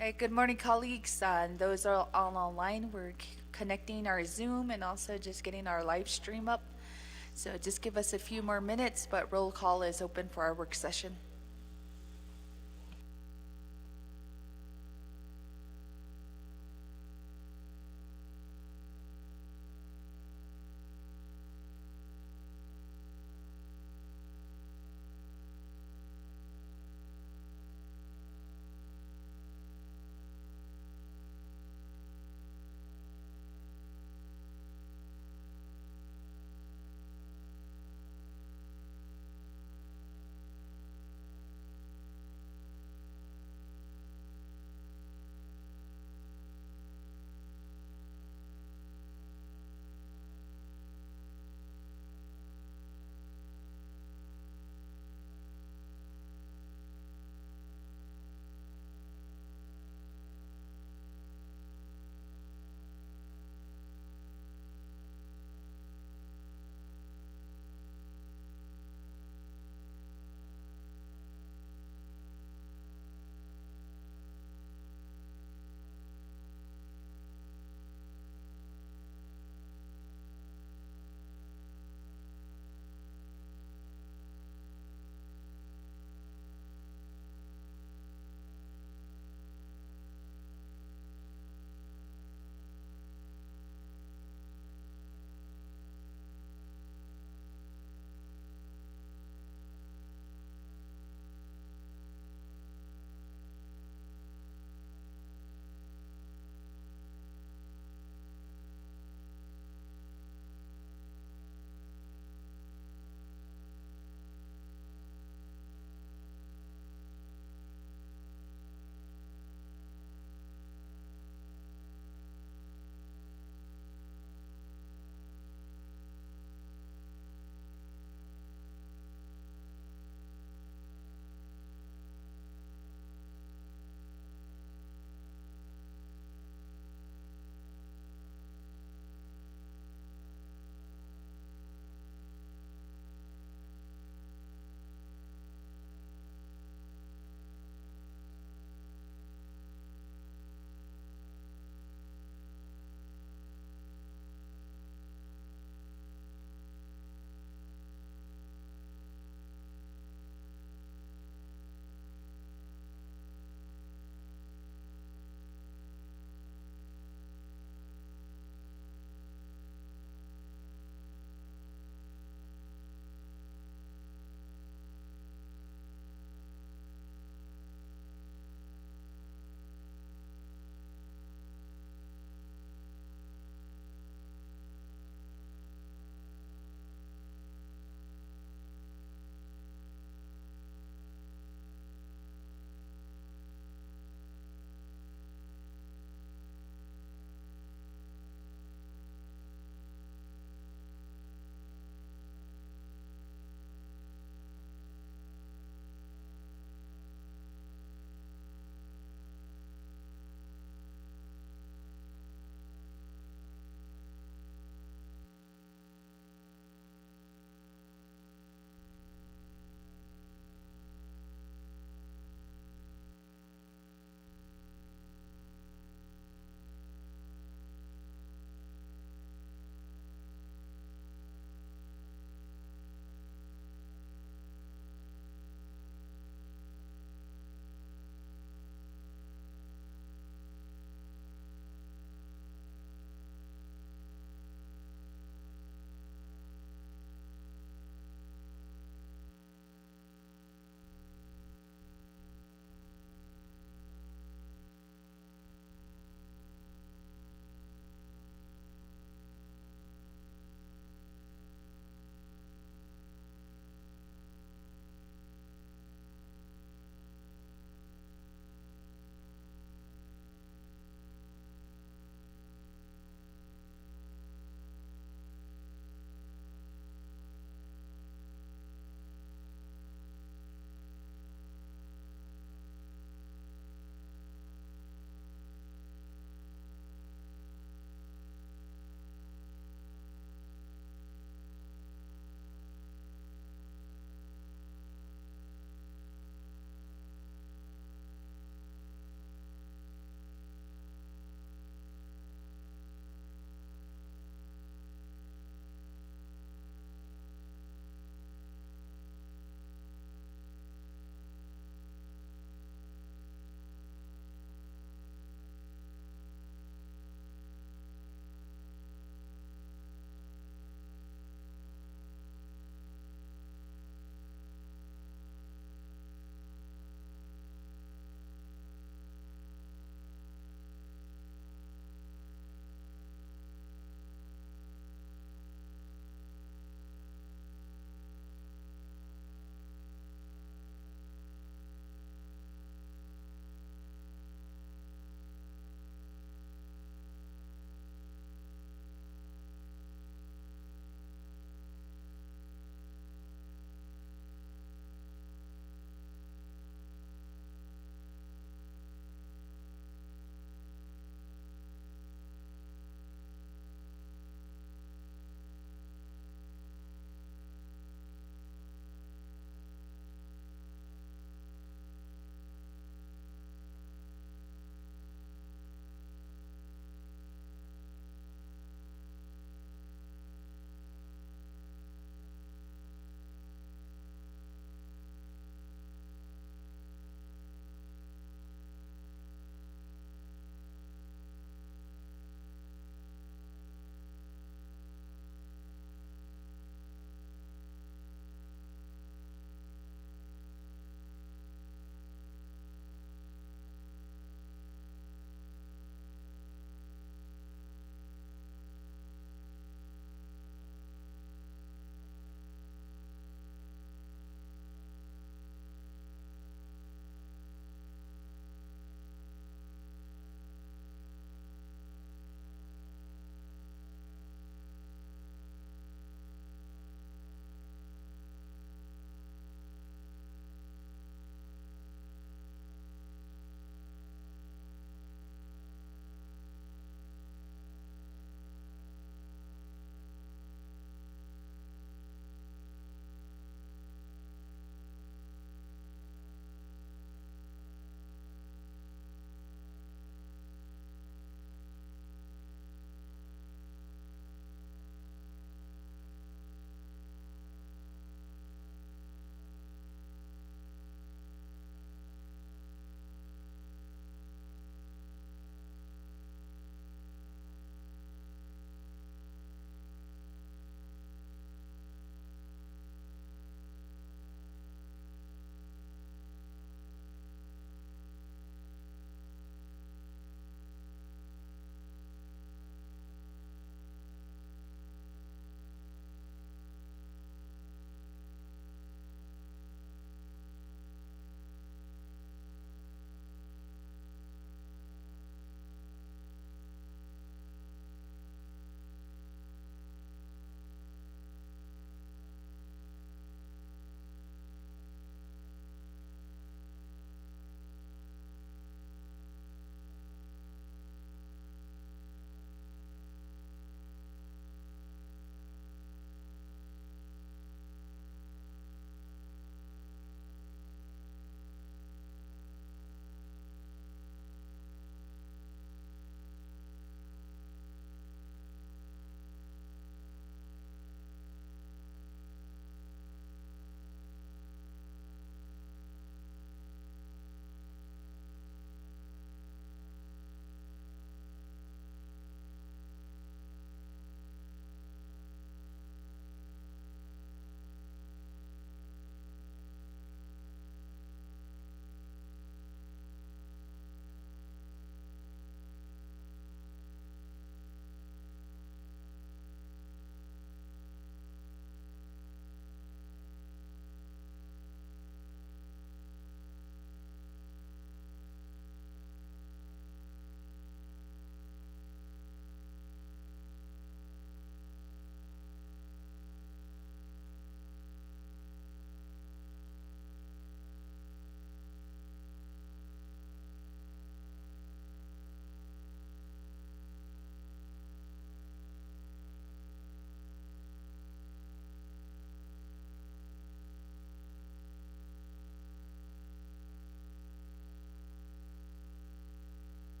Hey, good morning, colleagues, and those are all online. We're connecting our Zoom and also just getting our live stream up. So just give us a few more minutes, but roll call is open for our work session.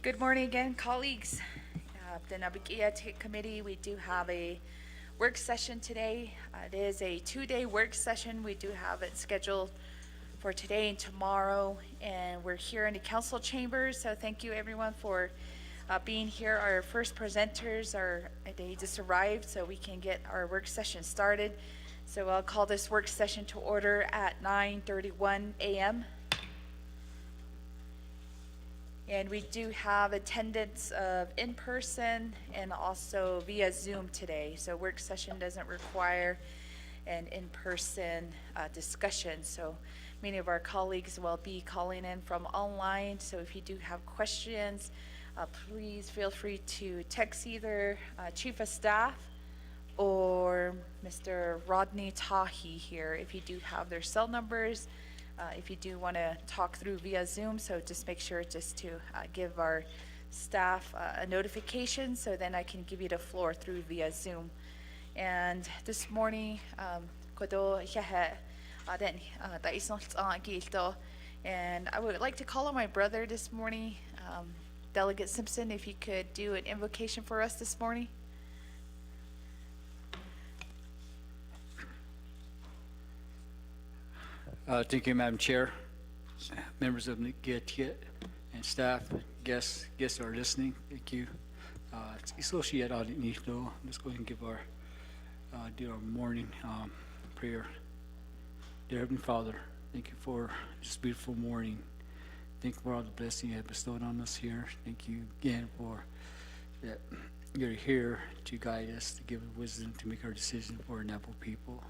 Good morning again, colleagues. The Naa'bik'iyati committee, we do have a work session today. It is a 2-day work session. We do have it scheduled for today and tomorrow, and we're here in the council chambers. So thank you everyone for being here. Our first presenters they just arrived, so we can get our work session started. So I'll call this work session to order at 9:31 a.m. And we do have attendance of in person and also via Zoom today. So work session doesn't require an in-person discussion. So many of our colleagues will be calling in from online. So if you do have questions, please feel free to text either Chief of Staff or Mr. Rodney Tahi here if you do have their cell numbers. If you do want to talk through via Zoom, so just make sure just to give our staff a notification, so then I can give you the floor through via Zoom. And this morning, and I would like to call on my brother this morning, Delegate Simpson, if you could do an invocation for us this morning. Thank you, Madam Chair, members of Naa'bik'iyati and staff, guests who are listening. Thank you. Let's go ahead and give our do our morning prayer. Dear Heavenly Father, thank you for this beautiful morning. Thank you for all the blessing you have bestowed on us here. Thank you again for that you're here to guide us, to give us wisdom to make our decision for our Navajo people.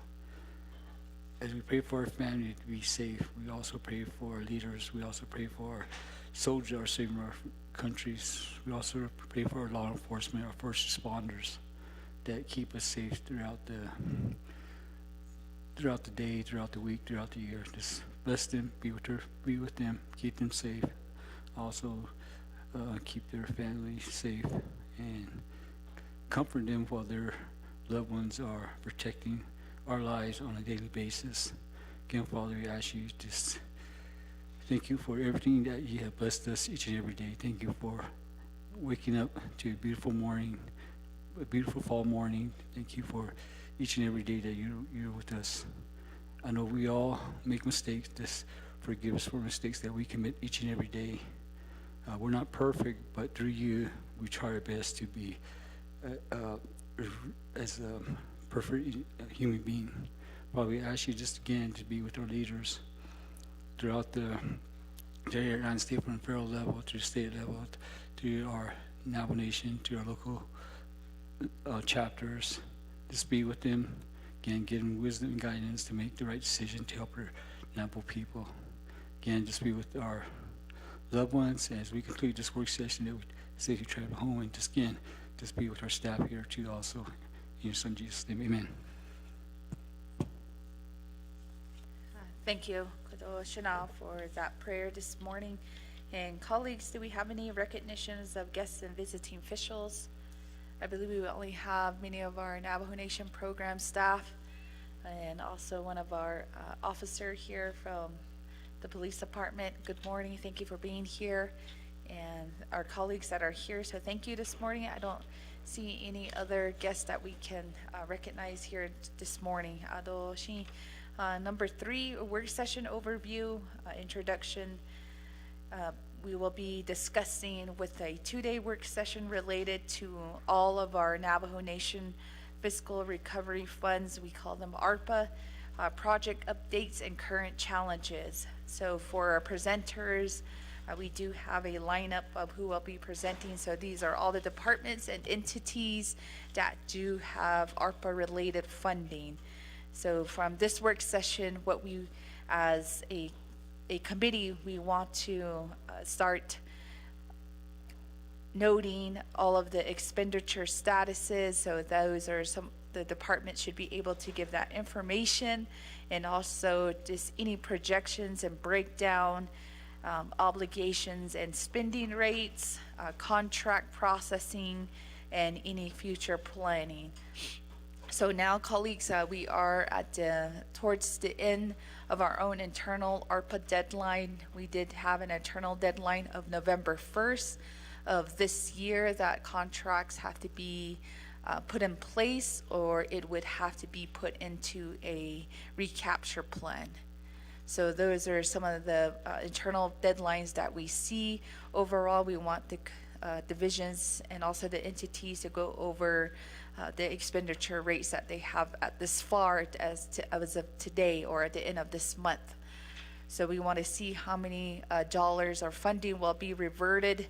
As we pray for our family to be safe, we also pray for our leaders. We also pray for our soldiers who are saving our countries. We also pray for our law enforcement, our first responders that keep us safe throughout the day, throughout the week, throughout the year. Just bless them, be with them, keep them safe. Also keep their families safe and comfort them while their loved ones are protecting our lives on a daily basis. Again, Father, we ask you just thank you for everything that you have blessed us each and every day. Thank you for waking up to a beautiful morning, a beautiful fall morning. Thank you for each and every day that you're with us. I know we all make mistakes. Just forgive us for mistakes that we commit each and every day. We're not perfect, but through you, we try our best to be as a perfect human being. Father, we ask you just again to be with our leaders throughout the United States from the federal level to the state level, to our Navajo Nation, to our local chapters. Just be with them, again, give them wisdom and guidance to make the right decision to help our Navajo people. Again, just be with our loved ones as we conclude this work session that we safely travel home, and just again, just be with our staff here too also. In your son Jesus' name, amen. Thank you, Kodo Shana, for that prayer this morning. And colleagues, do we have any recognitions of guests and visiting officials? I believe we only have many of our Navajo Nation program staff and also one of our officer here from the police department. Good morning, thank you for being here. And our colleagues that are here, so thank you this morning. I don't see any other guests that we can recognize here this morning. Number 3, work session overview, introduction. We will be discussing with a 2-day work session related to all of our Navajo Nation fiscal recovery funds. We call them Arpa, project updates and current challenges. So for our presenters, we do have a lineup of who will be presenting. So these are all the departments and entities that do have ARPA related funding. So from this work session, what we as a committee, we want to start noting all of the expenditure statuses. So those are the department should be able to give that information, and also just any projections and breakdown, obligations and spending rates, contract processing, and any future planning. So now, colleagues, we are at towards the end of our own internal ARPA deadline. We did have an internal deadline of November 1st of this year that contracts have to be put in place, or it would have to be put into a recapture plan. So those are some of the internal deadlines that we see. Overall, we want the divisions and also the entities to go over the expenditure rates that they have at this far as of today or at the end of this month. So we want to see how many dollars or funding will be reverted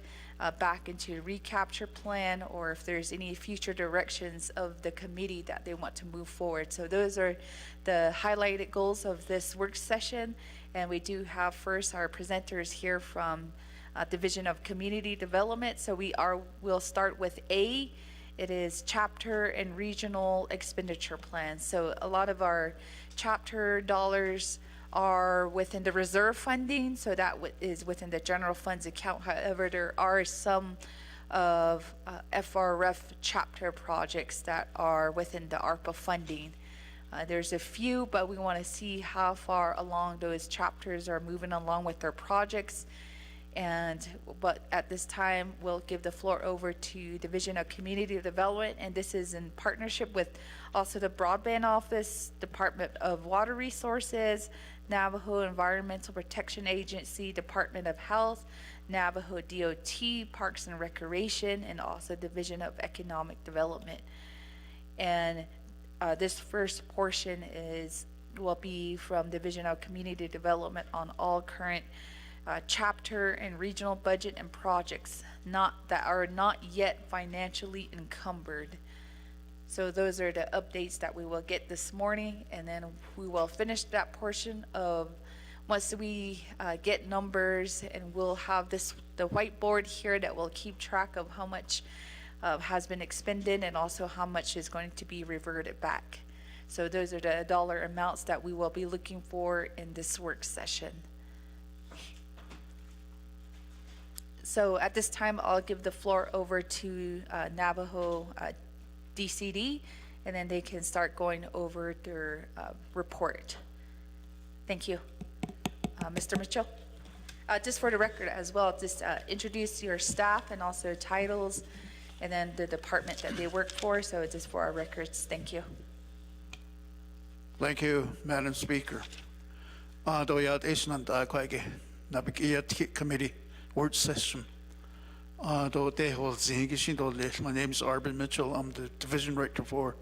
back into recapture plan, or if there's any future directions of the committee that they want to move forward. So those are the highlighted goals of this work session. And we do have first our presenters here from Division of Community Development. So we'll start with A. It is chapter and regional expenditure plans. So a lot of our chapter dollars are within the reserve funding, so that is within the general funds account. However, there are some of FRF chapter projects that are within the ARPA funding. There's a few, but we want to see how far along those chapters are moving along with their projects. But at this time, we'll give the floor over to Division of Community Development, and this is in partnership with also the Broadband Office, Department of Water Resources, Navajo Environmental Protection Agency, Department of Health, Navajo DOT, Parks and Recreation, and also Division of Economic Development. And this first portion will be from Division of Community Development on all current chapter and regional budget and projects that are not yet financially encumbered. So those are the updates that we will get this morning, and then we will finish that portion of once we get numbers, and we'll have the whiteboard here that will keep track of how much has been expended and also how much is going to be reverted back. So those are the dollar amounts that we will be looking for in this work session. So at this time, I'll give the floor over to Navajo DCD, and then they can start going over their report. Thank you. Mr. Mitchell, just for the record as well, just introduce your staff and also titles, and then the department that they work for, so just for our records. Thank you. Thank you, Madam Speaker. Naa'bik'iyati Committee Work Session. My name is Arpa Mitchell. I'm the Division Director for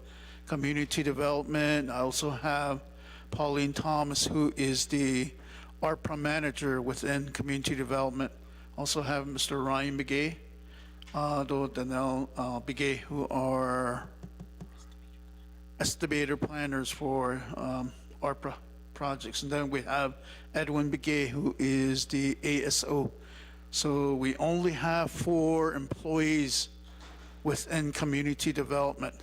Community Development. I also have Pauline Thomas, who is the Arpa Manager within Community Development. Also have Mr. Ryan Begay, Danelle Begay, who are estimator planners for ARPA projects. And then we have Edwin Begay, who is the ASO. So we only have 4 employees within community development.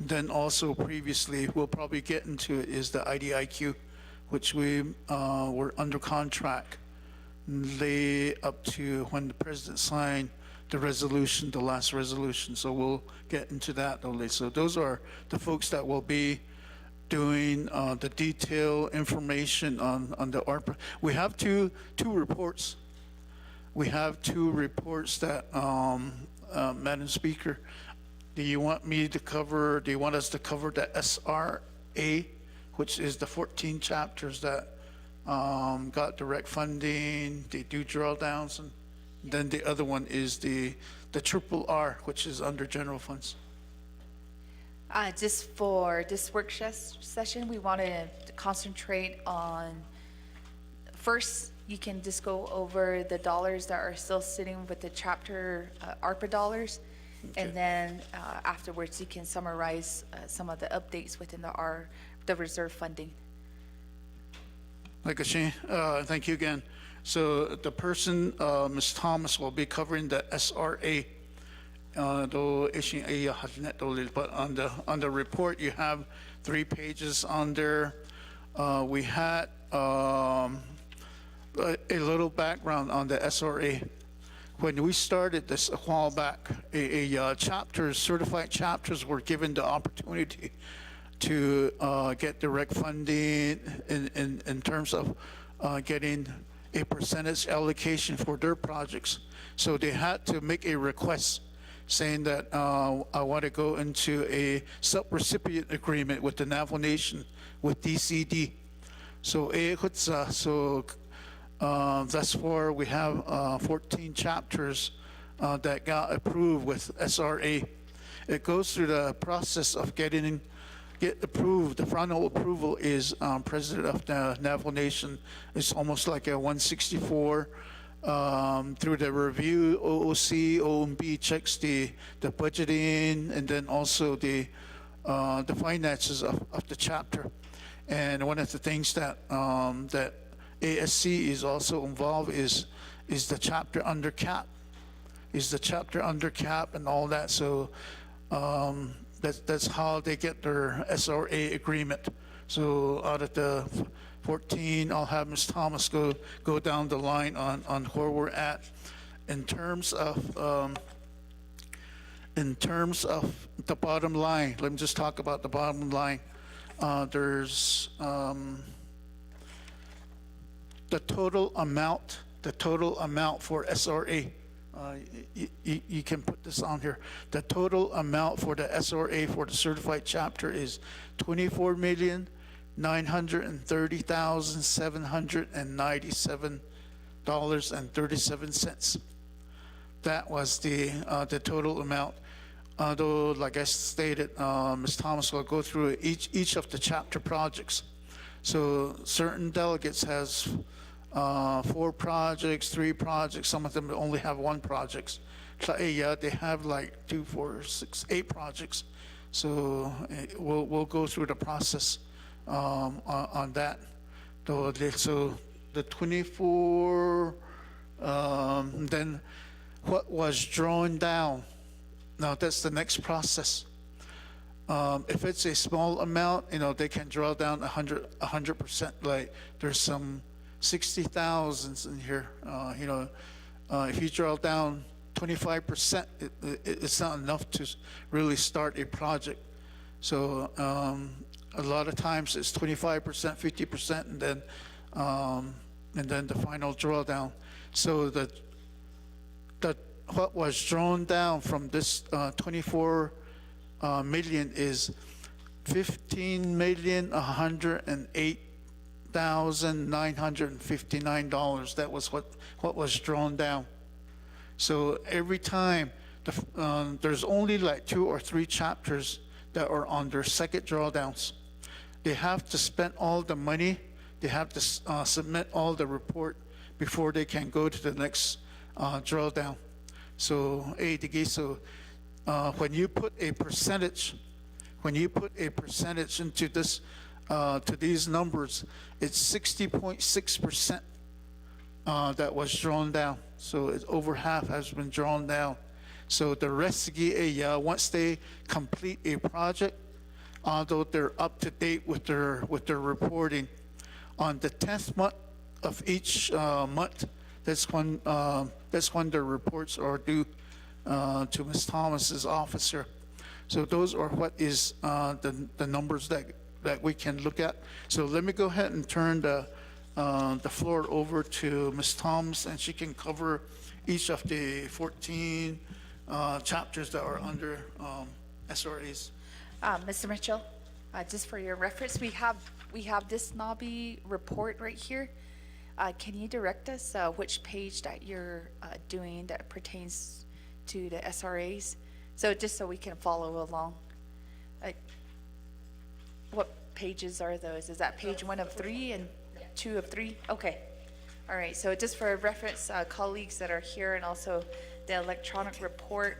Then also previously, we'll probably get into it, is the IDIQ, which we were under contract lay up to when the president signed the resolution, the last resolution. So we'll get into that later. So those are the folks that will be doing the detailed information on the ARPA. We have two reports. We have 2 reports that, Madam Speaker, do you want us to cover the SRA, which is the 14 chapters that got direct funding, they do drawdowns, and then the other one is the triple R, which is under general funds? Just for this work session, we want to concentrate on, first, you can just go over the dollars that are still sitting with the chapter ARPA dollars. Okay. And then afterwards, you can summarize some of the updates within the reserve funding. Thank you again. So the person, Ms. Thomas, will be covering the SRA. But on the report, you have 3 pages on there. We had a little background on the SRA. When we started this a while back, certified chapters were given the opportunity to get direct funding in terms of getting a percentage allocation for their projects. So they had to make a request saying that I want to go into a subrecipient agreement with the Navajo Nation, with DCD. So thus far we have 14 chapters that got approved with SRA. It goes through the process of get approved. The final approval is President of the Navajo Nation. It's almost like a 164. Through the review, OOC, OMB checks the budgeting and then also the finances of the chapter. And one of the things that that ASC is also involved is the chapter under cap, and all that. So that's how they get their SRA agreement. So out of the 14, I'll have Ms. Thomas go down the line on where we're at in terms of the bottom line. Let me just talk about the bottom line. There's the total amount for SRA. You can put this on here. The total amount for the SRA for the certified chapter is $24,930,797.37. That was the total amount. Though, like I stated, Ms. Thomas will go through each of the chapter projects. So certain delegates has 4 projects, 3 projects. Some of them only have 1 project. Yeah, they have like 2, 4, 6, 8 projects. So we'll go through the process on that. So the 24, then what was drawn down. Now that's the next process. If it's a small amount, they can draw down 100%. Like there's some 60,000s in here. If you draw down 25%, it's not enough to really start a project. So a lot of times it's 25%, 50%, and then the final drawdown. So what was drawn down from this 24 million is $15,108,959. That was what was drawn down. So every time there's only like 2 or 3 chapters that are on their second drawdowns. They have to spend all the money. They have to submit all the report before they can go to the next drawdown. So, when you put a percentage into this, to these numbers, it's 60.6% that was drawn down. So it's over half has been drawn down. So the rest, once they complete a project, although they're up to date with their reporting, on the 10th month of each month, that's when their reports are due to Ms. Thomas's office here. So those are what is the numbers that we can look at. So let me go ahead and turn the floor over to Ms. Thomas, and she can cover each of the 14 chapters that are under SRAs. Mr. Mitchell, just for your reference, we have this NABI report right here. Can you direct us which page that you're doing that pertains to the SRAs? So just so we can follow along. What pages are those? Is that page 1 of 3 and 2 of 3? Okay. All right. So just for reference, colleagues that are here and also the electronic report,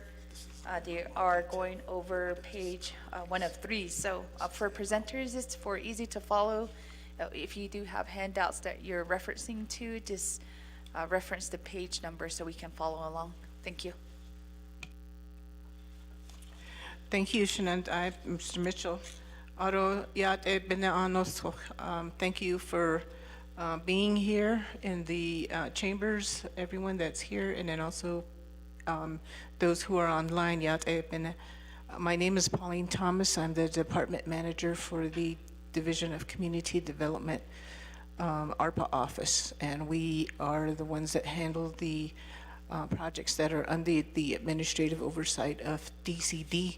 they are going over page 1 of 3. So for presenters, it's for easy to follow. If you do have handouts that you're referencing to, just reference the page number so we can follow along. Thank you. Thank you, Shannon. Mr. Mitchell. Thank you for being here in the chambers, everyone that's here, and then also those who are online. My name is Pauline Thomas. I'm the department manager for the Division of Community Development. ARPA office, and we are the ones that handle the projects that are under the administrative oversight of DCD,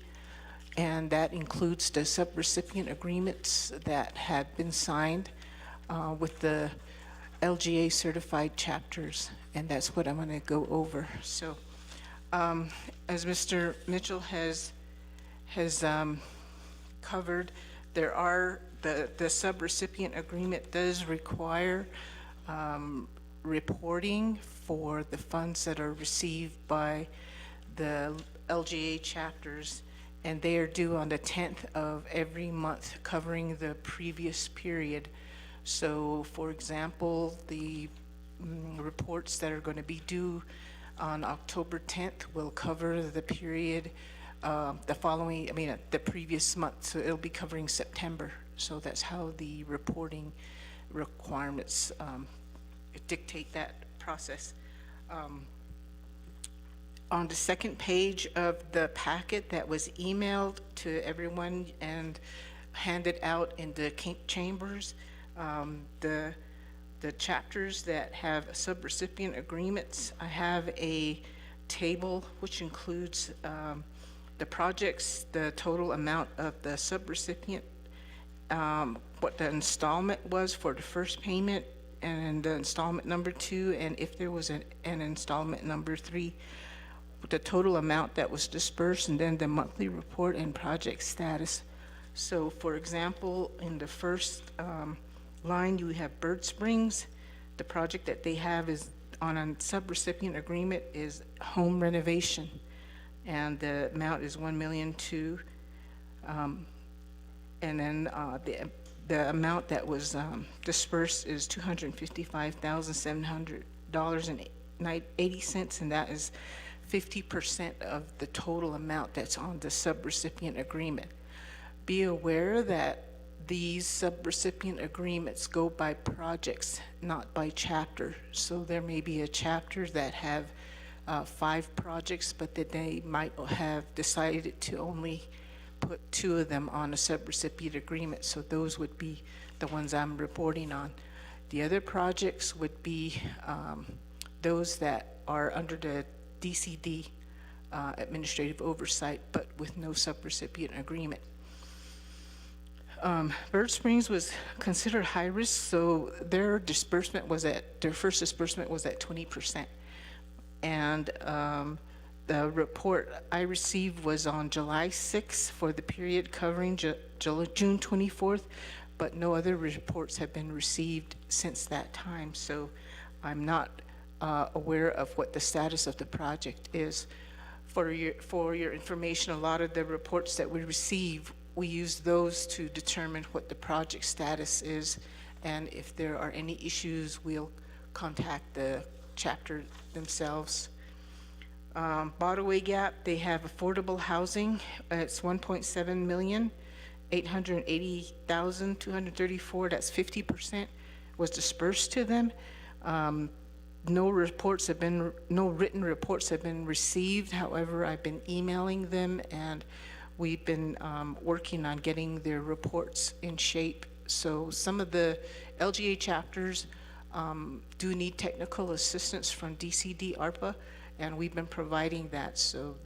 and that includes the subrecipient agreements that have been signed with the LGA certified chapters, and that's what I'm going to go over. So, as Mr. Mitchell has covered, there are the subrecipient agreement does require reporting for the funds that are received by the LGA chapters, and they are due on the 10th of every month, covering the previous period. So, for example, the reports that are going to be due on October 10th will cover the period the previous month, so it'll be covering September. So that's how the reporting requirements dictate that process. On the second page of the packet that was emailed to everyone and handed out in the chambers, the chapters that have subrecipient agreements, I have a table which includes the projects, the total amount of the subrecipient, what the installment was for the first payment, and the installment number 2, and if there was an installment number 3, the total amount that was dispersed, and then the monthly report and project status. So, for example, in the first line, you have Bird Springs. The project that they have is on a subrecipient agreement is home renovation, and the amount is $1,000,002. And then the amount that was dispersed is $255,700.80, and that is 50% of the total amount that's on the subrecipient agreement. Be aware that these subrecipient agreements go by projects, not by chapter. So there may be a chapter that have 5 projects, but that they might have decided to only put 2 of them on a subrecipient agreement. So those would be the ones I'm reporting on. The other projects would be those that are under the DCD administrative oversight, but with no subrecipient agreement. Bird Springs was considered high risk, so their first disbursement was at 20%. And the report I received was on July 6th for the period covering June 24th, but no other reports have been received since that time. So I'm not aware of what the status of the project is. For your information, a lot of the reports that we receive, we use those to determine what the project status is, and if there are any issues, we'll contact the chapter themselves. Botaway Gap, they have affordable housing. It's $1,880,234. That's 50% was dispersed to them. No written reports have been received. However, I've been emailing them, and we've been working on getting their reports in shape. So some of the LGA chapters do need technical assistance from DCD ARPA, and we've been providing that. So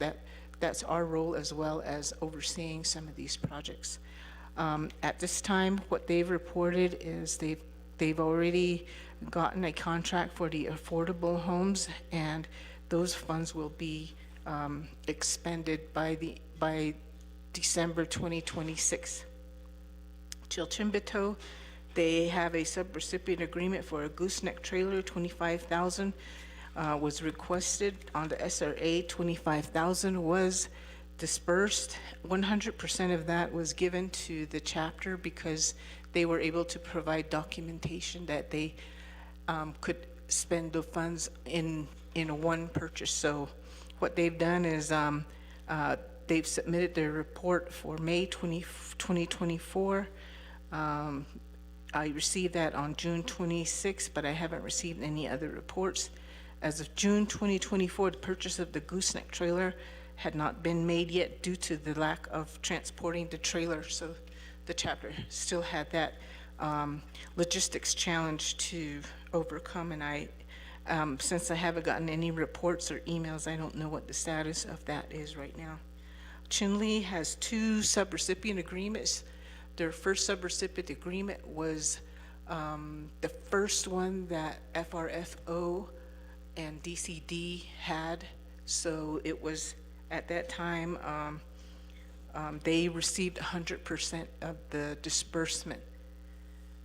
that's our role, as well as overseeing some of these projects. At this time, what they've reported is they've already gotten a contract for the affordable homes, and those funds will be expended by December 2026. Chilchimbito, they have a subrecipient agreement for a gooseneck trailer. 25,000 was requested on the SRA. 25,000 was dispersed. 100% of that was given to the chapter because they were able to provide documentation that they could spend the funds in one purchase. So what they've done is they've submitted their report for May 2024. I received that on June 26th, but I haven't received any other reports. As of June 2024, the purchase of the gooseneck trailer had not been made yet due to the lack of transporting the trailer, so the chapter still had that logistics challenge to overcome, and since I haven't gotten any reports or emails, I don't know what the status of that is right now. Chinle has 2 subrecipient agreements. Their first subrecipient agreement was the first one that FRFO and DCD had. So it was, at that time, they received 100% of the disbursement.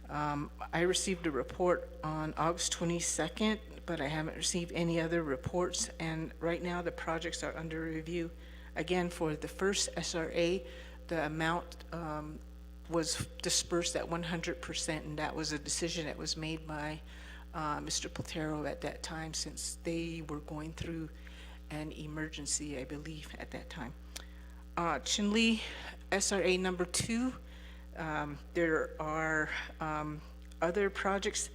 I received a report on August 22nd, but I haven't received any other reports, and right now the projects are under review. Again, for the first SRA, the amount was dispersed at 100%, and that was a decision that was made by Mr. Platero at that time, since they were going through an emergency, I believe, at that time. Chinle SRA number 2, there are other projects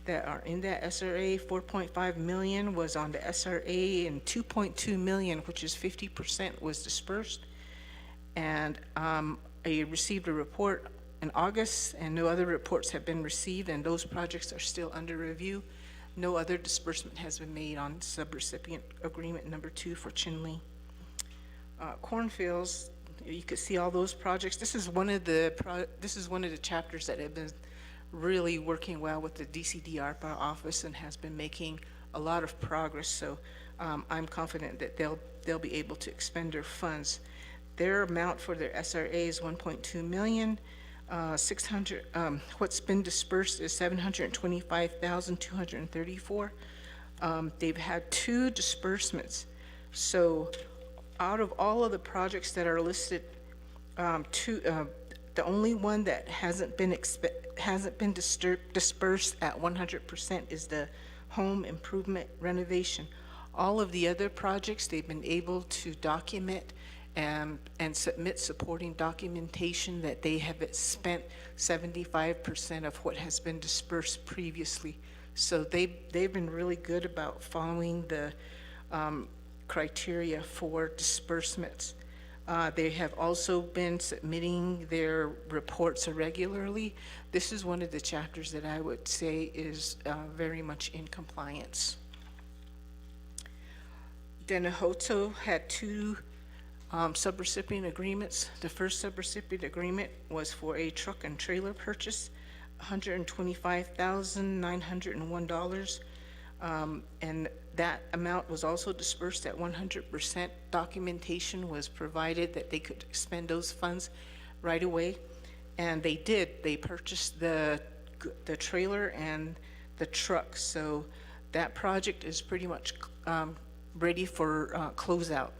that are in that SRA. 4.5 million was on the SRA, and 2.2 million, which is 50%, was dispersed. And I received a report in August, and no other reports have been received, and those projects are still under review. No other disbursement has been made on subrecipient agreement number 2 for Chinle. Cornfields, you could see all those projects. This is one of the chapters that have been really working well with the DCD Arpa office and has been making a lot of progress. So I'm confident that they'll be able to expend their funds. Their amount for their SRA is 1.2 million. What's been dispersed is 725,234. They've had 2 disbursements. So out of all of the projects that are listed, the only one that hasn't been dispersed at 100% is the home improvement renovation. All of the other projects, they've been able to document and submit supporting documentation that they have spent 75% of what has been dispersed previously. So they've been really good about following the criteria for disbursements. They have also been submitting their reports regularly. This is one of the chapters that I would say is very much in compliance. Delegate had 2 subrecipient agreements. The first subrecipient agreement was for a truck and trailer purchase, $125,901, and that amount was also dispersed at 100%. Documentation was provided that they could expend those funds right away, and they did. They purchased the trailer and the truck, so that project is pretty much ready for closeout.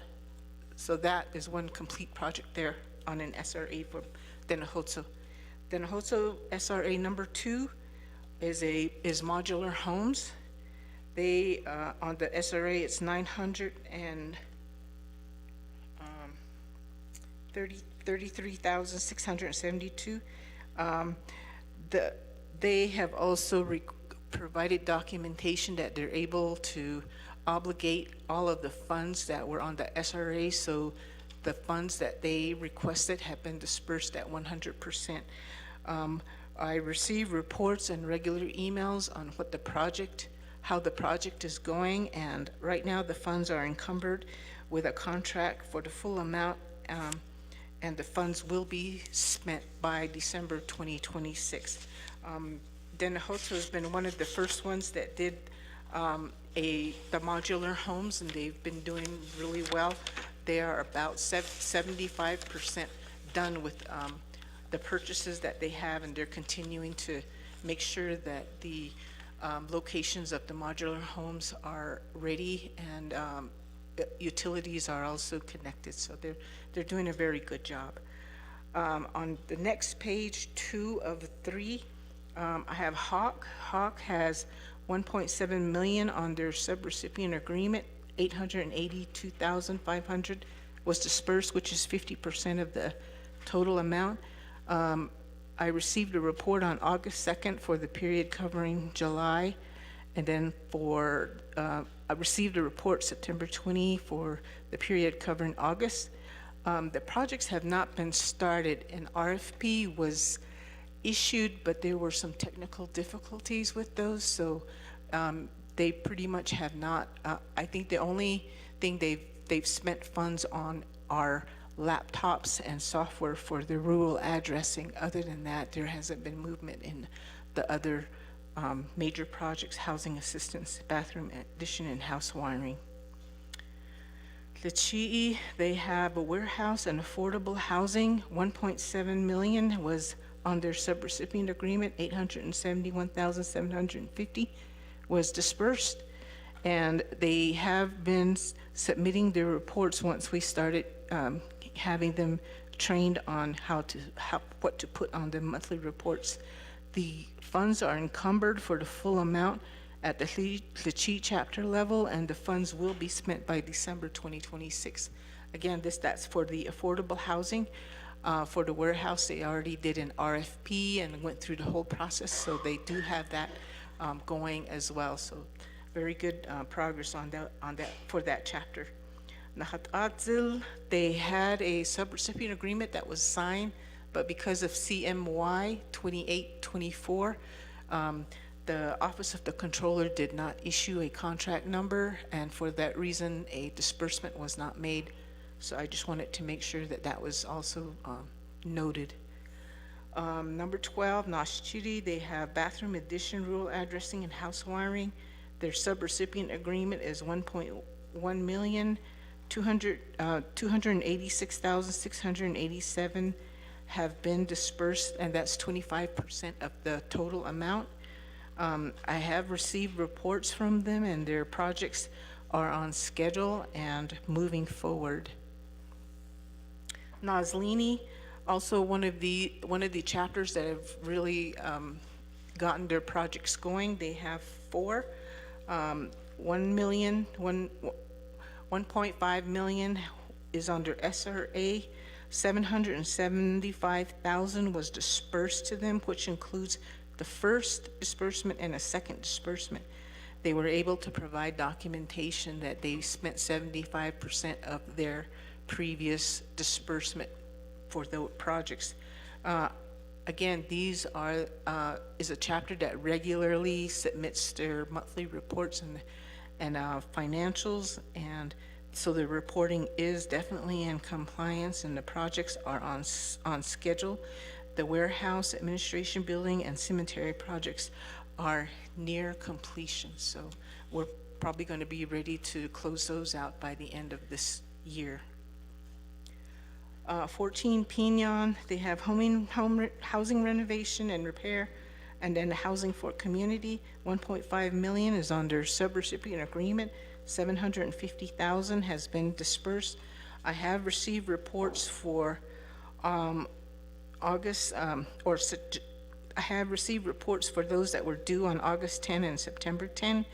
So that is one complete project there on an SRA for Delegate. Delegate SRA number 2 is modular homes. They on the SRA it's 33,672. They have also provided documentation that they're able to obligate all of the funds that were on the SRA, so the funds that they requested have been dispersed at 100%. I receive reports and regular emails on how the project is going, and right now the funds are encumbered with a contract for the full amount, and the funds will be spent by December 2026. Delegate has been one of the first ones that did the modular homes, and they've been doing really well. They are about 75% done with the purchases that they have, and they're continuing to make sure that the locations of the modular homes are ready, and utilities are also connected. So they're doing a very good job. On the next page, 2 of 3, I have Hawk. Hawk has 1.7 million on their subrecipient agreement. 882,500 was dispersed, which is 50% of the total amount. I received a report on August 2nd for the period covering July, and then I received a report September 20 for the period covering August. The projects have not been started. An RFP was issued, but there were some technical difficulties with those, so they pretty much have not, I think the only thing they've spent funds on are laptops and software for the rural addressing. Other than that, there hasn't been movement in the other major projects, housing assistance, bathroom addition, and house wiring. Naa'bik'iyati, they have a warehouse and affordable housing. 1.7 million was on their subrecipient agreement. 871,750 was dispersed, and they have been submitting their reports once we started having them trained on what to put on the monthly reports. The funds are encumbered for the full amount at the Naa'bik'iyati chapter level, and the funds will be spent by December 2026. Again, that's for the affordable housing. For the warehouse, they already did an RFP and went through the whole process, so they do have that going as well. So very good progress on that for that chapter. Naa'bik'iyati, they had a subrecipient agreement that was signed, but because of CMY 2824, the Office of the Controller did not issue a contract number, and for that reason, a disbursement was not made. So I just wanted to make sure that that was also noted. Number 12, Naa'bik'iyati, they have bathroom addition, rural addressing, and house wiring. Their subrecipient agreement is 1.1 million. 286,687 have been dispersed, and that's 25% of the total amount. I have received reports from them, and their projects are on schedule and moving forward. Naa'bik'iyati, also one of the chapters that have really gotten their projects going. They have 4. 1.5 million is under SRA. 775,000 was dispersed to them, which includes the first disbursement and a second disbursement. They were able to provide documentation that they spent 75% of their previous disbursement for the projects. Again, these is a chapter that regularly submits their monthly reports and financials, and so the reporting is definitely in compliance, and the projects are on schedule. The warehouse, administration building, and cemetery projects are near completion, so we're probably going to be ready to close those out by the end of this year. 14, Pinon, they have housing renovation and repair, and then housing for community. 1.5 million is under subrecipient agreement. 750,000 has been dispersed. I have received reports for I have received reports for those that were due on August 10 and September 10,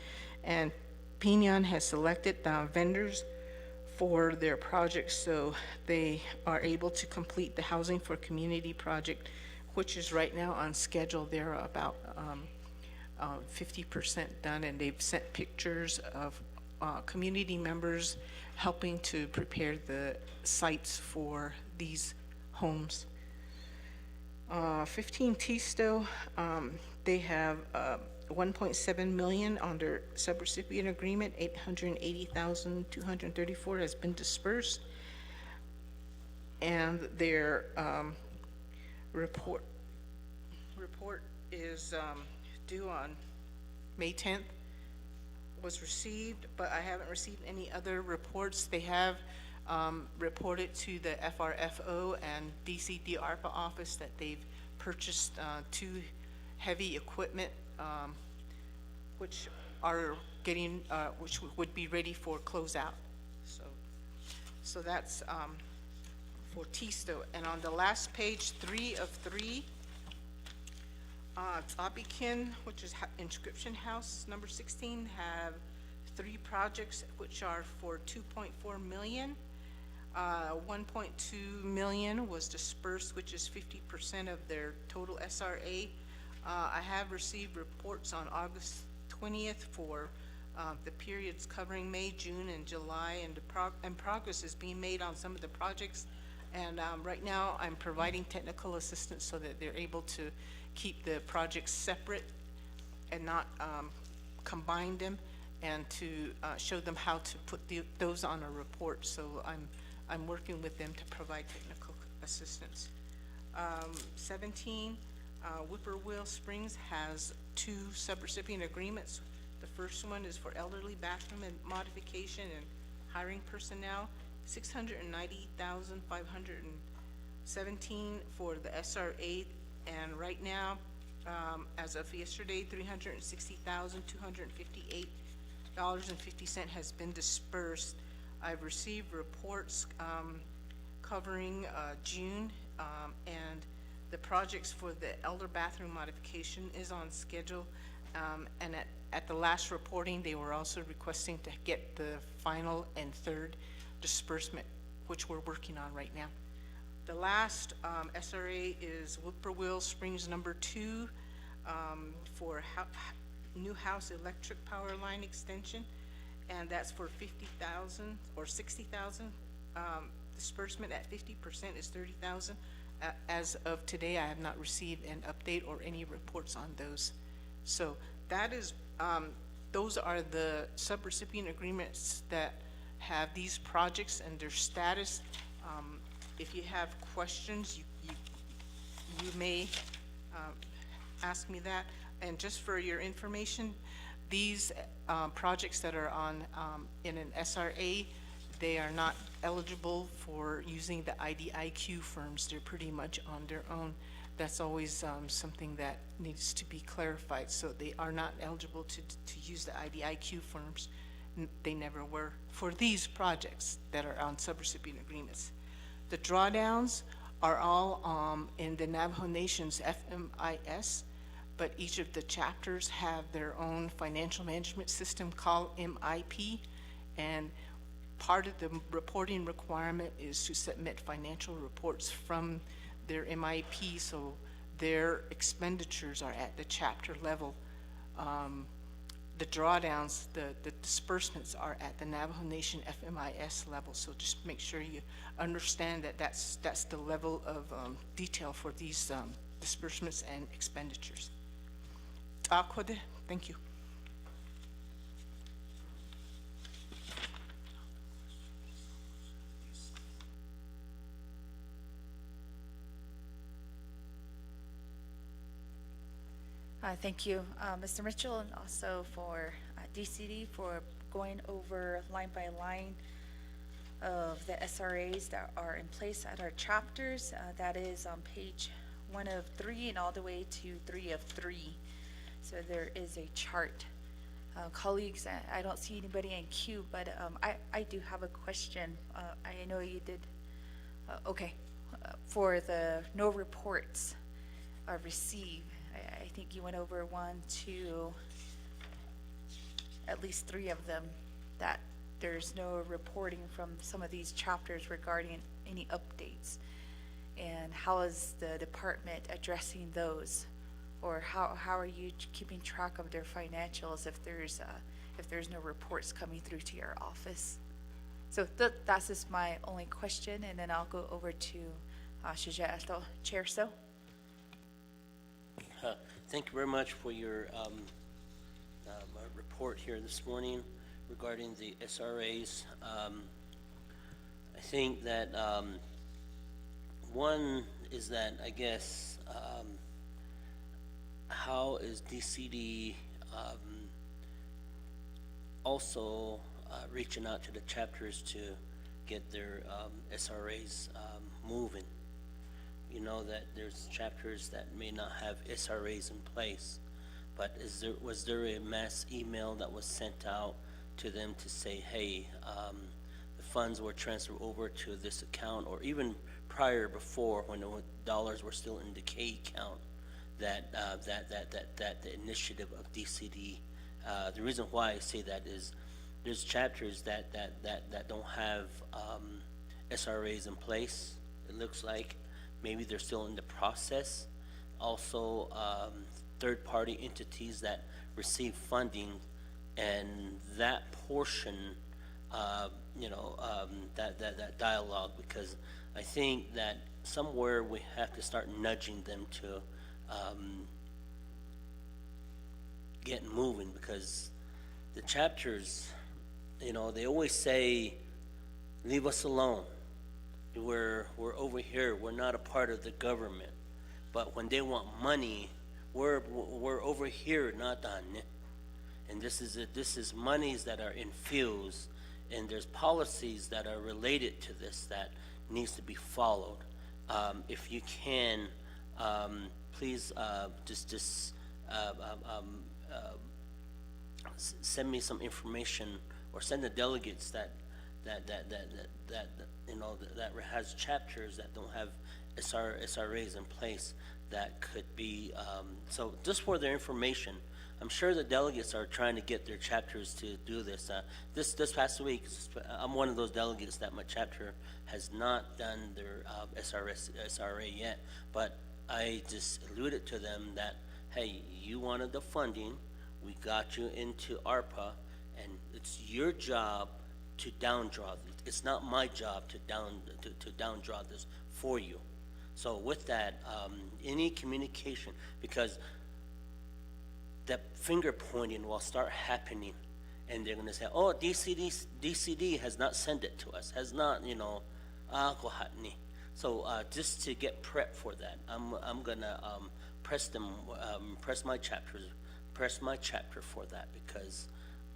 and Pinon has selected vendors for their projects, so they are able to complete the housing for community project, which is right now on schedule. They're about 50% done, and they've sent pictures of community members helping to prepare the sites for these homes. 15, Tisto, they have 1.7 million under subrecipient agreement. 880,234 has been dispersed, and their report is due on May 10th. Was received, but I haven't received any other reports. They have reported to the FRFO and DCD Arpa office that they've purchased 2 heavy equipment, which are getting, which would be ready for closeout. So that's for Tisto. And on the last page, 3 of 3, Naa'bik'iyati, which is inscription house number 16, have 3 projects which are for 2.4 million. 1.2 million was dispersed, which is 50% of their total SRA. I have received reports on August 20th for the periods covering May, June, and July, and progress is being made on some of the projects, And right now, I'm providing technical assistance so that they're able to keep the projects separate and not combine them, and to show them how to put those on a report. So I'm working with them to provide technical assistance. 17, Whippoorwill Springs has 2 subrecipient agreements. The first one is for elderly bathroom and modification and hiring personnel, $690,517 for the SRA, and right now, as of yesterday, $360,258.50 has been dispersed. I've received reports covering June, and the projects for the elder bathroom modification is on schedule. And at the last reporting, they were also requesting to get the final and third disbursement, which we're working on right now. The last SRA is Whippoorwill Springs number 2 for new house electric power line extension, and that's for 50,000 or 60,000. Disbursement at 50% is 30,000. As of today, I have not received an update or any reports on those. So that is, those are the subrecipient agreements that have these projects and their status. If you have questions, you may ask me that. And just for your information, these projects that are on in an SRA, they are not eligible for using the IDIQ firms. They're pretty much on their own. That's always something that needs to be clarified. So they are not eligible to use the IDIQ firms. They never were for these projects that are on subrecipient agreements. The drawdowns are all in the Navajo Nation's FMIS, but each of the chapters have their own financial management system called MIP, and part of the reporting requirement is to submit financial reports from their MIP, so their expenditures are at the chapter level. The drawdowns, the disbursements are at the Navajo Nation FMIS level, so just make sure you understand that that's the level of detail for these disbursements and expenditures. Thank you. Thank you, Mr. Mitchell, and also for DCD for going over line by line of the SRAs that are in place at our chapters. That is on page 1 of 3 and all the way to 3 of 3. So there is a chart. Colleagues, I don't see anybody in queue, but I do have a question. I know you did, okay, for the no reports received. I think you went over 1, 2, at least 3 of them, that there's no reporting from some of these chapters regarding any updates. And how is the department addressing those? Or how are you keeping track of their financials if there's no reports coming through to your office? So that's just my only question, and then I'll go over to Shujato. Chair So. Thank you very much for your report here this morning regarding the SRAs. I think that one is that, I guess, how is DCD also reaching out to the chapters to get their SRAs moving? You know that there's chapters that may not have SRAs in place, but was there a mass email that was sent out to them to say, hey, the funds were transferred over to this account, or even prior, before, when the dollars were still in the K account, that the initiative of DCD. The reason why I say that is there's chapters that don't have SRAs in place. It looks like maybe they're still in the process. Also, third-party entities that receive funding, and that portion that dialogue, because I think that somewhere we have to start nudging them to get moving, because the chapters, they always say, leave us alone. We're over here. We're not a part of the government. But when they want money, we're over here, not on it. And this is monies that are infused, and there's policies that are related to this that needs to be followed. If you can, please send me some information, or send the delegates that has chapters that don't have SRAs in place, that could be, so just for their information. I'm sure the delegates are trying to get their chapters to do this. This past week, I'm one of those delegates that my chapter has not done their SRA yet, but I just alluded to them that, hey, you wanted the funding, we got you into ARPA, and it's your job to downdraw it. It's not my job to downdraw this for you. So with that, any communication, because that finger pointing will start happening, and they're gonna say, oh, DCD has not sent it to us, has not, so just to get prep for that, I'm gonna press my chapter for that, because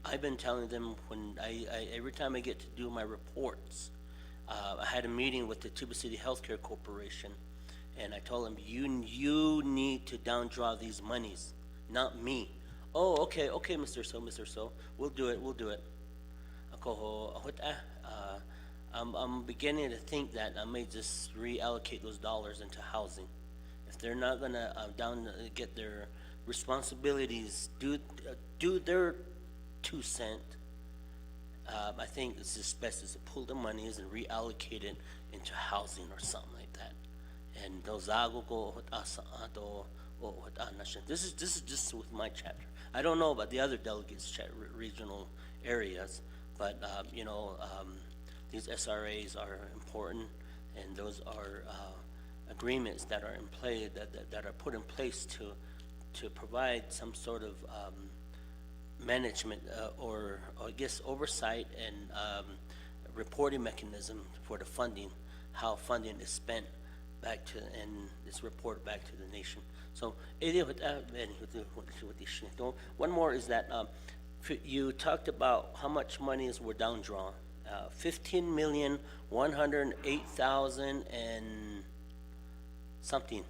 I've been telling them, when every time I get to do my reports, I had a meeting with the Tuba City Healthcare Corporation, and I told them, you need to downdraw these monies, not me. Oh, okay, Mr. So, we'll do it. I'm beginning to think that I may just reallocate those dollars into housing. If they're not gonna get their responsibilities, do their 2 cents, I think it's just best is to pull the monies and reallocate it into housing or something like that. And those this is just with my chapter. I don't know about the other delegates' regional areas, but these SRAs are important, and those are agreements that are in play, that are put in place to provide some sort of management or I guess oversight and reporting mechanism for the funding, how funding is spent back to, and it's reported back to the nation. So one more is that you talked about how much monies were downdrawn. 15,108,000 and something.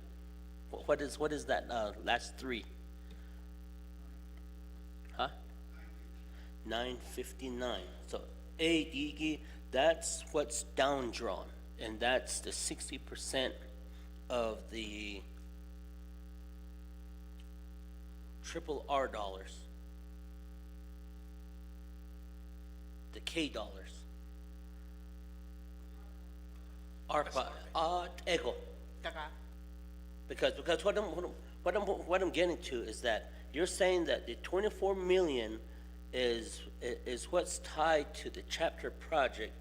What is that last three? Huh? 959. So that's what's downdrawn, and that's the 60% of the triple R dollars, the K dollars, Arpa, ego. Because what I'm getting to is that you're saying that the 24 million is what's tied to the chapter project,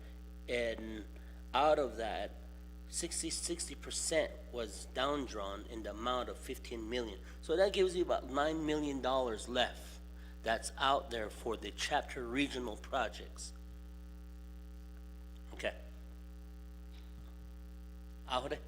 and out of that 60% was downdrawn in the amount of 15 million. So that gives you about $9 million left that's out there for the chapter regional projects. Okay. Ahora.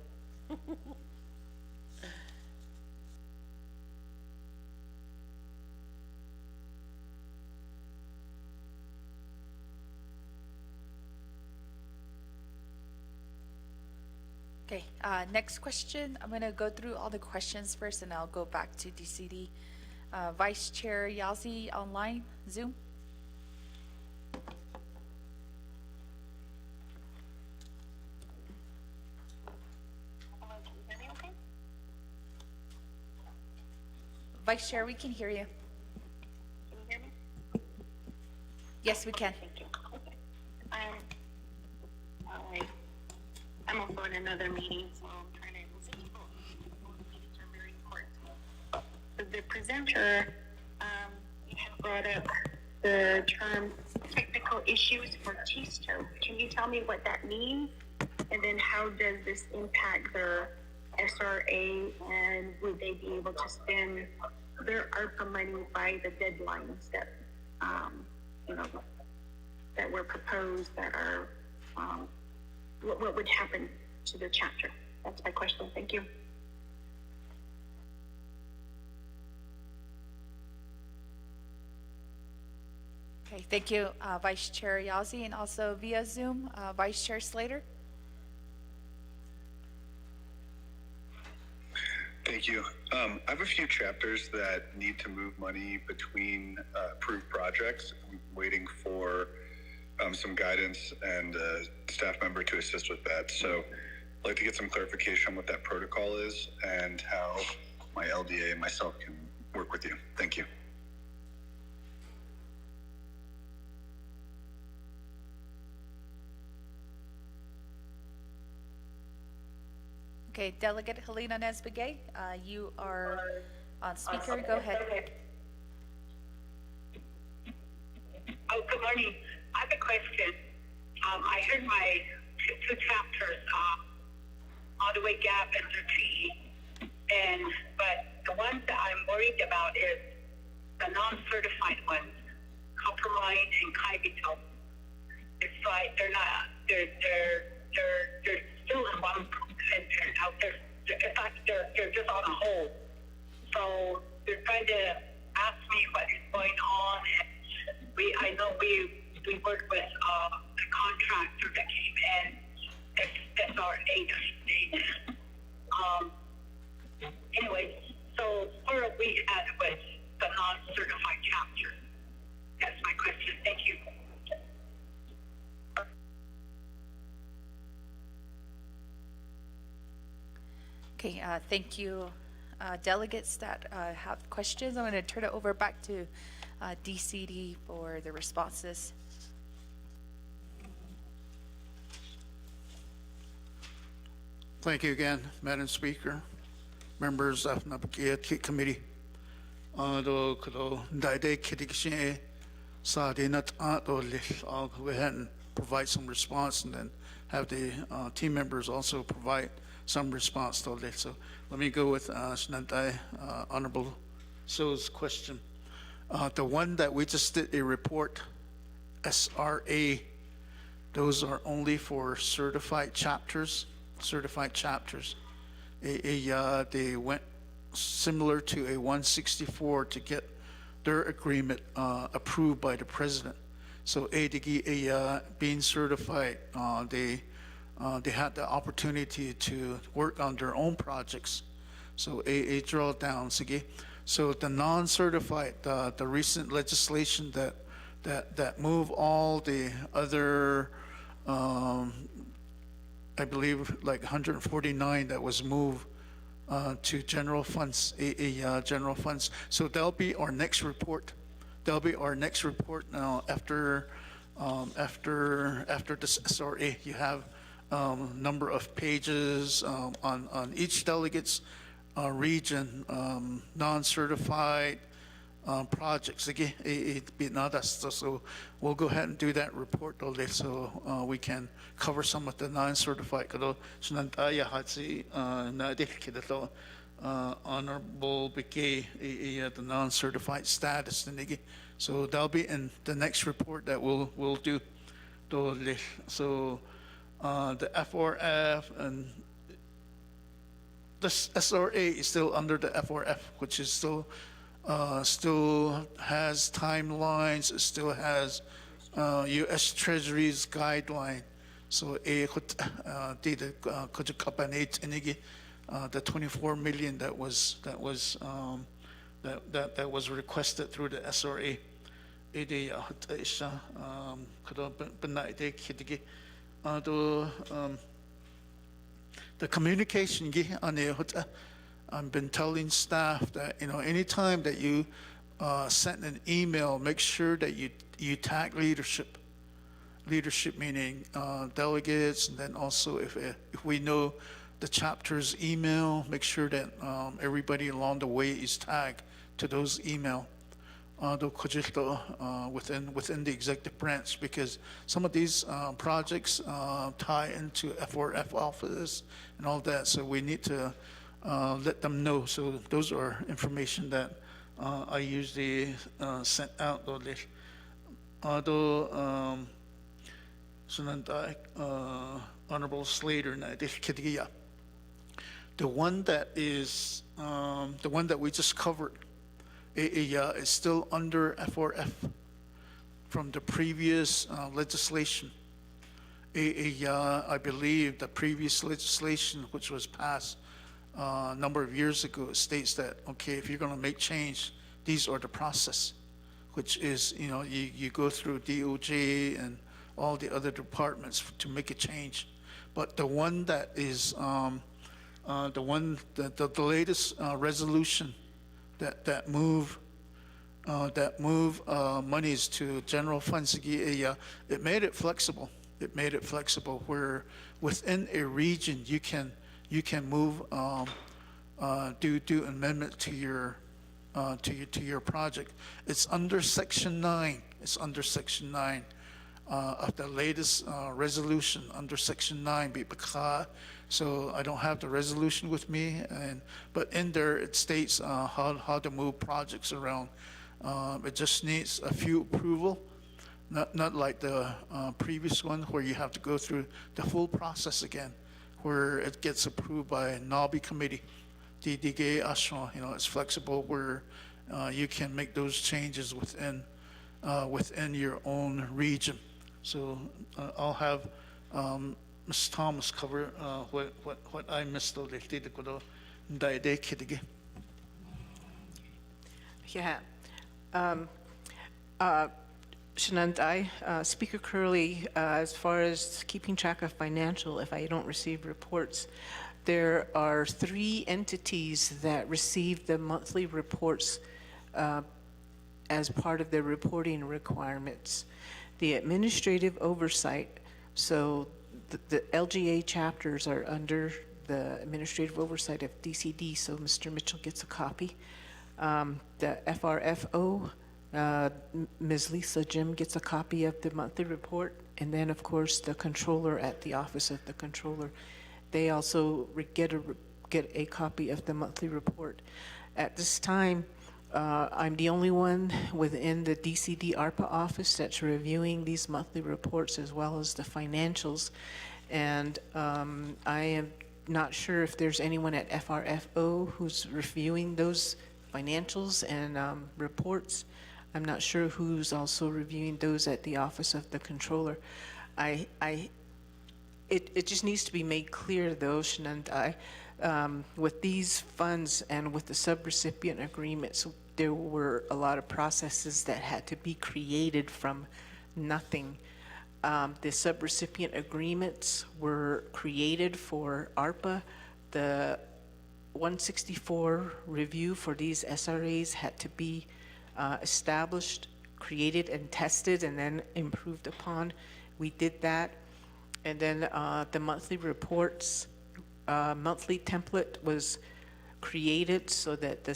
Okay, next question. I'm gonna go through all the questions first, and I'll go back to DCD. Vice Chair Yazzie online, Zoom. Vice Chair, we can hear you. Can you hear me? Yes, we can. Thank you. Okay. All right. I'm also in another meeting, so I'm trying to listen to both. Both meetings are very important. So the presenter, you had brought up the term technical critical issues for TISTO. Can you tell me what that means? And then how does this impact their SRA, and would they be able to spend their ARPA money by the deadlines that, you know, that were proposed that are, what would happen to the chapter? That's my question. Thank you. Okay, thank you, Vice Chair Yazzie, and also via Zoom, Vice Chair Slater. Thank you. I have a few chapters that need to move money between approved projects. I'm waiting for some guidance and a staff member to assist with that. So I'd like to get some clarification on what that protocol is and how my LDA and myself can work with you. Thank you. Okay, Delegate Helena Naa'bik'iyati, you are on speaker. Go ahead. Oh, good morning. I have a question. I heard my two chapters, all the way gap and the but the ones that I'm worried about is the non-certified ones, compromise and Kaibito. It's like they're still in one center out there. In fact, they're just on a hold. So they're trying to ask me what is going on, and I know we worked with the contractor that came in, SRA. Anyway, so where are we at with the non-certified chapter? That's my question. Thank you. Okay, thank you, delegates that have questions. I'm going to turn it over back to DCD for the responses. Thank you again, Madam Speaker, members of Naa'bik'iyati Committee. Do kudo daide kidikshin sa dinat I'll go ahead and provide some response, and then have the team members also provide some response to it. So let me go with Shnantai, Honorable So's question. The one that we just did a report, SRA, those are only for certified chapters. They went similar to a 164 to get their agreement approved by the president. So being certified, they had the opportunity to work on their own projects. So a drawdown, sige. So the non-certified, the recent legislation that move all the other, I believe like 149 that was moved to general funds, general funds. So that'll be our next report. That'll be our next report now after this SRA. You have number of pages on each delegate's region, non-certified projects. Again, so we'll go ahead and do that report so we can cover some of the non-certified. Honorable Bikay, the non-certified status. So that'll be in the next report that we'll do. So the FRF and the SRA is still under the FRF, which is still has timelines. It still has U.S. Treasury's guideline. So the 24 million that was requested through the SRA. The communication I've been telling staff that anytime that you send an email, make sure that you tag leadership. Leadership meaning delegates, and then also if we know the chapter's email, make sure that everybody along the way is tagged to those email. the kojito within the executive branch, because some of these projects tie into F4F office and all that, so we need to let them know. So those are information that I usually sent out. Sunandai, Honorable Slater, Naa'bik'iyati. The one that is the one that we just covered, is still under F4F from the previous legislation. I believe the previous legislation, which was passed a number of years ago, states that, okay, if you're going to make change, these are the process, which is, you go through DOJ and all the other departments to make a change. But the one that is the latest resolution that move monies to general funds, it made it flexible. It made it flexible where within a region you can move do amendment to your project. It's under Section 9. It's under Section 9 of the latest resolution, under Section 9. Because so I don't have the resolution with me, but in there it states how to move projects around. It just needs a few approval, not like the previous one where you have to go through the full process again, where it gets approved by Naa'bi committee. Delegate, it's flexible where you can make those changes within your own region. So I'll have Ms. Thomas cover what I missed. Yeah. Shanandai, Speaker Curley, as far as keeping track of financial, if I don't receive reports, there are 3 entities that receive the monthly reports as part of their reporting requirements. The administrative oversight, so the LGA chapters are under the administrative oversight of DCD, so Mr. Mitchell gets a copy. The FRFO, Ms. Lisa Jim gets a copy of the monthly report, and then of course the controller at the office of the controller, they also get a copy of the monthly report. At this time, I'm the only one within the DCD Arpa office that's reviewing these monthly reports as well as the financials, and I am not sure if there's anyone at FRFO who's reviewing those financials and reports. I'm not sure who's also reviewing those at the office of the controller. It just needs to be made clear, though, Shanandai, with these funds and with the subrecipient agreements, there were a lot of processes that had to be created from nothing. The subrecipient agreements were created for ARPA. The 164 review for these SRAs had to be established, created, and tested, and then improved upon. We did that. And then the monthly reports, monthly template was created so that the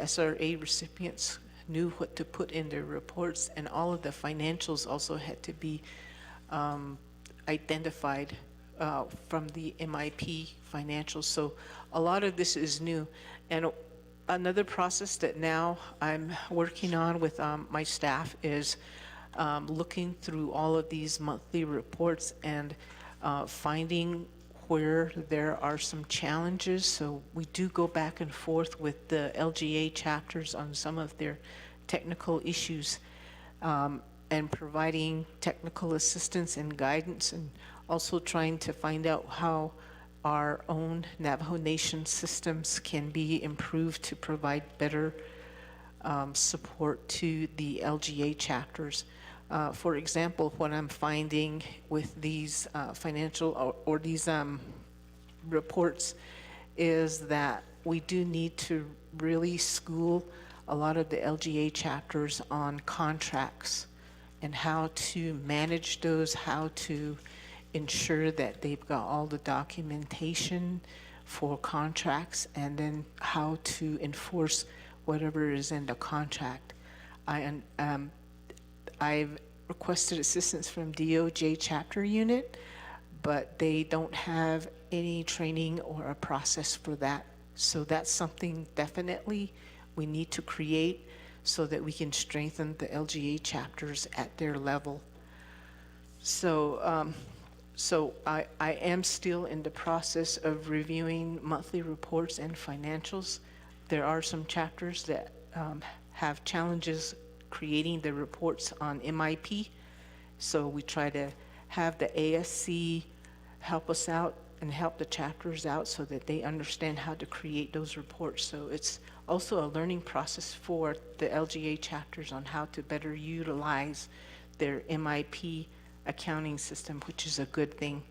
SRA recipients knew what to put in their reports, and all of the financials also had to be identified from the MIP financials. So a lot of this is new. And another process that now I'm working on with my staff is looking through all of these monthly reports and finding where there are some challenges. So we do go back and forth with the LGA chapters on some of their technical issues, and providing technical assistance and guidance, and also trying to find out how our own Navajo Nation systems can be improved to provide better support to the LGA chapters. For example, what I'm finding with these financial or these reports is that we do need to really school a lot of the LGA chapters on contracts and how to manage those, how to ensure that they've got all the documentation for contracts, and then how to enforce whatever is in the contract. I've requested assistance from DOJ chapter unit, but they don't have any training or a process for that. So that's something definitely we need to create so that we can strengthen the LGA chapters at their level. So, I am still in the process of reviewing monthly reports and financials. There are some chapters that have challenges creating the reports on MIP. So we try to have the ASC help us out and help the chapters out so that they understand how to create those reports. So it's also a learning process for the LGA chapters on how to better utilize their MIP accounting system, which is a good thing.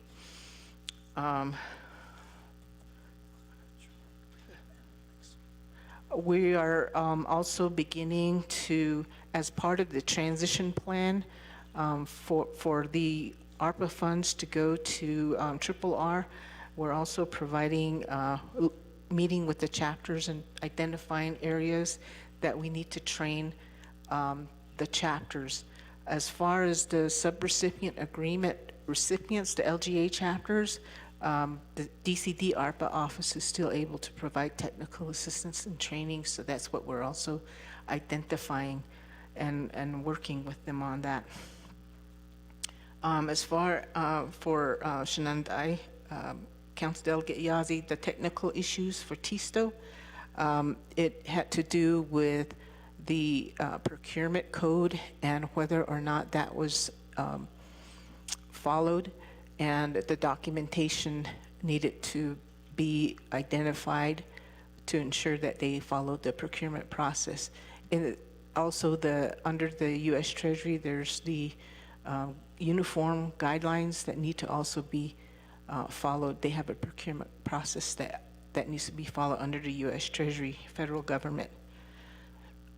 We are also beginning to, as part of the transition plan for the ARPA funds to go to Triple R, we're also providing, meeting with the chapters and identifying areas that we need to train the chapters. As far as the subrecipient agreement recipients, the LGA chapters, the DCD ARPA office is still able to provide technical assistance and training, so that's what we're also identifying and working with them on that. As far for Shenandoah, Council Delegate Yazzie, the technical issues for TISTO, it had to do with the procurement code and whether or not that was followed, and the documentation needed to be identified to ensure that they followed the procurement process. And also under the U.S. Treasury, there's the uniform guidelines that need to also be followed. They have a procurement process that needs to be followed under the U.S. Treasury, federal government.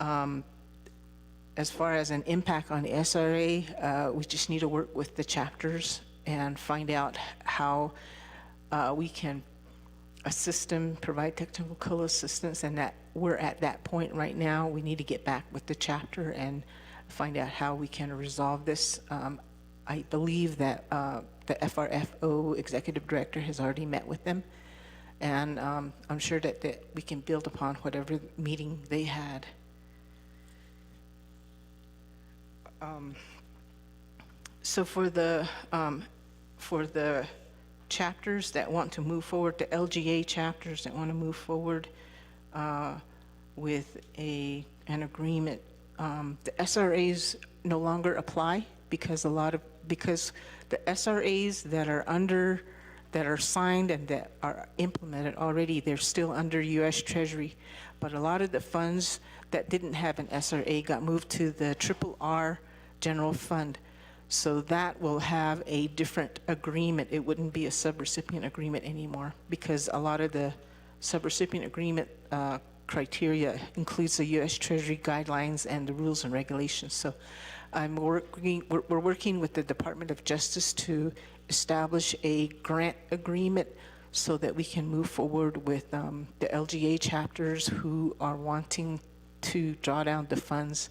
As far as an impact on the SRA, we just need to work with the chapters and find out how we can assist them, provide technical assistance, and that we're at that point right now. We need to get back with the chapter and find out how we can resolve this. I believe that the FRFO executive director has already met with them, and I'm sure that we can build upon whatever meeting they had. So for the chapters that want to move forward, the LGA chapters that want to move forward with an agreement, the SRAs no longer apply because the SRAs that are signed and that are implemented already, they're still under U.S. Treasury, but a lot of the funds that didn't have an SRA got moved to the Triple R General Fund. So that will have a different agreement. It wouldn't be a subrecipient agreement anymore because a lot of the subrecipient agreement criteria includes the U.S. Treasury guidelines and the rules and regulations. So we're working with the Department of Justice to establish a grant agreement so that we can move forward with the LGA chapters who are wanting to draw down the funds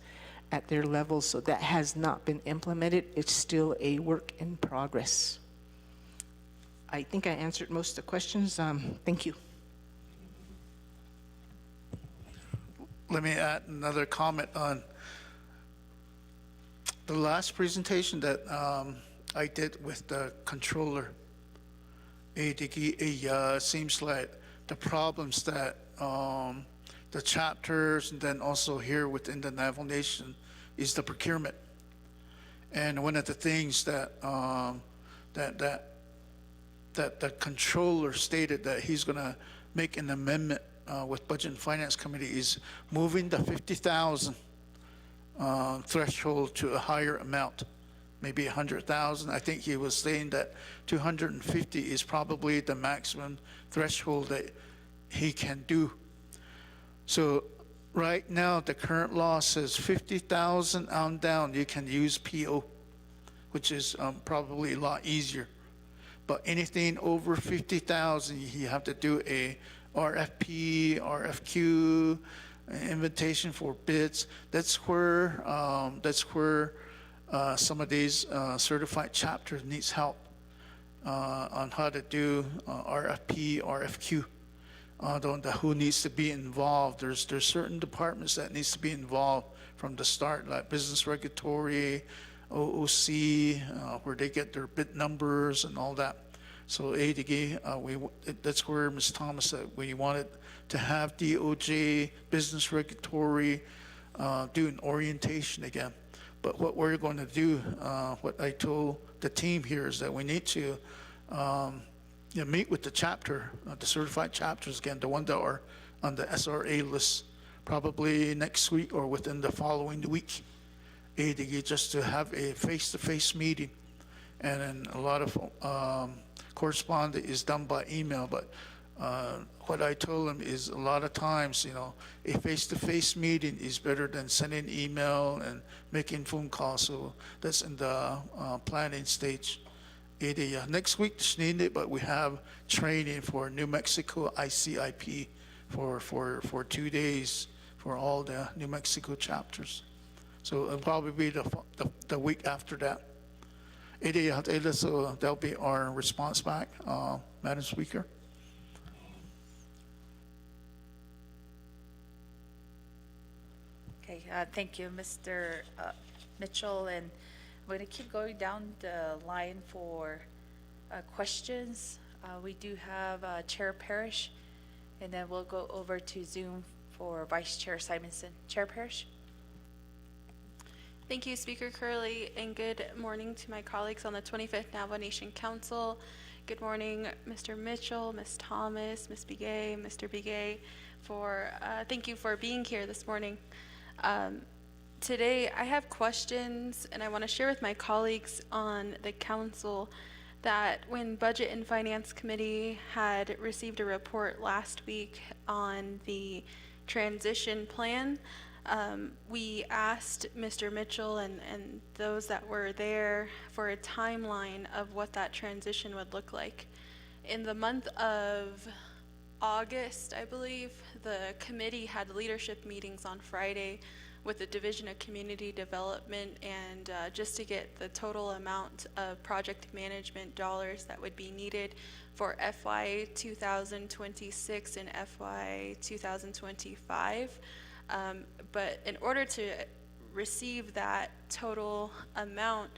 at their level. So that has not been implemented. It's still a work in progress. I think I answered most of the questions. Thank you. Let me add another comment on the last presentation that I did with the controller. It seems like the problems that the chapters and then also here within the Naval Nation is the procurement. And one of the things that that the controller stated that he's going to make an amendment with Budget and Finance Committee is moving the 50,000 threshold to a higher amount, maybe 100,000. I think he was saying that 250 is probably the maximum threshold that he can do. So right now, the current law says 50,000 on down, you can use PO, which is probably a lot easier. But anything over 50,000, you have to do a RFP, RFQ, invitation for bids. That's where some of these certified chapters needs help on how to do RFP, RFQ. Who needs to be involved. There's certain departments that needs to be involved from the start, like business regulatory, OOC, where they get their bid numbers and all that. So ADG, that's where Ms. Thomas said we wanted to have DOJ, business regulatory, do an orientation again. But what we're going to do, what I told the team here is that we need to meet with the chapter, the certified chapters again, the ones that are on the SRA list, probably next week or within the following week. ADG, just to have a face-to-face meeting. And then a lot of correspondence is done by email, but what I told them is a lot of times, a face-to-face meeting is better than sending email and making phone calls. So that's in the planning stage. Next week is needed, but we have training for New Mexico ICIP for 2 days for all the New Mexico chapters. So it'll probably be the week after that. So that'll be our response back, Madam Speaker. Okay, thank you, Mr. Mitchell, and I'm going to keep going down the line for questions. We do have Chair Parrish, and then we'll go over to Zoom for Vice Chair Simonson. Chair Parrish? Thank you, Speaker Curley, and good morning to my colleagues on the 25th Navajo Nation Council. Good morning, Mr. Mitchell, Ms. Thomas, Ms. Begay, Mr. Begay, thank you for being here this morning. Today, I have questions, and I want to share with my colleagues on the council that when Budget and Finance Committee had received a report last week on the transition plan, we asked Mr. Mitchell and those that were there for a timeline of what that transition would look like. In the month of August, I believe, the committee had leadership meetings on Friday with the Division of Community Development, and just to get the total amount of project management dollars that would be needed for FY 2026 and FY 2025. But in order to receive that total amount,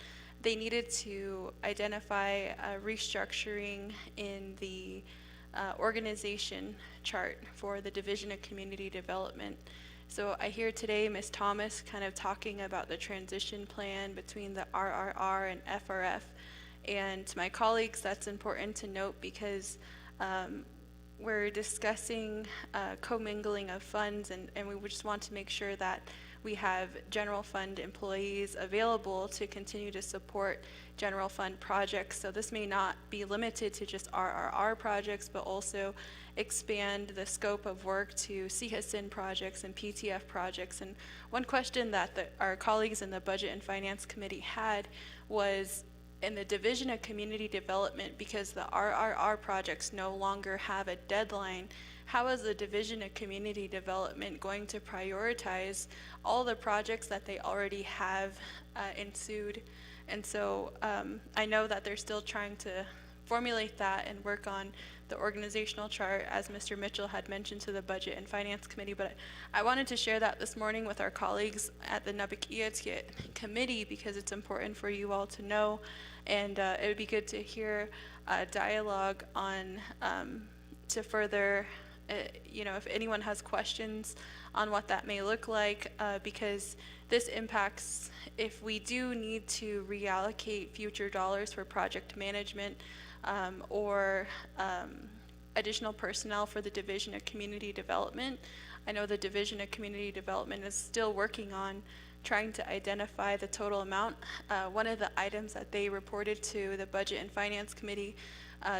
they needed to identify a restructuring in the organization chart for the Division of Community Development. So I hear today Ms. Thomas kind of talking about the transition plan between the RRR and FRF. And to my colleagues, that's important to note because we're discussing commingling of funds, and we just want to make sure that we have general fund employees available to continue to support general fund projects. So this may not be limited to just RRR projects, but also expand the scope of work to CHSN projects and PTF projects. And one question that our colleagues in the Budget and Finance Committee had was, in the Division of Community Development, because the RRR projects no longer have a deadline, how is the Division of Community Development going to prioritize all the projects that they already have ensued? And so I know that they're still trying to formulate that and work on the organizational chart, as Mr. Mitchell had mentioned to the Budget and Finance Committee, but I wanted to share that this morning with our colleagues at the Naa'bik'iyati committee because it's important for you all to know, and it would be good to hear a dialogue on to further if anyone has questions on what that may look like, because this impacts if we do need to reallocate future dollars for project management or additional personnel for the Division of Community Development. I know the Division of Community Development is still working on trying to identify the total amount. One of the items that they reported to the Budget and Finance Committee,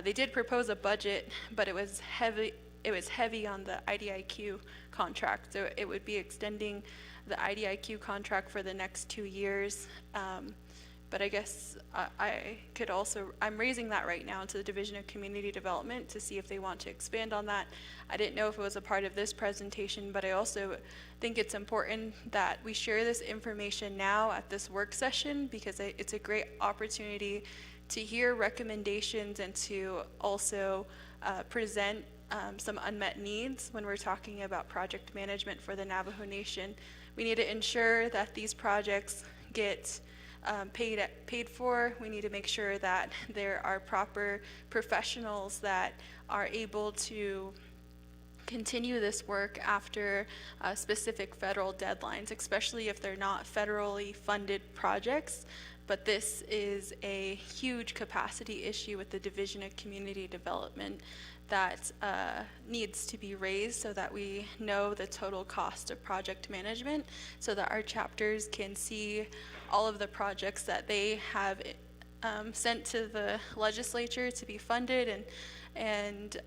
they did propose a budget, but it was heavy on the IDIQ contract. So it would be extending the IDIQ contract for the next 2 years But I guess I could also, I'm raising that right now to the Division of Community Development to see if they want to expand on that. I didn't know if it was a part of this presentation, but I also think it's important that we share this information now at this work session, because it's a great opportunity to hear recommendations and to also present some unmet needs when we're talking about project management for the Navajo Nation. We need to ensure that these projects get paid for. We need to make sure that there are proper professionals that are able to continue this work after specific federal deadlines, especially if they're not federally funded projects. But this is a huge capacity issue with the Division of Community Development that needs to be raised so that we know the total cost of project management, so that our chapters can see all of the projects that they have sent to the legislature to be funded and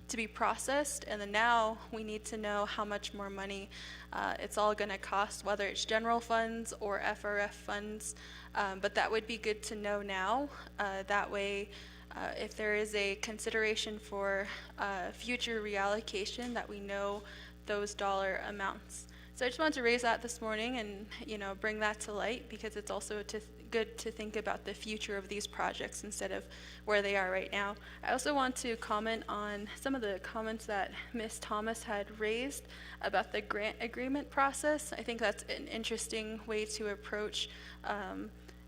to be processed. And then now we need to know how much more money it's all going to cost, whether it's general funds or FRF funds. But that would be good to know now. That way, if there is a consideration for future reallocation, that we know those dollar amounts. So I just wanted to raise that this morning and, bring that to light, because it's also good to think about the future of these projects instead of where they are right now. I also want to comment on some of the comments that Ms. Thomas had raised about the grant agreement process. I think that's an interesting way to approach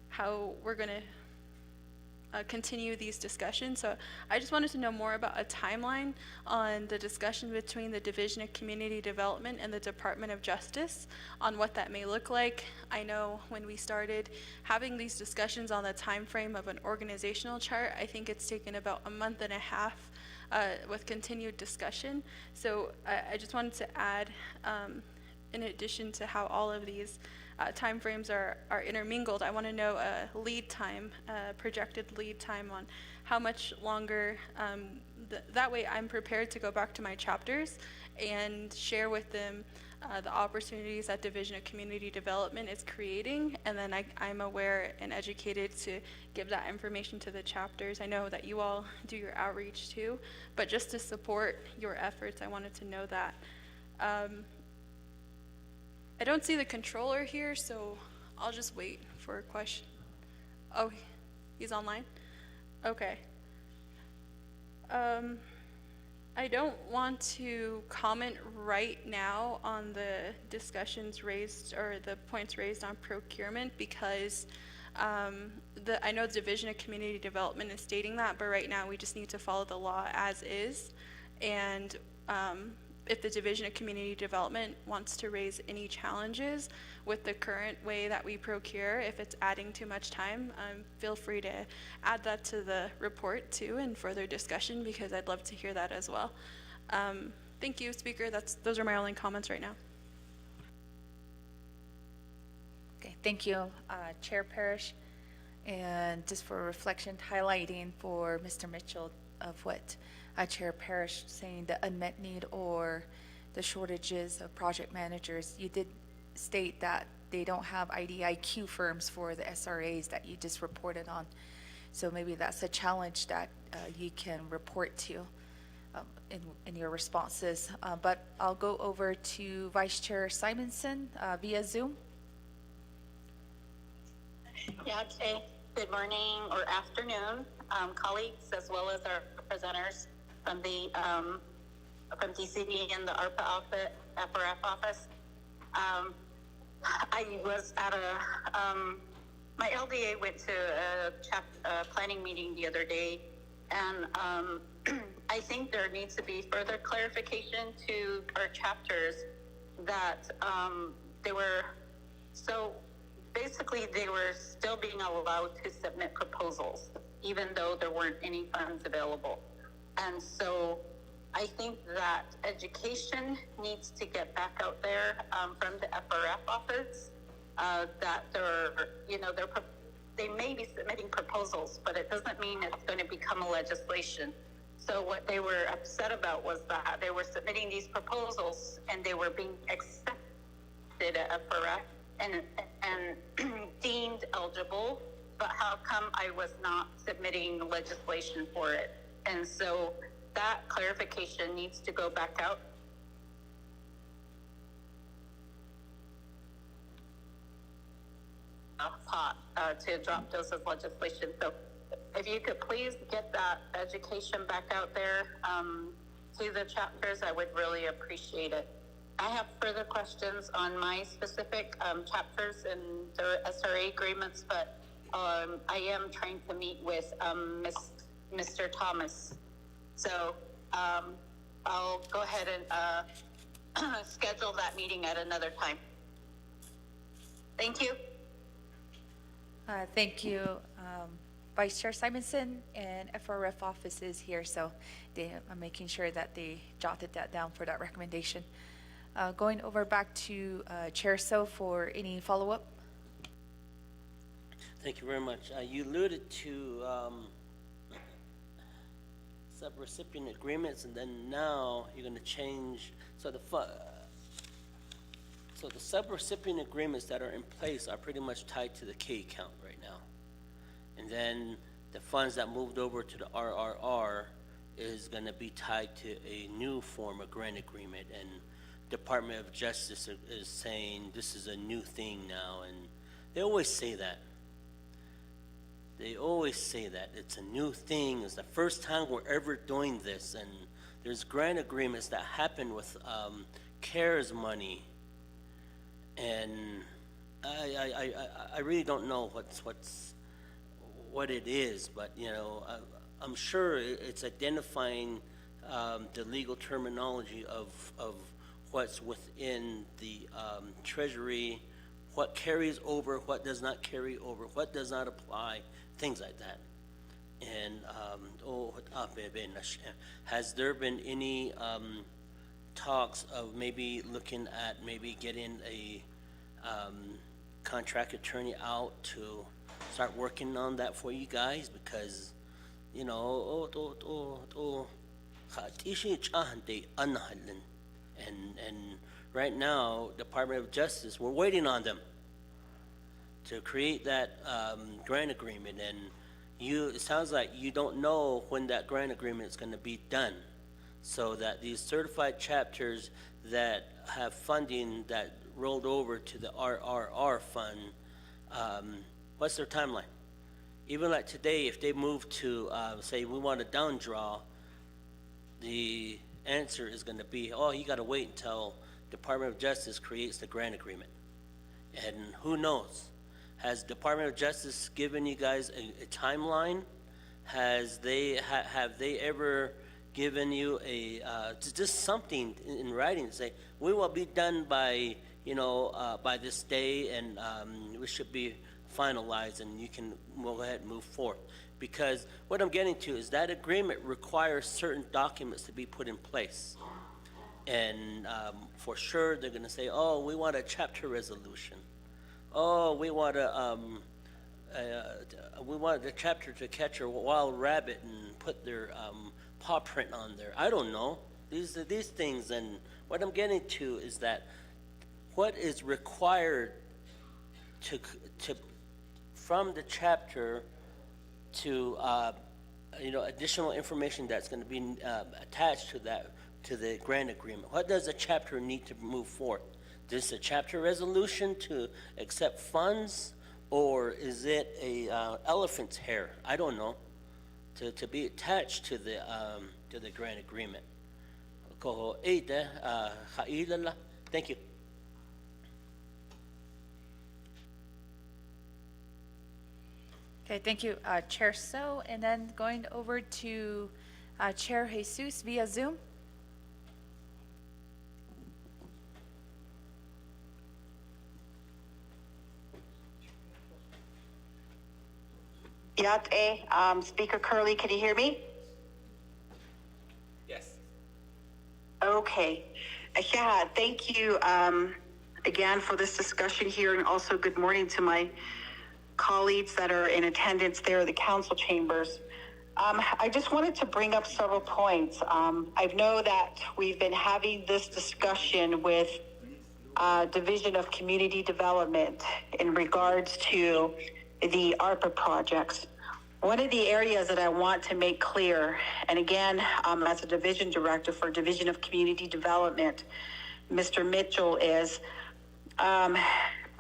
how we're going to continue these discussions. So I just wanted to know more about a timeline on the discussion between the Division of Community Development and the Department of Justice on what that may look like. I know when we started having these discussions on the time frame of an organizational chart, I think it's taken about a month and a half with continued discussion. So I just wanted to add, in addition to how all of these timeframes are intermingled, I want to know a lead time, projected lead time on how much longer. That way I'm prepared to go back to my chapters and share with them the opportunities that Division of Community Development is creating, and then I'm aware and educated to give that information to the chapters. I know that you all do your outreach too, but just to support your efforts, I wanted to know that. I don't see the controller here, so I'll just wait for a question. Oh, he's online? Okay. I don't want to comment right now on the discussions raised or the points raised on procurement, because I know the Division of Community Development is stating that, but right now we just need to follow the law as is. And if the Division of Community Development wants to raise any challenges with the current way that we procure, if it's adding too much time, feel free to add that to the report too in further discussion, because I'd love to hear that as well. Thank you, Speaker. Those are my only comments right now. Okay, thank you, Chair Parrish. And just for reflection, highlighting for Mr. Mitchell of what Chair Parrish saying, the unmet need or the shortages of project managers. You did state that they don't have IDIQ firms for the SRAs that you just reported on. So maybe that's a challenge that you can report to in your responses. But I'll go over to Vice Chair Simonson via Zoom. Yeah, okay. Good morning or afternoon, colleagues, as well as our presenters from the from DCD and the Arpa outfit, FRF office. I was at my LDA went to a planning meeting the other day, and I think there needs to be further clarification to our chapters that they were, so basically they were still being allowed to submit proposals, even though there weren't any funds available. And so I think that education needs to get back out there from the FRF office, that they may be submitting proposals, but it doesn't mean it's going to become a legislation. So what they were upset about was that they were submitting these proposals and they were being accepted at FRF and deemed eligible but how come I was not submitting legislation for it? And so that clarification needs to go back out. Pot to drop those as legislation. So if you could please get that education back out there to the chapters, I would really appreciate it. I have further questions on my specific chapters and their SRA agreements, but I am trying to meet with Mr. Thomas. So I'll go ahead and schedule that meeting at another time. Thank you. Thank you, Vice Chair Simonson, and FRF office is here, so I'm making sure that they jotted that down for that recommendation. Going over back to Chair So for any follow-up. Thank you very much. You alluded to subrecipient agreements, and then now you're going to change. So the subrecipient agreements that are in place are pretty much tied to the K account right now. And then the funds that moved over to the RRR is going to be tied to a new form of grant agreement. And Department of Justice is saying this is a new thing now. And they always say that. They always say that. It's a new thing. It's the first time we're ever doing this. And there's grant agreements that happen with CARES money. And I really don't know what it is, but you know, I'm sure it's identifying the legal terminology of what's within the Treasury, what carries over, what does not carry over, what does not apply, things like that. And has there been any talks of maybe looking at maybe getting a contract attorney out to start working on that for you guys? Because you know, and right now Department of Justice, we're waiting on them to create that grant agreement, and it sounds like you don't know when that grant agreement is going to be done, so that these certified chapters that have funding that rolled over to the RRR fund, what's their timeline? Even like today, if they move to say we want a down draw, the answer is going to be, oh, you got to wait until Department of Justice creates the grant agreement. And who knows? Has Department of Justice given you guys a timeline? Have they ever given you a just something in writing to say we will be done by by this day, and we should be finalized, and you can go ahead and move forward? Because what I'm getting to is that agreement requires certain documents to be put in place, and for sure they're going to say, oh, we want a chapter resolution. Oh, we want the chapter to catch a wild rabbit and put their paw print on there. I don't know. These are these things, and what I'm getting to is that what is required to from the chapter to additional information that's going to be attached to the grant agreement. What does a chapter need to move forward? Is a chapter resolution to accept funds, or is it a elephant's hair? I don't know. To be attached to the grant agreement. Thank you. Okay, thank you, Chair So, and then going over to Chair Jesus via Zoom. Yate, Speaker Curley, can you hear me? Yes. Okay. Yeah, thank you again for this discussion here, and also good morning to my colleagues that are in attendance there at the council chambers. I just wanted to bring up several points. I know that we've been having this discussion with Division of Community Development in regards to the ARPA projects. One of the areas that I want to make clear, and again, as a division director for Division of Community Development, Mr. Mitchell, is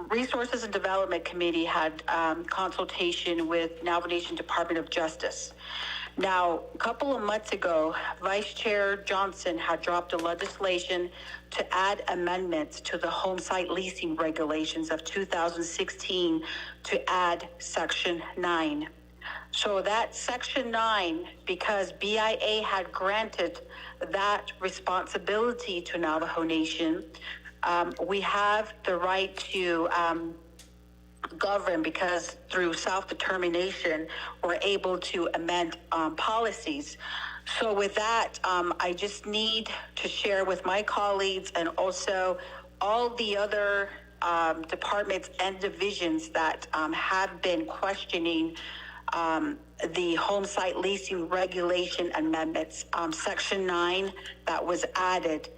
Resources and Development Committee had consultation with Naa'bik'iyati Nation Department of Justice. Now, a couple of months ago, Vice Chair Johnson had dropped a legislation to add amendments to the home site leasing regulations of 2016 to add Section 9. So that Section 9, because BIA had granted that responsibility to Navajo Nation, we have the right to govern, because through self-determination, we're able to amend policies. So with that, I just need to share with my colleagues and also all the other departments and divisions that have been questioning the home site leasing regulation amendments, Section 9 that was added.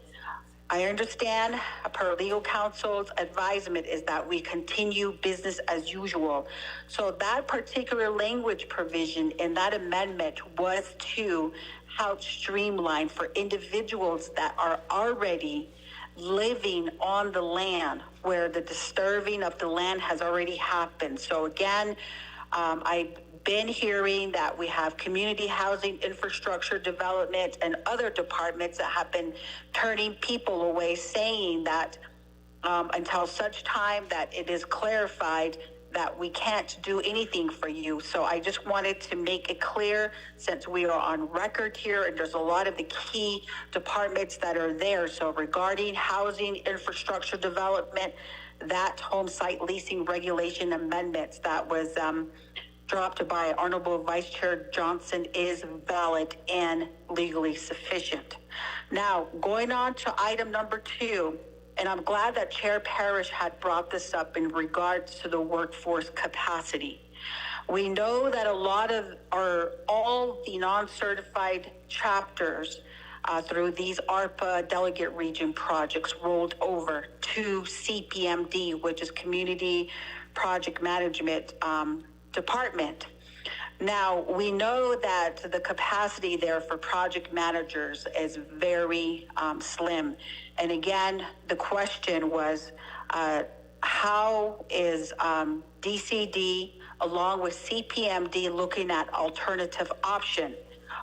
I understand per legal counsel's advisement is that we continue business as usual. So that particular language provision in that amendment was to help streamline for individuals that are already living on the land where the disturbing of the land has already happened. So again, I've been hearing that we have community housing, infrastructure development, and other departments that have been turning people away, saying that until such time that it is clarified that we can't do anything for you. So I just wanted to make it clear, since we are on record here and there's a lot of the key departments that are there. So regarding housing, infrastructure development, that home site leasing regulation amendments that was dropped by Honorable Vice Chair Johnson is valid and legally sufficient. Now, going on to item number 2, and I'm glad that Chair Parrish had brought this up in regards to the workforce capacity. We know that a lot of all the non-certified chapters through these ARPA delegate region projects rolled over to CPMD, which is Community Project Management Department. Now, we know that the capacity there for project managers is very slim. And again, the question was, how is DCD along with CPMD looking at alternative option?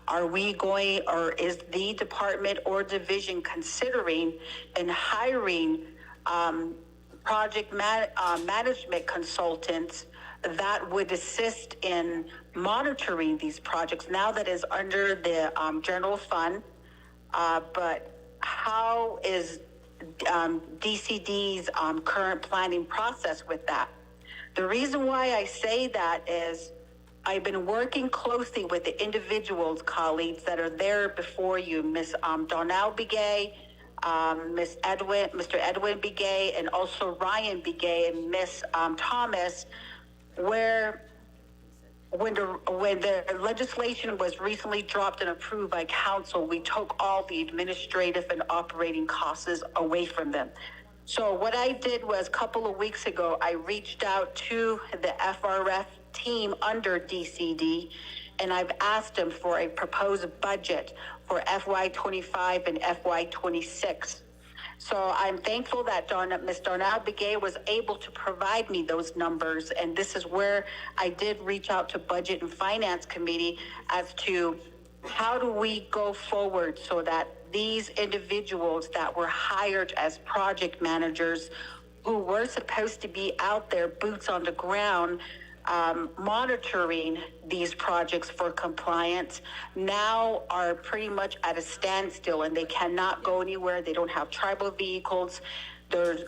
Are we going, or is the department or division considering and hiring project management consultants that would assist in monitoring these projects now that is under the general fund? But how is DCD's current planning process with that? The reason why I say that is I've been working closely with the individuals, colleagues that are there before you, Ms. Donnell Begay, Mr. Edwin Begay, and also Ryan Begay and Ms. Thomas, where when the legislation was recently dropped and approved by council, we took all the administrative and operating costs away from them. So what I did was a couple of weeks ago, I reached out to the FRF team under DCD, and I've asked them for a proposed budget for FY25 and FY26. So I'm thankful that Ms. Donnell Begay was able to provide me those numbers, and this is where I did reach out to Budget and Finance Committee as to how do we go forward so that these individuals that were hired as project managers, who were supposed to be out there, boots on the ground, monitoring these projects for compliance, now are pretty much at a standstill, and they cannot go anywhere. They don't have tribal vehicles.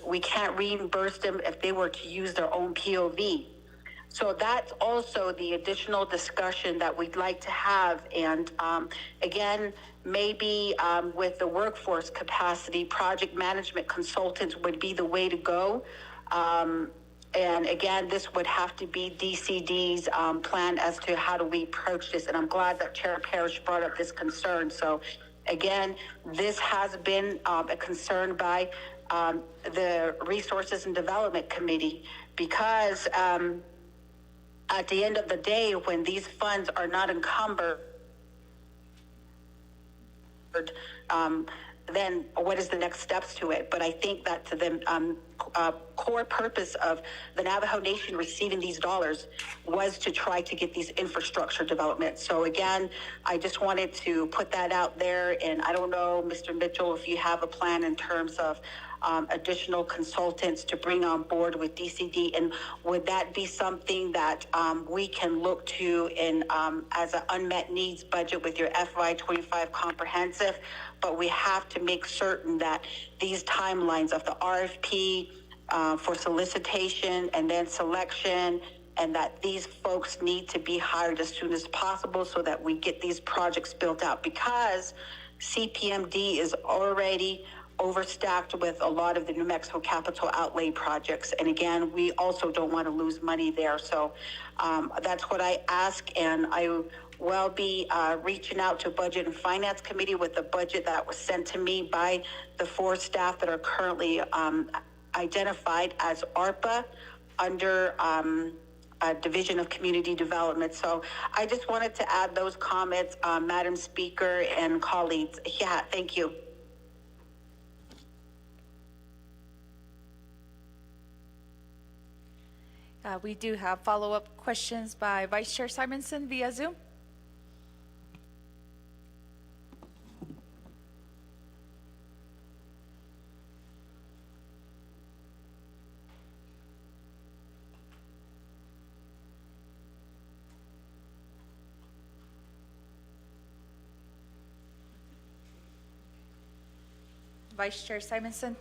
We can't reimburse them if they were to use their own POV. So that's also the additional discussion that we'd like to have. And again, maybe with the workforce capacity, project management consultants would be the way to go. And again, this would have to be DCD's plan as to how do we approach this. And I'm glad that Chair Parrish brought up this concern. So again, this has been a concern by the Resources and Development Committee, because at the end of the day, when these funds are not encumbered, then what is the next steps to it? But I think that the core purpose of the Navajo Nation receiving these dollars was to try to get these infrastructure developments. So again, I just wanted to put that out there. And I don't know, Mr. Mitchell, if you have a plan in terms of additional consultants to bring on board with DCD, and would that be something that we can look to in as an unmet needs budget with your FY25 comprehensive? But we have to make certain that these timelines of the RFP for solicitation and then selection, and that these folks need to be hired as soon as possible so that we get these projects built out, because CPMD is already overstacked with a lot of the New Mexico capital outlay projects. And again, we also don't want to lose money there. So that's what I ask, and I will be reaching out to Budget and Finance Committee with the budget that was sent to me by the 4 staff that are currently identified as Arpa under Division of Community Development. So I just wanted to add those comments, Madam Speaker and colleagues. Yeah, thank you. We do have follow-up questions by Vice Chair Simonson via Zoom. Vice Chair Simonson.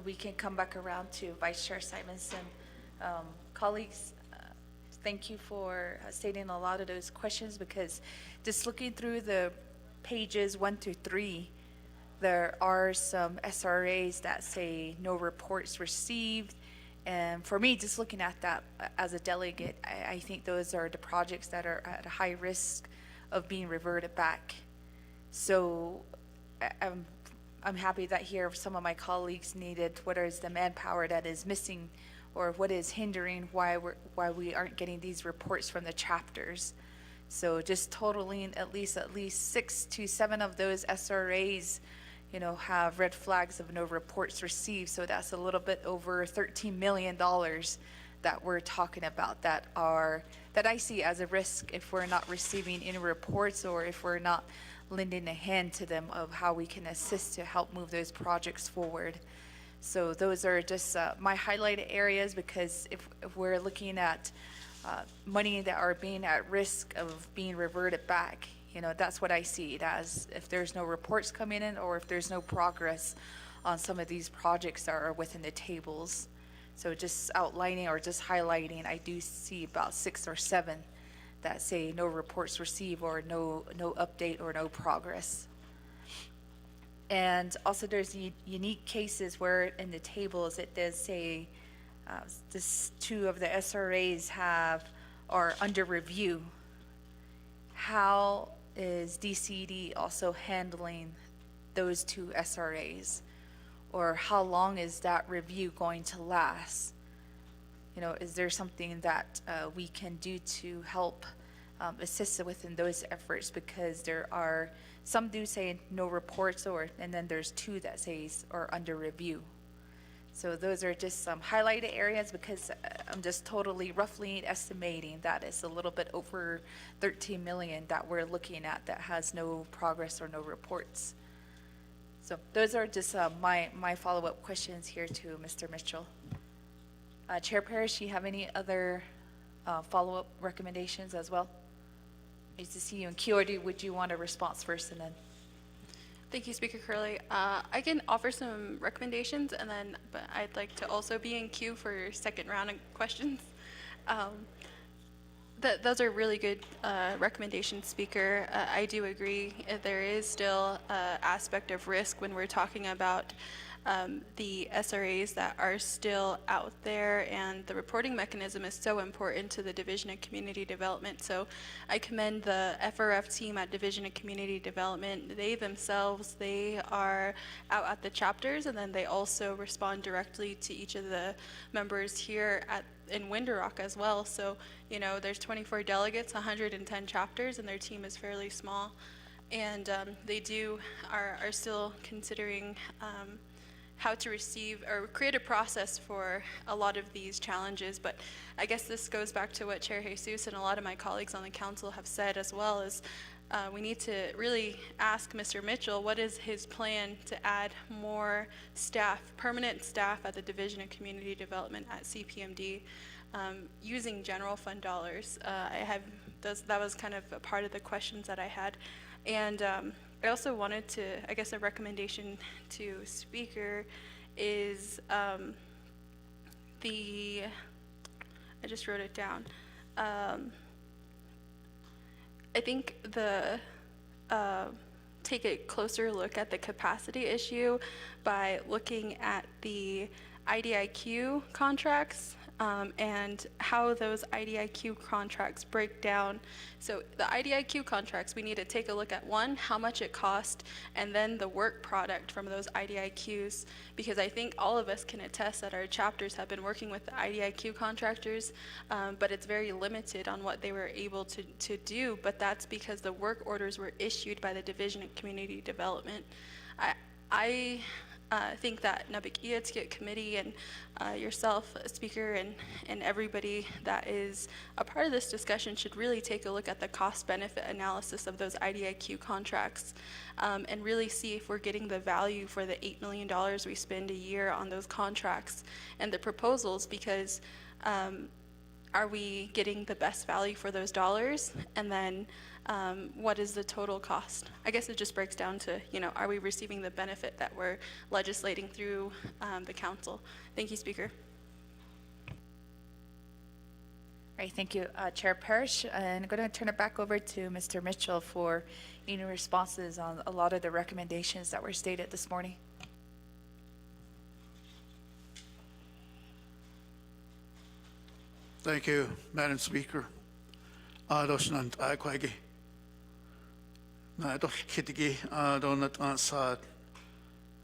We can come back around to Vice Chair Simonson. Colleagues, thank you for stating a lot of those questions, because just looking through the pages 1 through 3, there are some SRAs that say no reports received. And for me, just looking at that as a delegate, I think those are the projects that are at a high risk of being reverted back. So I'm happy that here some of my colleagues needed what is the manpower that is missing, or what is hindering why we aren't getting these reports from the chapters. So just totaling at least 6 to 7 of those SRAs, have red flags of no reports received. So that's a little bit over $13 million that we're talking about that I see as a risk if we're not receiving any reports, or if we're not lending a hand to them of how we can assist to help move those projects forward. So those are just my highlighted areas, because if we're looking at money that are being at risk of being reverted back, that's what I see it as, if there's no reports coming in, or if there's no progress on some of these projects that are within the tables. So just outlining or just highlighting, I do see about 6 or 7 that say no reports received, or no update, or no progress. And also there's unique cases where in the tables it does say this 2 of the SRAs are under review. How is DCD also handling those 2 SRAs? Or how long is that review going to last? Is there something that we can do to help assist within those efforts? Because there are some do say no reports, and then there's 2 that says are under review. So those are just some highlighted areas, because I'm just totally roughly estimating that it's a little bit over 13 million that we're looking at that has no progress or no reports. So those are just my follow-up questions here to Mr. Mitchell. Chair Parrish, do you have any other follow-up recommendations as well? Nice to see you in queue, or would you want a response first and then? Thank you, Speaker Curley. I can offer some recommendations, but I'd like to also be in queue for your second round of questions. Those are really good recommendations, Speaker. I do agree there is still an aspect of risk when we're talking about the SRAs that are still out there, and the reporting mechanism is so important to the Division of Community Development. So I commend the FRF team at Division of Community Development. They themselves, they are out at the chapters, and then they also respond directly to each of the members here in Window Rock as well. So, you know, there's 24 delegates, 110 chapters, and their team is fairly small. And they are still considering how to receive or create a process for a lot of these challenges. But I guess this goes back to what Chair Jesus and a lot of my colleagues on the council have said as well, is we need to really ask Mr. Mitchell what is his plan to add more staff, permanent staff at the Division of Community Development at CPMD using general fund dollars. That was kind of a part of the questions that I had. And I also wanted to, I guess a recommendation to speaker is I just wrote it down. I think take a closer look at the capacity issue by looking at the IDIQ contracts and how those IDIQ contracts break down. So the IDIQ contracts, we need to take a look at, one, how much it cost, and then the work product from those IDIQs, because I think all of us can attest that our chapters have been working with the IDIQ contractors, but it's very limited on what they were able to do, but that's because the work orders were issued by the Division of Community Development. I think that Naa'bik'iyati committee and yourself, Speaker, and everybody that is a part of this discussion should really take a look at the cost-benefit analysis of those IDIQ contracts and really see if we're getting the value for the $8 million we spend a year on those contracts and the proposals, because are we getting the best value for those dollars? And then what is the total cost? I guess it just breaks down to, are we receiving the benefit that we're legislating through the council? Thank you, Speaker. All right, thank you, Chair Parrish. And I'm going to turn it back over to Mr. Mitchell for any responses on a lot of the recommendations that were stated this morning. Thank you, Madam Speaker. Adosnant Akwagi. Na doch kitigi donat ansad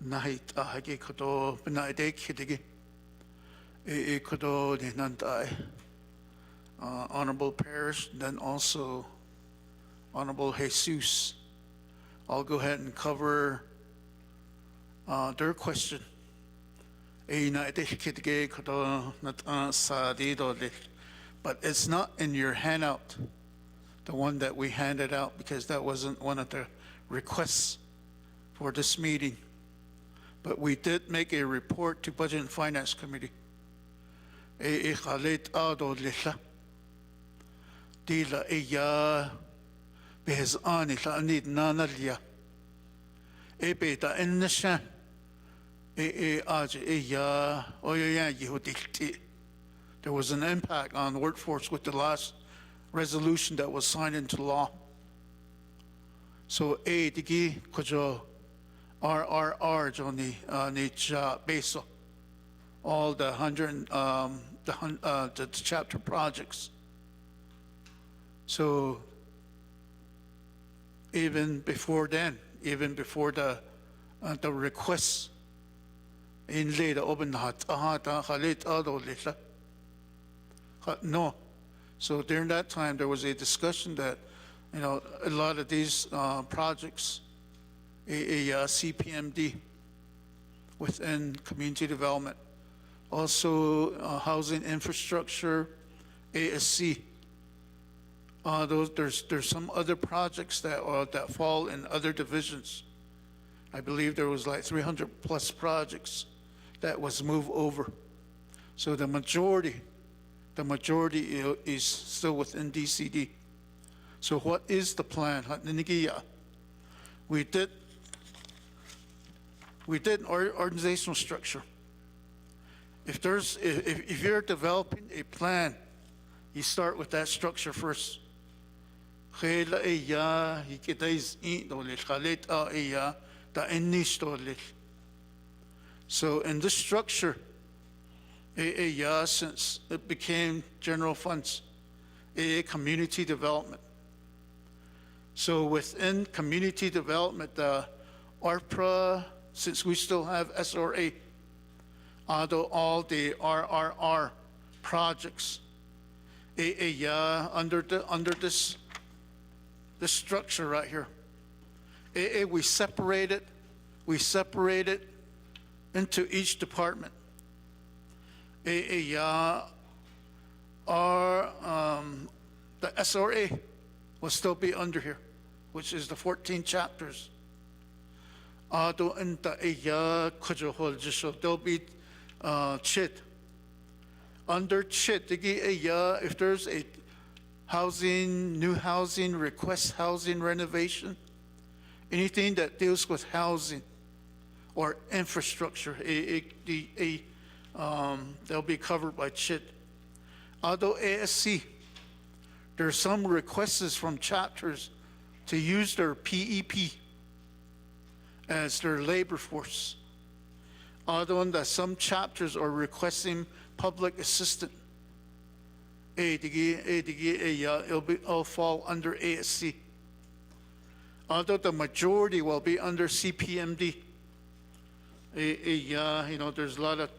nahit ahagi kodo benaide kitigi e kodo dinantai. Honorable Parish, then also Honorable Jesus. I'll go ahead and cover their question. But it's not in your handout, the one that we handed out, because that wasn't one of the requests for this meeting. But we did make a report to Budget and Finance Committee. There was an impact on the workforce with the last resolution that was signed into law. So digi kojo RRR joni nicha beso all the the chapter projects. So even before then, even before the requests in later open no. So during that time, there was a discussion that, a lot of these projects, CPMD within community development, also housing infrastructure, ASC. There's some other projects that fall in other divisions. I believe there was like 300 plus projects that was moved over. So the majority is still within DCD. So what is the plan? We did organizational structure. If you're developing a plan, you start with that structure first. So in this structure, yeah, since it became general funds, community development. So within community development, the ARPA, since we still have SRA, although all the RRR projects, yeah, under this structure right here, we separate it into each department. Yeah, the SRA will still be under here, which is the 14 chapters. There'll be CHID. Under CHID, if there's a new housing, request housing renovation, anything that deals with housing or infrastructure, they'll be covered by CHID. Although ASC, there are some requests from chapters to use their PEP as their labor force. Although that some chapters are requesting public assistant, it'll fall under ASC. Although the majority will be under CPMD. There's a lot of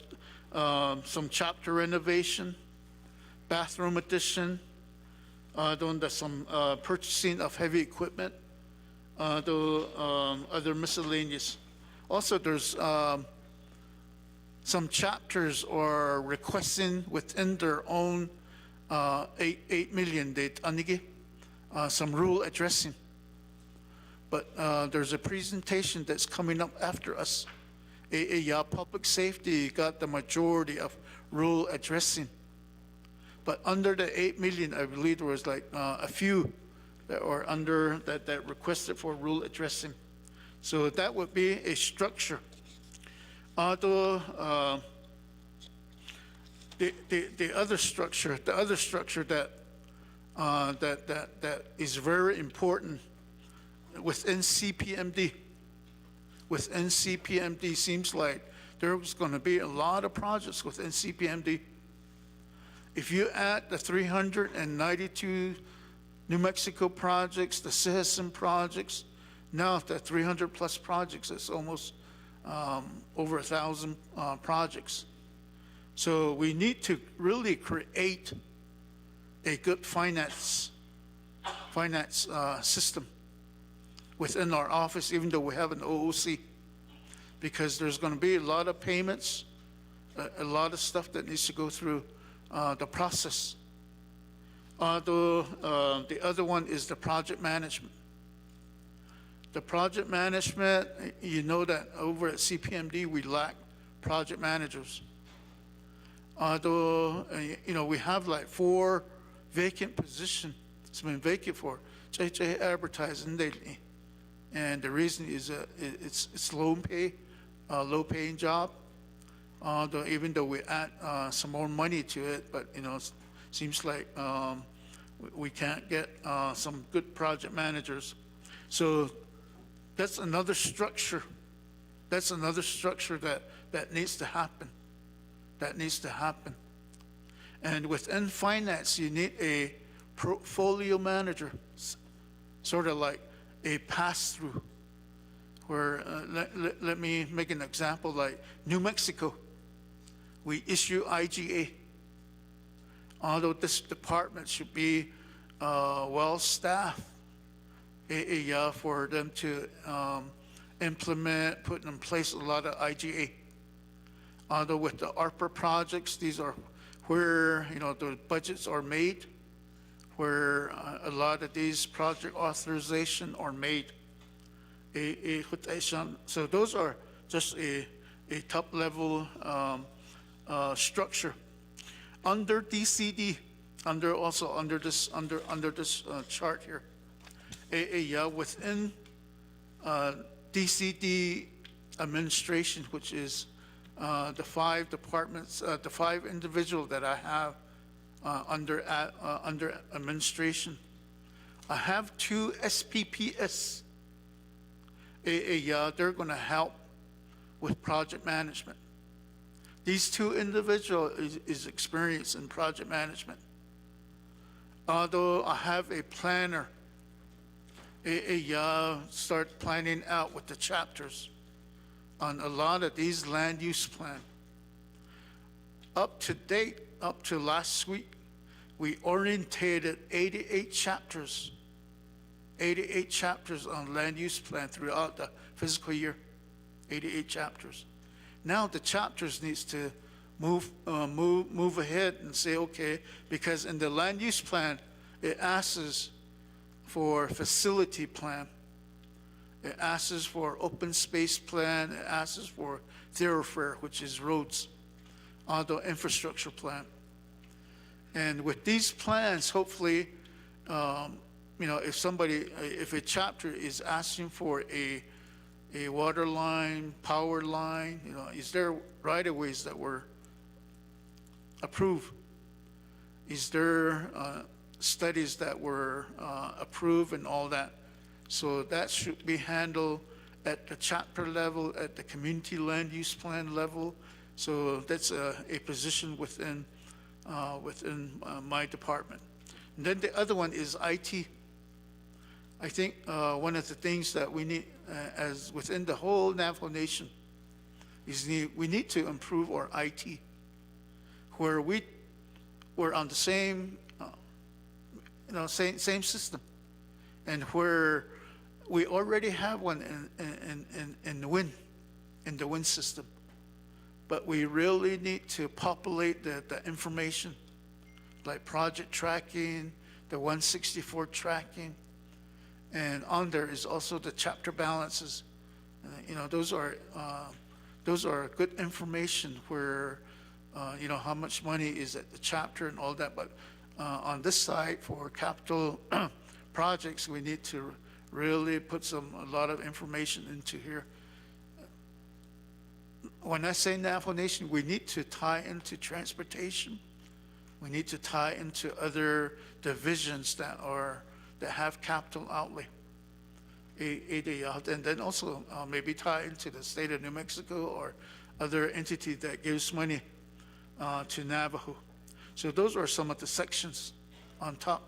some chapter renovation, bathroom addition, some purchasing of heavy equipment, other miscellaneous. Also, there's some chapters are requesting within their own 8 million some rule addressing. But there's a presentation that's coming up after us. Public safety got the majority of rule addressing. But under the 8 million, I believe there was like a few that were under that requested for rule addressing. So that would be a structure. Although the other structure that is very important within CPMD. Within CPMD, seems like there's going to be a lot of projects within CPMD. If you add the 392 New Mexico projects, the citizen projects, now the 300 plus projects, it's almost over 1,000 projects. So we need to really create a good finance system within our office, even though we have an OOC, because there's going to be a lot of payments, a lot of stuff that needs to go through the process. The other one is the project management. The project management, you know that over at CPMD we lack project managers. Although, we have like 4 vacant positions. It's been vacant for advertising lately. And the reason is it's low paying job. Even though we add some more money to it, but it seems like we can't get some good project managers. So that's another structure. That's another structure that needs to happen. That needs to happen. And within finance, you need a portfolio manager, sort of like a pass-through, where let me make an example, like New Mexico, we issue IGA. Although this department should be well-staffed, for them to implement, put in place a lot of IGA. Although with the ARPA projects, these are where the budgets are made, where a lot of these project authorization are made. So those are just a top level structure. Under DCD, under this chart here, within DCD administration, which is the 5 departments, the 5 individuals that I have under administration. I have 2 SPPS. They're going to help with project management. These two individuals is experienced in project management. Although I have a planner, start planning out with the chapters on a lot of these land use plan. Up to date, up to last week, we orientated 88 chapters on land use plan throughout the fiscal year, 88 chapters. Now the chapters needs to move ahead and say, okay, because in the land use plan, it asks for facility plan. It asks for open space plan. It asks for thoroughfare, which is roads, although infrastructure plan. And with these plans, hopefully, if a chapter is asking for a water line, power line, is there right-of-ways that were approved? Is there studies that were approved and all that? So that should be handled at the chapter level, at the community land use plan level. So that's a position within my department. And then the other one is IT. I think one of the things that we need as within the whole Navajo Nation is we need to improve our IT, where we're on the same same system, and where we already have one in the wind system, but we really need to populate the information, like project tracking, the 164 tracking, and on there is also the chapter balances. Those are good information where how much money is at the chapter and all that. But on this side for capital projects, we need to really put a lot of information into here. When I say Navajo Nation, we need to tie into transportation. We need to tie into other divisions that have capital outlay. And then also maybe tie into the state of New Mexico or other entity that gives money to Navajo. So those are some of the sections on top.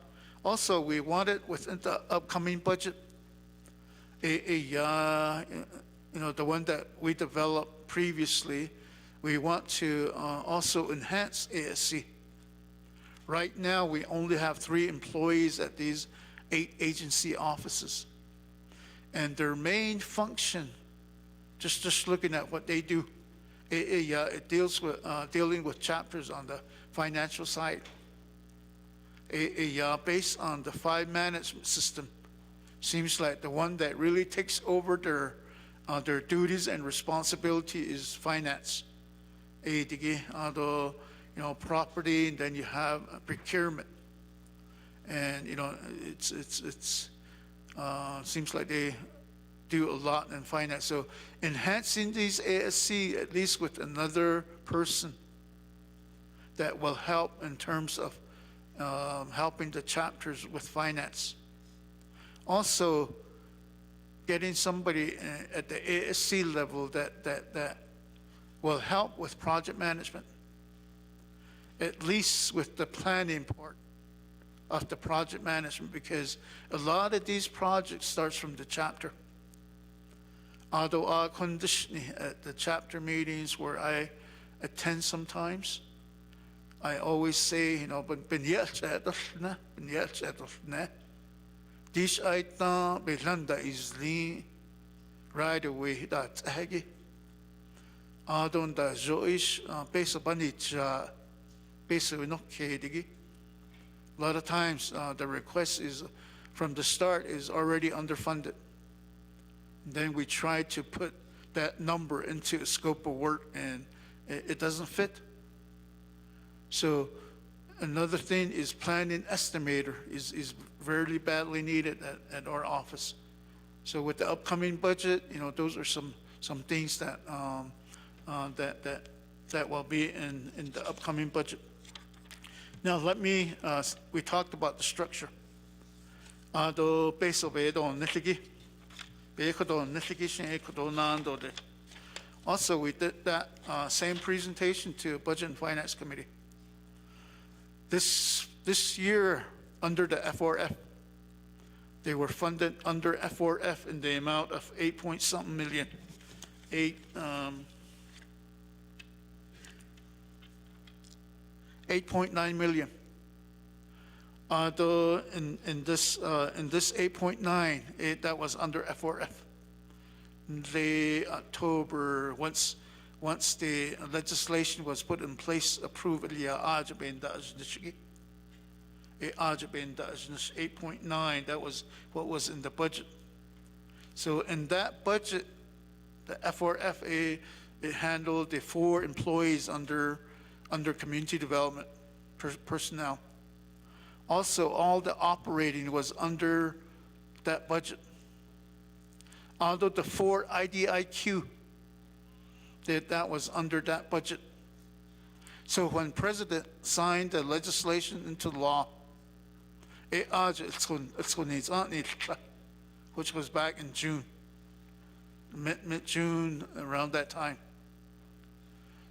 Also, we wanted within the upcoming budget, the one that we developed previously, we want to also enhance ASC. Right now, we only have 3 employees at these 8 agency offices. And their main function, just looking at what they do, it deals with dealing with chapters on the financial side. Based on the 5 management system, seems like the one that really takes over their duties and responsibility is finance. Property, and then you have procurement, and it's seems like they do a lot in finance. So enhancing these ASC at least with another person that will help in terms of helping the chapters with finance. Also, getting somebody at the ASC level that will help with project management, at least with the planning part of the project management, because a lot of these projects starts from the chapter. Although our conditioning at the chapter meetings where I attend sometimes, I always say, Dish aita belanda isli right away that hagi. Adon da joish pesa banich pesa winokkedigi. A lot of times the request is from the start is already underfunded. Then we try to put that number into a scope of work and it doesn't fit. So another thing is planning estimator is very badly needed at our office. So with the upcoming budget, those are some things that that will be in the upcoming budget. Now we talked about the structure. Do peso be do nitigi, be ko do nitigi shin ko do nan do de. Also, we did that same presentation to Budget and Finance Committee. This year, under the F4F, they were funded under F4F in the amount of 8-point-something million. 8.9 million. Though in this 8.9, that was under F4F. The October, once the legislation was put in place, approved the 8.9, that was what was in the budget. So in that budget, the F4FA, it handled the 4 employees under community development personnel. Also, all the operating was under that budget. Although the 4 IDIQ, that was under that budget. So when President signed the legislation into law, which was back in June, mid-June, around that time.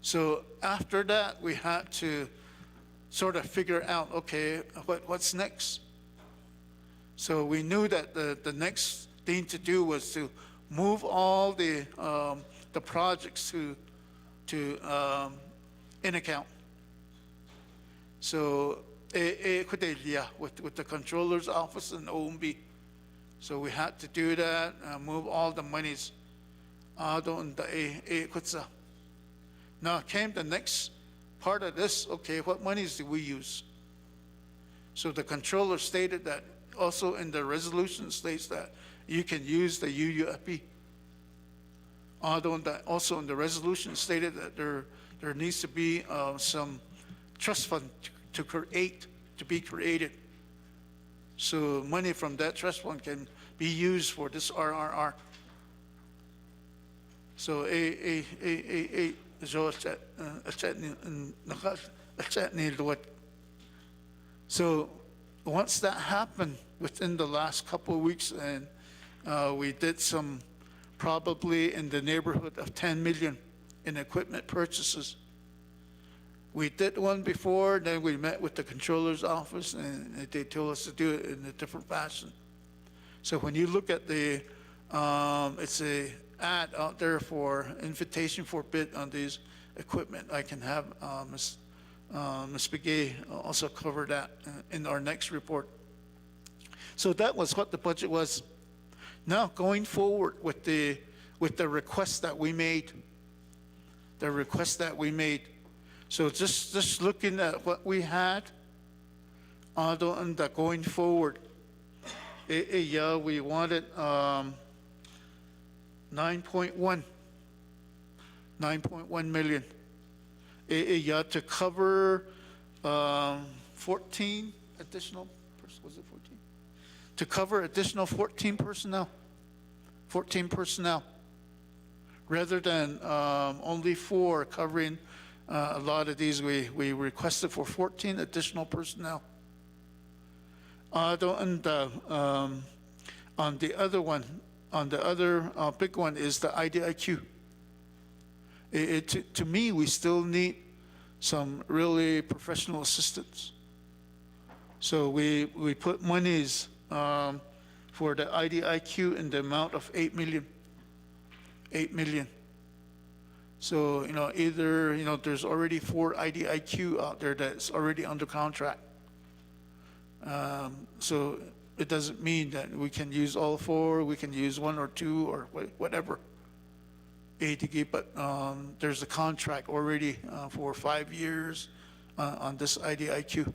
So after that, we had to sort of figure out, okay, what's next? So we knew that the next thing to do was to move all the projects to in account. So with the controller's office and OMB. So we had to do that, move all the monies. Now came the next part of this, okay, what monies do we use? So the controller stated that also in the resolution states that you can use the UUFP. Although also in the resolution stated that there needs to be some trust fund to be created. So money from that trust fund can be used for this RRR. So so once that happened within the last couple of weeks, and we did some probably in the neighborhood of 10 million in equipment purchases. We did one before, then we met with the controller's office, and they told us to do it in a different fashion. So when you look at the, it's a ad out there for invitation for bid on these equipment. I can have Ms. Begay also cover that in our next report. So that was what the budget was. Now going forward with the request that we made, So just looking at what we had, and going forward, yeah, we wanted 9.1 million. Yeah, to cover 14 additional, was it 14? To cover additional 14 personnel. 14 personnel. Rather than only 4 covering a lot of these, we requested for 14 additional personnel. On the other one, on the other big one is the IDIQ. To me, we still need some really professional assistance. So we put monies for the IDIQ in the amount of 8 million. 8 million. So, either, there's already 4 IDIQ out there that's already under contract. So it doesn't mean that we can use all 4, we can use 1 or 2 or whatever. But there's a contract already for 5 years on this IDIQ.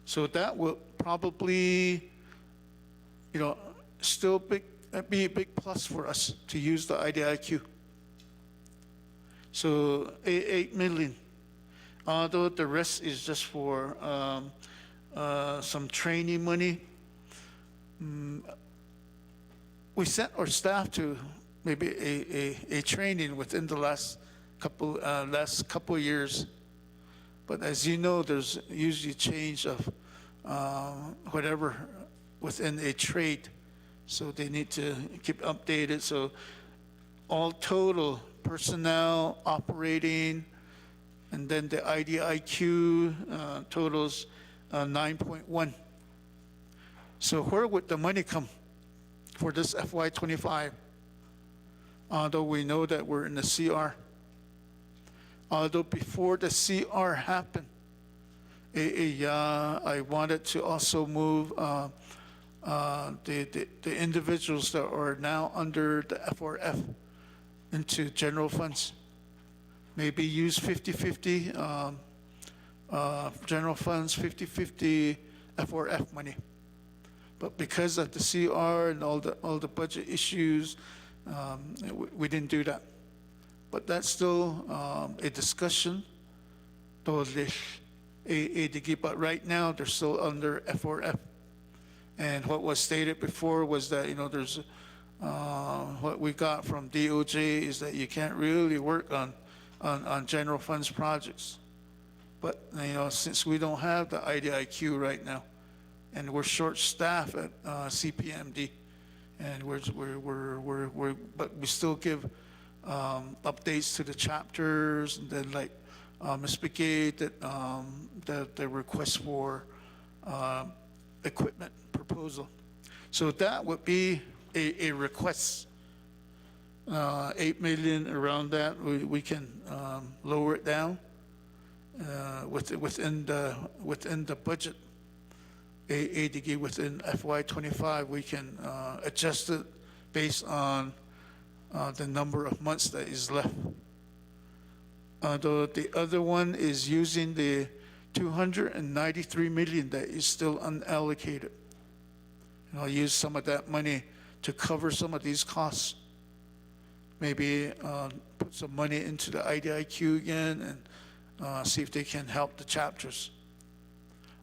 So that will probably, still be a big plus for us to use the IDIQ. So 8 million, although the rest is just for some training money. We sent our staff to maybe a training within the last couple years, but as you know, there's usually change of whatever within a trade, so they need to keep updated. So all total, personnel, operating, and then the IDIQ totals 9.1. So where would the money come for this FY25? Although we know that we're in the CR. Although before the CR happened, I wanted to also move the individuals that are now under the FRF into general funds. Maybe use 50-50 general funds, 50-50 FRF money. But because of the CR and all the budget issues, we didn't do that. But that's still a discussion. But right now, they're still under FRF. And what was stated before was that, there's what we got from DOJ is that you can't really work on general funds projects. But, since we don't have the IDIQ right now, and we're short-staffed at CPMD, and but we still give updates to the chapters, and then like Ms. Naa'bik'iyati, that the request for equipment proposal. So that would be a request. 8 million around that, we can lower it down within the budget. Within FY25, we can adjust it based on the number of months that is left. The other one is using the 293 million that is still unallocated. And I'll use some of that money to cover some of these costs. Maybe put some money into the IDIQ again and see if they can help the chapters.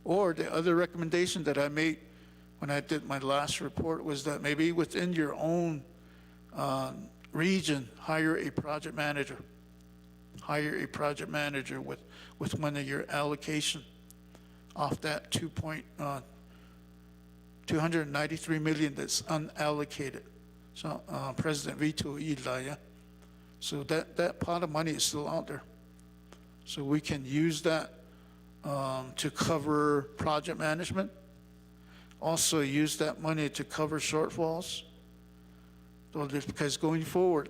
Or the other recommendation that I made when I did my last report was that maybe within your own region, hire a project manager. Hire a project manager with one of your allocation off that 293 million that's unallocated. So President Vito Ilaya. So that pot of money is still out there. So we can use that to cover project management. Also use that money to cover shortfalls. So because going forward,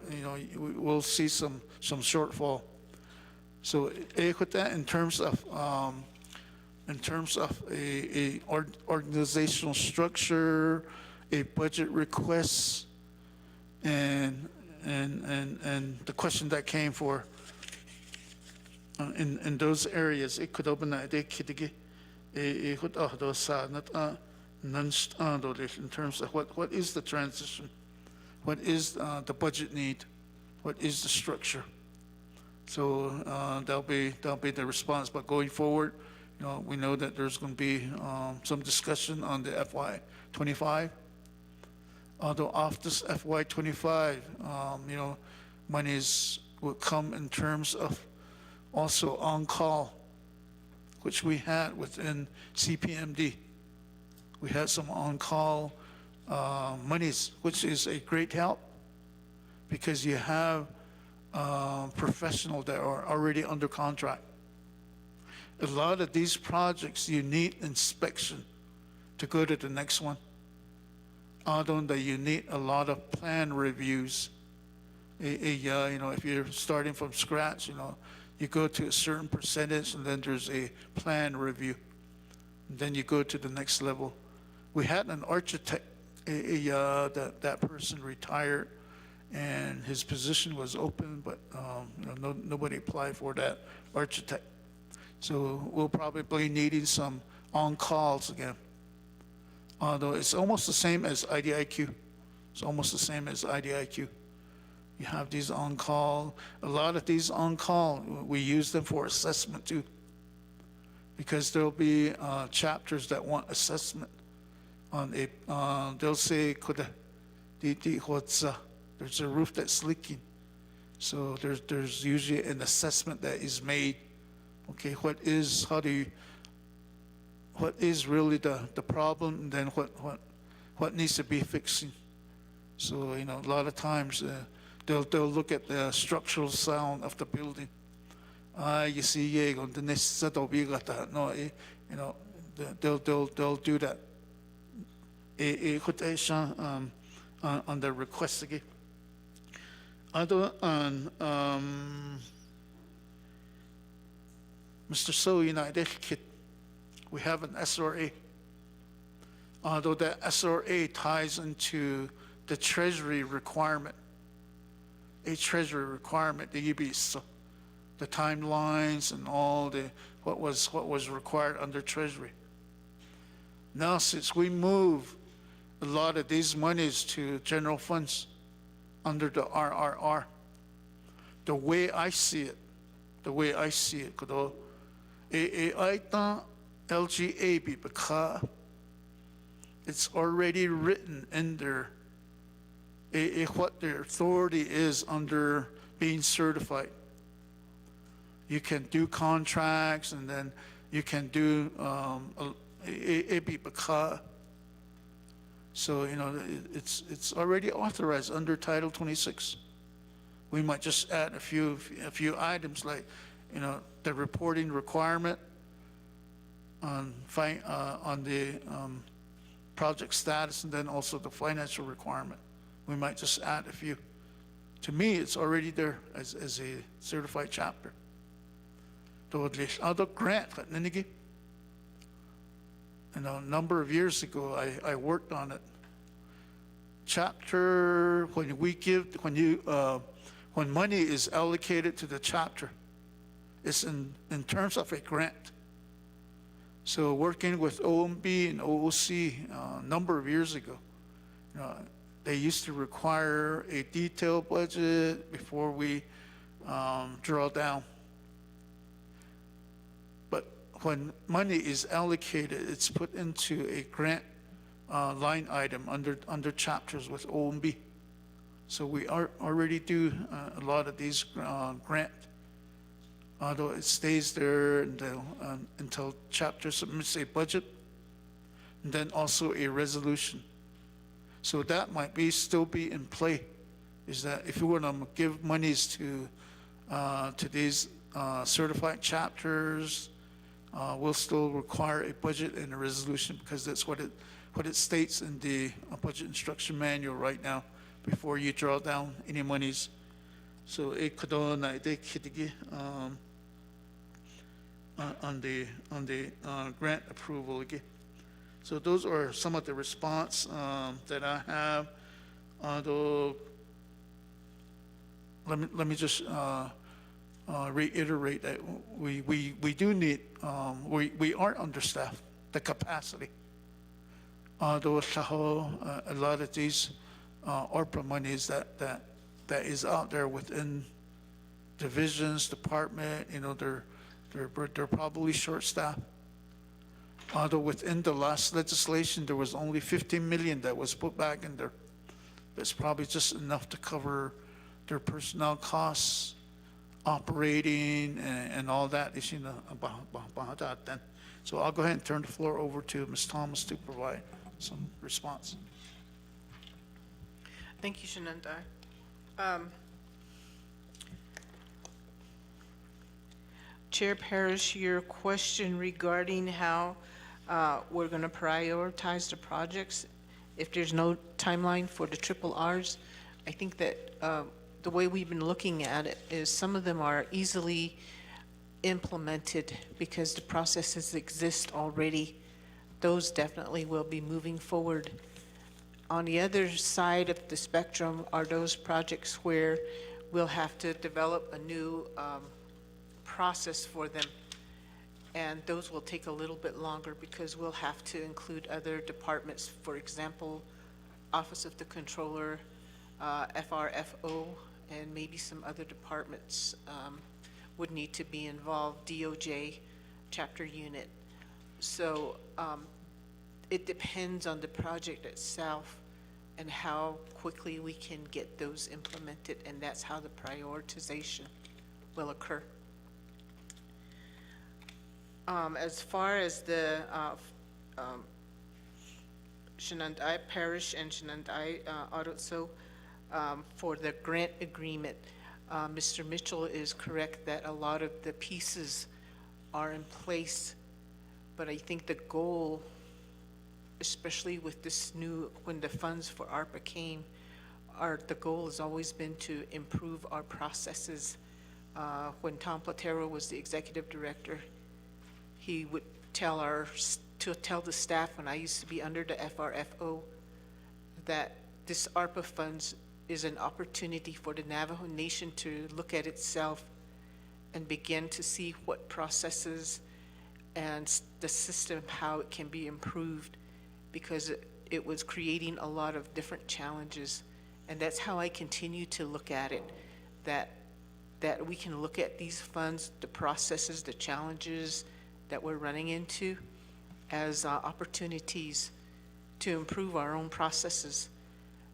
we'll see some shortfall. So with that, in terms of a organizational structure, a budget request, and the question that came for in those areas, it could open that they could get in terms of what is the transition, what is the budget need, what is the structure. So that'll be the response. But going forward, we know that there's going to be some discussion on the FY25. Although off this FY25, monies will come in terms of also on-call, which we had within CPMD. We had some on-call monies, which is a great help because you have professionals that are already under contract. A lot of these projects, you need inspection to go to the next one. Although that you need a lot of plan reviews. If you're starting from scratch, you go to a certain percentage and then there's a plan review. And then you go to the next level. We had an architect, that person retired and his position was open, but nobody applied for that architect. So we'll probably be needing some on-calls again. Although it's almost the same as IDIQ. It's almost the same as IDIQ. You have these on-call. A lot of these on-call, we use them for assessment too. Because there'll be chapters that want assessment on they'll say, there's a roof that's leaking. So there's usually an assessment that is made. Okay, what is really the problem, and then what needs to be fixing. So a lot of times they'll look at the structural sound of the building. You see, yeah, on the next set of you know, they'll do that. Quotation on the request again. Other on Mr. So United Kit, we have an SRA. Although that SRA ties into the Treasury requirement, a Treasury requirement, the EBs, the timelines and all the what was required under Treasury. Now, since we move a lot of these monies to general funds under the RRR, the way I see it, kudo, I thought LGAB because it's already written in there what their authority is under being certified. You can do contracts and then you can do because. So, you know, it's already authorized under Title 26. We might just add a few items like, you know, the reporting requirement on the project status and then also the financial requirement. We might just add a few. To me, it's already there as a certified chapter. Though there's other grant, you know, a number of years ago, I worked on it. Chapter, when money is allocated to the chapter, it's in terms of a grant. So working with OMB and OOC a number of years ago, you know, they used to require a detailed budget before we draw down. But when money is allocated, it's put into a grant line item under chapters with OMB. So we already do a lot of these grant, although it stays there until chapter submits a budget, and then also a resolution. So that might still be in play, is that if you want to give monies to these certified chapters, we'll still require a budget and a resolution because that's what it states in the budget instruction manual right now before you draw down any monies. So it could on the grant approval again. So those are some of the response that I have. Although, let me just reiterate that we do need we are understaffed, the capacity. Although a lot of these Arpa monies that is out there within divisions, department, you know, they're probably short-staffed. Although within the last legislation, there was only 15 million that was put back in there. That's probably just enough to cover their personnel costs, operating, and all that. You know, about that then. So I'll go ahead and turn the floor over to Ms. Thomas to provide some response. Thank you, Shanandai. Chair Parrish, your question regarding how we're going to prioritize the projects if there's no timeline for the triple Rs, I think that the way we've been looking at it is some of them are easily implemented because the processes exist already. Those definitely will be moving forward. On the other side of the spectrum are those projects where we'll have to develop a new process for them. And those will take a little bit longer because we'll have to include other departments. For example, Office of the Controller, FRFO, and maybe some other departments would need to be involved, DOJ, chapter unit. So it depends on the project itself and how quickly we can get those implemented, and that's how the prioritization will occur. As far as the Shanandai Parish and Shanandai Audit, so For the grant agreement, Mr. Mitchell is correct that a lot of the pieces are in place, but I think the goal, especially with this new, when the funds for ARPA came, the goal has always been to improve our processes. When Tom Platero was the executive director, he would tell the staff, when I used to be under the FRFO, that this ARPA funds is an opportunity for the Navajo Nation to look at itself and begin to see what processes and the system, how it can be improved, because it was creating a lot of different challenges. And that's how I continue to look at it, that we can look at these funds, the processes, the challenges that we're running into as opportunities to improve our own processes.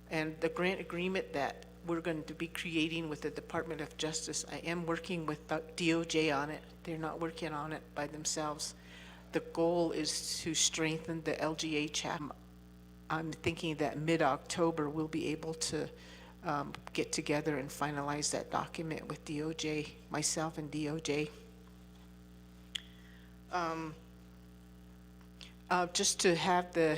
And the grant agreement that we're going to be creating with the Department of Justice, I am working with the DOJ on it. They're not working on it by themselves. The goal is to strengthen the LGA chapter. I'm thinking that mid-October we'll be able to get together and finalize that document with DOJ, myself and DOJ. Just to have the,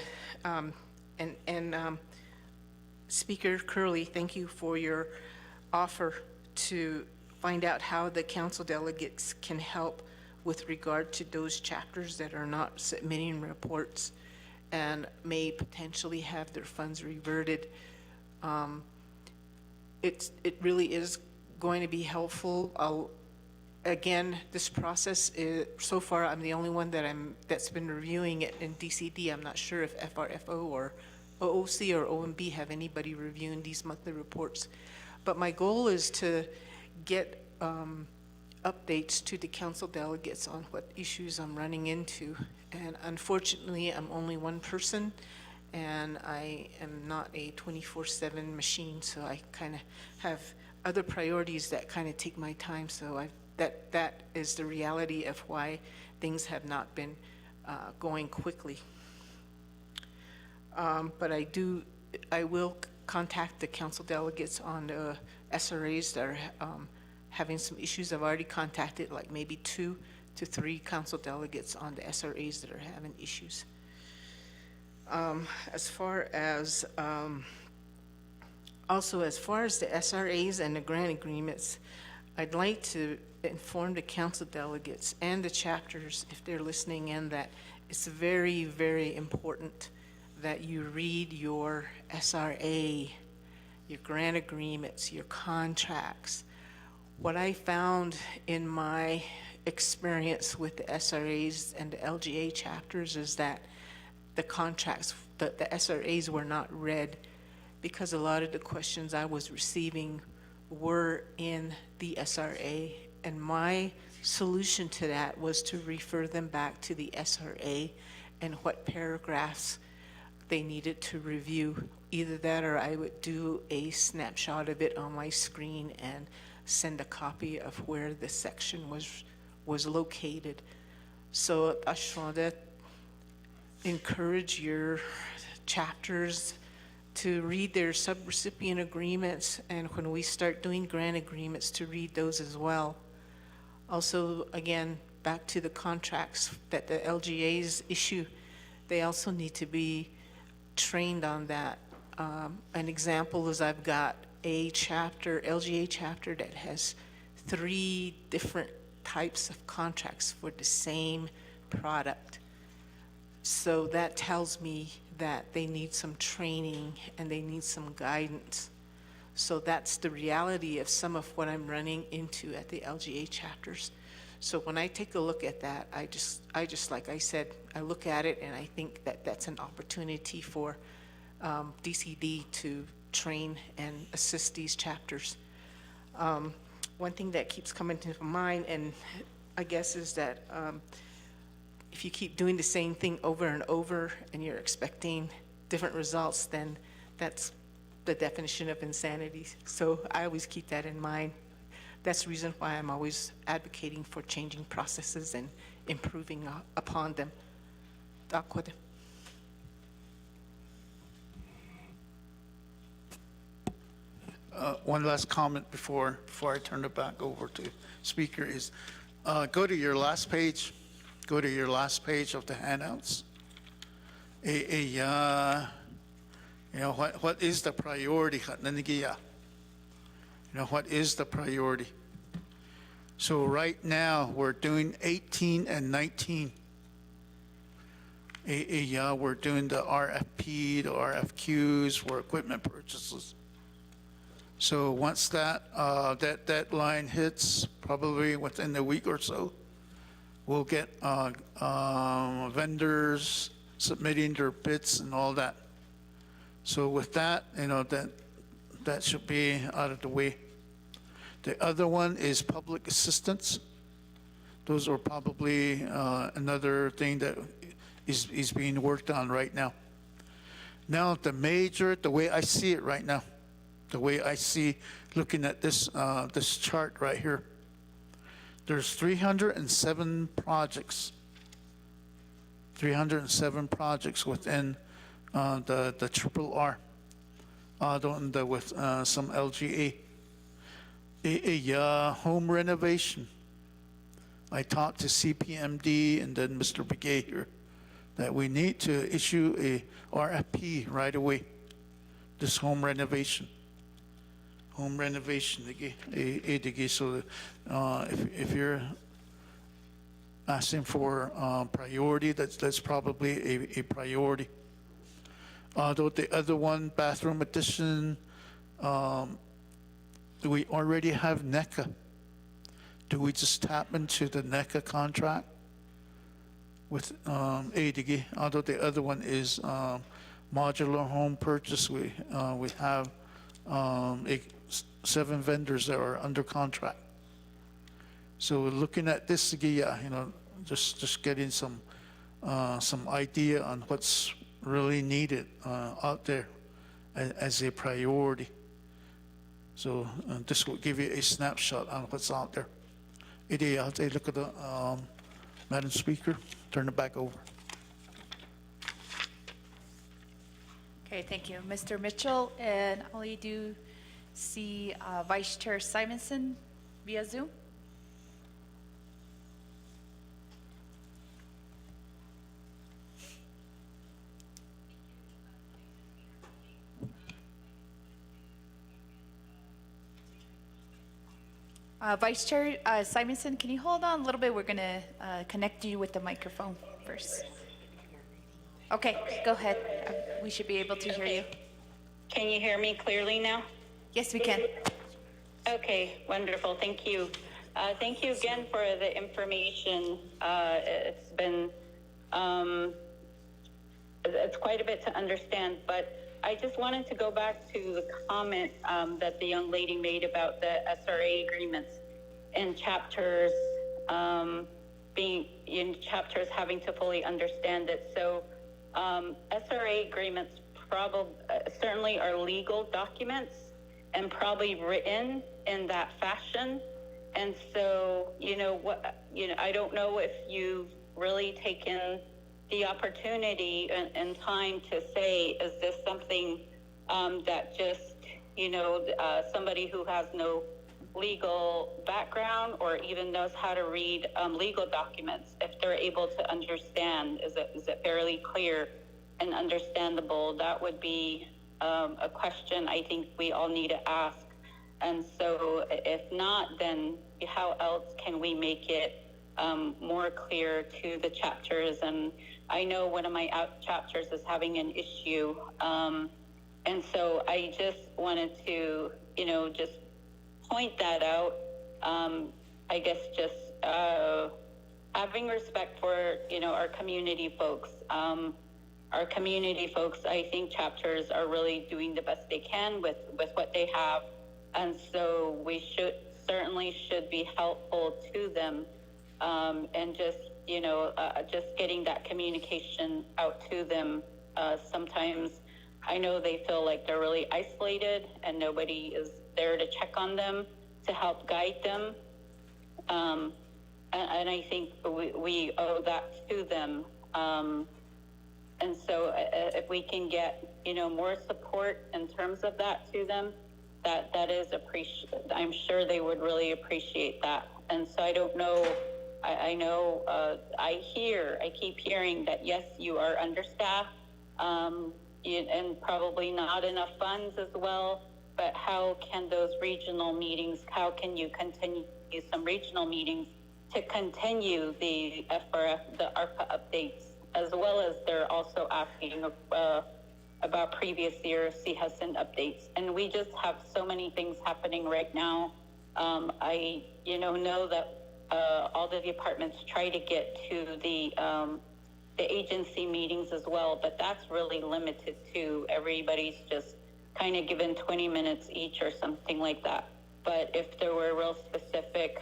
Speaker Curley, thank you for your offer to find out how the council delegates can help with regard to those chapters that are not submitting reports and may potentially have their funds reverted. It really is going to be helpful. Again, this process is, so far I'm the only one that's been reviewing it in DCD. I'm not sure if FRFO or OOC or OMB have anybody reviewing these monthly reports. But my goal is to get updates to the council delegates on what issues I'm running into. And unfortunately, I'm only one person, and I am not a 24/7 machine, so I kind of have other priorities that kind of take my time. So that is the reality of why things have not been going quickly. But I will contact the council delegates on the SRAs that are having some issues. I've already contacted like maybe 2 to 3 council delegates on the SRAs that are having issues. As far as the SRAs and the grant agreements, I'd like to inform the council delegates and the chapters, if they're listening in, that it's very, very important that you read your SRA, your grant agreements, your contracts. What I found in my experience with the SRAs and the LGA chapters is that the contracts, the SRAs were not read, because a lot of the questions I was receiving were in the SRA, and my solution to that was to refer them back to the SRA and what paragraphs they needed to review. Either that, or I would do a snapshot of it on my screen and send a copy of where the section was located. So I just want to encourage your chapters to read their subrecipient agreements, and when we start doing grant agreements, to read those as well. Also, again, back to the contracts that the LGAs issue, they also need to be trained on that. An example is I've got a chapter, LGA chapter, that has 3 different types of contracts for the same product. So that tells me that they need some training and they need some guidance. So that's the reality of some of what I'm running into at the LGA chapters. So when I take a look at that, I just like I said, I look at it and I think that that's an opportunity for DCD to train and assist these chapters. One thing that keeps coming to mind, and I guess, is that if you keep doing the same thing over and over and you're expecting different results, then that's the definition of insanity. So I always keep that in mind. That's the reason why I'm always advocating for changing processes and improving upon them. one last comment before I turn it back over to speaker is, go to your last page. Go to your last page of the handouts. You know, what is the priority? You know, what is the priority? So right now, we're doing 18 and 19. We're doing the RFP, the RFQs for equipment purchases. So once that deadline hits, probably within a week or so, we'll get vendors submitting their bids and all that. So with that, you know, that should be out of the way. The other one is public assistance. Those are probably another thing that is being worked on right now. Now, the way I see it right now, the way I see looking at this this chart right here, there's 307 projects. 307 projects within the triple R, with some LGA. Home renovation. I talked to CPMD and then Mr. Begay here that we need to issue a RFP right away. This home renovation. Home renovation. So if you're asking for priority, that's probably a priority. Though the other one, bathroom addition, do we already have NECA? Do we just tap into the NECA contract with ADG? Although the other one is modular home purchase, we have 7 vendors that are under contract. So looking at this, you know, just getting some idea on what's really needed out there as a priority. So this will give you a snapshot on what's out there. I'll take a look at the Madam Speaker. Turn it back over. Okay, thank you, Mr. Mitchell. And I do see Vice Chair Simonson via Zoom. Vice Chair Simonson, can you hold on a little bit? We're going to connect you with the microphone first. Okay, go ahead. We should be able to hear you. Can you hear me clearly now? Yes, we can. Okay, wonderful. Thank you. Thank you again for the information. It's been, it's quite a bit to understand, but I just wanted to go back to the comment that the young lady made about the SRA agreements and chapters being in chapters having to fully understand it. So SRA agreements certainly are legal documents and probably written in that fashion. And so, I don't know if you've really taken the opportunity and time to say, is this something that just, somebody who has no legal background or even knows how to read legal documents, if they're able to understand, is it fairly clear and understandable? That would be a question I think we all need to ask. And so if not, then how else can we make it more clear to the chapters? And I know one of my chapters is having an issue. And so I just wanted to, just point that out. I guess just having respect for, our community folks. Our community folks, I think chapters are really doing the best they can with what they have. And so we certainly should be helpful to them. And just, just getting that communication out to them. Sometimes I know they feel like they're really isolated and nobody is there to check on them, to help guide them. And I think we owe that to them. And so if we can get, more support in terms of that to them, that is I'm sure they would really appreciate that. And so I don't know, I know, I keep hearing that, yes, you are understaffed, and probably not enough funds as well, but how can those regional meetings, how can you continue some regional meetings to continue the FRF, the ARPA updates, as well as they're also asking about previous year CHSN updates. And we just have so many things happening right now. I know that all the departments try to get to the agency meetings as well, but that's really limited to everybody's just kind of given 20 minutes each or something like that. But if there were real specific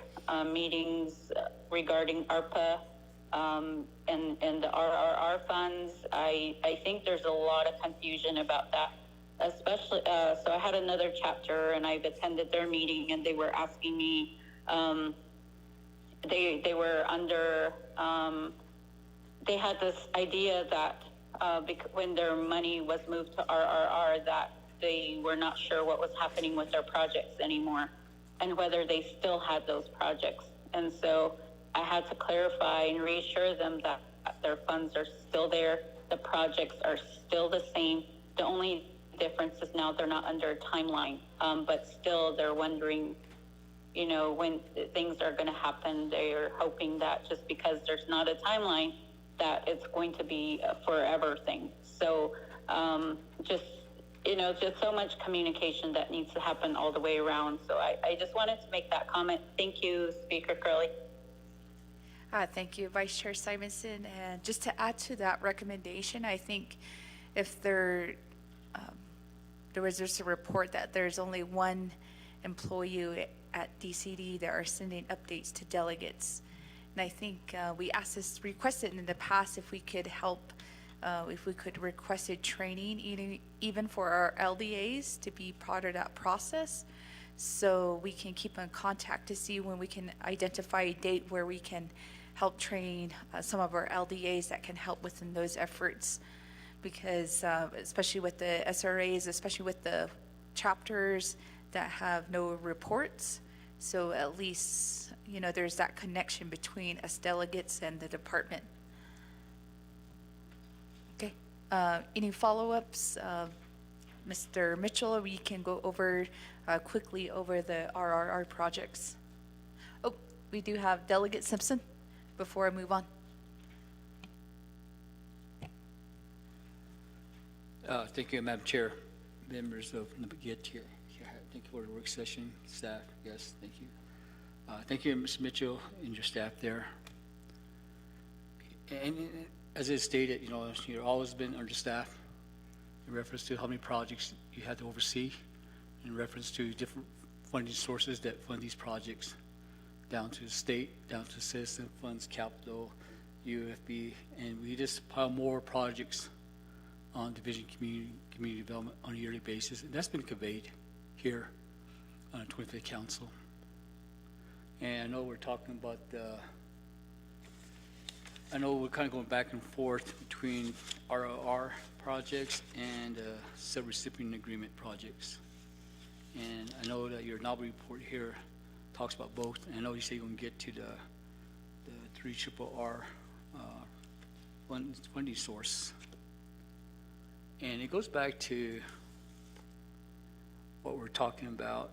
meetings regarding ARPA and the RRR funds, I think there's a lot of confusion about that. Especially, so I had another chapter and I've attended their meeting and they were asking me, they were under, they had this idea that when their money was moved to RRR, that they were not sure what was happening with their projects anymore and whether they still had those projects. And so I had to clarify and reassure them that their funds are still there. The projects are still the same. The only difference is now they're not under a timeline, but still they're wondering, when things are going to happen. They're hoping that just because there's not a timeline, that it's going to be a forever thing. So just so much communication that needs to happen all the way around. So I just wanted to make that comment. Thank you, Speaker Curley. Thank you, Vice Chair Simonson. And just to add to that recommendation, I think if there was just a report that there's only one employee at DCD that are sending updates to delegates. And I think we requested in the past if we could help, if we could request training even for our LDAs to be part of that process, so we can keep in contact to see when we can identify a date where we can help train some of our LDAs that can help within those efforts. Because especially with the SRAs, especially with the chapters that have no reports, so at least there's that connection between us delegates and the department. Okay, any follow-ups? Mr. Mitchell, we can go over quickly over the RRR projects. Oh, we do have Delegate Simpson before I move on. Thank you, Madam Chair, members of Naa'bik'iyati. Thank you for the work session, staff. Yes, thank you. Thank you, Ms. Mitchell, and your staff there. And as it stated, you've always been understaffed in reference to how many projects you had to oversee, in reference to different funding sources that fund these projects, down to the state, down to citizen funds, capital, UFB, and we just pile more projects on Division Community Development on a yearly basis, and that's been conveyed here on the 25th Council. And I know we're talking about, I know we're kind of going back and forth between ROR projects and subrecipient agreement projects. And I know that your Naa'bik'iyati report here talks about both. And I know you say you're going to get to the 3RRR funding source. And it goes back to what we're talking about.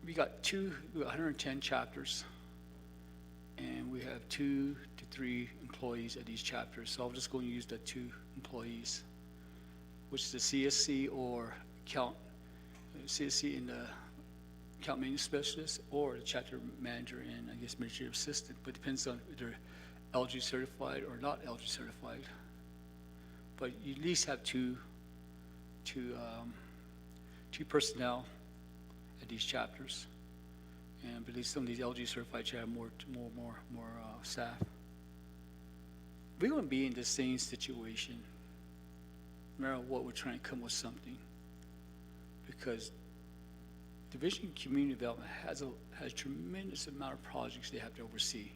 We got 110 chapters, and we have 2 to 3 employees at these chapters. So I'm just going to use the 2 employees, which is the CSC or CSC and the account maintenance specialist, or the chapter manager and I guess administrative assistant, but it depends on if they're LG certified or not LG certified. But you at least have two personnel at these chapters, and I believe some of these LG certified should have more staff. We're going to be in the same situation, no matter what. We're trying to come with something, because Division of Community Development has a tremendous amount of projects they have to oversee,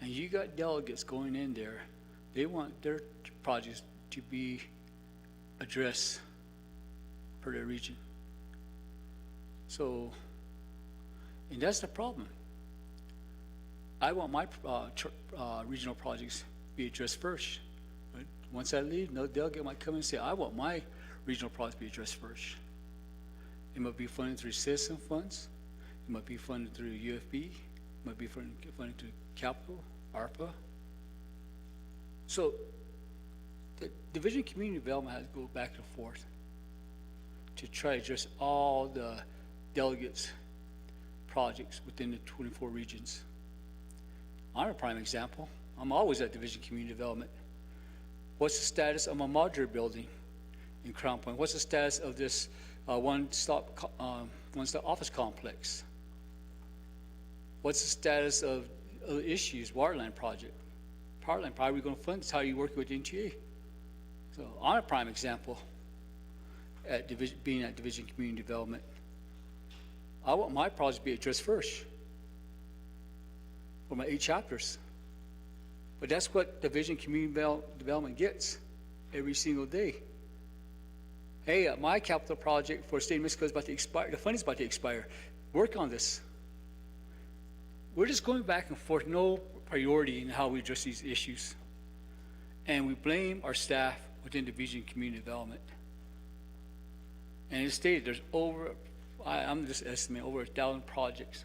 and you got delegates going in there. They want their projects to be addressed per their region. So, and that's the problem. I want my regional projects be addressed first. But once I leave, no delegate might come and say, I want my regional projects to be addressed first. It might be funded through citizen funds. It might be funded through UFB. It might be funded through capital, ARPA. So the Division of Community Development has to go back and forth to try to address all the delegates' projects within the 24 regions. I'm a prime example. I'm always at Division of Community Development. What's the status of my modular building in Crown Point? What's the status of this one-stop office complex? What's the status of issues, waterline project, powerline? How are we going to fund this? How are you working with NTA? So I'm a prime example at being at Division of Community Development. I want my project to be addressed first for my 8 chapters. But that's what Division of Community Development gets every single day. Hey, my capital project for state of Mexico is about to expire. The funding is about to expire. Work on this. We're just going back and forth, no priority in how we address these issues. And we blame our staff within Division of Community Development. And it's stated there's I'm just estimating over 1,000 projects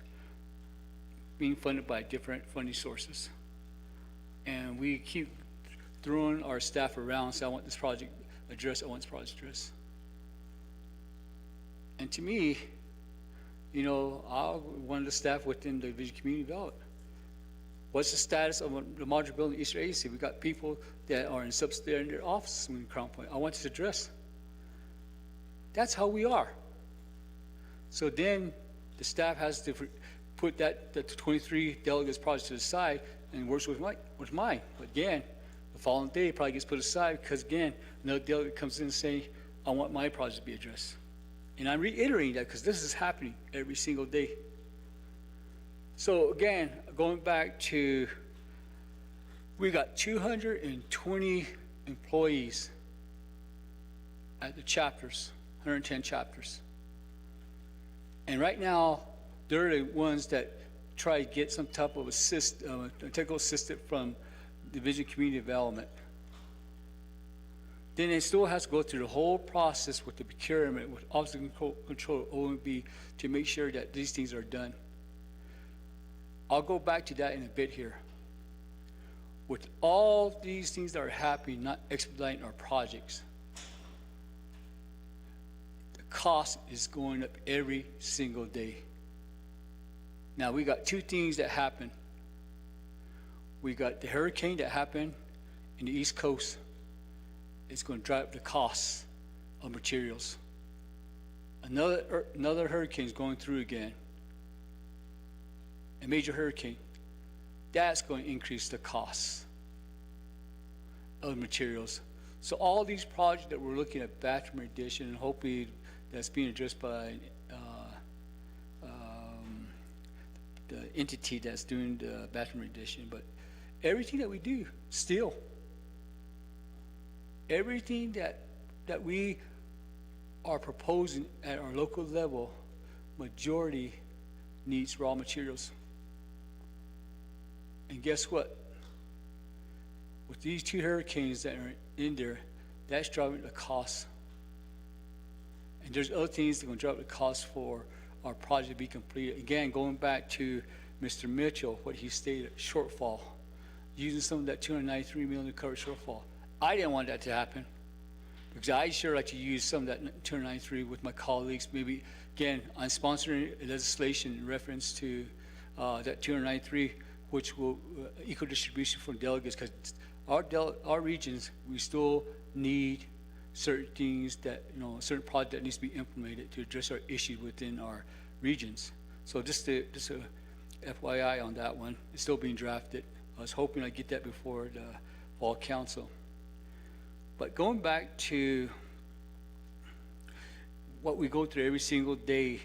being funded by different funding sources. And we keep throwing our staff around and say, I want this project addressed, I want this project addressed. And to me, you know, one of the staff within the Division of Community Development, what's the status of the modular building Eastern Agency? We got people that are in substandard offices in Crown Point. I want this addressed. That's how we are. So then the staff has to put the 23 delegates project to the side and works with mine. But again, the following day it probably gets put aside because again, another delegate comes in and saying, I want my project to be addressed. And I'm reiterating that because this is happening every single day. So again, going back to, we got 220 employees at the chapters, 110 chapters. And right now, they're the ones that try to get some type of technical assistance from Division of Community Development. Then it still has to go through the whole process with the procurement, with Office of Control, OMB, to make sure that these things are done. I'll go back to that in a bit here. With all these things that are happening, not expediting our projects, the cost is going up every single day. Now, we got 2 things that happen. We got the hurricane that happened in the East Coast. It's going to drive up the costs of materials. Another hurricane is going through again. A major hurricane. That's going to increase the costs of materials. So all these projects that we're looking at, bathroom addition, and hopefully that's being addressed by the entity that's doing the bathroom addition, but everything that we do, still, everything that we are proposing at our local level, majority needs raw materials. And guess what? With these 2 hurricanes that are in there, that's driving the cost. And there's other things that are going to drive the cost for our project to be completed. Again, going back to Mr. Mitchell, what he stated, shortfall, using some of that $293 million to cover shortfall. I didn't want that to happen because I sure like to use some of that 293 with my colleagues. Maybe, again, I'm sponsoring legislation in reference to that 293, which will equal distribution from delegates, because our regions, we still need certain things that, certain project that needs to be implemented to address our issues within our regions. So just a FYI on that one. It's still being drafted. I was hoping I'd get that before the fall council. But going back to what we go through every single day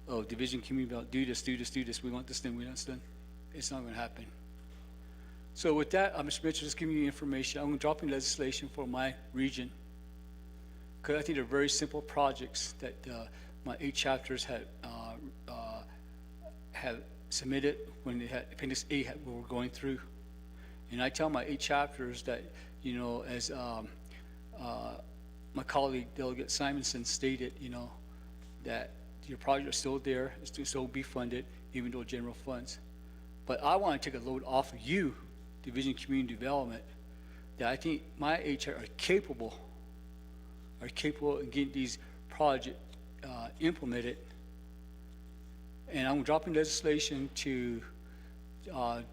of Division Community about do this, we want this done, we want this done. It's not going to happen. So with that, Mr. Mitchell, just giving you information. I'm dropping legislation for my region. because I think they're very simple projects that my 8 chapters have submitted when they had Appendix A we were going through. And I tell my 8 chapters that, you know, as my colleague Delegate Simonson stated, you know, that your project is still there, it's still be funded, even though general funds. But I want to take a load off of you, Division of Community Development, that I think my HR are capable of getting these projects implemented. And I'm dropping legislation to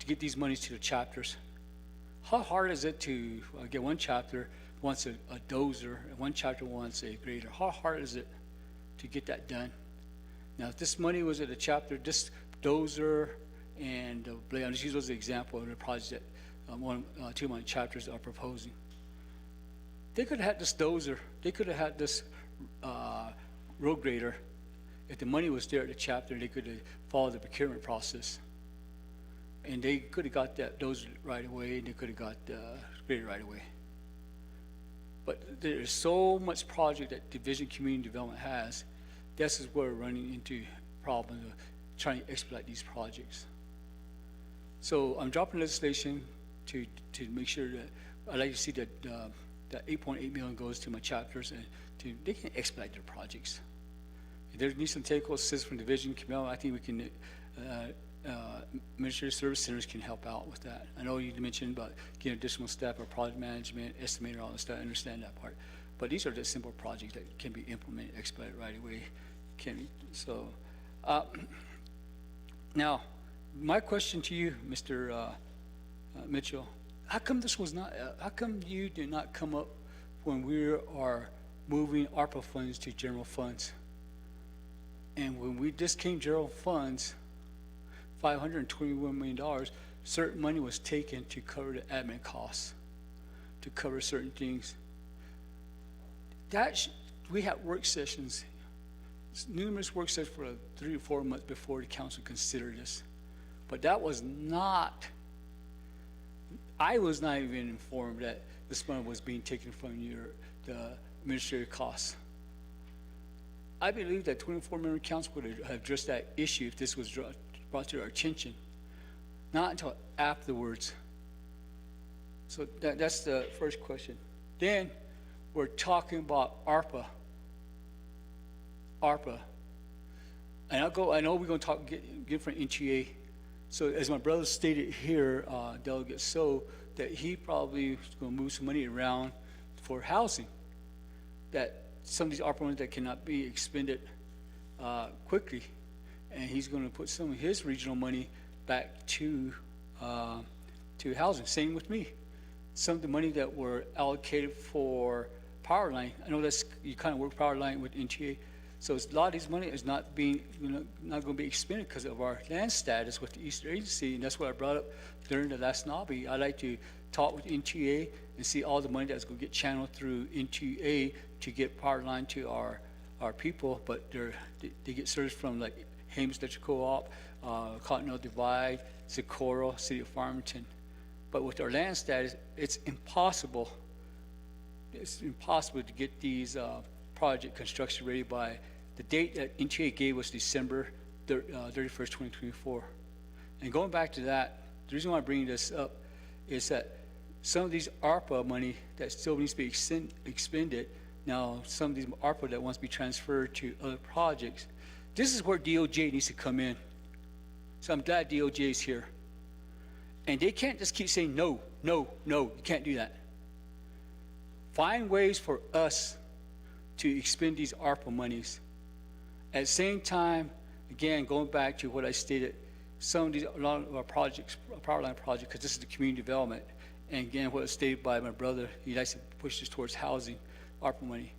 get these monies to the chapters. How hard is it to get one chapter wants a dozer and one chapter wants a grader? How hard is it to get that done? Now, if this money was at a chapter, this dozer and blade, I'll just use those as an example of the project that 2 of my chapters are proposing. They could have had this dozer, they could have had this road grader. If the money was there at the chapter, they could have followed the procurement process. And they could have got that dozer right away, and they could have got the grader right away. But there's so much project that Division of Community Development has. This is where we're running into problems of trying to expedite these projects. So I'm dropping legislation to make sure that I'd like to see that that 8.8 million goes to my chapters and they can expedite their projects. If there needs some technical assistance from Division of Community, I think we can administrative service centers can help out with that. I know you mentioned about getting additional staff or project management, estimator, all this stuff. I understand that part. But these are just simple projects that can be implemented, expedited right away. Now, my question to you, Mr. Mitchell, how come this was not? How come you did not come up when we are moving ARPA funds to general funds? And when we just came general funds, $521 million, certain money was taken to cover the admin costs, to cover certain things. We had work sessions, numerous work sessions for 3 or 4 months before the council considered this. But that was not, I was not even informed that this money was being taken from the administrative costs. I believe that 24 member council would have addressed that issue if this was brought to our attention, not until afterwards. So that's the first question. Then we're talking about ARPA. And I know we're going to get from NTA. So as my brother stated here, Delegate that he probably is going to move some money around for housing. That some of these ARPA monies that cannot be expended quickly, and he's going to put some of his regional money back to housing. Same with me. Some of the money that were allocated for power line, I know that's you kind of work power line with NTA, so a lot of this money is not being not going to be expended because of our land status with the Eastern Agency, and that's what I brought up during the last Naa'bi. I like to talk with NTA and see all the money that's going to get channeled through NTA to get power line to our people, but they get service from like Hames Electric Co-op, Continental Divide, Socorro, City of Farmington. But with our land status, it's impossible. It's impossible to get these project construction ready by the date that NTA gave us, December 31st, 2024. And going back to that, the reason why I'm bringing this up is that some of these ARPA money that still needs to be expended, now some of these ARPA that wants to be transferred to other projects, this is where DOJ needs to come in. So I'm glad DOJ is here. And they can't just keep saying no, no, no. You can't do that. Find ways for us to expend these ARPA monies. At the same time, again, going back to what I stated, a lot of our projects, power line projects, because this is the community development, and again, what was stated by my brother, he likes to push this towards housing, ARPA money.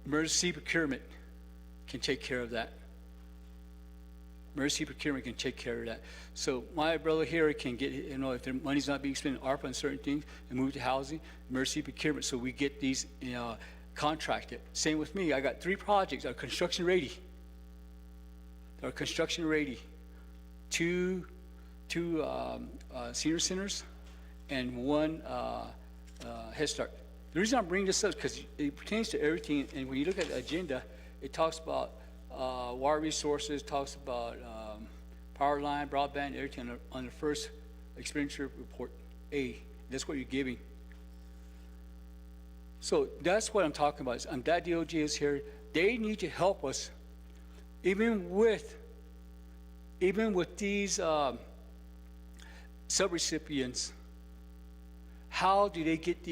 Emergency procurement can take care of that. Emergency procurement can take care of that. So my brother here can get, if the money's not being spent in ARPA on certain things and move to housing, emergency procurement, so we get these contracted. Same with me. I got 3 projects that are construction ready. Two senior centers and 1 Head Start. The reason I'm bringing this up is because it pertains to everything, and when you look at the agenda, it talks about water resources, talks about power line, broadband, everything on the first expenditure report A. That's what you're giving. So that's what I'm talking about. I'm glad DOJ is here. They need to help us, even with these subrecipients. How do they get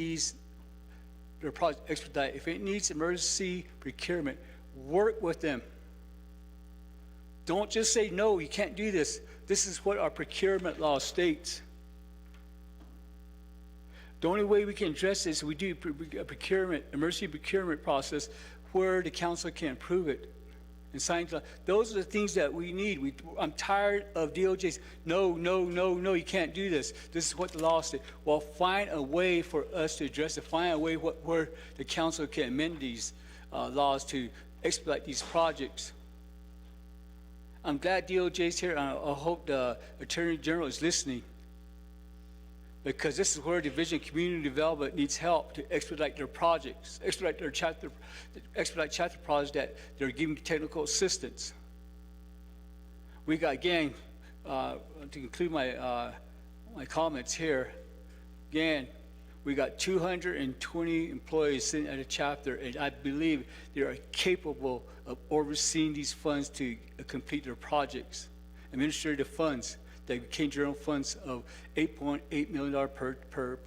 their project expedited? If it needs emergency procurement, work with them. Don't just say, no, you can't do this. This is what our procurement law states. The only way we can address this is we do a procurement, emergency procurement process where the council can approve it and sign it. Those are the things that we need. I'm tired of DOJ's, no, you can't do this. This is what the law says. Well, find a way for us to address it. Find a way where the council can amend these laws to expedite these projects. I'm glad DOJ's here, and I hope the Attorney General is listening, because this is where Division of Community Development needs help to expedite their projects, expedite chapter projects that they're giving technical assistance. We got, again, to conclude my comments here, again, we got 220 employees sitting at a chapter, and I believe they are capable of overseeing these funds to complete their projects. Administrative funds that became general funds of $8.8 million per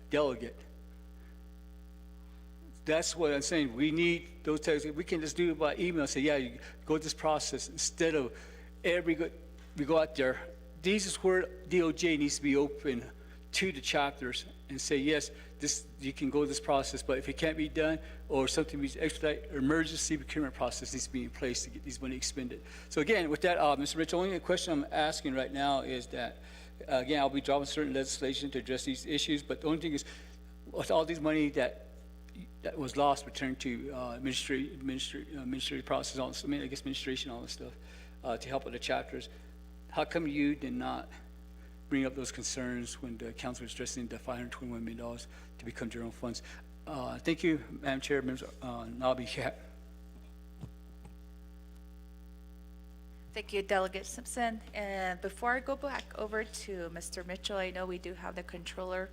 delegate. That's what I'm saying. We need those types. We can just do it by email and say, yeah, you go this process, instead of we go out there. This is where DOJ needs to be open to the chapters and say, yes, you can go this process, but if it can't be done, or something needs expedite, emergency procurement process needs to be in place to get these money expended. So again, with that, Mr. Rich, the only question I'm asking right now is that, again, I'll be dropping certain legislation to address these issues, but the only thing is, with all these money that was lost, returned to administrative process, administration, all this stuff, to help with the chapters, how come you did not bring up those concerns when the council was addressing the $521 million to become general funds? Thank you, Madam Chair, members. Naa'bik'iyati. Thank you, Delegate Simpson. And before I go back over to Mr. Mitchell, I know we do have the controller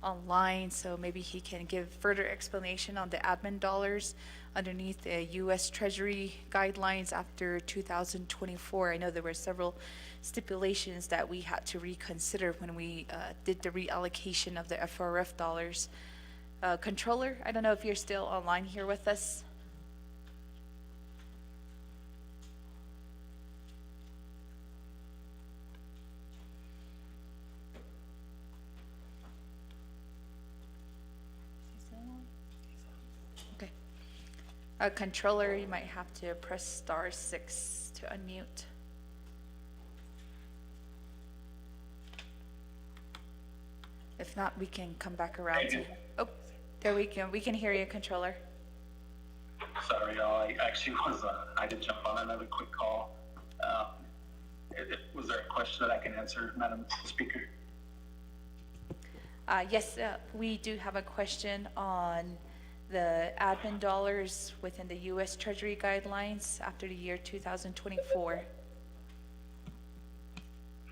online, so maybe he can give further explanation on the admin dollars underneath the U.S. Treasury guidelines after 2024. I know there were several stipulations that we had to reconsider when we did the reallocation of the FRF dollars. Controller, I don't know if you're still online here with us. Okay. Controller, you might have to press *6 to unmute. If not, we can come back around to, oh, there we go. We can hear you, Controller. Sorry, y'all. I actually was, I did jump on another quick call. Was there a question that I can answer, Madam Speaker? Yes, we do have a question on the admin dollars within the U.S. Treasury guidelines after the year 2024.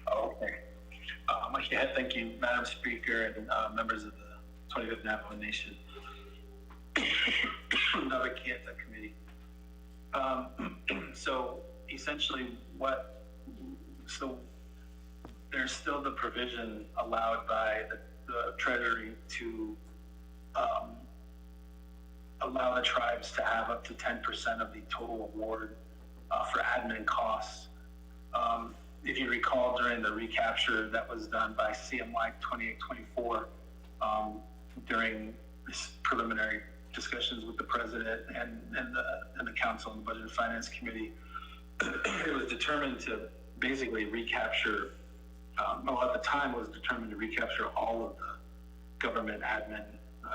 Oh, okay. Yeah, thank you, Madam Speaker, and members of the 25th Navajo Nation Naa'bik'iyati Committee. So essentially, there's still the provision allowed by the Treasury to allow the tribes to have up to 10% of the total award for admin costs. If you recall, during the recapture that was done by CMY 2824, during this preliminary discussions with the President and the Council and the Budget and Finance Committee, it was determined to basically recapture, at the time it was determined to recapture all of the government admin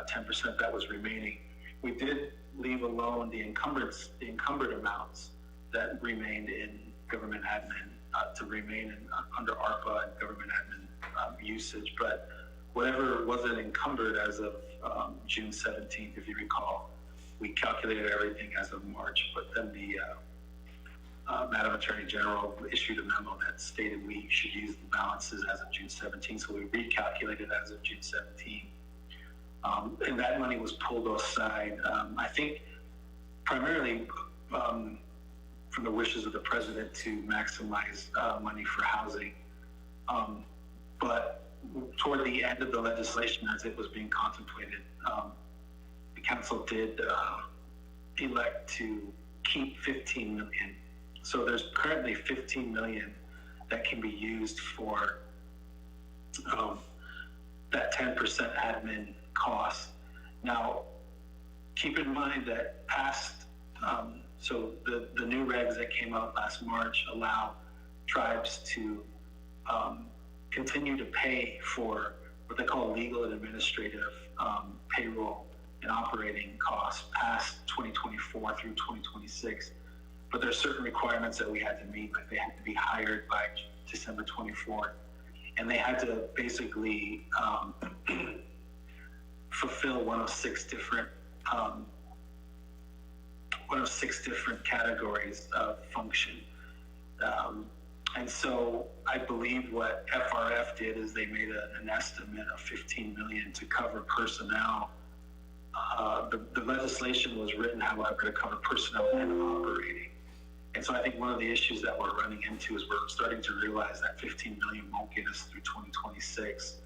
10% that was remaining. We did leave alone the encumbered amounts that remained in government admin to remain under Arpa and government admin usage, but whatever wasn't encumbered as of June 17th, if you recall. We calculated everything as of March, but then the Madam Attorney General issued a memo that stated we should use the balances as of June 17th, so we recalculated as of June 17th. And that money was pulled aside, I think, primarily from the wishes of the president to maximize money for housing. But toward the end of the legislation, as it was being contemplated, the council did elect to keep 15 million. So there's currently 15 million that can be used for that 10% admin cost. Now, keep in mind that past, so the new regs that came out last March allow tribes to continue to pay for what they call legal and administrative payroll and operating costs past 2024 through 2026. But there's certain requirements that we had to meet, like they had to be hired by December 24th, and they had to basically fulfill one of six different categories of function. And so I believe what FRF did is they made an estimate of 15 million to cover personnel. The legislation was written, however, to cover personnel and operating. And so I think one of the issues that we're running into is we're starting to realize that 15 million won't get us through 2026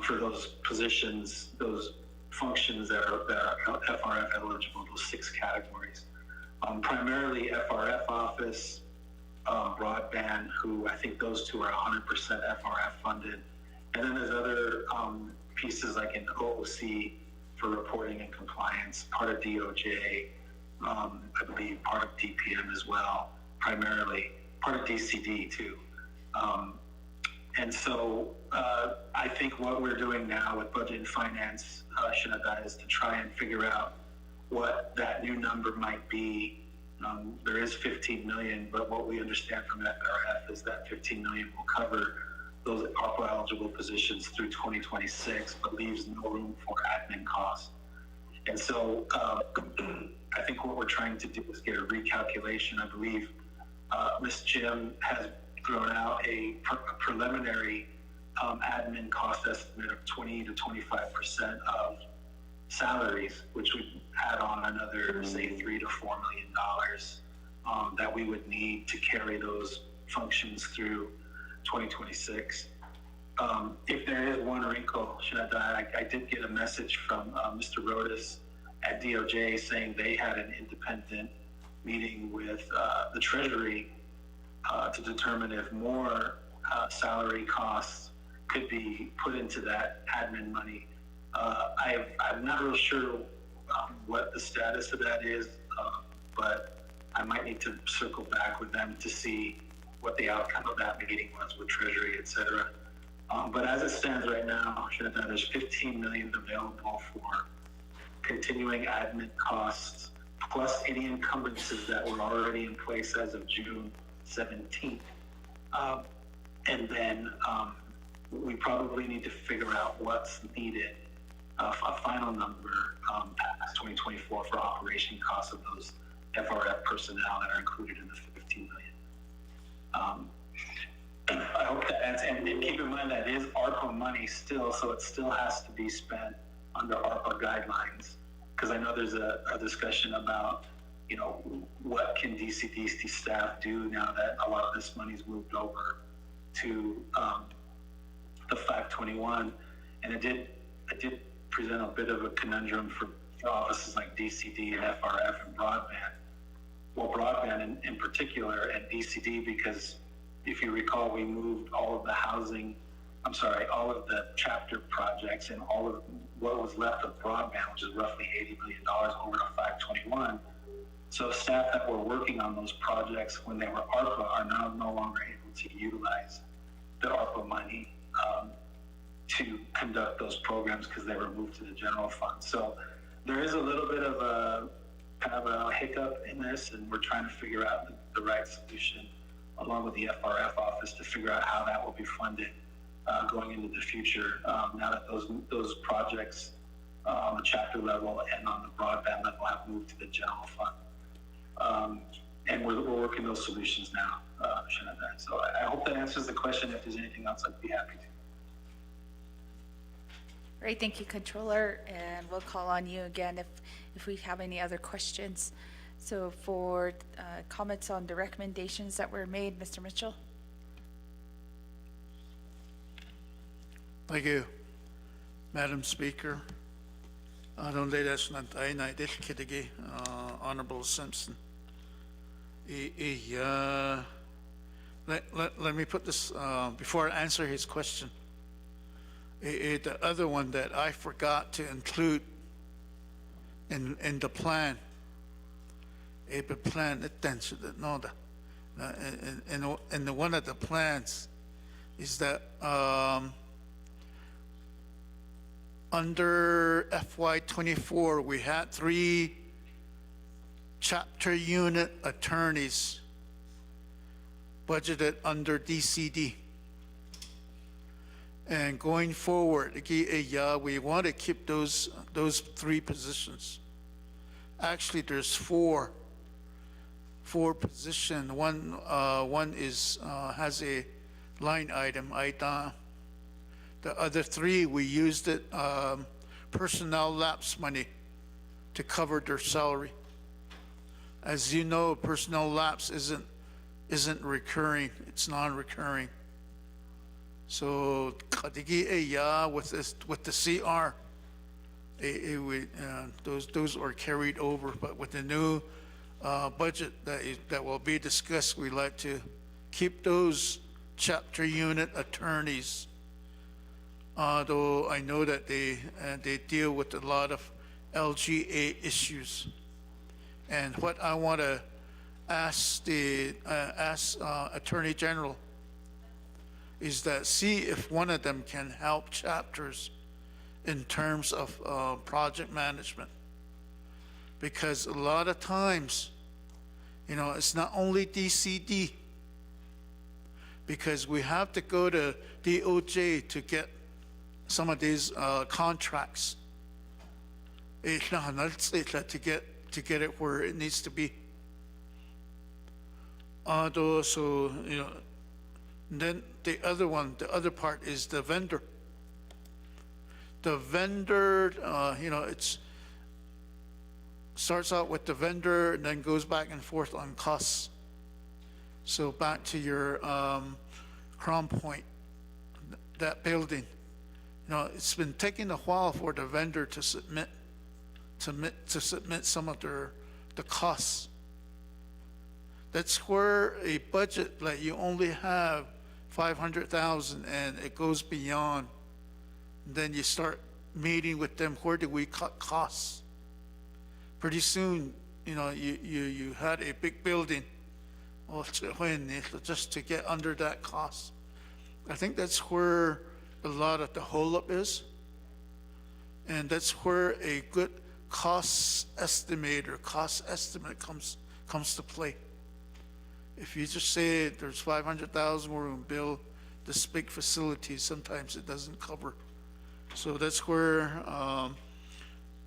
for those positions, those functions that are FRF eligible, those six categories. Primarily FRF office, broadband, who I think those two are 100% FRF funded. And then there's other pieces like an OOC for reporting and compliance, part of DOJ, I believe part of DPM as well, primarily, part of DCD too. And so I think what we're doing now with budget and finance, Shinada, is to try and figure out what that new number might be. There is 15 million, but what we understand from FRF is that 15 million will cover those ARPA eligible positions through 2026, but leaves no room for admin costs. And so I think what we're trying to do is get a recalculation. I believe Ms. Jim has thrown out a preliminary admin cost estimate of 20 to 25% of salaries, which would add on another, say, $3 to $4 million that we would need to carry those functions through 2026. If there is one wrinkle, Shinada, I did get a message from Mr. Rodas at DOJ saying they had an independent meeting with the Treasury to determine if more salary costs could be put into that admin money. I'm not real sure what the status of that is, but I might need to circle back with them to see what the outcome of that meeting was with Treasury, et cetera. But as it stands right now, there's 15 million available for continuing admin costs, plus any encumbrances that were already in place as of June 17th. And then we probably need to figure out what's needed, a final number past 2024 for operation costs of those FRF personnel that are included in the 15 million. I hope that answers, and keep in mind that is ARPA money still, so it still has to be spent under ARPA guidelines. Because I know there's a discussion about, you know, what can DCD staff do now that a lot of this money's moved over to the 521, and it did present a bit of a conundrum for offices like DCD and FRF and broadband. Well, broadband in particular and DCD, because if you recall, we moved all of the chapter projects and all of what was left of broadband, which is roughly $80 million, over to 521. So staff that were working on those projects when they were ARPA are now no longer able to utilize the ARPA money to conduct those programs because they were moved to the general fund. So there is a little bit of a kind of a hiccup in this, and we're trying to figure out the right solution along with the FRF office to figure out how that will be funded going into the future. Now that those projects on the chapter level and on the broadband level have moved to the general fund. And we're working those solutions now, Shannon. So I hope that answers the question. If there's anything else, I'd be happy to. Great, thank you, Controller, and we'll call on you again if we have any other questions. So for comments on the recommendations that were made, Mr. Mitchell? Thank you, Madam Speaker. Ladies and gentlemen, Honorable Simpson. Let me put this, before I answer his question. The other one that I forgot to include in the plan, the plan, in the one of the plans is that under FY24 we had 3 chapter unit attorneys budgeted under DCD. And going forward, we want to keep those 3 positions. Actually, there's 4 positions. One is has a line item. The other 3 we used it personnel lapse money to cover their salary. As you know, personnel lapse isn't recurring; it's non-recurring. So, with the CR, those are carried over. But with the new budget that will be discussed, we like to keep those chapter unit attorneys. Though I know that they deal with a lot of LGA issues. And what I want to ask Attorney General is that see if one of them can help chapters in terms of project management. Because a lot of times, it's not only DCD, because we have to go to DOJ to get some of these contracts. To get it where it needs to be. Then the other part is the vendor. The vendor, it's starts out with the vendor and then goes back and forth on costs. So back to your Crown Point, that building. It's been taking a while for the vendor to submit some of the costs. That's where a budget like you only have 500,000 and it goes beyond. Then you start meeting with them. Where do we cut costs? Pretty soon, you had a big building, just to get under that cost. I think that's where a lot of the holdup is, and that's where a good cost estimate comes to play. If you just say there's 500,000, we're going to build this big facility, sometimes it doesn't cover. So that's where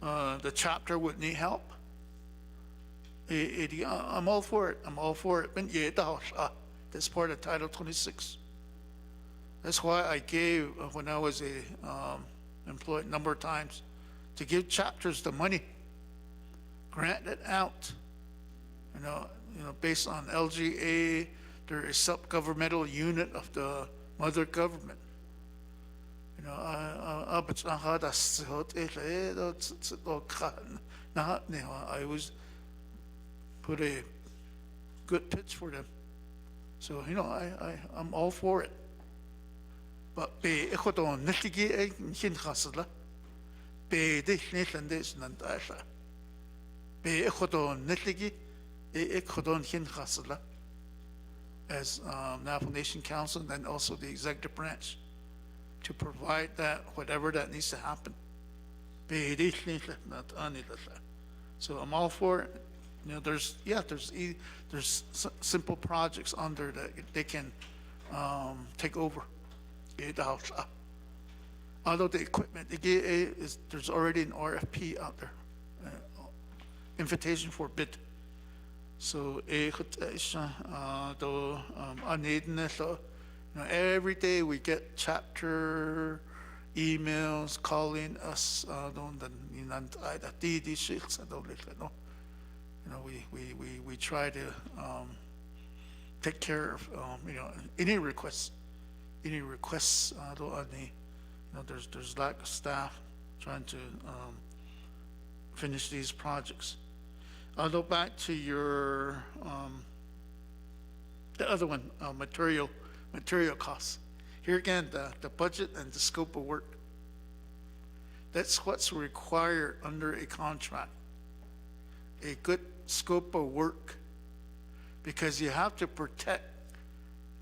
the chapter would need help. I'm all for it. That's part of Title 26. That's why I gave, when I was employed a number of times, to give chapters the money, grant it out. Based on LGA, there is sub-governmental unit of the mother government. I always put a good pitch for them. So, I'm all for it. But be ikoton nitigi hin khasla. Be de nitlandes nandasha. Be ikoton nitigi ikoton hin khasla. As Navajo Nation Council and then also the executive branch to provide that whatever that needs to happen. So I'm all for it. There's simple projects under that they can take over. Although the equipment, there's already an RFP out there, invitation for bid. So, every day we get chapter emails calling us, we try to take care of any requests, there's lack of staff trying to finish these projects. Although back to your the other one, material costs. Here again, the budget and the scope of work. That's what's required under a contract. A good scope of work, because you have to protect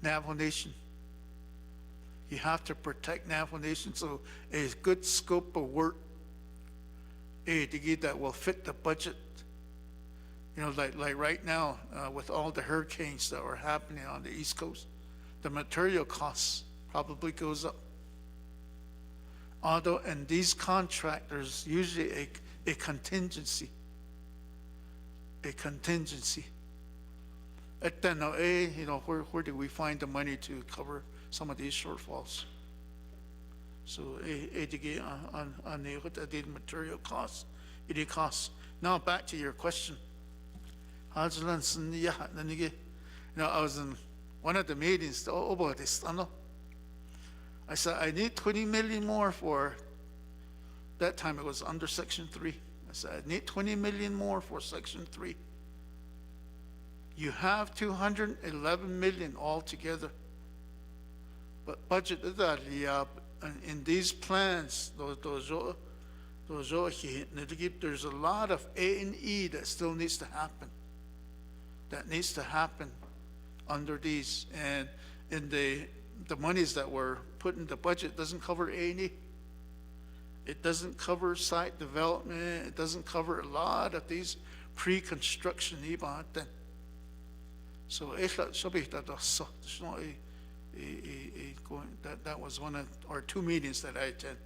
Navajo Nation. You have to protect Navajo Nation, so a good scope of work, that will fit the budget. Like right now, with all the hurricanes that are happening on the East Coast, the material costs probably goes up. Although, and these contractors usually a contingency. At then, where do we find the money to cover some of these shortfalls? So, on the material costs, it costs. Now back to your question. I was in one of the meetings about this. I said, I need 20 million more for, that time it was under Section 3. I said, I need 20 million more for Section 3. You have 211 million altogether. But budget, in these plans, there's a lot of A&E that still needs to happen. That needs to happen under these, and in the monies that were put in the budget doesn't cover A&E. It doesn't cover site development. It doesn't cover a lot of these pre-construction even. So that was one of our two meetings that I attended.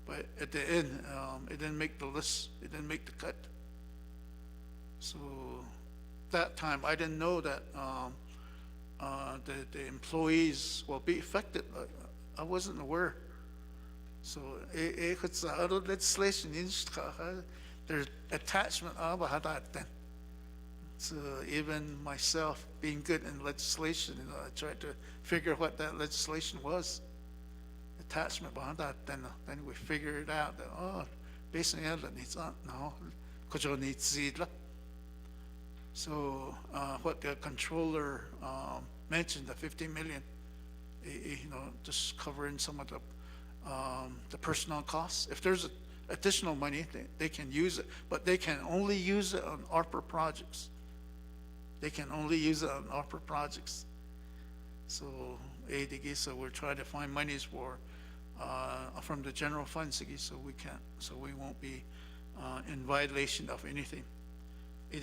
But at the end, it didn't make the list. It didn't make the cut. So that time, I didn't know that the employees will be affected. I wasn't aware. So it's other legislation. There's attachment of that. So even myself, being good in legislation, I tried to figure what that legislation was. Attachment behind that. Then we figured out that basically it's not no, because you need zidla. So what the controller mentioned, the 50 million, just covering some of the personnel costs. If there's additional money, they can use it, but they can only use it on Arpa projects. So so we're trying to find monies for from the general fund, so we won't be in violation of anything. I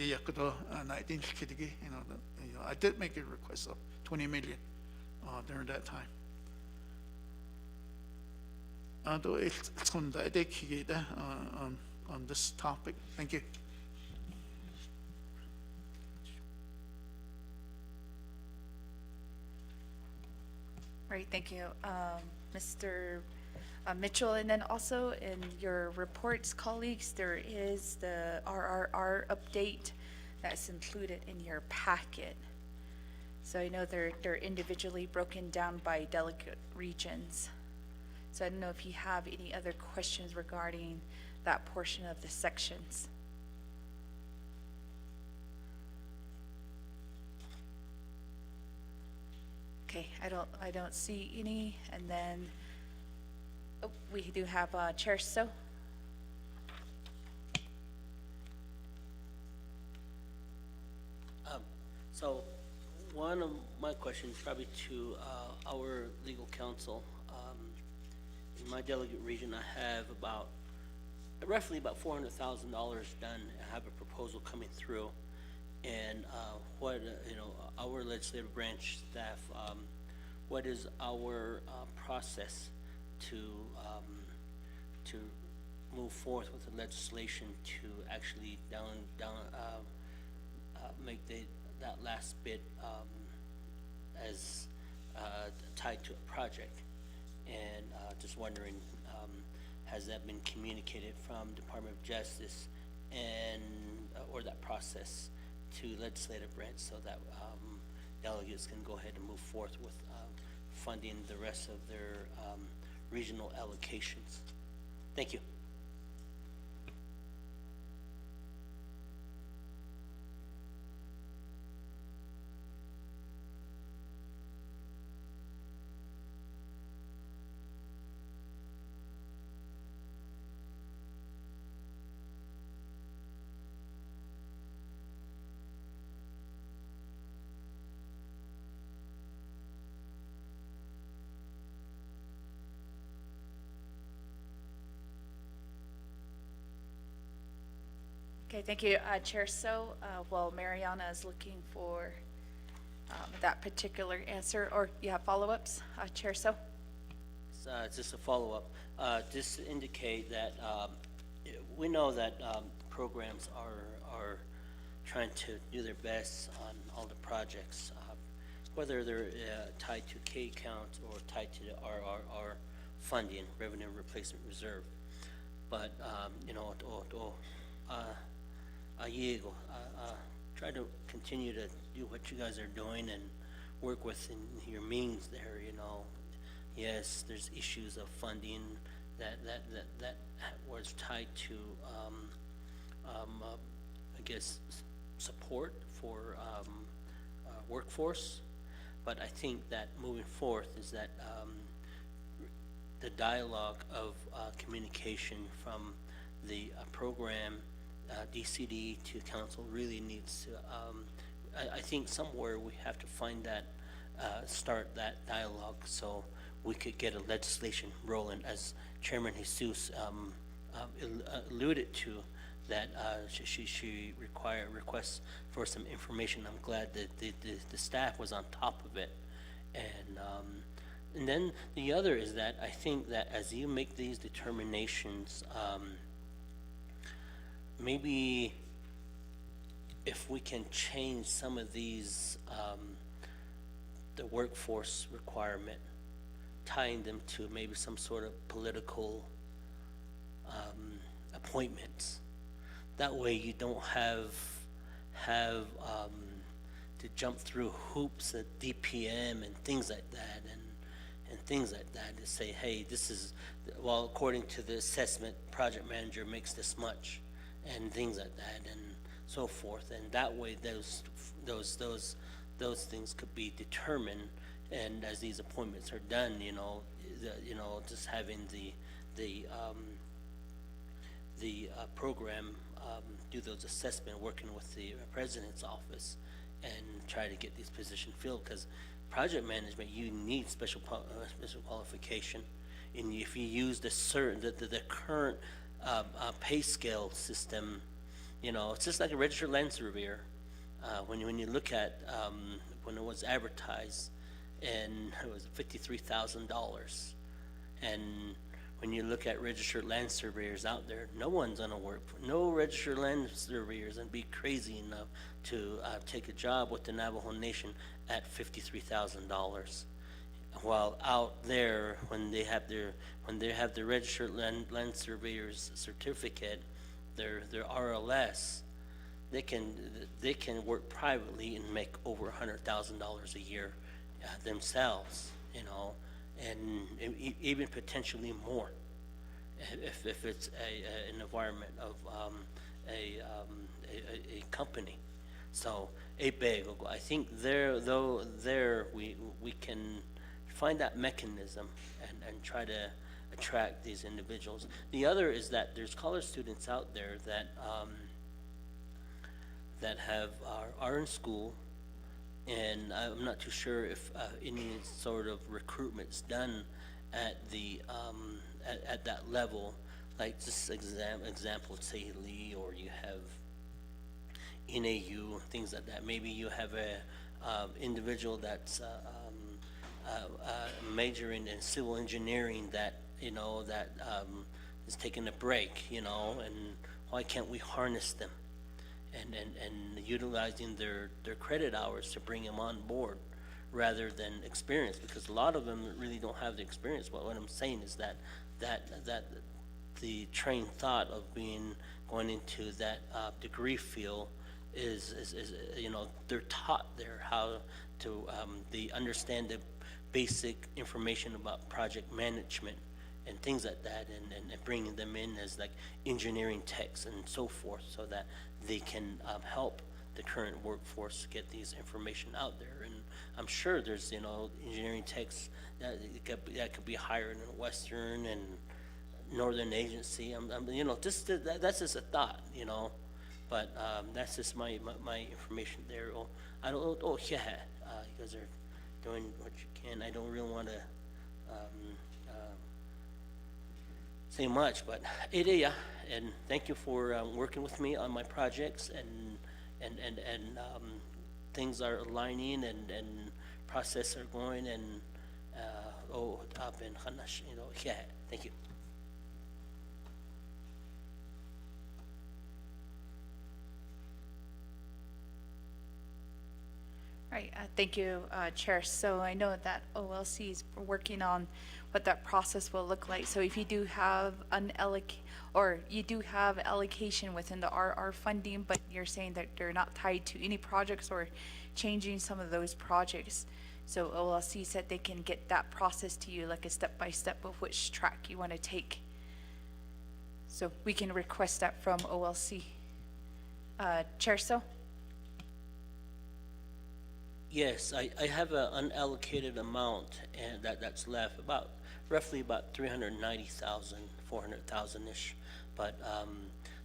did make a request of 20 million during that time. On this topic. Thank you. Right, thank you, Mr. Mitchell. And then also in your reports, colleagues, there is the RRR update that's included in your packet. So I know they're individually broken down by delegate regions. So I don't know if you have any other questions regarding that portion of the sections. Okay, I don't see any. And then we do have Chair So. So one of my questions probably to our legal counsel. In my delegate region, I have roughly about $400,000 done. I have a proposal coming through, and what our legislative branch staff, what is our process to, to move forth with the legislation to actually make that last bit, as, tied to a project. And, just wondering, has that been communicated from Department of Justice and, or that process to legislative branch so that, delegates can go ahead and move forth with, funding the rest of their, regional allocations? Thank you. Okay, thank you, Chair So. Well, Mariana is looking for that particular answer, or you have follow-ups, Chair So? Just a follow-up. Just to indicate that we know that programs are trying to do their best on all the projects, whether they're tied to K count or tied to the RRR funding, Revenue Replacement Reserve. But try to continue to do what you guys are doing and work within your means there. Yes, there's issues of funding that was tied to, I guess, support for workforce. But I think that moving forth is that the dialogue of communication from the program DCD to council really needs to, I think somewhere we have to find that, start that dialogue so we could get a legislation rolling, as Chairman Jesus alluded to, that she requests for some information. I'm glad that the staff was on top of it. And then the other is that I think that as you make these determinations, maybe if we can change some of these, the workforce requirement, tying them to maybe some sort of political appointments. That way you don't have to jump through hoops at DPM and things like that, and things like that to say, hey, this is, well, according to the assessment, project manager makes this much, and things like that, and so forth. And that way those things could be determined, and as these appointments are done, just having the program do those assessment, working with the president's office, and try to get these positions filled. Because project management, you need special qualification, and if you use the current pay scale system, it's just like a registered land surveyor. When you look at when it was advertised, and it was $53,000, and when you look at registered land surveyors out there, no one's gonna work. No registered land surveyors and be crazy enough to take a job with the Navajo Nation at $53,000. While out there, when they have their registered land surveyor's certificate, their RLS, they can work privately and make over $100,000 a year themselves, and even potentially more, if it's an environment of a company. So I think there we can find that mechanism and try to attract these individuals. The other is that there's college students out there that are in school, and I'm not too sure if any sort of recruitment's done at the at that level. Like just example, say Lee, or you have NAU, things like that. Maybe you have a individual that's majoring in civil engineering that that is taking a break, and why can't we harness them and utilizing their credit hours to bring them on board rather than experience, because a lot of them really don't have the experience. But what I'm saying is that the train thought of going into that degree field is they're taught there how to they understand the basic information about project management and things like that, and bringing them in as like engineering techs and so forth, so that they can help the current workforce get these information out there. And I'm sure there's engineering techs that could be hired in Western and Northern Agency. That's just a thought, but that's just my information there. Yeah, you guys are doing what you can. I don't really want to say much, but yeah, and thank you for working with me on my projects, and things are aligning, and process are going, and up and yeah, thank you. Right, thank you, Chair. So I know that OLC is working on what that process will look like. So if you do have you do have allocation within the RR funding, but you're saying that they're not tied to any projects or changing some of those projects. So OLC said they can get that process to you, like a step-by-step of which track you want to take. So we can request that from OLC. Chair So? Yes, I have an unallocated amount, and that's left roughly about 390,000, 400,000-ish. But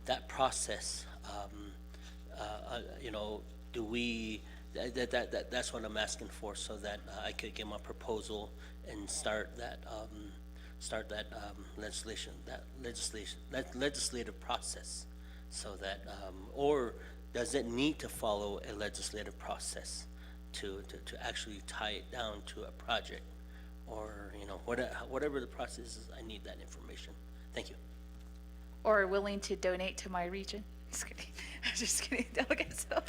that process, do we? That's what I'm asking for, so that I could get my proposal and start that legislative process, so that or does it need to follow a legislative process to actually tie it down to a project, or whatever the process is? I need that information. Thank you. Or willing to donate to my region. Just kidding. I'm just kidding, Delegate. So,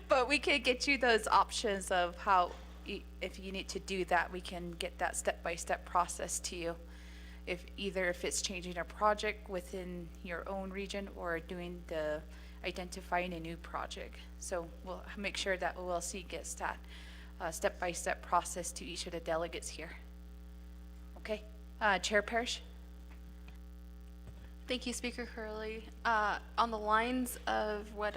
but we could get you those options of how, if you need to do that, we can get that step-by-step process to you. If it's changing a project within your own region or identifying a new project. So we'll make sure that OLC gets that step-by-step process to each of the delegates here. Okay, Chair Parrish. Thank you, Speaker Curley. On the lines of what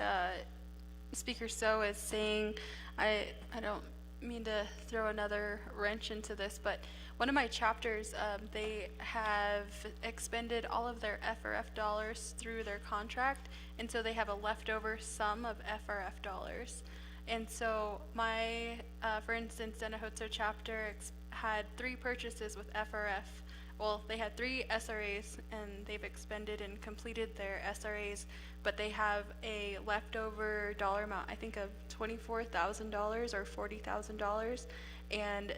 Speaker So is saying, I don't mean to throw another wrench into this, but one of my chapters, they have expended all of their FRF dollars through their contract, and so they have a leftover sum of FRF dollars. And so my, for instance, Denahoto chapter had 3 purchases with FRF. Well, they had 3 SRAs, and they've expended and completed their SRAs, but they have a leftover dollar amount, I think of $24,000 or $40,000, and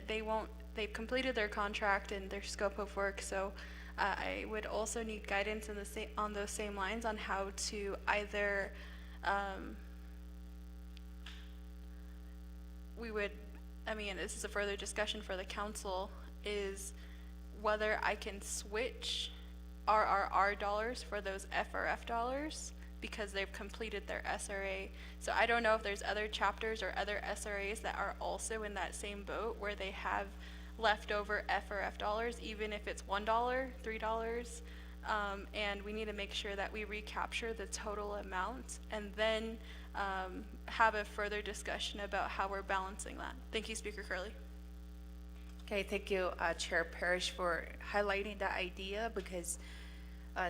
they've completed their contract and their scope of work. So I would also need guidance on those same lines on how to either this is a further discussion for the council, is whether I can switch RRR dollars for those FRF dollars because they've completed their SRA. So I don't know if there's other chapters or other SRAs that are also in that same boat where they have leftover FRF dollars, even if it's $1, $3, and we need to make sure that we recapture the total amount and then have a further discussion about how we're balancing that. Thank you, Speaker Curley. Okay, thank you, Chair Parrish, for highlighting that idea, because I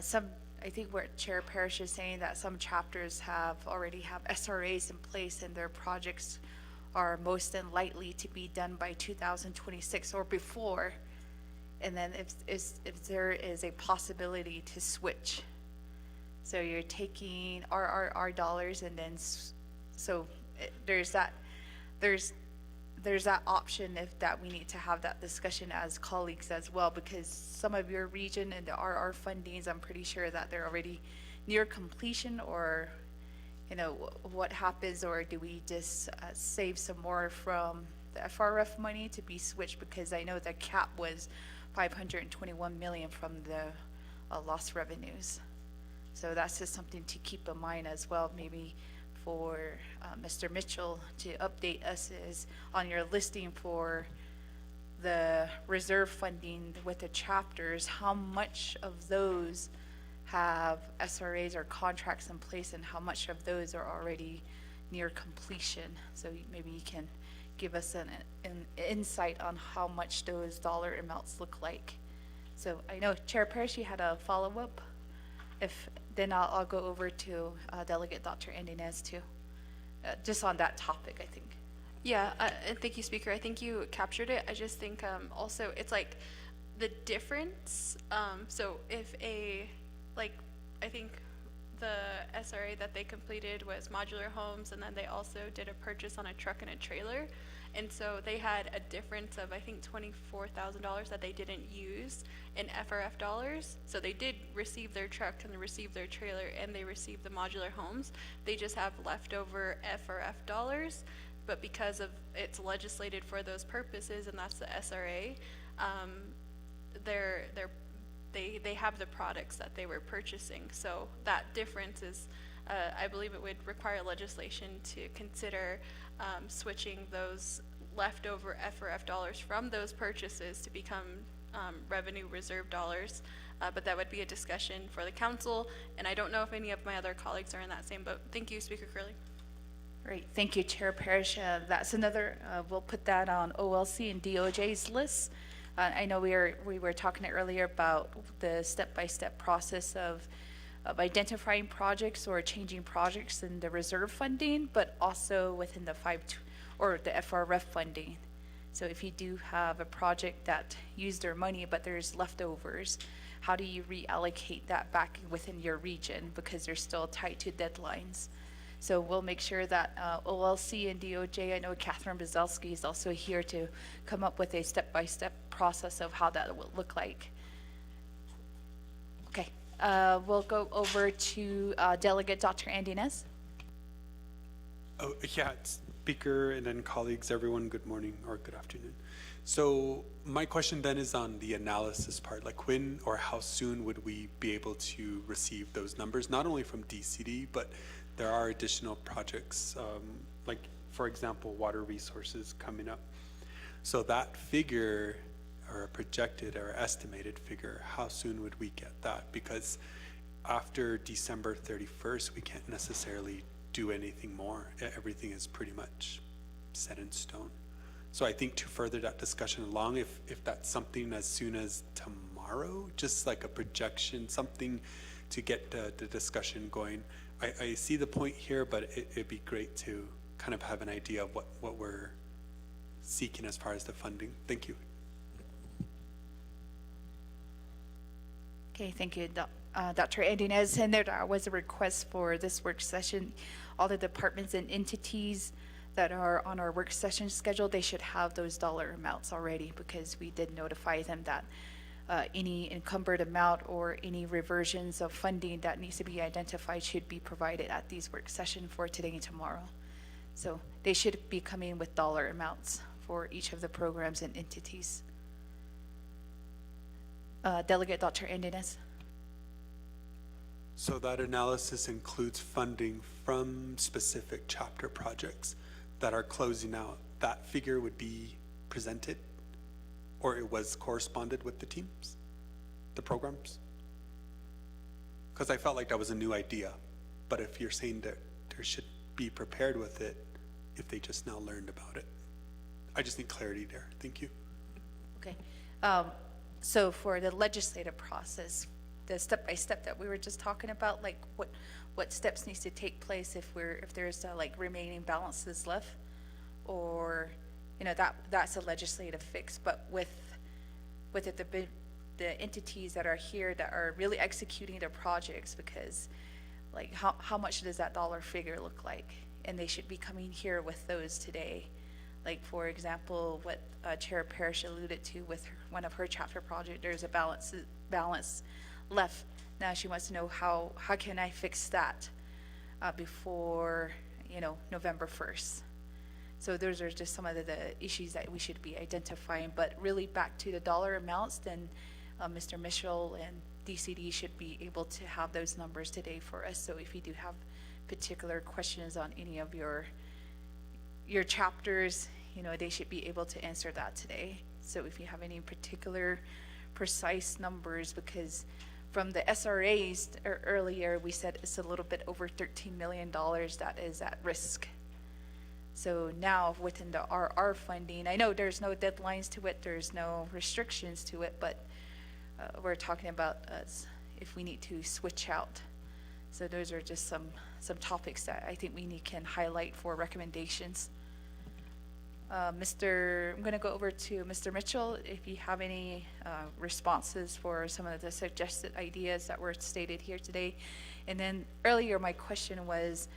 think what Chair Parrish is saying, that some chapters already have SRAs in place and their projects are most likely to be done by 2026 or before. And then if there is a possibility to switch. So you're taking RRR dollars, and then there's there's that option if that we need to have that discussion as colleagues as well, because some of your region and the RR fundings, I'm pretty sure that they're already near completion, or, you know, what happens, or do we just save some more from the FRF money to be switched? Because I know the cap was 521 million from the lost revenues. So that's just something to keep in mind as well, maybe for Mr. Mitchell to update us is on your listing for the reserve funding with the chapters, how much of those have SRAs or contracts in place, and how much of those are already near completion? So maybe you can give us an insight on how much those dollar amounts look like. So I know Chair Parrish, you had a follow-up. If then I'll go over to Delegate Dr. Endinez too, just on that topic, I think. Yeah, and thank you, Speaker. I think you captured it. I just think also it's like the difference. So if I think the SRA that they completed was modular homes, and then they also did a purchase on a truck and a trailer. And so they had a difference of, I think, $24,000 that they didn't use in FRF dollars. So they did receive their truck and they received their trailer and they received the modular homes. They just have leftover FRF dollars. But because of it's legislated for those purposes, and that's the SRA, they have the products that they were purchasing. So that difference is, I believe it would require legislation to consider switching those leftover FRF dollars from those purchases to become revenue reserve dollars. But that would be a discussion for the council, and I don't know if any of my other colleagues are in that same boat. Thank you, Speaker Curley. Great, thank you, Chair Parrish. That's another, we'll put that on OLC and DOJ's list. I know we were talking earlier about the step-by-step process of identifying projects or changing projects in the reserve funding, but also within the the FRF funding. So if you do have a project that used their money, but there's leftovers, how do you reallocate that back within your region, because they're still tied to deadlines? So we'll make sure that OLC and DOJ, I know Catherine Bazalski is also here to come up with a step-by-step process of how that will look like. Okay, we'll go over to Delegate Dr. Endinez. Oh, yeah, Speaker and then colleagues, everyone, good morning or good afternoon. So my question then is on the analysis part, like when or how soon would we be able to receive those numbers, not only from DCD, but there are additional projects, like for example, water resources coming up. So that figure, or a projected or estimated figure, how soon would we get that? Because after December 31st, we can't necessarily do anything more. Everything is pretty much set in stone. So I think to further that discussion along, if that's something as soon as tomorrow, just like a projection, something to get the discussion going. I see the point here, but it'd be great to kind of have an idea of what we're seeking as far as the funding. Thank you. Okay, thank you, Dr. Endinez. And there was a request for this work session. All the departments and entities that are on our work session schedule, they should have those dollar amounts already, because we did notify them that any encumbered amount or any reversions of funding that needs to be identified should be provided at these work session for today and tomorrow. So they should be coming with dollar amounts for each of the programs and entities. Delegate Dr. Endinez. So that analysis includes funding from specific chapter projects that are closing out. That figure would be presented, or it was corresponded with the teams, the programs? Because I felt like that was a new idea, but if you're saying that there should be prepared with it, if they just now learned about it. I just need clarity there. Thank you. Okay. So for the legislative process, the step-by-step that we were just talking about, like what steps needs to take place if there's like remaining balances left, or that's a legislative fix. But with it, the entities that are here that are really executing their projects, because like how much does that dollar figure look like? And they should be coming here with those today. Like, for example, what Chair Parrish alluded to with one of her chapter project, there's a balance left. Now she wants to know how can I fix that before, November 1st. So those are just some of the issues that we should be identifying. But really back to the dollar amounts, then Mr. Mitchell and DCD should be able to have those numbers today for us. So if you do have particular questions on any of your chapters, they should be able to answer that today. So if you have any particular precise numbers, because from the SRAs earlier, we said it's a little bit over $13 million that is at risk. So now within the RR funding, I know there's no deadlines to it, there's no restrictions to it, but we're talking about if we need to switch out. So those are just some topics that I think we can highlight for recommendations. I'm going to go over to Mr. Mitchell if you have any responses for some of the suggested ideas that were stated here today. And then earlier my question was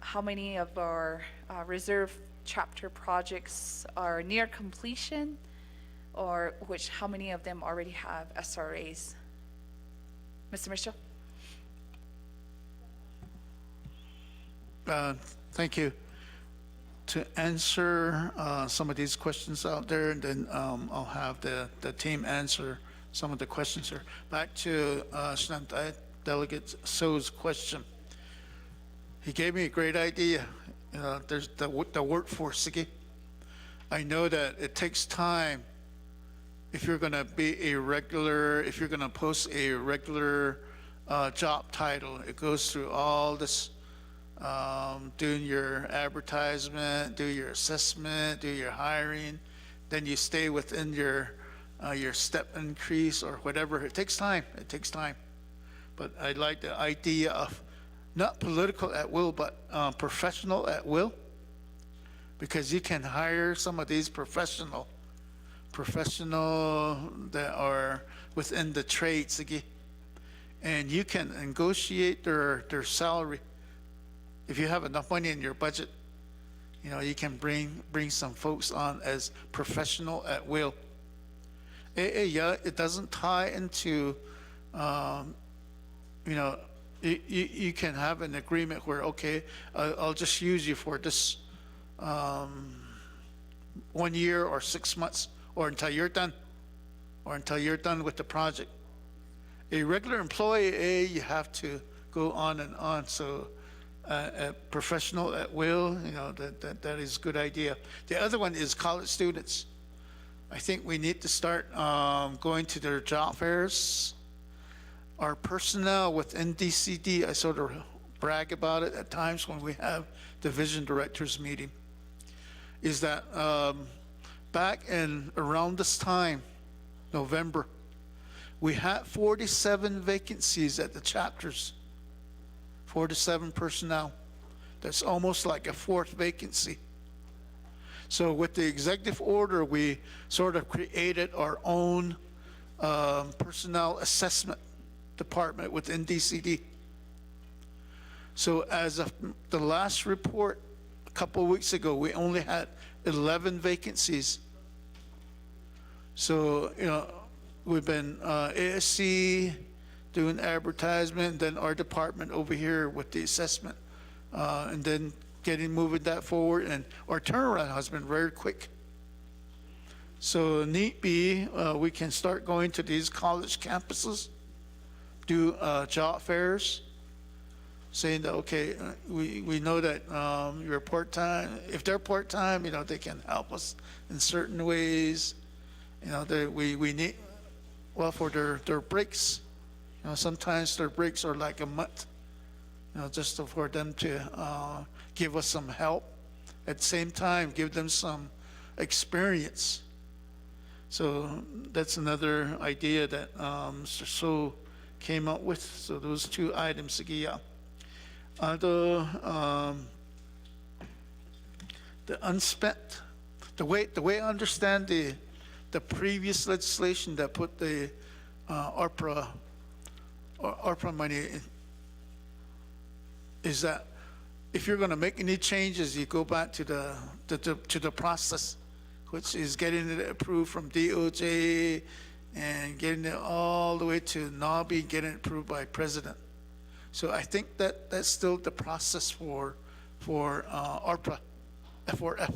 how many of our reserve chapter projects are near completion, or how many of them already have SRAs? Mr. Mitchell? Thank you. To answer some of these questions out there, and then I'll have the team answer some of the questions here. Back to Delegate So's question. He gave me a great idea. There's the workforce. I know that it takes time if you're going to be a regular, if you're going to post a regular job title. It goes through all this. Doing your advertisement, do your assessment, do your hiring, then you stay within your step increase or whatever. It takes time. But I like the idea of not political at will, but professional at will, because you can hire some of these professional that are within the trades, and you can negotiate their salary. If you have enough money in your budget, you can bring some folks on as professional at will. It doesn't tie into, you can have an agreement where, okay, I'll just use you for this 1 year or 6 months, or until you're done with the project. A regular employee, you have to go on and on. So professional at will, that is a good idea. The other one is college students. I think we need to start going to their job fairs. Our personnel within DCD, I sort of brag about it at times when we have division directors meeting, is that back in around this time, November, we had 47 vacancies at the chapters. 47 personnel. That's almost like a fourth vacancy. So with the executive order, we sort of created our own personnel assessment department within DCD. So as of the last report a couple of weeks ago, we only had 11 vacancies. So, we've been ASC, doing advertisement, then our department over here with the assessment, and then moving that forward. And our turnaround has been very quick. So need be, we can start going to these college campuses, do job fairs, saying that, okay, we know that you're part-time. If they're part-time, they can help us in certain ways. We need, well, for their breaks. Sometimes their breaks are like a month, just for them to give us some help. At the same time, give them some experience. So that's another idea that Mr. So came up with. So those two items, the unspent, the way I understand the previous legislation that put the Arpa money in, is that if you're going to make any changes, you go back to the process, which is getting it approved from DOJ and getting it all the way to Naa'bi, getting it approved by President. So I think that that's still the process for ARPA, F4F.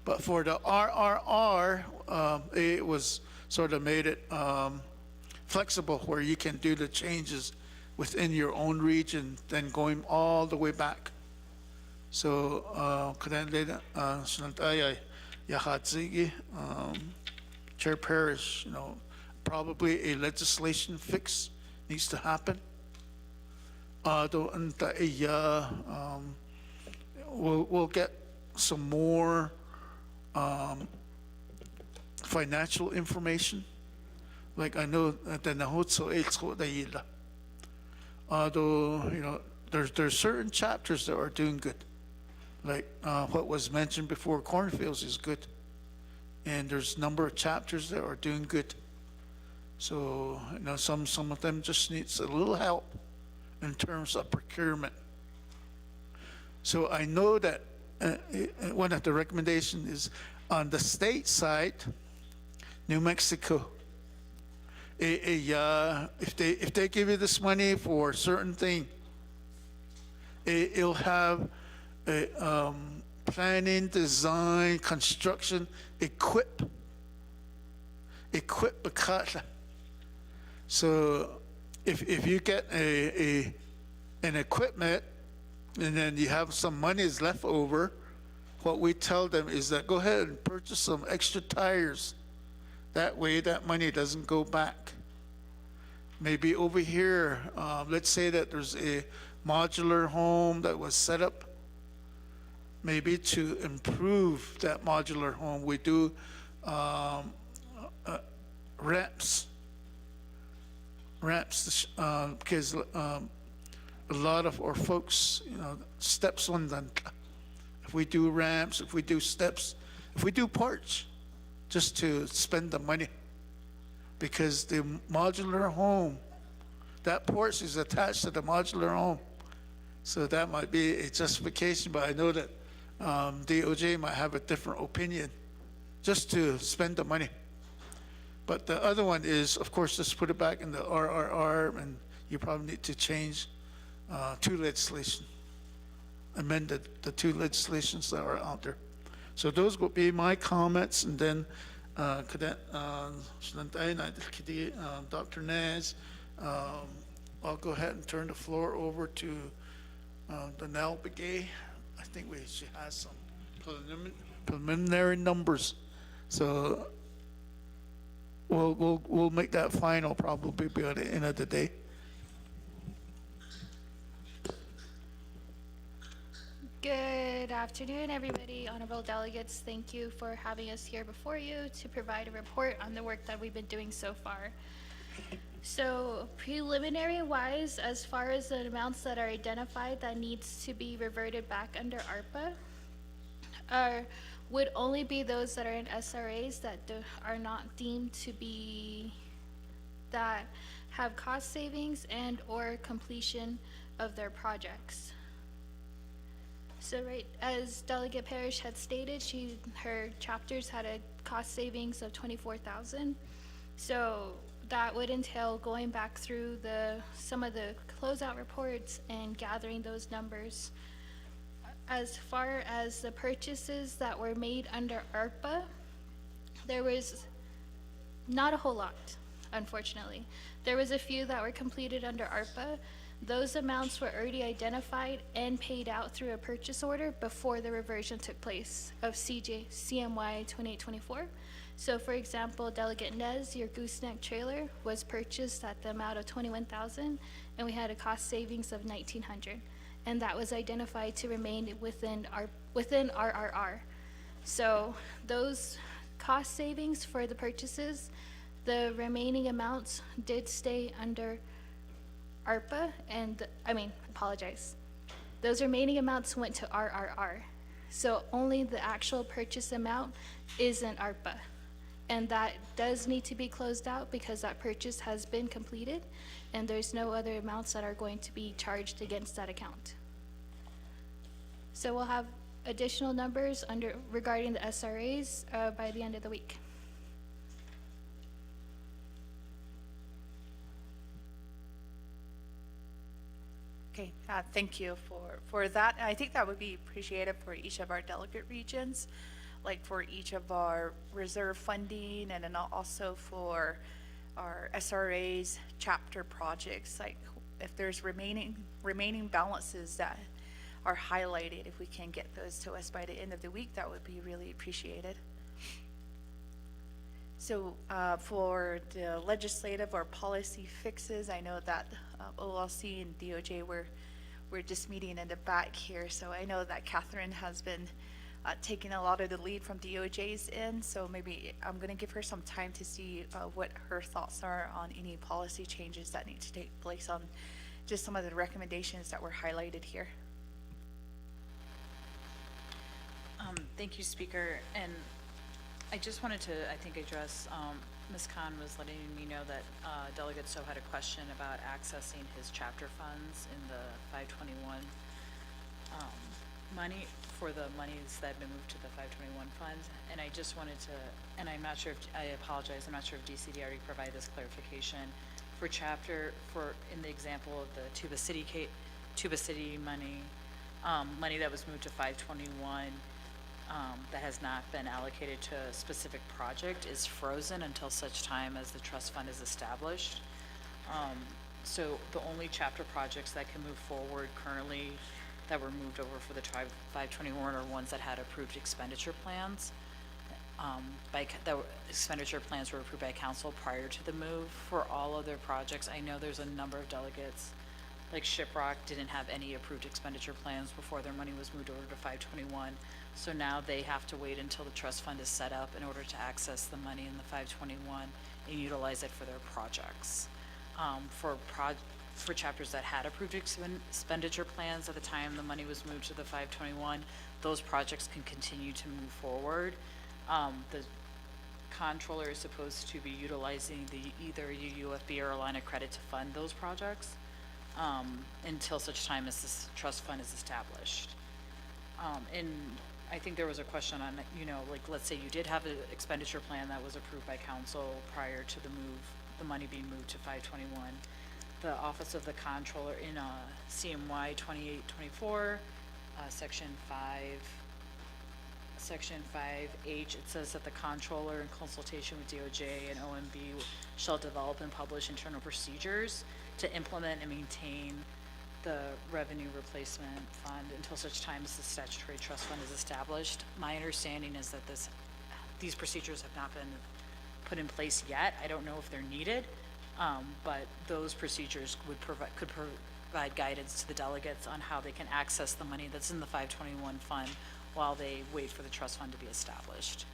But for the RRR, it was sort of made it flexible where you can do the changes within your own region, then going all the way back. So, Chair Parrish, probably a legislation fix needs to happen. We'll get some more financial information. Like I know that the Nahotso Eitsko although there's certain chapters that are doing good, like what was mentioned before, cornfields is good, and there's a number of chapters that are doing good. So some of them just needs a little help in terms of procurement. So I know that one of the recommendations is on the state side, New Mexico. If they give you this money for a certain thing, it'll have planning, design, construction, equip bakata. So if you get an equipment and then you have some money is left over, what we tell them is that go ahead and purchase some extra tires. That way that money doesn't go back. Maybe over here, let's say that there's a modular home that was set up. Maybe to improve that modular home, we do ramps, because a lot of our folks, steps on them. If we do ramps, if we do steps, if we do porch, just to spend the money, because the modular home, that porch is attached to the modular home. So that might be a justification, but I know that DOJ might have a different opinion, just to spend the money. But the other one is, of course, just put it back in the RRR, and you probably need to change two legislation, amend the two legislations that are out there. So those would be my comments, and then Dr. Naz, I'll go ahead and turn the floor over to the Naa'bik'iyati. I think she has some preliminary numbers, so we'll make that final probably by the end of the day. Good afternoon, everybody. Honorable delegates, thank you for having us here before you to provide a report on the work that we've been doing so far. So preliminary-wise, as far as the amounts that are identified that needs to be reverted back under ARPA, would only be those that are in SRAs that are not deemed to be, that have cost savings and or completion of their projects. So right, as Delegate Parrish had stated, her chapters had a cost savings of $24,000. So that would entail going back through some of the closeout reports and gathering those numbers. As far as the purchases that were made under ARPA, there was not a whole lot, unfortunately. There was a few that were completed under ARPA. Those amounts were already identified and paid out through a purchase order before the reversion took place of CMY 2824. So for example, Delegate Nez, your gooseneck trailer was purchased at the amount of $21,000, and we had a cost savings of $1,900. And that was identified to remain within RRR. So those cost savings for the purchases, the remaining amounts did stay under ARPA, and those remaining amounts went to RRR. So only the actual purchase amount is in ARPA. And that does need to be closed out because that purchase has been completed and there's no other amounts that are going to be charged against that account. So we'll have additional numbers regarding the SRAs by the end of the week. Okay, thank you for that. And I think that would be appreciated for each of our delegate regions, like for each of our reserve funding, and then also for our SRAs chapter projects, like if there's remaining balances that are highlighted, if we can get those to us by the end of the week, that would be really appreciated. So for the legislative or policy fixes, I know that OLC and DOJ, we're just meeting in the back here. So I know that Catherine has been taking a lot of the lead from DOJ's end. So maybe I'm going to give her some time to see what her thoughts are on any policy changes that need to take place on just some of the recommendations that were highlighted here. Thank you, Speaker. And I just wanted to, I think, address, Ms. Khan was letting me know that Delegate So had a question about accessing his chapter funds in the 521 money for the monies that have been moved to the 521 fund. And I just wanted to, and I'm not sure if, I apologize, I'm not sure if DCD already provided this clarification. For chapter, in the example of the Tuba City money, money that was moved to 521, that has not been allocated to a specific project is frozen until such time as the trust fund is established. So the only chapter projects that can move forward currently that were moved over for the 521 are ones that had approved expenditure plans. Expenditure plans were approved by council prior to the move. For all other projects, I know there's a number of delegates, like Shiprock didn't have any approved expenditure plans before their money was moved over to 521. So now they have to wait until the trust fund is set up in order to access the money in the 521 and utilize it for their projects. For chapters that had approved expenditure plans at the time the money was moved to the 521, those projects can continue to move forward. The comptroller is supposed to be utilizing either UUFB or a line of credit to fund those projects until such time as this trust fund is established. And I think there was a question on, like, let's say you did have an expenditure plan that was approved by council prior to the money being moved to 521. The Office of the Comptroller in CMY 2824, Section 5H, it says that the Comptroller, in consultation with DOJ and OMB, shall develop and publish internal procedures to implement and maintain the revenue replacement fund until such time as the statutory trust fund is established. My understanding is that these procedures have not been put in place yet. I don't know if they're needed, but those procedures could provide guidance to the delegates on how they can access the money that's in the 521 fund while they wait for the trust fund to be established.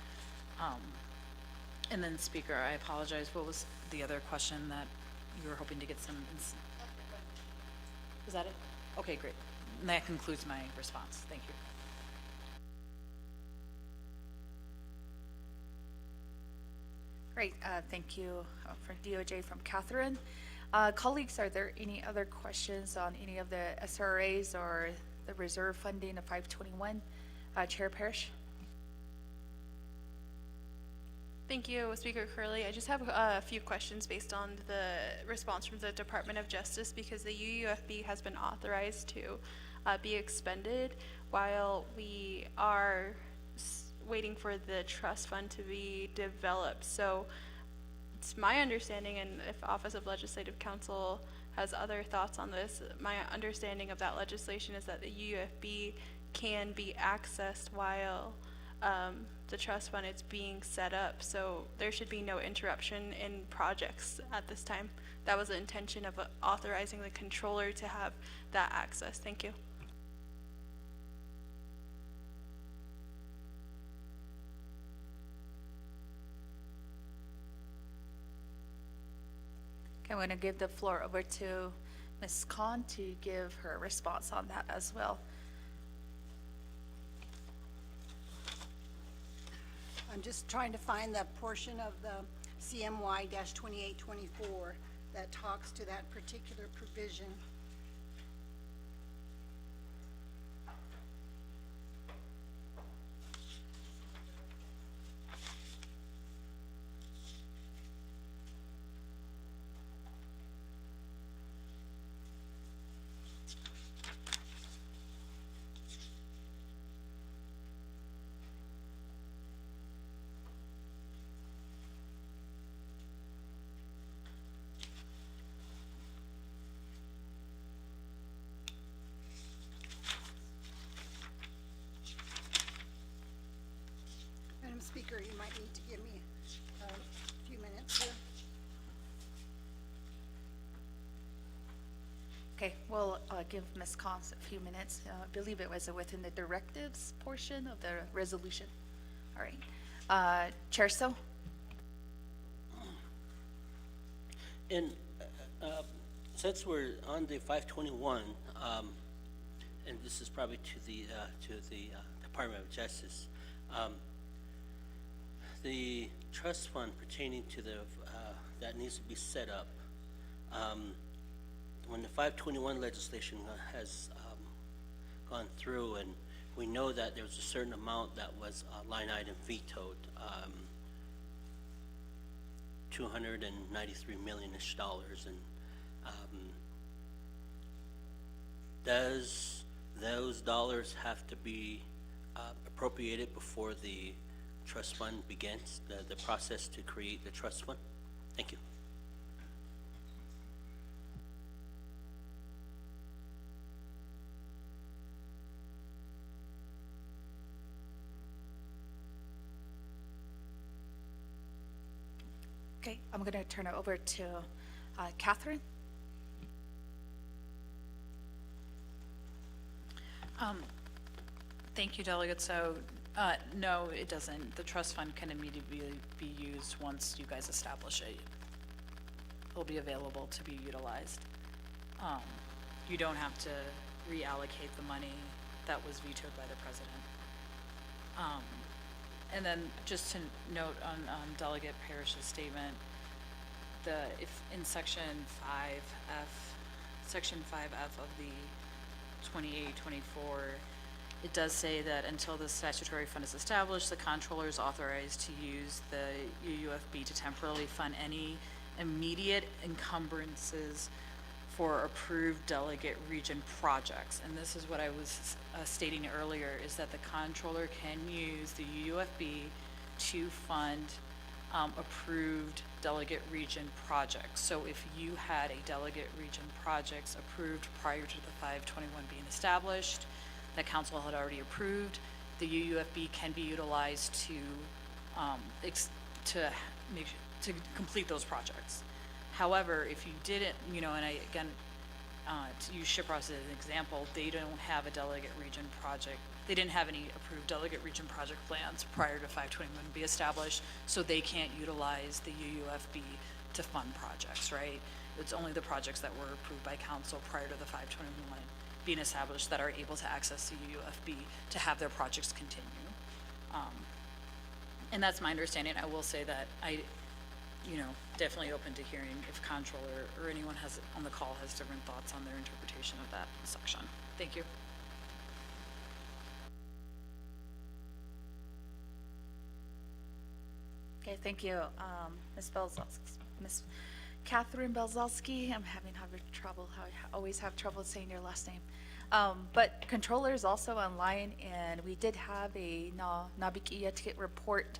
And then, Speaker, I apologize. What was the other question that you were hoping to get some? Is that it? Okay, great. And that concludes my response. Thank you. Great, thank you for DOJ from Catherine. Colleagues, are there any other questions on any of the SRAs or the reserve funding of 521? Chair Parrish. Thank you, Speaker Curley. I just have a few questions based on the response from the Department of Justice, because the UUFB has been authorized to be expended while we are waiting for the trust fund to be developed. So it's my understanding, and if Office of Legislative Counsel has other thoughts on this, my understanding of that legislation is that the UUFB can be accessed while the trust fund is being set up. So there should be no interruption in projects at this time. That was the intention of authorizing the controller to have that access. Thank you. Okay, I'm going to give the floor over to Ms. Khan to give her response on that as well. I'm just trying to find the portion of the CMY-2824 that talks to that particular provision. Okay, we'll give Ms. Cons a few minutes. I believe it was within the directives portion of the resolution. All right. Chair So? And since we're on the 521, and this is probably to the Department of Justice, the trust fund pertaining to the that needs to be set up. When the 521 legislation has gone through, and we know that there was a certain amount that was line item vetoed, $293 million-ish, and does those dollars have to be appropriated before the trust fund begins, the process to create the trust fund? Thank you. Okay, I'm going to turn it over to Catherine. Thank you, Delegate. So, no, it doesn't. The trust fund can immediately be used once you guys establish it. It'll be available to be utilized. You don't have to reallocate the money that was vetoed by the president. And then just to note on Delegate Parrish's statement, if in section 5F of the 28-24, it does say that until the statutory fund is established, the comptroller is authorized to use the UUFB to temporarily fund any immediate encumbrances for approved delegate region projects. And this is what I was stating earlier, is that the comptroller can use the UUFB to fund approved delegate region projects. So if you had a delegate region projects approved prior to the 521 being established, that council had already approved, the UUFB can be utilized to complete those projects. However, if you didn't, and to use Shiprock as an example, they don't have a delegate region project. They didn't have any approved delegate region project plans prior to 521 to be established, so they can't utilize the UUFB to fund projects, right? It's only the projects that were approved by council prior to the 521 being established that are able to access the UUFB to have their projects continue. And that's my understanding. I will say that definitely open to hearing if comptroller or anyone on the call has different thoughts on their interpretation of that section. Thank you. Okay, thank you, Ms. Catherine Belzalski. I'm having trouble. I always have trouble saying your last name. But controller is also online, and we did have a Naa'bik'iyati report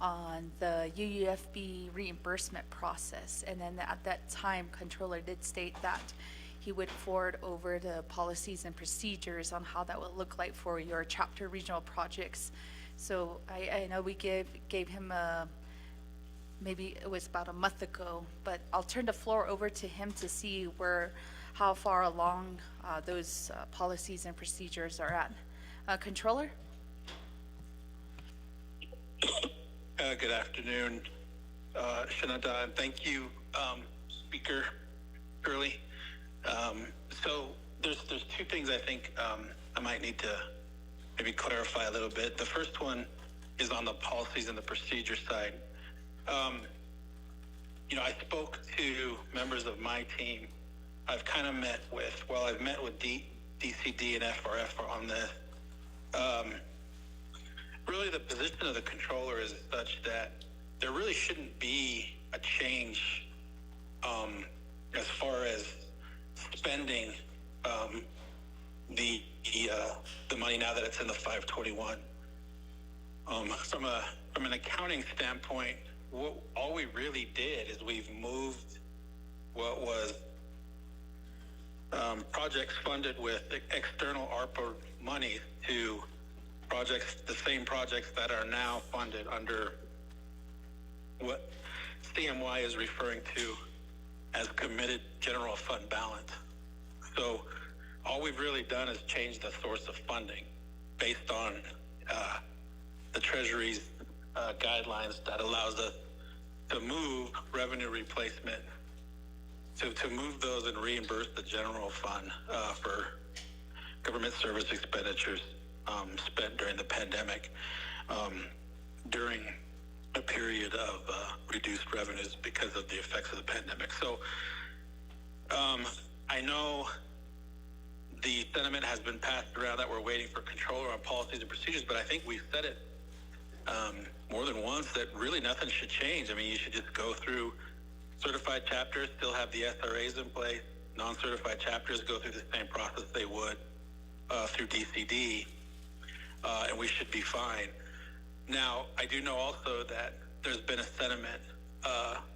on the UUFB reimbursement process. And then at that time, controller did state that he would forward over the policies and procedures on how that would look like for your chapter regional projects. So I know we gave him maybe it was about a month ago, but I'll turn the floor over to him to see how far along those policies and procedures are at. Controller? Good afternoon, Shananta, and thank you, Speaker Curley. So there's two things I think I might need to maybe clarify a little bit. The first one is on the policies and the procedure side. I spoke to members of my team. I've met with DCD and FRF on this. Really, the position of the controller is such that there really shouldn't be a change as far as spending the money now that it's in the 521. From an accounting standpoint, all we really did is we've moved what was projects funded with external Arpa money to the same projects that are now funded under what CMY is referring to as committed general fund balance. So all we've really done is change the source of funding based on the Treasury's guidelines that allows us to move revenue replacement, to move those and reimburse the general fund for government service expenditures spent during the pandemic, during a period of reduced revenues because of the effects of the pandemic. So I know the sentiment has been passed around that we're waiting for controller on policies and procedures, but I think we've said it more than once that really nothing should change. I mean, you should just go through certified chapters, still have the SRAs in place. Non-certified chapters go through the same process they would through DCD, and we should be fine. Now, I do know also that there's been a sentiment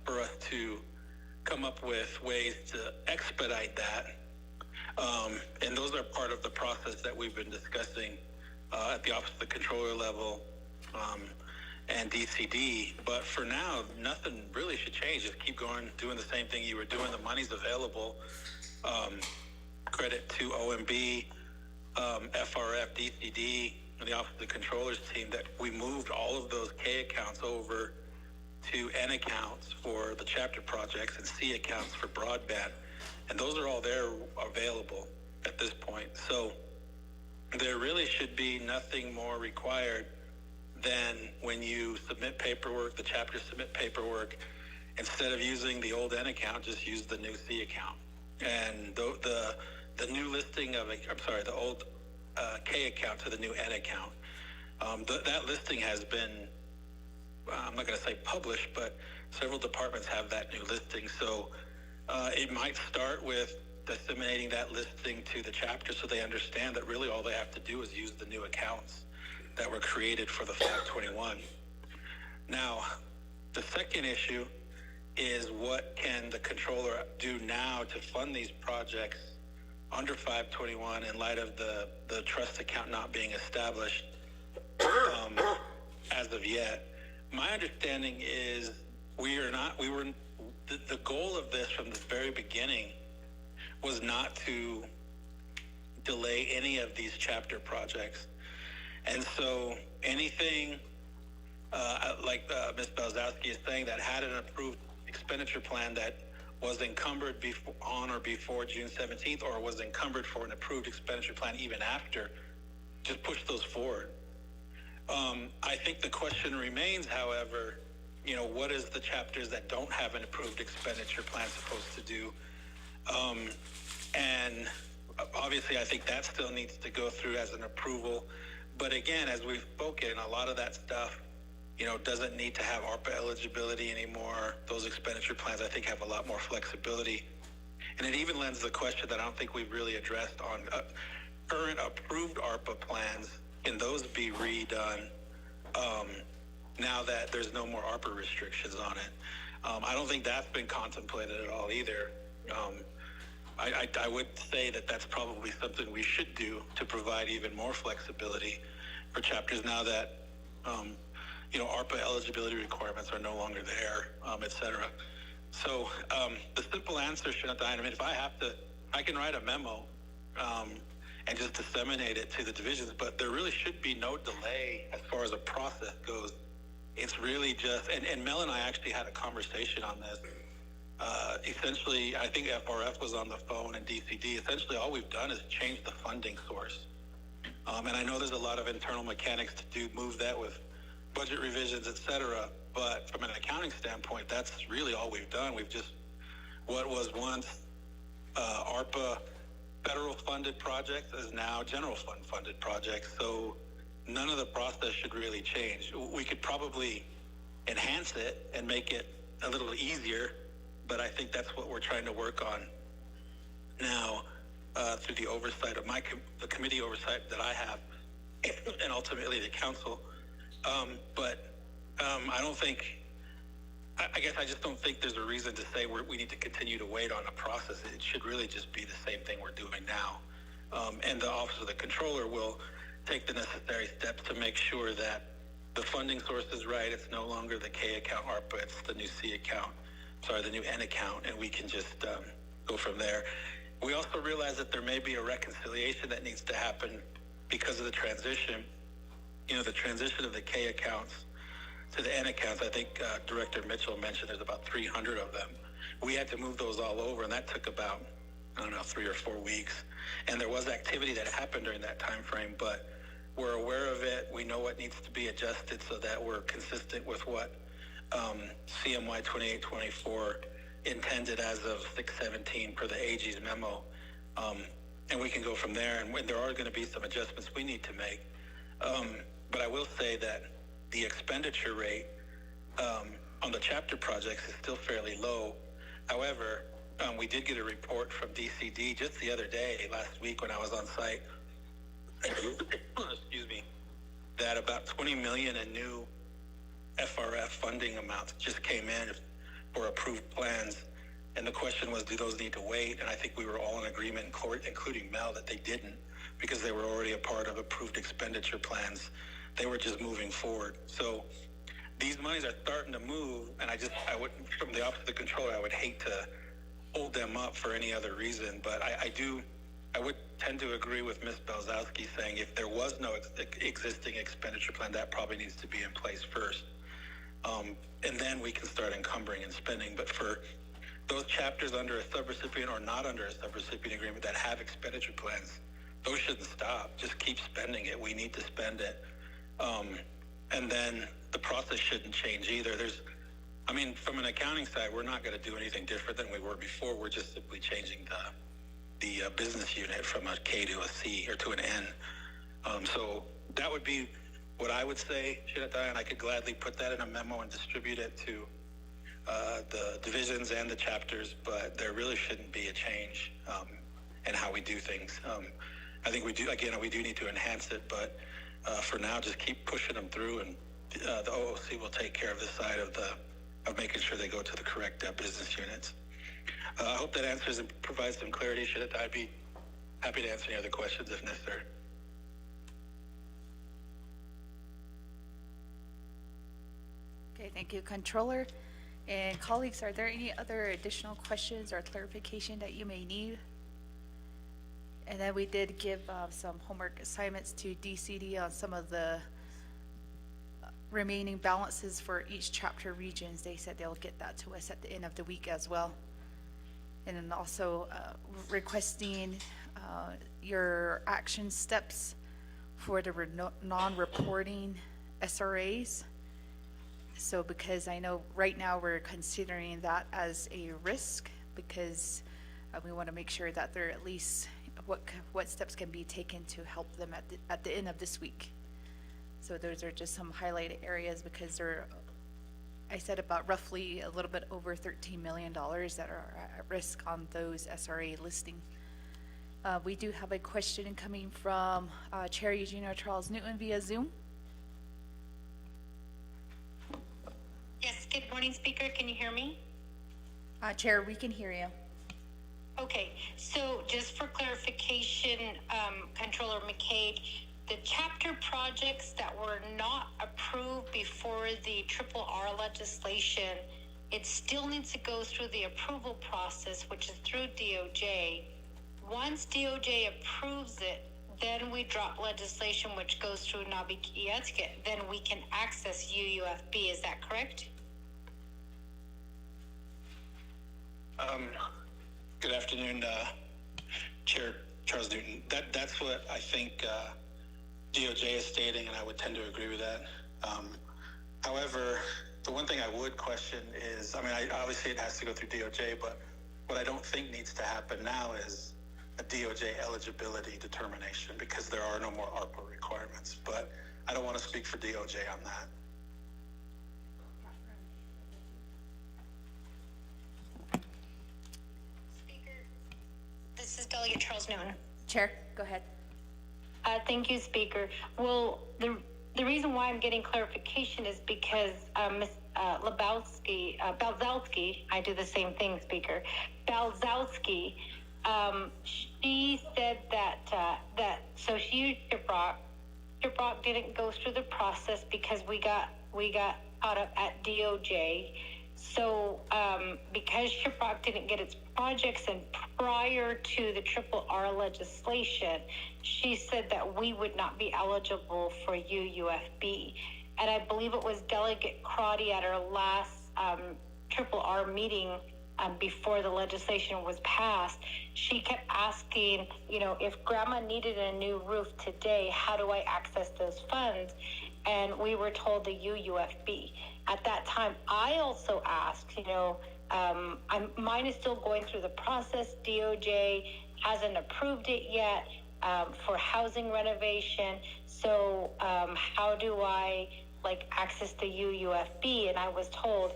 for us to come up with ways to expedite that, and those are part of the process that we've been discussing at the Office of the Controller level and DCD. But for now, nothing really should change. Just keep going, doing the same thing you were doing. The money's available. Credit to OMB, FRF, DCD, and the Office of the Controller's team that we moved all of those K accounts over to N accounts for the chapter projects and C accounts for broadband. And those are all there available at this point. So there really should be nothing more required than when you submit paperwork, the chapters submit paperwork, instead of using the old N account, just use the new C account. And the new listing of, the old K account to the new N account. That listing has been, I'm not going to say published, but several departments have that new listing. So it might start with disseminating that listing to the chapter so they understand that really all they have to do is use the new accounts that were created for the 521. Now, the second issue is what can the controller do now to fund these projects under 521 in light of the trust account not being established as of yet. My understanding is the goal of this from the very beginning was not to delay any of these chapter projects. And so anything like Ms. Belzowski is saying that had an approved expenditure plan that was encumbered on or before June 17th, or was encumbered for an approved expenditure plan even after, just push those forward. I think the question remains, however, what is the chapters that don't have an approved expenditure plan supposed to do? And obviously, I think that still needs to go through as an approval. But again, as we've spoken, a lot of that stuff, doesn't need to have ARPA eligibility anymore. Those expenditure plans, I think, have a lot more flexibility. And it even lends the question that I don't think we've really addressed on current approved ARPA plans. Can those be redone now that there's no more ARPA restrictions on it? I don't think that's been contemplated at all either. I would say that that's probably something we should do to provide even more flexibility for chapters now that ARPA eligibility requirements are no longer there, et cetera. So the simple answer, Shanata, I mean, if I have to, I can write a memo and just disseminate it to the divisions, but there really should be no delay as far as a process goes. It's really just, and Mel and I actually had a conversation on this. Essentially, I think FRF was on the phone and DCD. Essentially, all we've done is change the funding source. And I know there's a lot of internal mechanics to move that with budget revisions, et cetera. But from an accounting standpoint, that's really all we've done. We've just, what was once ARPA federal funded projects is now general fund funded projects. So none of the process should really change. We could probably enhance it and make it a little easier, but I think that's what we're trying to work on now through the oversight of the committee oversight that I have, and ultimately the council. But I don't think, I guess I just don't think there's a reason to say we need to continue to wait on a process. It should really just be the same thing we're doing now. And the Office of the Controller will take the necessary steps to make sure that the funding source is right. It's no longer the K account ARPA, it's the new C account, the new N account, and we can just go from there. We also realize that there may be a reconciliation that needs to happen because of the transition. You know, the transition of the K accounts to the N accounts. I think Director Mitchell mentioned there's about 300 of them. We had to move those all over, and that took about, I don't know, 3 or 4 weeks. And there was activity that happened during that time frame, but we're aware of it. We know what needs to be adjusted so that we're consistent with what CMY 2824 intended as of 6/17 per the AG's memo. And we can go from there. And when there are going to be some adjustments we need to make. But I will say that the expenditure rate on the chapter projects is still fairly low. However, we did get a report from DCD just the other day, last week when I was on site, excuse me, that about 20 million in new FRF funding amounts just came in for approved plans. And the question was, do those need to wait? And I think we were all in agreement, including Mel, that they didn't, because they were already a part of approved expenditure plans. They were just moving forward. So these monies are starting to move, and I would, from the Office of the Controller, I would hate to hold them up for any other reason. But I would tend to agree with Ms. Belzowski saying if there was no existing expenditure plan, that probably needs to be in place first. And then we can start encumbering and spending. But for those chapters under a subrecipient or not under a subrecipient agreement that have expenditure plans, those shouldn't stop. Just keep spending it. We need to spend it. And then the process shouldn't change either. From an accounting side, we're not going to do anything different than we were before. We're just simply changing the business unit from a K to a C or to an N. So that would be what I would say, and I could gladly put that in a memo and distribute it to the divisions and the chapters, but there really shouldn't be a change in how we do things. I think we do need to enhance it, but for now, just keep pushing them through, and the OOC will take care of this side of making sure they go to the correct business units. I hope that answers and provides some clarity. I'd be happy to answer any other questions if necessary. Okay, thank you, Controller. And colleagues, are there any other additional questions or clarification that you may need? And then we did give some homework assignments to DCD on some of the remaining balances for each chapter regions. They said they'll get that to us at the end of the week as well. And then also requesting your action steps for the non-reporting SRAs. So because I know right now we're considering that as a risk, because we want to make sure that they're at least what steps can be taken to help them at the end of this week. So those are just some highlighted areas, because I said about roughly a little bit over $13 million that are at risk on those SRA listing. We do have a question coming from Chair Eugenio Charles Newton via Zoom. Yes, good morning, Speaker. Can you hear me? Chair, we can hear you. Okay, so just for clarification, Controller McCabe, the chapter projects that were not approved before the RRR legislation, it still needs to go through the approval process, which is through DOJ. Once DOJ approves it, then we drop legislation which goes through Naa'bik'iyati. Then we can access UUFB. Is that correct? Good afternoon, Chair Charles Newton. That's what I think DOJ is stating, and I would tend to agree with that. However, the one thing I would question is, obviously it has to go through DOJ, but what I don't think needs to happen now is a DOJ eligibility determination, because there are no more ARPA requirements. But I don't want to speak for DOJ on that. This is Delegate Charles Newton. Chair, go ahead. Thank you, Speaker. Well, the reason why I'm getting clarification is because Ms. Balzowski, I do the same thing, Speaker. Balzowski, she said so she used Shiprock. Shiprock didn't go through the process because we got caught up at DOJ. So because Shiprock didn't get its projects prior to the Triple R legislation, she said that we would not be eligible for UUFB. And I believe it was Delegate Crotty at our last Triple R meeting before the legislation was passed. She kept asking, you know, if grandma needed a new roof today, how do I access those funds? And we were told the UUFB. At that time, I also asked, you know, mine is still going through the process. DOJ hasn't approved it yet for housing renovation. So how do I access the UUFB? And I was told,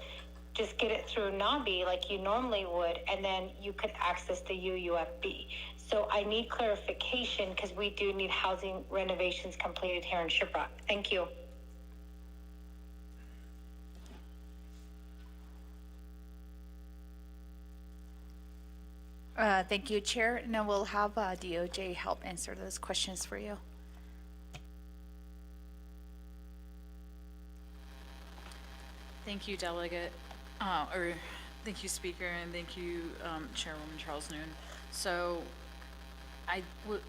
just get it through Naa'bi like you normally would, and then you could access the UUFB. So I need clarification because we do need housing renovations completed here in Shiprock. Thank you. Thank you, Chair. And then we'll have DOJ help answer those questions for you. Thank you, Delegate, thank you, Speaker, and thank you, Chairwoman Charles Noon. So I'm going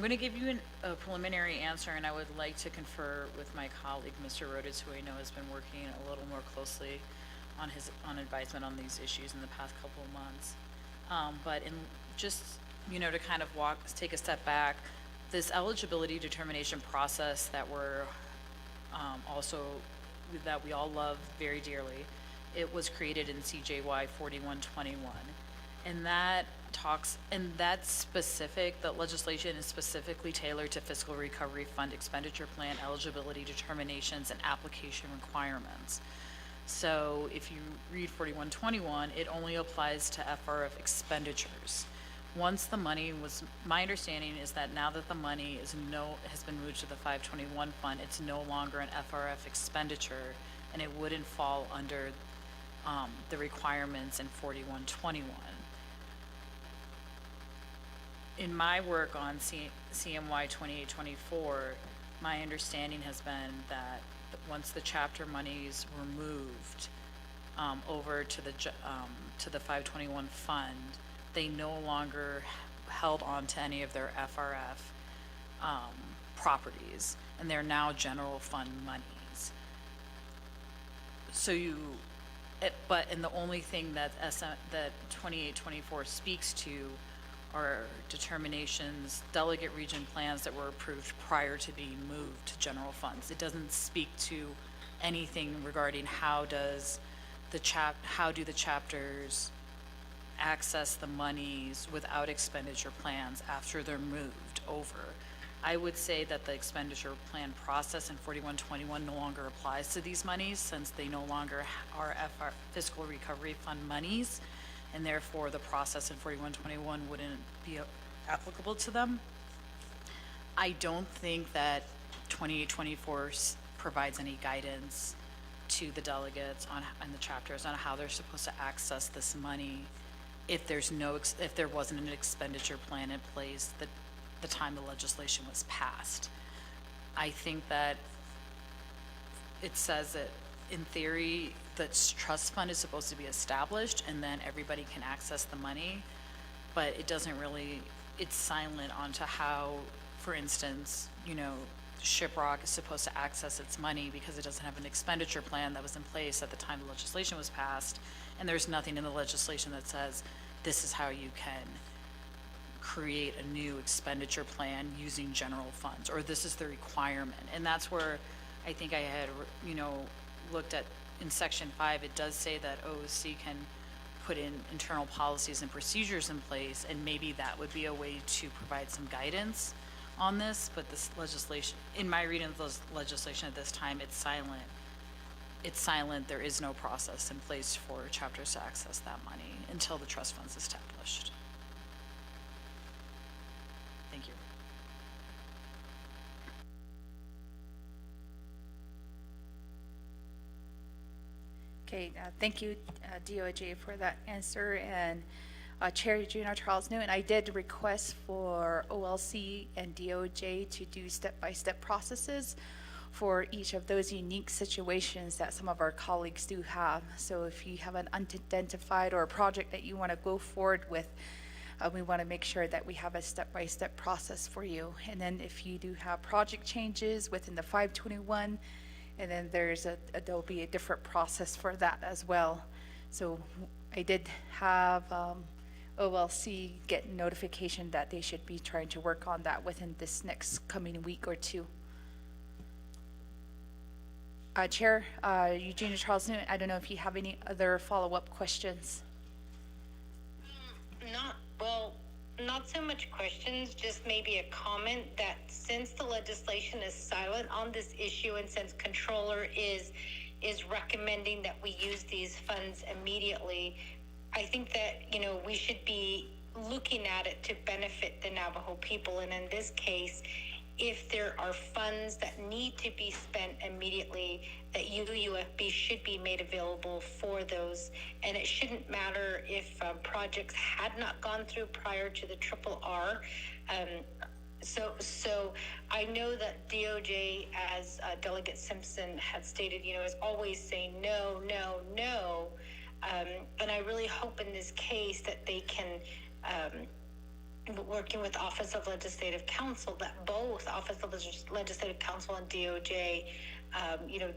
to give you a preliminary answer, and I would like to confer with my colleague, Mr. Rodas, who I know has been working a little more closely on advisement on these issues in the past couple of months. But in just, you know, to kind of take a step back, this eligibility determination process that that we all love very dearly, it was created in CJY 4121. And that's specific, the legislation is specifically tailored to fiscal recovery fund expenditure plan eligibility determinations and application requirements. So if you read 4121, it only applies to FRF expenditures. Once the money my understanding is that now that the money has been moved to the 521 fund, it's no longer an FRF expenditure, and it wouldn't fall under the requirements in 4121. In my work on CMY 2824, my understanding has been that once the chapter monies were moved over to the 521 fund, they no longer held on to any of their FRF properties, and they're now general fund monies. So and the only thing that 2824 speaks to are determinations, delegate region plans that were approved prior to being moved to general funds. It doesn't speak to anything regarding how do the chapters access the monies without expenditure plans after they're moved over. I would say that the expenditure plan process in 4121 no longer applies to these monies, since they no longer are fiscal recovery fund monies, and therefore the process in 4121 wouldn't be applicable to them. I don't think that 2824 provides any guidance to the delegates and the chapters on how they're supposed to access this money if there wasn't an expenditure plan in place the time the legislation was passed. I think that it says that in theory the trust fund is supposed to be established and then everybody can access the money, but it doesn't really, it's silent onto how, for instance, you know, Shiprock is supposed to access its money because it doesn't have an expenditure plan that was in place at the time the legislation was passed, and there's nothing in the legislation that says this is how you can create a new expenditure plan using general funds, or this is the requirement. And that's where I think I had, you know, looked at in section 5, it does say that OOC can put in internal policies and procedures in place, and maybe that would be a way to provide some guidance on this. But this legislation, in my reading of the legislation at this time, it's silent. It's silent. There is no process in place for chapters to access that money until the trust fund's established. Thank you. Okay, thank you, DOJ, for that answer. And Chair Junior Charles Newton, I did request for OLC and DOJ to do step-by-step processes for each of those unique situations that some of our colleagues do have. So if you have an unidentified or a project that you want to go forward with, we want to make sure that we have a step-by-step process for you. And then if you do have project changes within the 521, and then there'll be a different process for that as well. So I did have OLC get notification that they should be trying to work on that within this next coming week or two. Chair, Eugenia Charles Newton, I don't know if you have any other follow-up questions. Not so much questions, just maybe a comment that since the legislation is silent on this issue and since Controller is recommending that we use these funds immediately, I think that, we should be looking at it to benefit the Navajo people. And in this case, if there are funds that need to be spent immediately, that UUFB should be made available for those. And it shouldn't matter if projects had not gone through prior to the RRR. So I know that DOJ, as Delegate Simpson had stated, is always saying no, no, no. And I really hope in this case that they can, working with Office of Legislative Counsel, that both Office of Legislative Counsel and DOJ,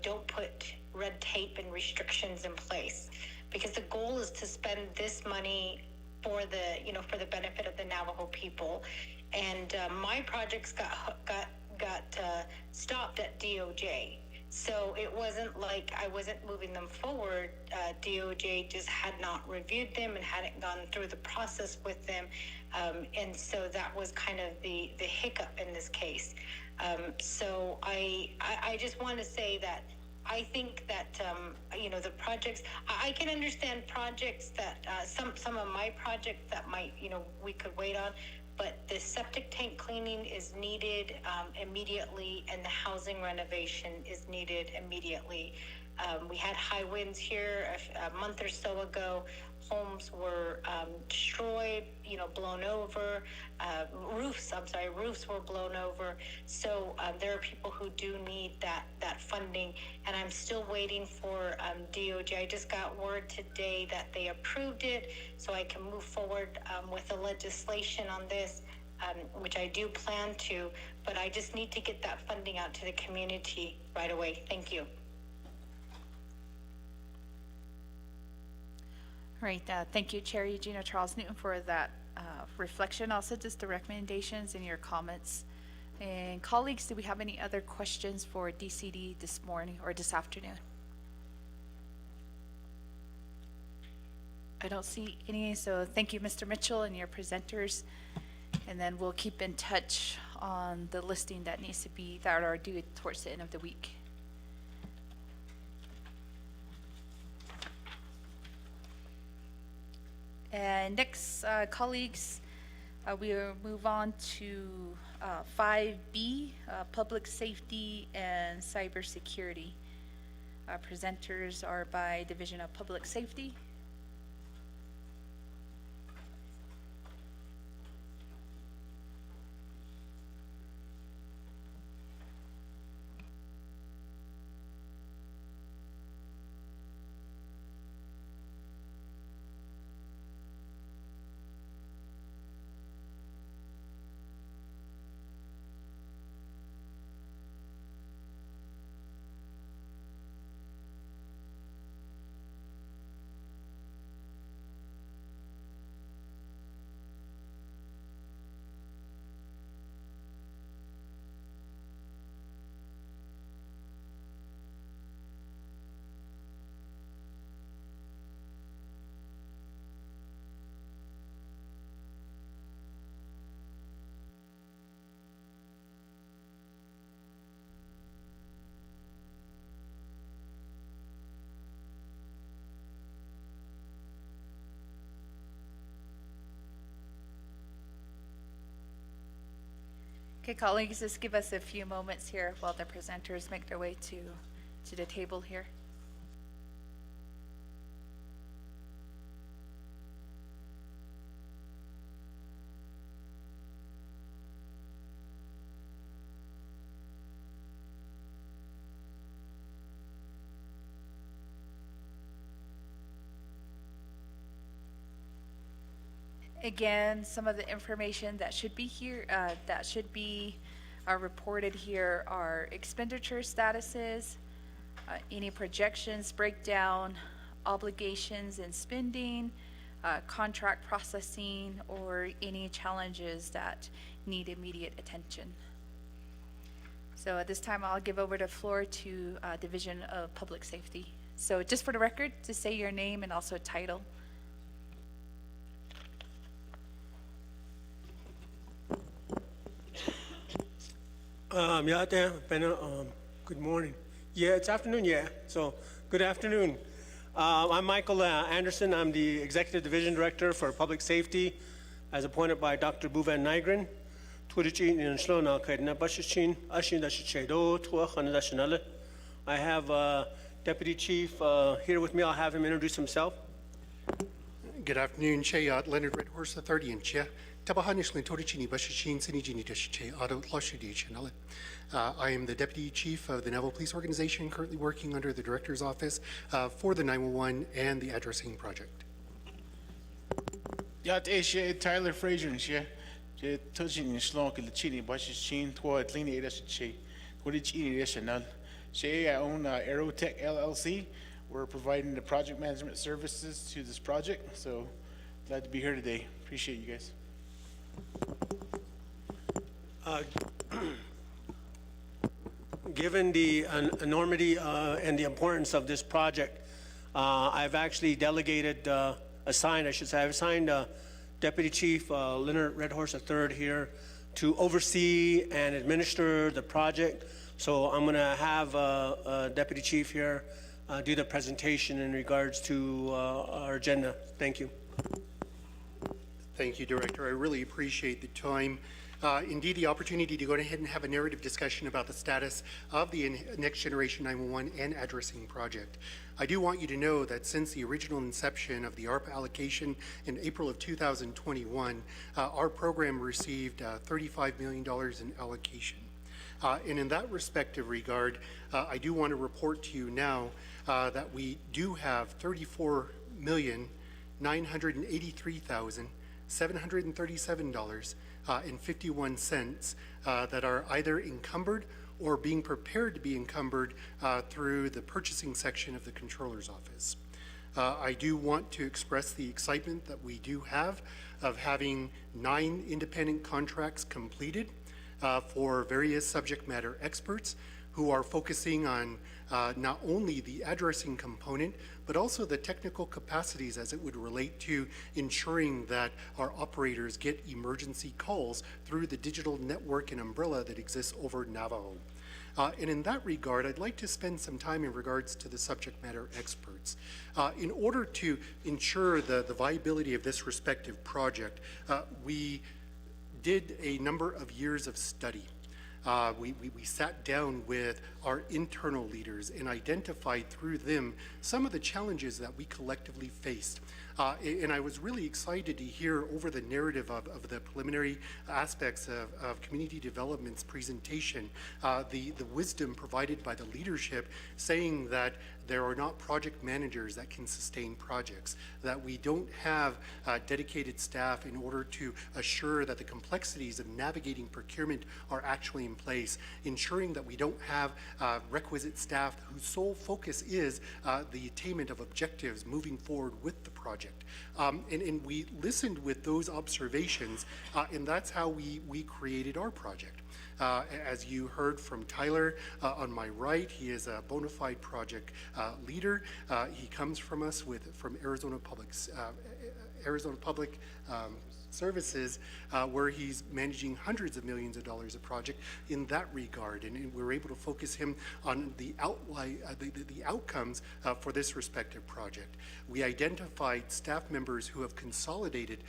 don't put red tape and restrictions in place, because the goal is to spend this money for the benefit of the Navajo people. And my projects got stopped at DOJ. So it wasn't like I wasn't moving them forward. DOJ just had not reviewed them and hadn't gone through the process with them. And so that was kind of the hiccup in this case. So I just want to say that I think that, the projects, I can understand projects that, some of my projects that might, we could wait on, but the septic tank cleaning is needed immediately, and the housing renovation is needed immediately. We had high winds here a month or so ago. Homes were destroyed, blown over. Roofs were blown over. So there are people who do need that funding, and I'm still waiting for DOJ. I just got word today that they approved it, so I can move forward with the legislation on this, which I do plan to, but I just need to get that funding out to the community right away. Thank you. All right, thank you, Chair Eugenia Charles Newton, for that reflection, also just the recommendations and your comments. And colleagues, do we have any other questions for DCD this morning or this afternoon? I don't see any, so thank you, Mr. Mitchell, and your presenters. And then we'll keep in touch on the listing that are due towards the end of the week. And next, colleagues, we will move on to 5B, Public Safety and Cybersecurity. Presenters are by Division of Public Safety. Okay, colleagues, just give us a few moments here while the presenters make their way to the table here. Again, some of the information that should be here, reported here are expenditure statuses, any projections, breakdown, obligations and spending, contract processing, or any challenges that need immediate attention. So at this time, I'll give over the floor to Division of Public Safety. So just for the record, to say your name and also title. Good morning. Yeah, it's afternoon, yeah. So, good afternoon. I'm Michael Anderson. I'm the Executive Division Director for Public Safety, as appointed by Dr. Bhuvan Nigrin. I have Deputy Chief here with me. I'll have him introduce himself. Good afternoon, Chayat Leonard Red Horse Authority and Chia. I am the Deputy Chief of the Naval Police Organization, currently working under the Director's Office for the 911 and the addressing project. Yat Asia Tyler Fraser and Chia. Touching in Slonk and the Chini, Bashin, toward Lini Edashe, what did you national? She I own Aerotech LLC. We're providing the project management services to this project, so glad to be here today. Appreciate you guys. Given the enormity and the importance of this project, I've actually I've assigned Deputy Chief Leonard Red Horse III here to oversee and administer the project. So I'm going to have Deputy Chief here do the presentation in regards to our agenda. Thank you. Thank you, Director. I really appreciate the time. Indeed, the opportunity to go ahead and have a narrative discussion about the status of the Next Generation 911 and addressing project. I do want you to know that since the original inception of the ARPA allocation in April of 2021, our program received $35 million in allocation. And in that respective regard, I do want to report to you now that we do have $34,983,737.51 that are either encumbered or being prepared to be encumbered through the purchasing section of the Controller's Office. I do want to express the excitement that we do have of having 9 independent contracts completed for various subject matter experts who are focusing on not only the addressing component, but also the technical capacities as it would relate to ensuring that our operators get emergency calls through the digital network and umbrella that exists over Navajo. And in that regard, I'd like to spend some time in regards to the subject matter experts. In order to ensure the viability of this respective project, we did a number of years of study. We sat down with our internal leaders and identified through them some of the challenges that we collectively faced. And I was really excited to hear over the narrative of the preliminary aspects of community development's presentation, the wisdom provided by the leadership saying that there are not project managers that can sustain projects, that we don't have dedicated staff in order to assure that the complexities of navigating procurement are actually in place, ensuring that we don't have requisite staff whose sole focus is the attainment of objectives moving forward with the project. And we listened with those observations, and that's how we created our project. As you heard from Tyler on my right, he is a bona fide project leader. He comes from us from Arizona Public Services, where he's managing hundreds of millions of dollars of project in that regard, and we were able to focus him on the outcomes for this respective project. We identified staff members who have consolidated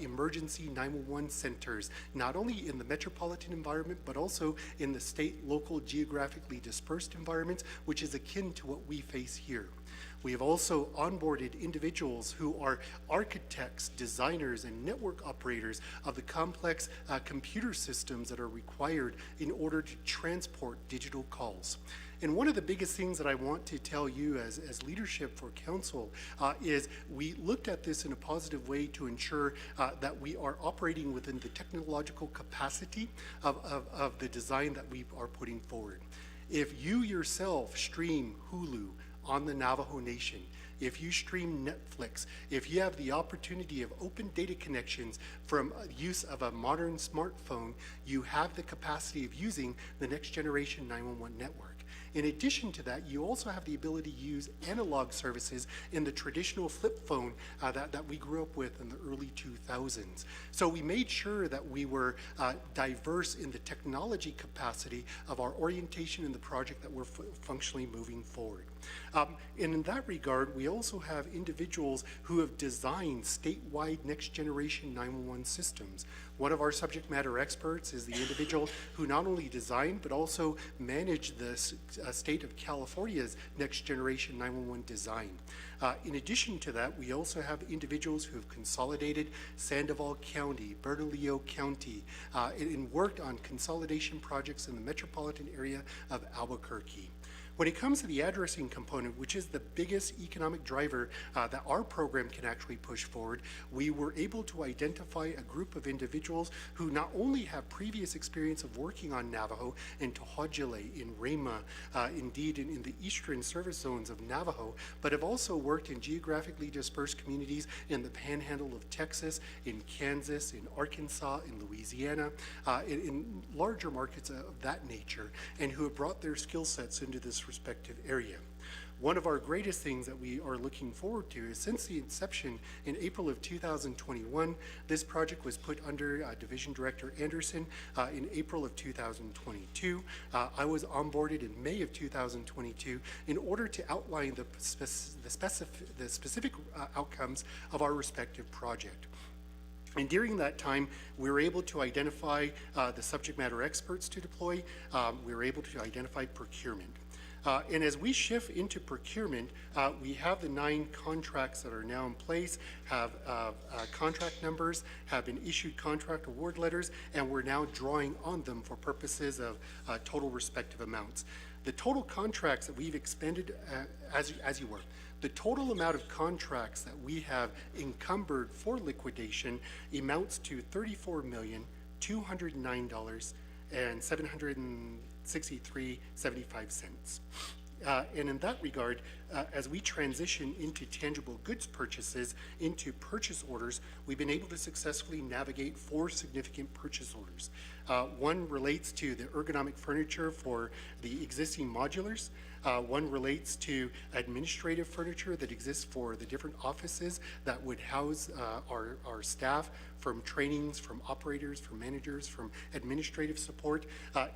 emergency 911 centers, not only in the metropolitan environment, but also in the state, local, geographically dispersed environments, which is akin to what we face here. We have also onboarded individuals who are architects, designers, and network operators of the complex computer systems that are required in order to transport digital calls. And one of the biggest things that I want to tell you as leadership for council is we looked at this in a positive way to ensure that we are operating within the technological capacity of the design that we are putting forward. If you yourself stream Hulu on the Navajo Nation, if you stream Netflix, if you have the opportunity of open data connections from use of a modern smartphone, you have the capacity of using the next generation 911 network. In addition to that, you also have the ability to use analog services in the traditional flip phone that we grew up with in the early 2000s. So we made sure that we were diverse in the technology capacity of our orientation in the project that we're functionally moving forward. And in that regard, we also have individuals who have designed statewide next generation 911 systems. One of our subject matter experts is the individual who not only designed but also managed the state of California's next generation 911 design. In addition to that, we also have individuals who have consolidated Sandoval County, Bernalillo County, and worked on consolidation projects in the metropolitan area of Albuquerque. When it comes to the addressing component, which is the biggest economic driver that our program can actually push forward, we were able to identify a group of individuals who not only have previous experience of working on Navajo in Tohojile, in Rama, indeed in the eastern service zones of Navajo, but have also worked in geographically dispersed communities in the panhandle of Texas, in Kansas, in Arkansas, in Louisiana, in larger markets of that nature, and who have brought their skill sets into this respective area. One of our greatest things that we are looking forward to is since the inception in April of 2021, this project was put under Division Director Anderson in April of 2022. I was onboarded in May of 2022 in order to outline the specific outcomes of our respective project. And during that time, we were able to identify the subject matter experts to deploy. We were able to identify procurement. And as we shift into procurement, we have the 9 contracts that are now in place, have contract numbers, have been issued contract award letters, and we're now drawing on them for purposes of total respective amounts. The total contracts that we've expended, as you were, the total amount of contracts that we have encumbered for liquidation amounts to $34,209,763.75. And in that regard, as we transition into tangible goods purchases, into purchase orders, we've been able to successfully navigate 4 significant purchase orders. One relates to the ergonomic furniture for the existing modulars. One relates to administrative furniture that exists for the different offices that would house our staff, from trainings, from operators, from managers, from administrative support,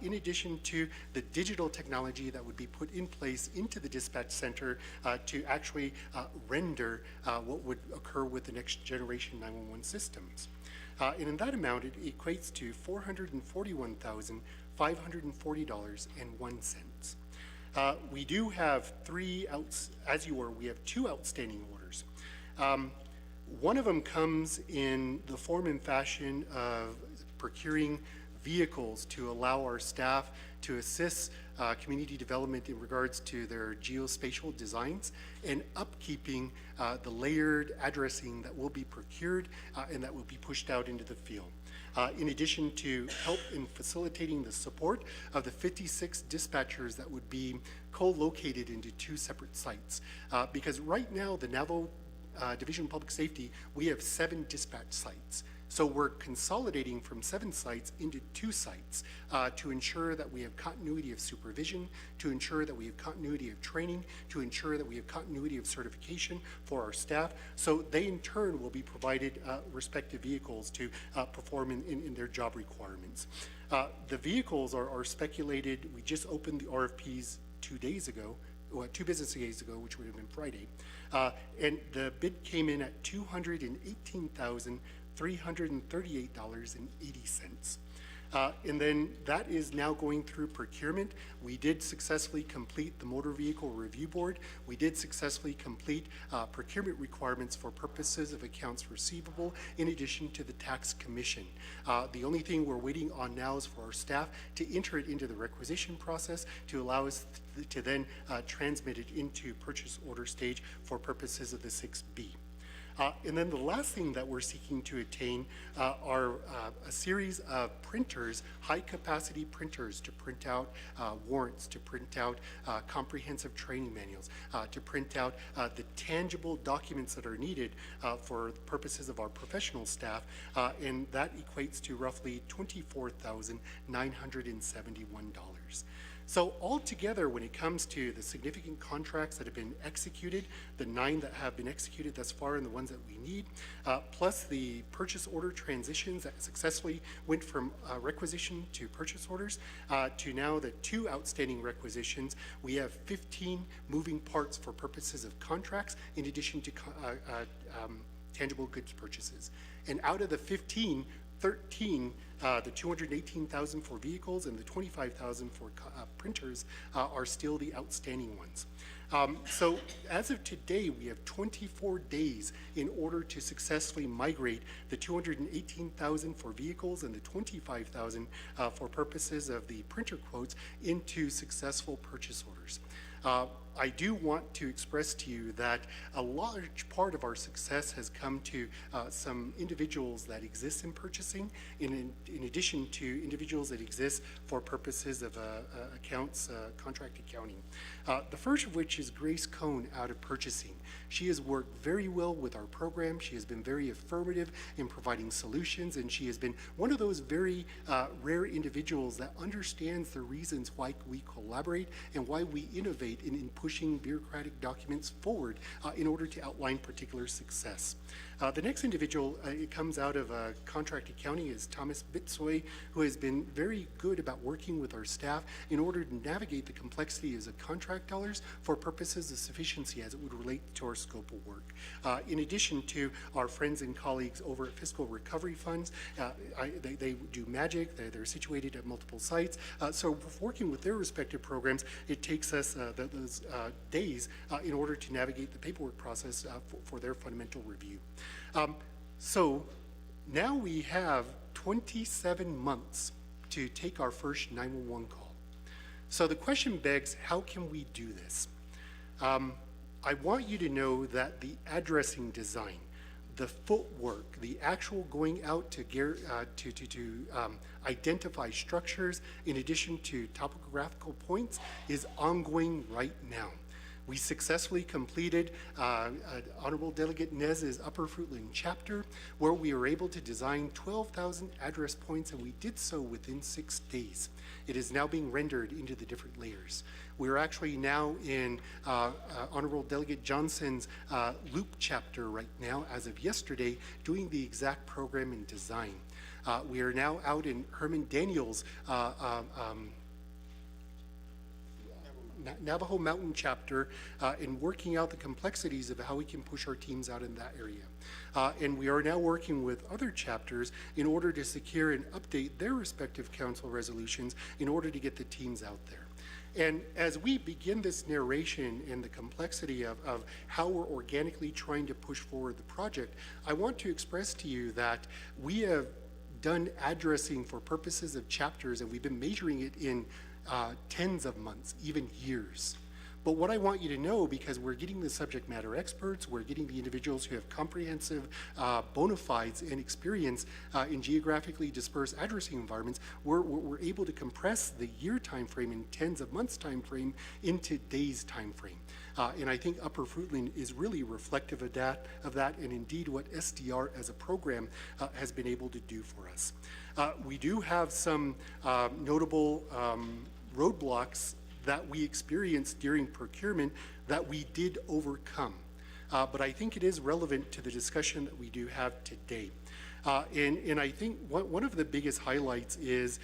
in addition to the digital technology that would be put in place into the dispatch center to actually render what would occur with the next generation 911 systems. And in that amount, it equates to $441,540.01. We do have 3 we have 2 outstanding orders. One of them comes in the form and fashion of procuring vehicles to allow our staff to assist community development in regards to their geospatial designs and upkeeping the layered addressing that will be procured and that will be pushed out into the field. In addition to help in facilitating the support of the 56 dispatchers that would be co-located into 2 separate sites. Because right now, the Navajo Division of Public Safety, we have 7 dispatch sites. So we're consolidating from 7 sites into 2 sites to ensure that we have continuity of supervision, to ensure that we have continuity of training, to ensure that we have continuity of certification for our staff. So they in turn will be provided respective vehicles to perform in their job requirements. The vehicles are speculated. We just opened the RFPs 2 days ago, 2 business days ago, which would have been Friday. And the bid came in at $218,338.80. And then that is now going through procurement. We did successfully complete the Motor Vehicle Review Board. We did successfully complete procurement requirements for purposes of accounts receivable, in addition to the tax commission. The only thing we're waiting on now is for our staff to enter it into the requisition process to allow us to then transmit it into purchase order stage for purposes of the 6B. And then the last thing that we're seeking to attain are a series of printers, high-capacity printers, to print out warrants, to print out comprehensive training manuals, to print out the tangible documents that are needed for purposes of our professional staff, and that equates to roughly $24,971. So altogether, when it comes to the significant contracts that have been executed, the 9 that have been executed thus far and the ones that we need, plus the purchase order transitions that successfully went from requisition to purchase orders, to now the 2 outstanding requisitions, we have 15 moving parts for purposes of contracts, in addition to tangible goods purchases. And out of the 15, 13, the 218,000 for vehicles and the 25,000 for printers are still the outstanding ones. So as of today, we have 24 days in order to successfully migrate the 218,000 for vehicles and the 25,000 for purposes of the printer quotes into successful purchase orders. I do want to express to you that a large part of our success has come to some individuals that exist in purchasing, in addition to individuals that exist for purposes of accounts, contract accounting. The first of which is Grace Cohn out of purchasing. She has worked very well with our program. She has been very affirmative in providing solutions, and she has been one of those very rare individuals that understands the reasons why we collaborate and why we innovate in pushing bureaucratic documents forward in order to outline particular success. The next individual, it comes out of contract accounting, is Thomas Bitsoy, who has been very good about working with our staff in order to navigate the complexities of contract dollars for purposes of sufficiency as it would relate to our scope of work. In addition to our friends and colleagues over at Fiscal Recovery Funds, they do magic, they're situated at multiple sites. So working with their respective programs, it takes us those days in order to navigate the paperwork process for their fundamental review. So now we have 27 months to take our first 911 call. So the question begs, how can we do this? I want you to know that the addressing design, the footwork, the actual going out to identify structures in addition to topographical points is ongoing right now. We successfully completed Honorable Delegate Nez's Upper Fruitland chapter, where we were able to design 12,000 address points, and we did so within 6 days. It is now being rendered into the different layers. We're actually now in Honorable Delegate Johnson's Loop chapter right now, as of yesterday, doing the exact program and design. We are now out in Herman Daniels' Navajo Mountain chapter in working out the complexities of how we can push our teams out in that area. And we are now working with other chapters in order to secure and update their respective council resolutions in order to get the teams out there. And as we begin this narration and the complexity of how we're organically trying to push forward the project, I want to express to you that we have done addressing for purposes of chapters, and we've been measuring it in tens of months, even years. But what I want you to know, because we're getting the subject matter experts, we're getting the individuals who have comprehensive bona fides and experience in geographically dispersed addressing environments, we're able to compress the year time frame and tens of months time frame into days time frame. And I think Upper Fruitland is really reflective of that, and indeed what SDR as a program has been able to do for us. We do have some notable roadblocks that we experienced during procurement that we did overcome. But I think it is relevant to the discussion that we do have today. And I think one of the biggest highlights is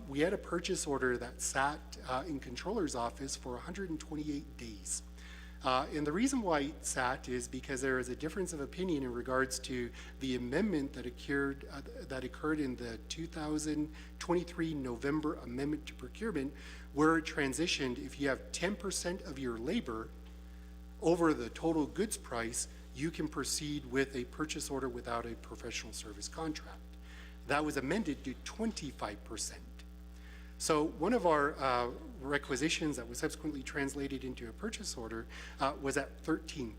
we had a purchase order that sat in Controller's office for 128 days. And the reason why it sat is because there is a difference of opinion in regards to the amendment that occurred in the 2023 November amendment to procurement, where it transitioned if you have 10% of your labor over the total goods price, you can proceed with a purchase order without a professional service contract. That was amended to 25%. So one of our requisitions that was subsequently translated into a purchase order was at 13%,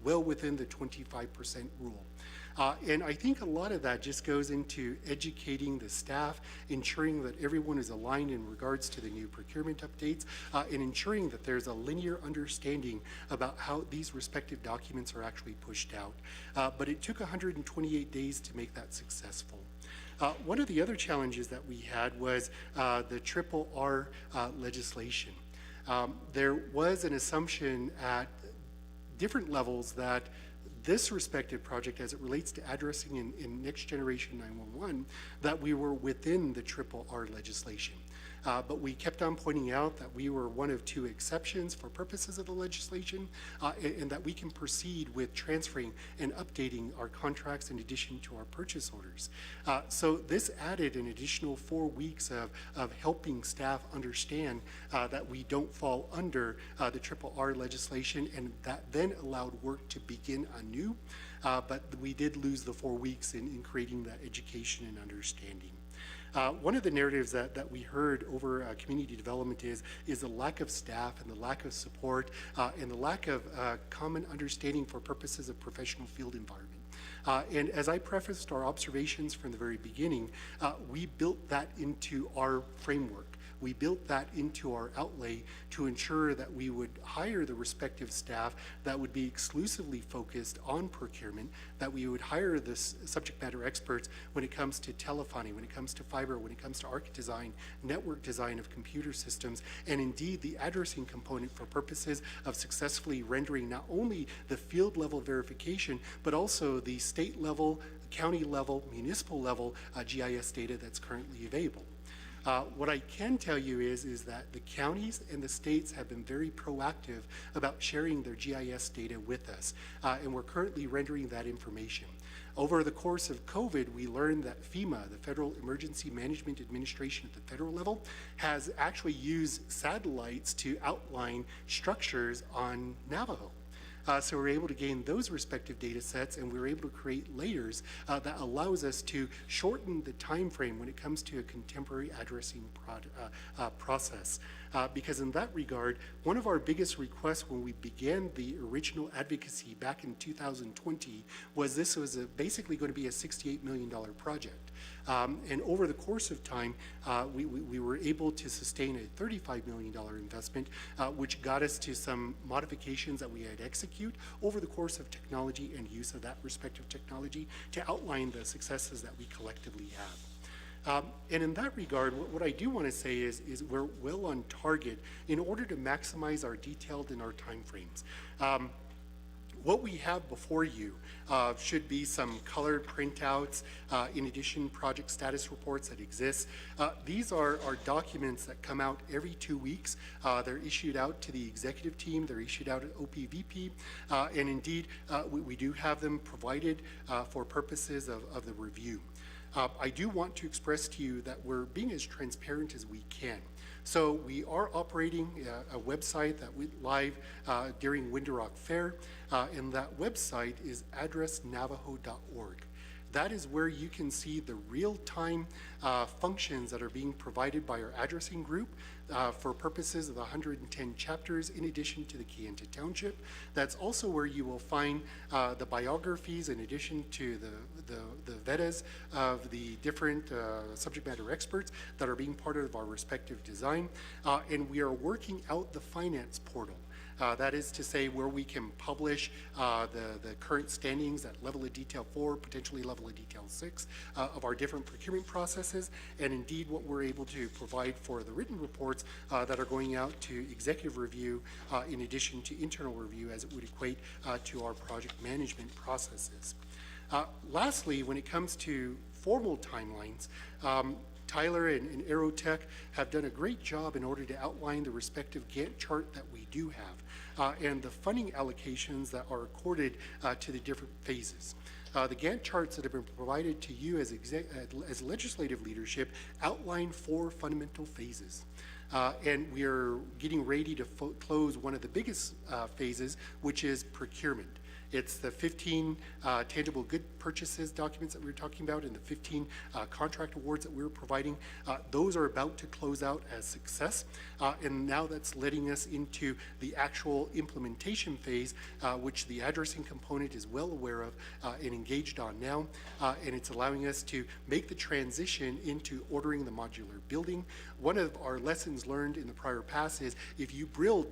well within the 25% rule. And I think a lot of that just goes into educating the staff, ensuring that everyone is aligned in regards to the new procurement updates, and ensuring that there's a linear understanding about how these respective documents are actually pushed out. But it took 128 days to make that successful. One of the other challenges that we had was the triple R legislation. There was an assumption at different levels that this respective project, as it relates to addressing in Next Generation 911, that we were within the triple R legislation. But we kept on pointing out that we were one of two exceptions for purposes of the legislation, and that we can proceed with transferring and updating our contracts in addition to our purchase orders. So this added an additional 4 weeks of helping staff understand that we don't fall under the triple R legislation, and that then allowed work to begin anew. But we did lose the 4 weeks in creating that education and understanding. One of the narratives that we heard over community development is the lack of staff and the lack of support and the lack of common understanding for purposes of professional field environment. And as I prefaced our observations from the very beginning, we built that into our framework. We built that into our outlay to ensure that we would hire the respective staff that would be exclusively focused on procurement, that we would hire the subject matter experts when it comes to telephony, when it comes to fiber, when it comes to arc design, network design of computer systems, and indeed the addressing component for purposes of successfully rendering not only the field level verification, but also the state level, county level, municipal level GIS data that's currently available. What I can tell you is that the counties and the states have been very proactive about sharing their GIS data with us, and we're currently rendering that information. Over the course of COVID, we learned that FEMA, the Federal Emergency Management Administration at the federal level, has actually used satellites to outline structures on Navajo. So we're able to gain those respective data sets, and we're able to create layers that allows us to shorten the time frame when it comes to a contemporary addressing process. Because in that regard, one of our biggest requests when we began the original advocacy back in 2020 was this was basically going to be a $68 million project. And over the course of time, we were able to sustain a $35 million investment, which got us to some modifications that we had execute over the course of technology and use of that respective technology to outline the successes that we collectively have. And in that regard, what I do want to say is we're well on target in order to maximize our detailed and our timeframes. What we have before you should be some colored printouts, in addition project status reports that exist. These are documents that come out every 2 weeks. They're issued out to the executive team, they're issued out at OPVP, and indeed we do have them provided for purposes of the review. I do want to express to you that we're being as transparent as we can. So we are operating a website that went live during Winter Rock Fair, and that website is addressnavajo.org. That is where you can see the real-time functions that are being provided by our addressing group for purposes of the 110 chapters in addition to the Kayenta Township. That's also where you will find the biographies in addition to the vetas of the different subject matter experts that are being part of our respective design. And we are working out the finance portal. That is to say where we can publish the current standings at level of detail 4, potentially level of detail 6 of our different procurement processes, and indeed what we're able to provide for the written reports that are going out to executive review in addition to internal review as it would equate to our project management processes. Lastly, when it comes to formal timelines, Tyler and Aerotech have done a great job in order to outline the respective Gantt chart that we do have and the funding allocations that are accorded to the different phases. The Gantt charts that have been provided to you as legislative leadership outline 4 fundamental phases. And we are getting ready to close one of the biggest phases, which is procurement. It's the 15 tangible good purchases documents that we were talking about and the 15 contract awards that we were providing. Those are about to close out as success. And now that's letting us into the actual implementation phase, which the addressing component is well aware of and engaged on now. And it's allowing us to make the transition into ordering the modular building. One of our lessons learned in the prior pass is if you build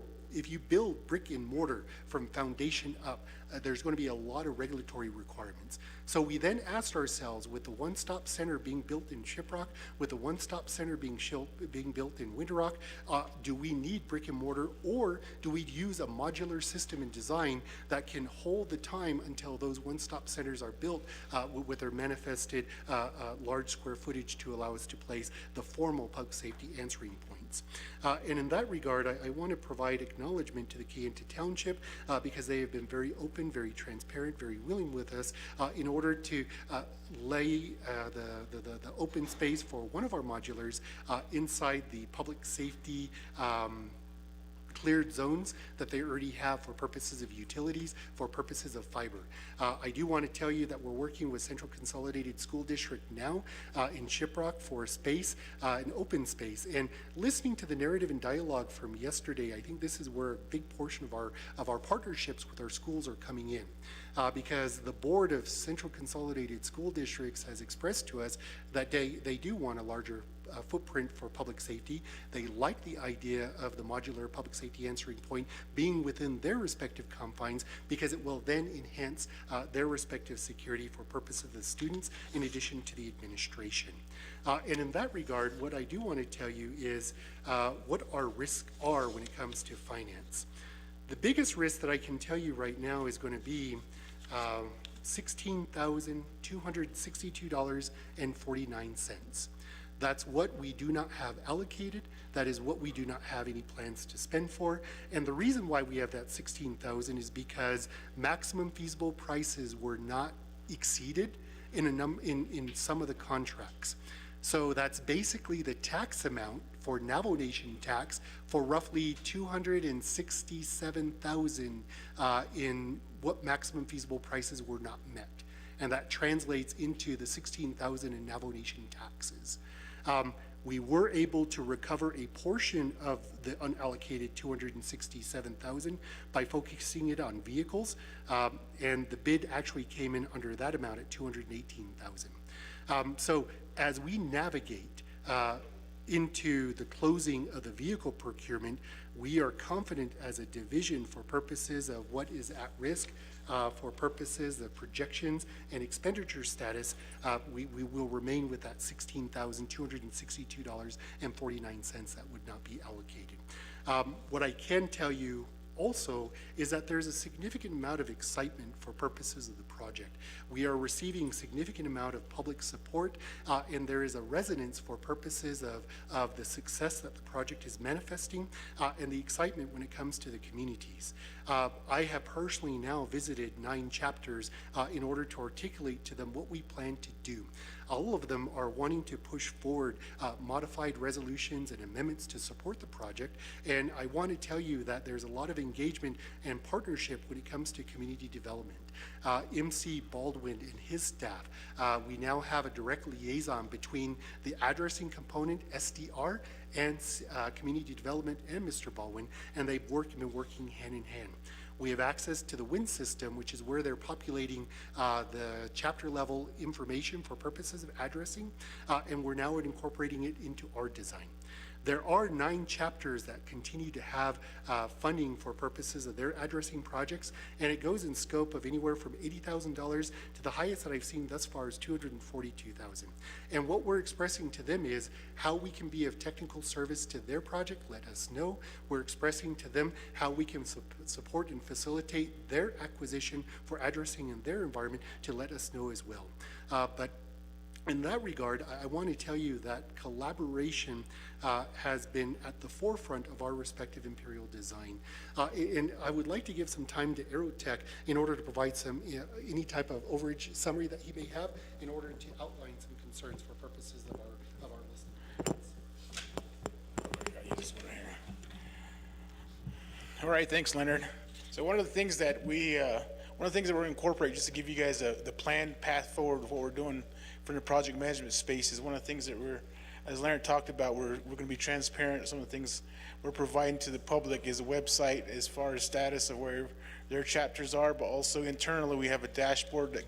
brick and mortar from foundation up, there's going to be a lot of regulatory requirements. So we then asked ourselves, with the one-stop center being built in Shiprock, with the one-stop center being built in Winter Rock, do we need brick and mortar, or do we use a modular system and design that can hold the time until those one-stop centers are built with their manifested large square footage to allow us to place the formal public safety answering points. And in that regard, I want to provide acknowledgement to the Kayenta Township because they have been very open, very transparent, very willing with us in order to lay the open space for one of our modulars inside the public safety cleared zones that they already have for purposes of utilities, for purposes of fiber. I do want to tell you that we're working with Central Consolidated School District now in Shiprock for a space, an open space. And listening to the narrative and dialogue from yesterday, I think this is where a big portion of our partnerships with our schools are coming in. Because the board of Central Consolidated School Districts has expressed to us that they do want a larger footprint for public safety. They like the idea of the modular public safety answering point being within their respective confines because it will then enhance their respective security for purpose of the students in addition to the administration. And in that regard, what I do want to tell you is what our risks are when it comes to finance. The biggest risk that I can tell you right now is going to be $16,262.49. That's what we do not have allocated. That is what we do not have any plans to spend for. And the reason why we have that 16,000 is because maximum feasible prices were not exceeded in some of the contracts. So that's basically the tax amount for Navajo Nation tax for roughly 267,000 in what maximum feasible prices were not met. And that translates into the 16,000 in Navajo Nation taxes. We were able to recover a portion of the unallocated 267,000 by focusing it on vehicles, and the bid actually came in under that amount at 218,000. So as we navigate into the closing of the vehicle procurement, we are confident as a division for purposes of what is at risk, for purposes of projections and expenditure status, we will remain with that $16,262.49 that would not be allocated. What I can tell you also is that there's a significant amount of excitement for purposes of the project. We are receiving significant amount of public support, and there is a resonance for purposes of the success that the project is manifesting and the excitement when it comes to the communities. I have personally now visited 9 chapters in order to articulate to them what we plan to do. All of them are wanting to push forward modified resolutions and amendments to support the project. And I want to tell you that there's a lot of engagement and partnership when it comes to community development. MC Baldwin and his staff, we now have a direct liaison between the addressing component, SDR, and community development and Mr. Baldwin, and they've been working hand in hand. We have access to the WIN system, which is where they're populating the chapter level information for purposes of addressing, and we're now incorporating it into our design. There are 9 chapters that continue to have funding for purposes of their addressing projects, and it goes in scope of anywhere from $80,000 to the highest that I've seen thus far is $242,000. And what we're expressing to them is how we can be of technical service to their project, let us know. We're expressing to them how we can support and facilitate their acquisition for addressing in their environment to let us know as well. But In that regard, I want to tell you that collaboration has been at the forefront of our respective imperial design. And I would like to give some time to Aerotech in order to provide some any type of overage summary that he may have in order to outline some concerns for purposes of our listening. All right, thanks, Leonard. So one of the things that we're going to incorporate, just to give you guys the planned path forward of what we're doing from the project management space, is one of the things that as Leonard talked about, we're going to be transparent. Some of the things we're providing to the public is a website as far as status of where their chapters are, but also internally we have a dashboard that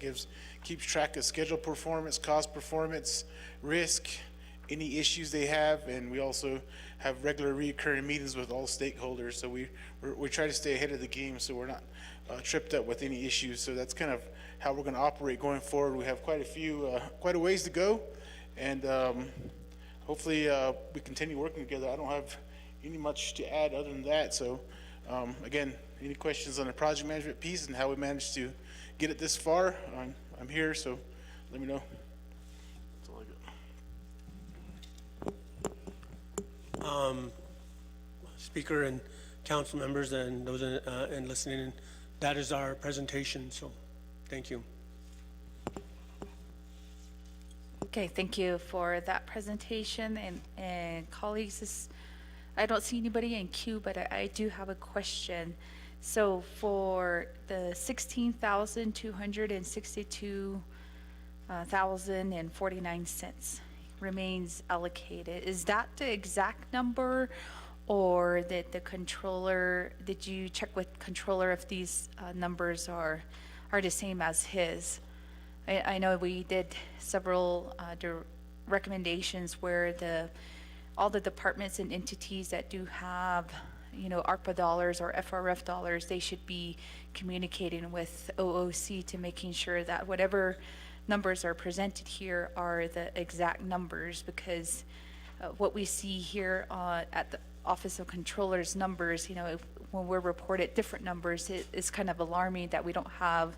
keeps track of schedule performance, cost performance, risk, any issues they have, and we also have regular recurring meetings with all stakeholders. So we try to stay ahead of the game so we're not tripped up with any issues. So that's kind of how we're going to operate going forward. We have quite a ways to go, and hopefully we continue working together. I don't have any much to add other than that. So again, any questions on the project management piece and how we managed to get it this far, I'm here, so let me know. That's all I got. Speaker and council members and those and listening, that is our presentation, so thank you. Okay, thank you for that presentation, and colleagues, I don't see anybody in queue, but I do have a question. So for the $16,262,049 remains allocated, is that the exact number, or did the controller, did you check with controller if these numbers are the same as his? I know we did several recommendations where all the departments and entities that do have, ARPA dollars or FRF dollars, they should be communicating with OOC to making sure that whatever numbers are presented here are the exact numbers, because what we see here at the Office of Controller's numbers, when we're reported different numbers, it's kind of alarming that we don't have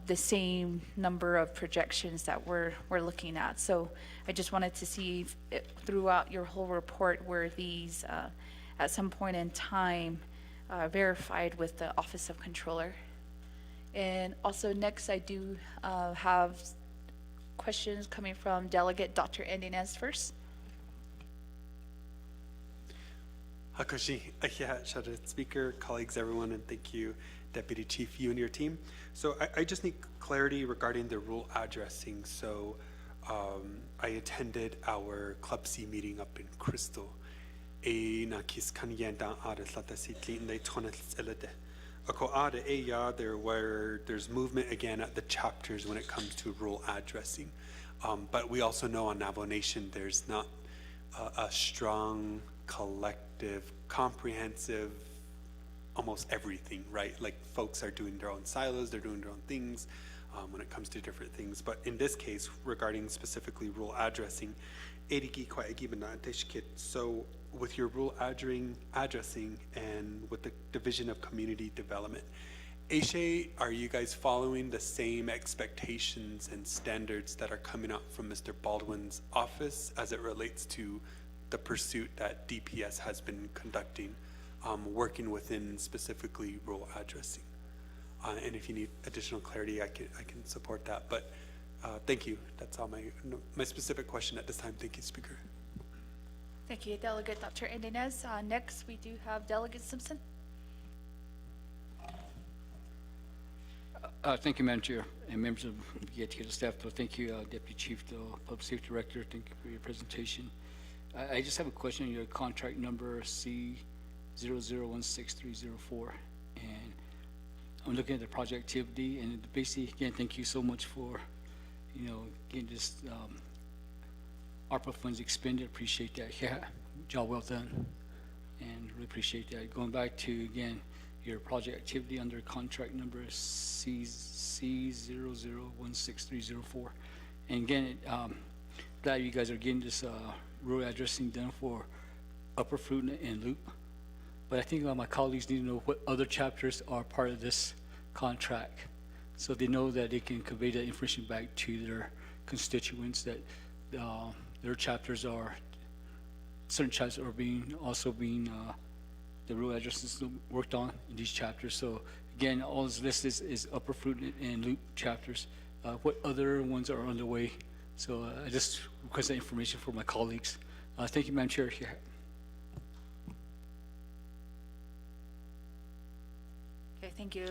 the same number of projections that we're looking at. So I just wanted to see throughout your whole report were these at some point in time verified with the Office of Controller. And also next I do have questions coming from Delegate Dr. Endinez first. Hakoshi, Speaker, colleagues, everyone, and thank you, Deputy Chief, you and your team. So I just need clarity regarding the rule addressing. So I attended our Club C meeting up in Crystal. There where there's movement again at the chapters when it comes to rule addressing. But we also know on Navajo Nation there's not a strong collective, comprehensive, almost everything, right? Like folks are doing their own silos, they're doing their own things when it comes to different things. But in this case, regarding specifically rule addressing, so with your rule addressing and with the Division of Community Development, are you guys following the same expectations and standards that are coming out from Mr. Baldwin's office as it relates to the pursuit that DPS has been conducting, working within specifically rule addressing? And if you need additional clarity, I can support that. But thank you. That's all my specific question at this time. Thank you, Speaker. Thank you, Delegate Dr. Endinez. Next, we do have Delegate Simpson. Thank you, Madam Chair, and members of the Naa'bik'iyati staff. Thank you, Deputy Chief, the Public Safety Director. Thank you for your presentation. I just have a question on your contract number C0016304, and I'm looking at the project activity, and basically, again, thank you so much for, getting this ARPA funds expended. Appreciate that. Yeah, job well done, and really appreciate that. Going back to, again, your project activity under contract number C0016304, and again, glad you guys are getting this road addressing done for Upper Fruit and Loop. But I think my colleagues need to know what other chapters are part of this contract, so they know that they can convey that information back to their constituents that their chapters are, certain chapters are being the rural addresses worked on in these chapters. So again, all this list is Upper Fruit and Loop chapters. What other ones are underway? So I just request that information for my colleagues. Thank you, Madam Chair. Yeah. Okay, thank you,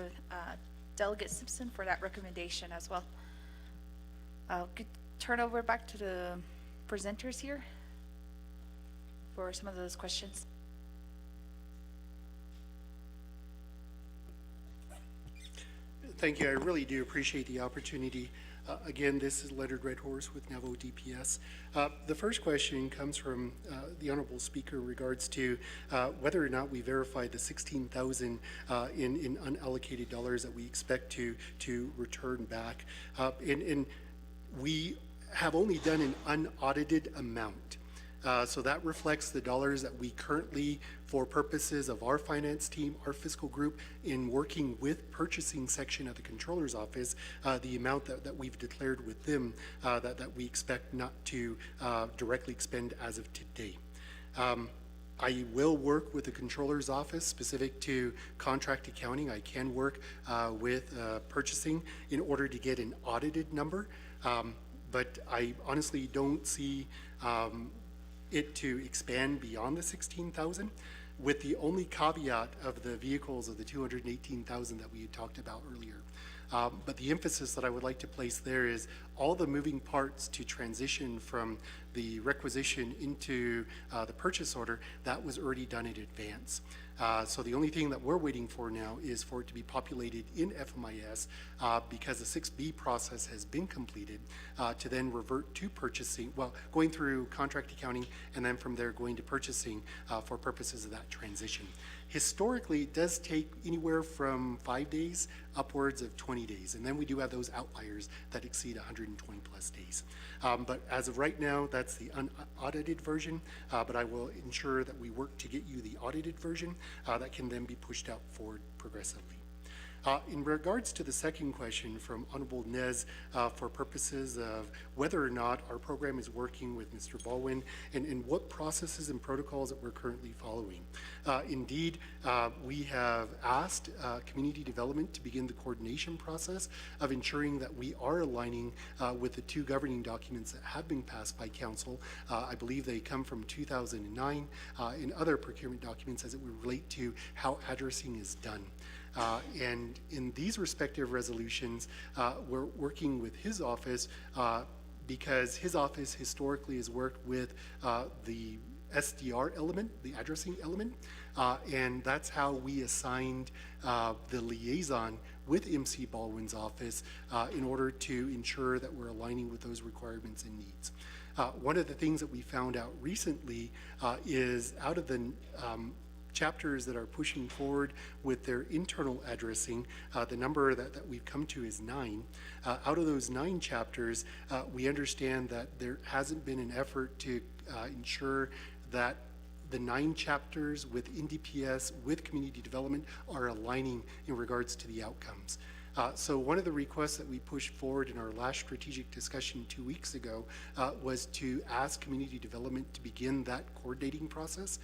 Delegate Simpson, for that recommendation as well. I'll turn over back to the presenters here for some of those questions. Thank you. I really do appreciate the opportunity. Again, this is Leonard Redhorse with Navo DPS. The first question comes from the Honorable Speaker in regards to whether or not we verified the 16,000 in unallocated dollars that we expect to return back. And we have only done an unaudited amount. So that reflects the dollars that we currently, for purposes of our finance team, our fiscal group, in working with purchasing section of the Controller's Office, the amount that we've declared with them that we expect not to directly expend as of today. I will work with the Controller's Office specific to contract accounting. I can work with purchasing in order to get an audited number, but I honestly don't see it to expand beyond the 16,000, with the only caveat of the vehicles of the 218,000 that we had talked about earlier. But the emphasis that I would like to place there is all the moving parts to transition from the requisition into the purchase order, that was already done in advance. So the only thing that we're waiting for now is for it to be populated in FMIS because the 6B process has been completed to then revert to purchasing, well, going through contract accounting and then from there going to purchasing for purposes of that transition. Historically, it does take anywhere from 5 days upwards of 20 days. And then we do have those outliers that exceed 120 plus days. But as of right now, that's the unaudited version. But I will ensure that we work to get you the audited version that can then be pushed out forward progressively. In regards to the second question from Honorable Nez for purposes of whether or not our program is working with Mr. Baldwin and what processes and protocols that we're currently following. Indeed, we have asked community development to begin the coordination process of ensuring that we are aligning with the two governing documents that have been passed by council. I believe they come from 2009 and other procurement documents as it would relate to how addressing is done. And in these respective resolutions, we're working with his office because his office historically has worked with the SDR element, the addressing element, and that's how we assigned the liaison with MC Baldwin's office in order to ensure that we're aligning with those requirements and needs. One of the things that we found out recently is out of the chapters that are pushing forward with their internal addressing, the number that we've come to is 9. Out of those 9 chapters, we understand that there hasn't been an effort to ensure that the 9 chapters with NDPS, with community development, are aligning in regards to the outcomes. So one of the requests that we pushed forward in our last strategic discussion 2 weeks ago was to ask community development to begin that coordinating process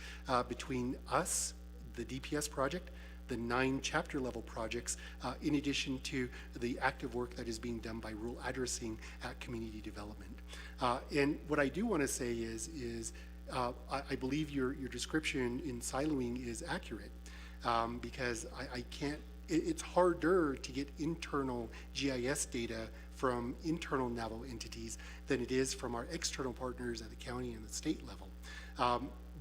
between us, the DPS project, the 9 chapter level projects, in addition to the active work that is being done by rural addressing at community development. And what I do want to say is I believe your description in siloing is accurate because I can't, it's harder to get internal GIS data from internal NAVO entities than it is from our external partners at the county and the state level.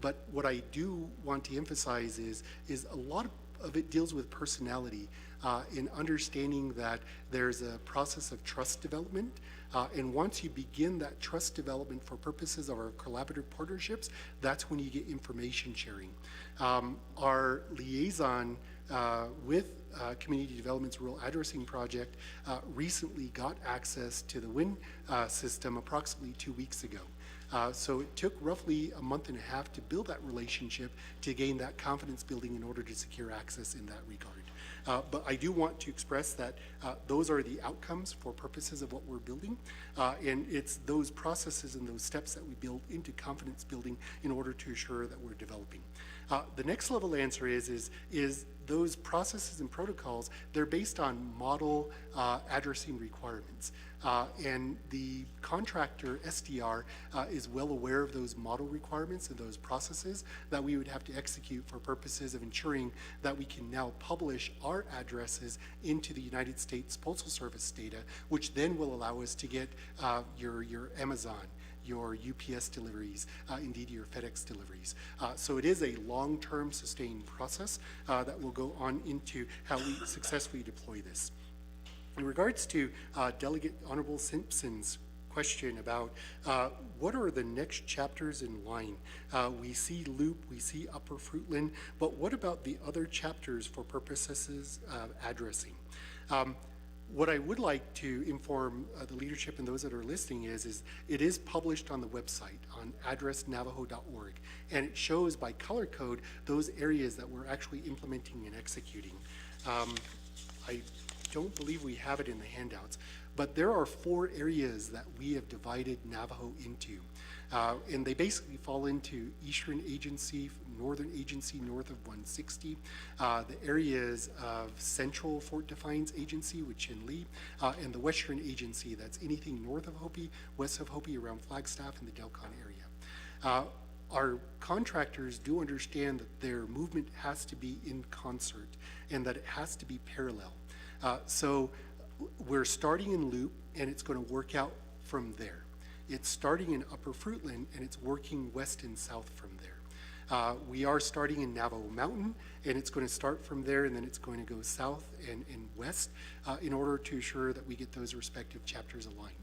But what I do want to emphasize is a lot of it deals with personality in understanding that there's a process of trust development. And once you begin that trust development for purposes of our collaborative partnerships, that's when you get information sharing. Our liaison with Community Development's Rural Addressing Project recently got access to the WIN system approximately 2 weeks ago. So it took roughly a month and a half to build that relationship to gain that confidence building in order to secure access in that regard. But I do want to express that those are the outcomes for purposes of what we're building. And it's those processes and those steps that we build into confidence building in order to assure that we're developing. The next level answer is those processes and protocols, they're based on model addressing requirements. And the contractor, SDR, is well aware of those model requirements and those processes that we would have to execute for purposes of ensuring that we can now publish our addresses into the United States Postal Service data, which then will allow us to get your Amazon, your UPS deliveries, indeed your FedEx deliveries. So it is a long-term sustained process that will go on into how we successfully deploy this. In regards to Delegate Honorable Simpson's question about what are the next chapters in line, we see Loop, we see Upper Fruitland, but what about the other chapters for purposes of addressing? What I would like to inform the leadership and those that are listening is it is published on the website on addressnavajo.org, and it shows by color code those areas that we're actually implementing and executing. I don't believe we have it in the handouts, but there are 4 areas that we have divided Navajo into. And they basically fall into Eastern Agency, Northern Agency, north of 160, the areas of Central Fort Defiance Agency with Chin Lee, and the Western Agency, that's anything north of Hopi, west of Hopi, around Flagstaff and the Delcon area. Our contractors do understand that their movement has to be in concert and that it has to be parallel. So we're starting in Loop, and it's going to work out from there. It's starting in Upper Fruitland, and it's working west and south from there. We are starting in Navajo Mountain, and it's going to start from there, and then it's going to go south and west in order to ensure that we get those respective chapters aligned.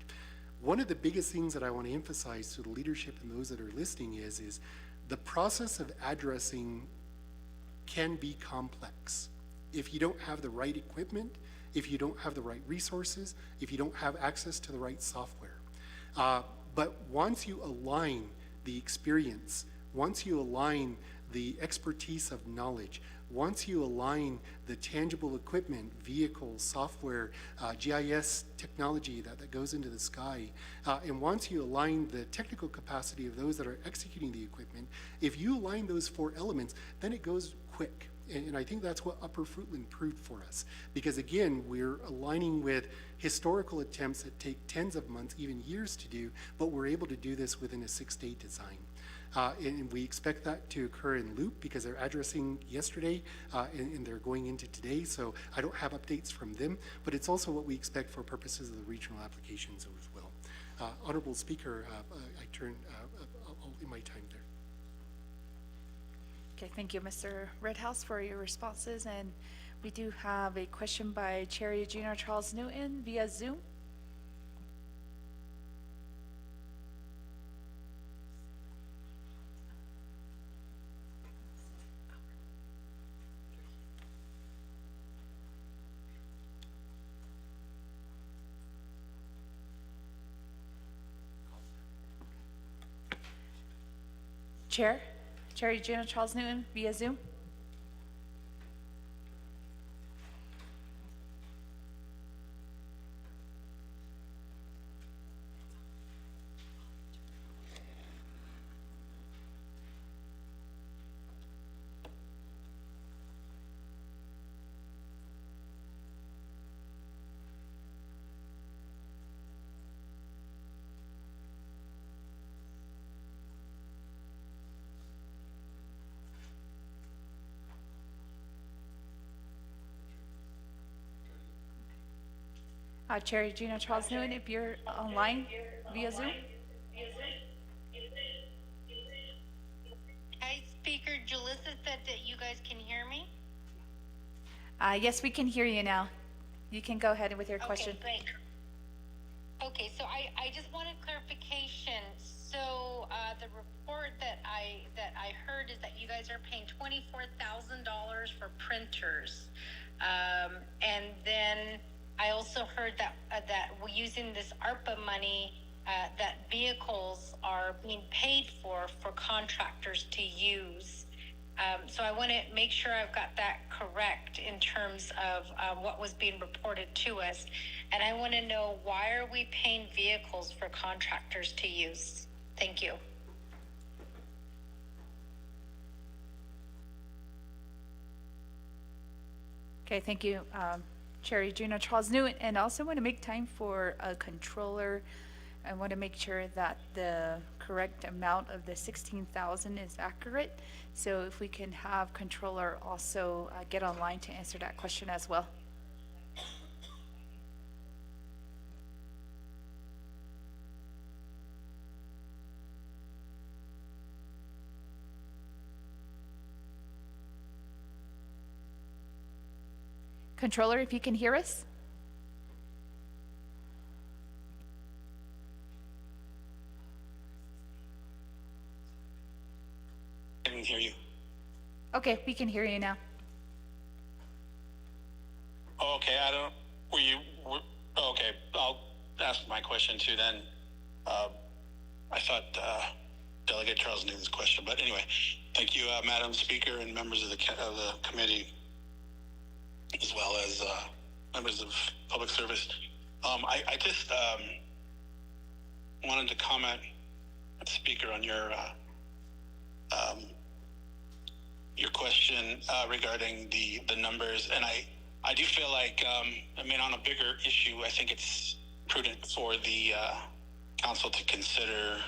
One of the biggest things that I want to emphasize to the leadership and those that are listening is the process of addressing can be complex. If you don't have the right equipment, if you don't have the right resources, if you don't have access to the right software. But once you align the experience, once you align the expertise of knowledge, once you align the tangible equipment, vehicles, software, GIS technology that goes into the sky, and once you align the technical capacity of those that are executing the equipment, if you align those 4 elements, then it goes quick. And I think that's what Upper Fruitland proved for us. Because again, we're aligning with historical attempts that take tens of months, even years to do, but we're able to do this within a 6-day design. And we expect that to occur in Loop because they're addressing yesterday and they're going into today. So I don't have updates from them, but it's also what we expect for purposes of the regional applications as well. Honorable Speaker, I turn in my time there. Okay, thank you, Mr. Redhouse, for your responses. And we do have a question by Chair Eugenia Charles Newton via Zoom. Chair Eugenia Charles Newton via Zoom. Chair Eugenia Charles Newton, if you're online via Zoom. Hi, Speaker. Jalissa said that you guys can hear me. Yes, we can hear you now. You can go ahead with your question. Okay, great. Okay, so I just wanted clarification. So the report that I heard is that you guys are paying $24,000 for printers, and then I also heard that we're using this ARPA money, that vehicles are being paid for contractors to use. So I want to make sure I've got that correct in terms of what was being reported to us. And I want to know, why are we paying vehicles for contractors to use? Thank you. Okay, thank you, Chair Regina Charles Newton. And I also want to make time for a controller. I want to make sure that the correct amount of the 16,000 is accurate. So if we can have controller also get online to answer that question as well. Controller, if you can hear us? I can hear you. Okay, we can hear you now. Oh, okay, okay, I'll ask my question too then. I thought Delegate Charles Newton's question, but anyway, thank you, Madam Speaker and members of the committee, as well as members of public service. I just wanted to comment, Speaker, on your question regarding the numbers, and I do feel like I mean, on a bigger issue, I think it's prudent for the council to consider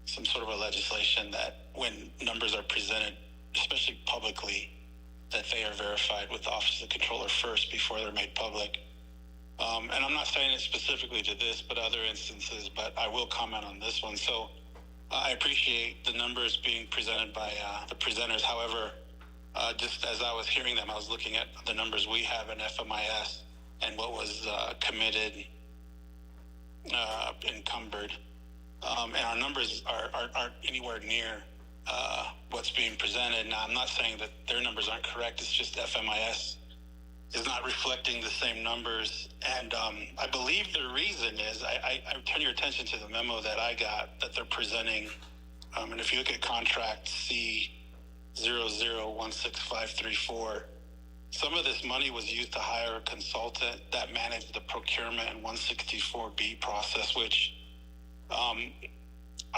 some sort of a legislation that when numbers are presented, especially publicly, that they are verified with the Office of the Controller first before they're made public. And I'm not saying it specifically to this, but other instances, but I will comment on this one. So I appreciate the numbers being presented by the presenters. However, just as I was hearing them, I was looking at the numbers we have in FMIS and what was committed, encumbered. And our numbers aren't anywhere near what's being presented. Now, I'm not saying that their numbers aren't correct. It's just FMIS is not reflecting the same numbers. And I believe the reason is, I turn your attention to the memo that I got that they're presenting. And if you look at contract C00165534, some of this money was used to hire a consultant that managed the procurement and 164B process, which I'm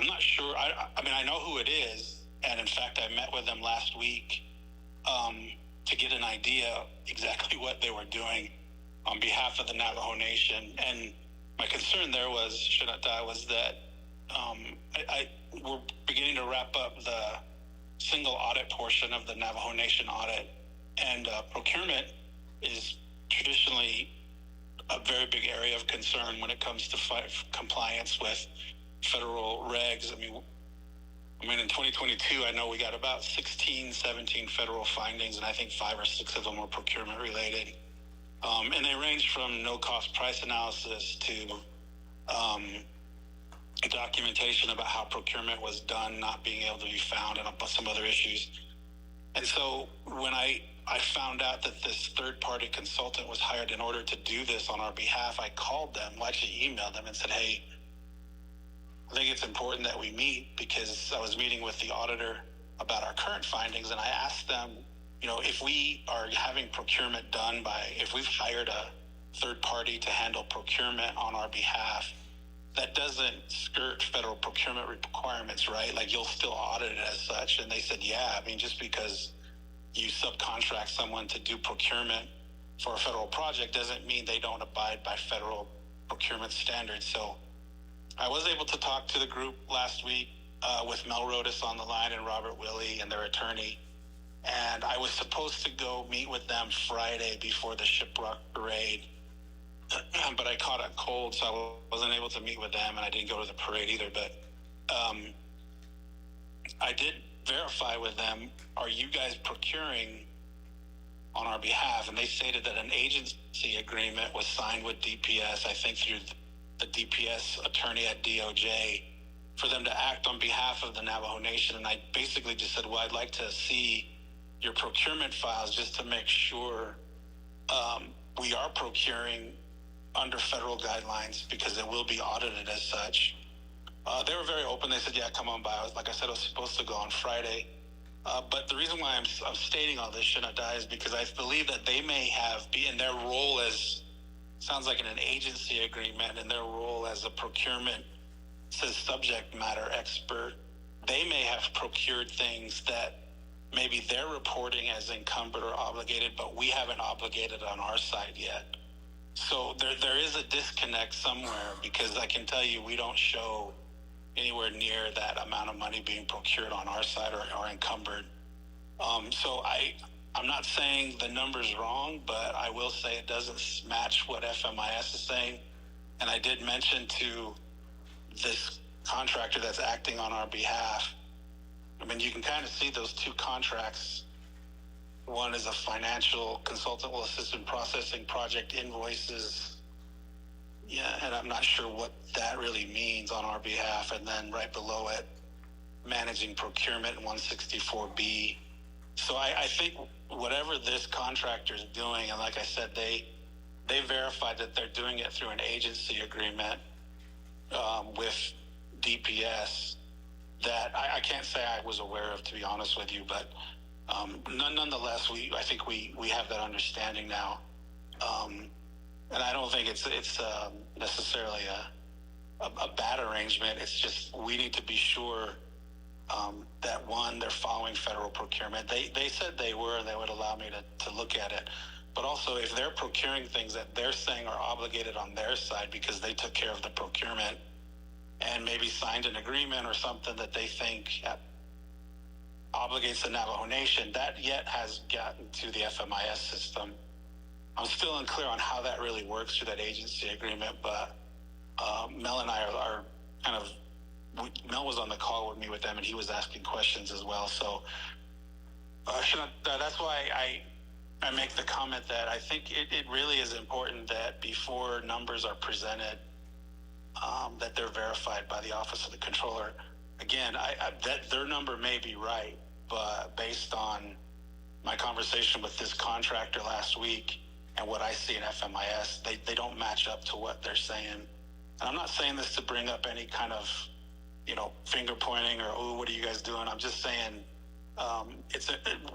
not sure. I mean, I know who it is. And in fact, I met with them last week to get an idea exactly what they were doing on behalf of the Navajo Nation. And my concern there was, was that we're beginning to wrap up the single audit portion of the Navajo Nation audit. And procurement is traditionally a very big area of concern when it comes to compliance with federal regs. I mean, in 2022, I know we got about 16, 17 federal findings, and I think 5 or 6 of them were procurement related. And they range from no-cost price analysis to documentation about how procurement was done, not being able to be found, and some other issues. And so when I found out that this third-party consultant was hired in order to do this on our behalf, I called them, well, actually emailed them and said, hey, I think it's important that we meet, because I was meeting with the auditor about our current findings, and I asked them, you know, if we are having procurement done if we've hired a third party to handle procurement on our behalf, that doesn't skirt federal procurement requirements, right? Like, you'll still audit it as such. And they said, yeah, I mean, just because you subcontract someone to do procurement for a federal project doesn't mean they don't abide by federal procurement standards. So I was able to talk to the group last week with Mel Rodas on the line and Robert Willey and their attorney. And I was supposed to go meet with them Friday before the Shiprock parade. But I caught a cold, so I wasn't able to meet with them, and I didn't go to the parade either. But I did verify with them, are you guys procuring on our behalf? And they stated that an agency agreement was signed with DPS, I think through the DPS attorney at DOJ, for them to act on behalf of the Navajo Nation. And I basically just said, well, I'd like to see your procurement files just to make sure we are procuring under federal guidelines, because it will be audited as such. They were very open. They said, yeah, come on by. Like I said, I was supposed to go on Friday. But the reason why I'm stating all this, Shinada, is because I believe that they may have, in their role as, sounds like in an agency agreement, in their role as a procurement, says subject matter expert, they may have procured things that maybe they're reporting as encumbered or obligated, but we haven't obligated on our side yet. So there is a disconnect somewhere, because I can tell you we don't show anywhere near that amount of money being procured on our side or encumbered. So I'm not saying the number's wrong, but I will say it doesn't match what FMIS is saying. And I did mention to this contractor that's acting on our behalf, I mean, you can kind of see those two contracts. One is a financial consultant will assist in processing project invoices. Yeah, and I'm not sure what that really means on our behalf. And then right below it, managing procurement 164B. So I think whatever this contractor is doing, and like I said, they verified that they're doing it through an agency agreement with DPS that I can't say I was aware of, to be honest with you, but nonetheless, I think we have that understanding now. And I don't think it's necessarily a bad arrangement. It's just we need to be sure that, one, they're following federal procurement. They said they were, and they would allow me to look at it. But also, if they're procuring things that they're saying are obligated on their side because they took care of the procurement and maybe signed an agreement or something that they think obligates the Navajo Nation, that yet has gotten to the FMIS system. I'm still unclear on how that really works through that agency agreement, but Mel and I are kind of, Mel was on the call with me with them, and he was asking questions as well. So that's why I make the comment that I think it really is important that before numbers are presented, that they're verified by the Office of the Controller. Again, that their number may be right, but based on my conversation with this contractor last week and what I see in FMIS, they don't match up to what they're saying. And I'm not saying this to bring up any kind of, finger pointing or, oh, what are you guys doing? I'm just saying,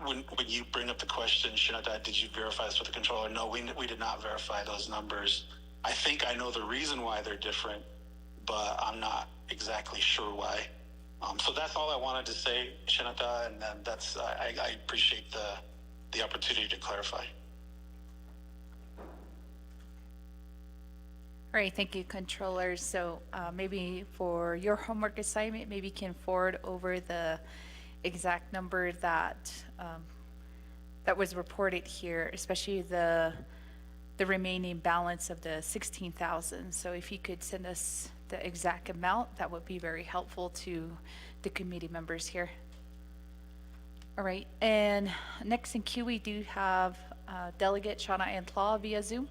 when you bring up the question, Shinada, did you verify this with the controller? No, we did not verify those numbers. I think I know the reason why they're different, but I'm not exactly sure why. So that's all I wanted to say, Shinada, and that's I appreciate the opportunity to clarify. All right, thank you, controllers. So maybe for your homework assignment, maybe you can forward over the exact number that that was reported here, especially the remaining balance of the 16,000. So if you could send us the exact amount, that would be very helpful to the committee members here. All right, and next in queue we do have Delegate Shauna Antlaw via Zoom.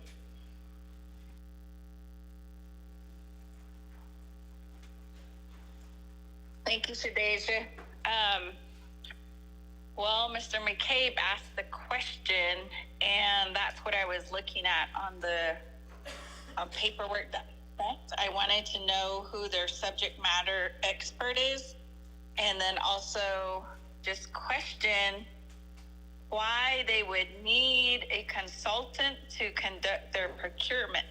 Thank you, Shadeja. Well, Mr. McCabe asked the question, and that's what I was looking at on the paperwork that I wanted to know who their subject matter expert is, and then also just question why they would need a consultant to conduct their procurement.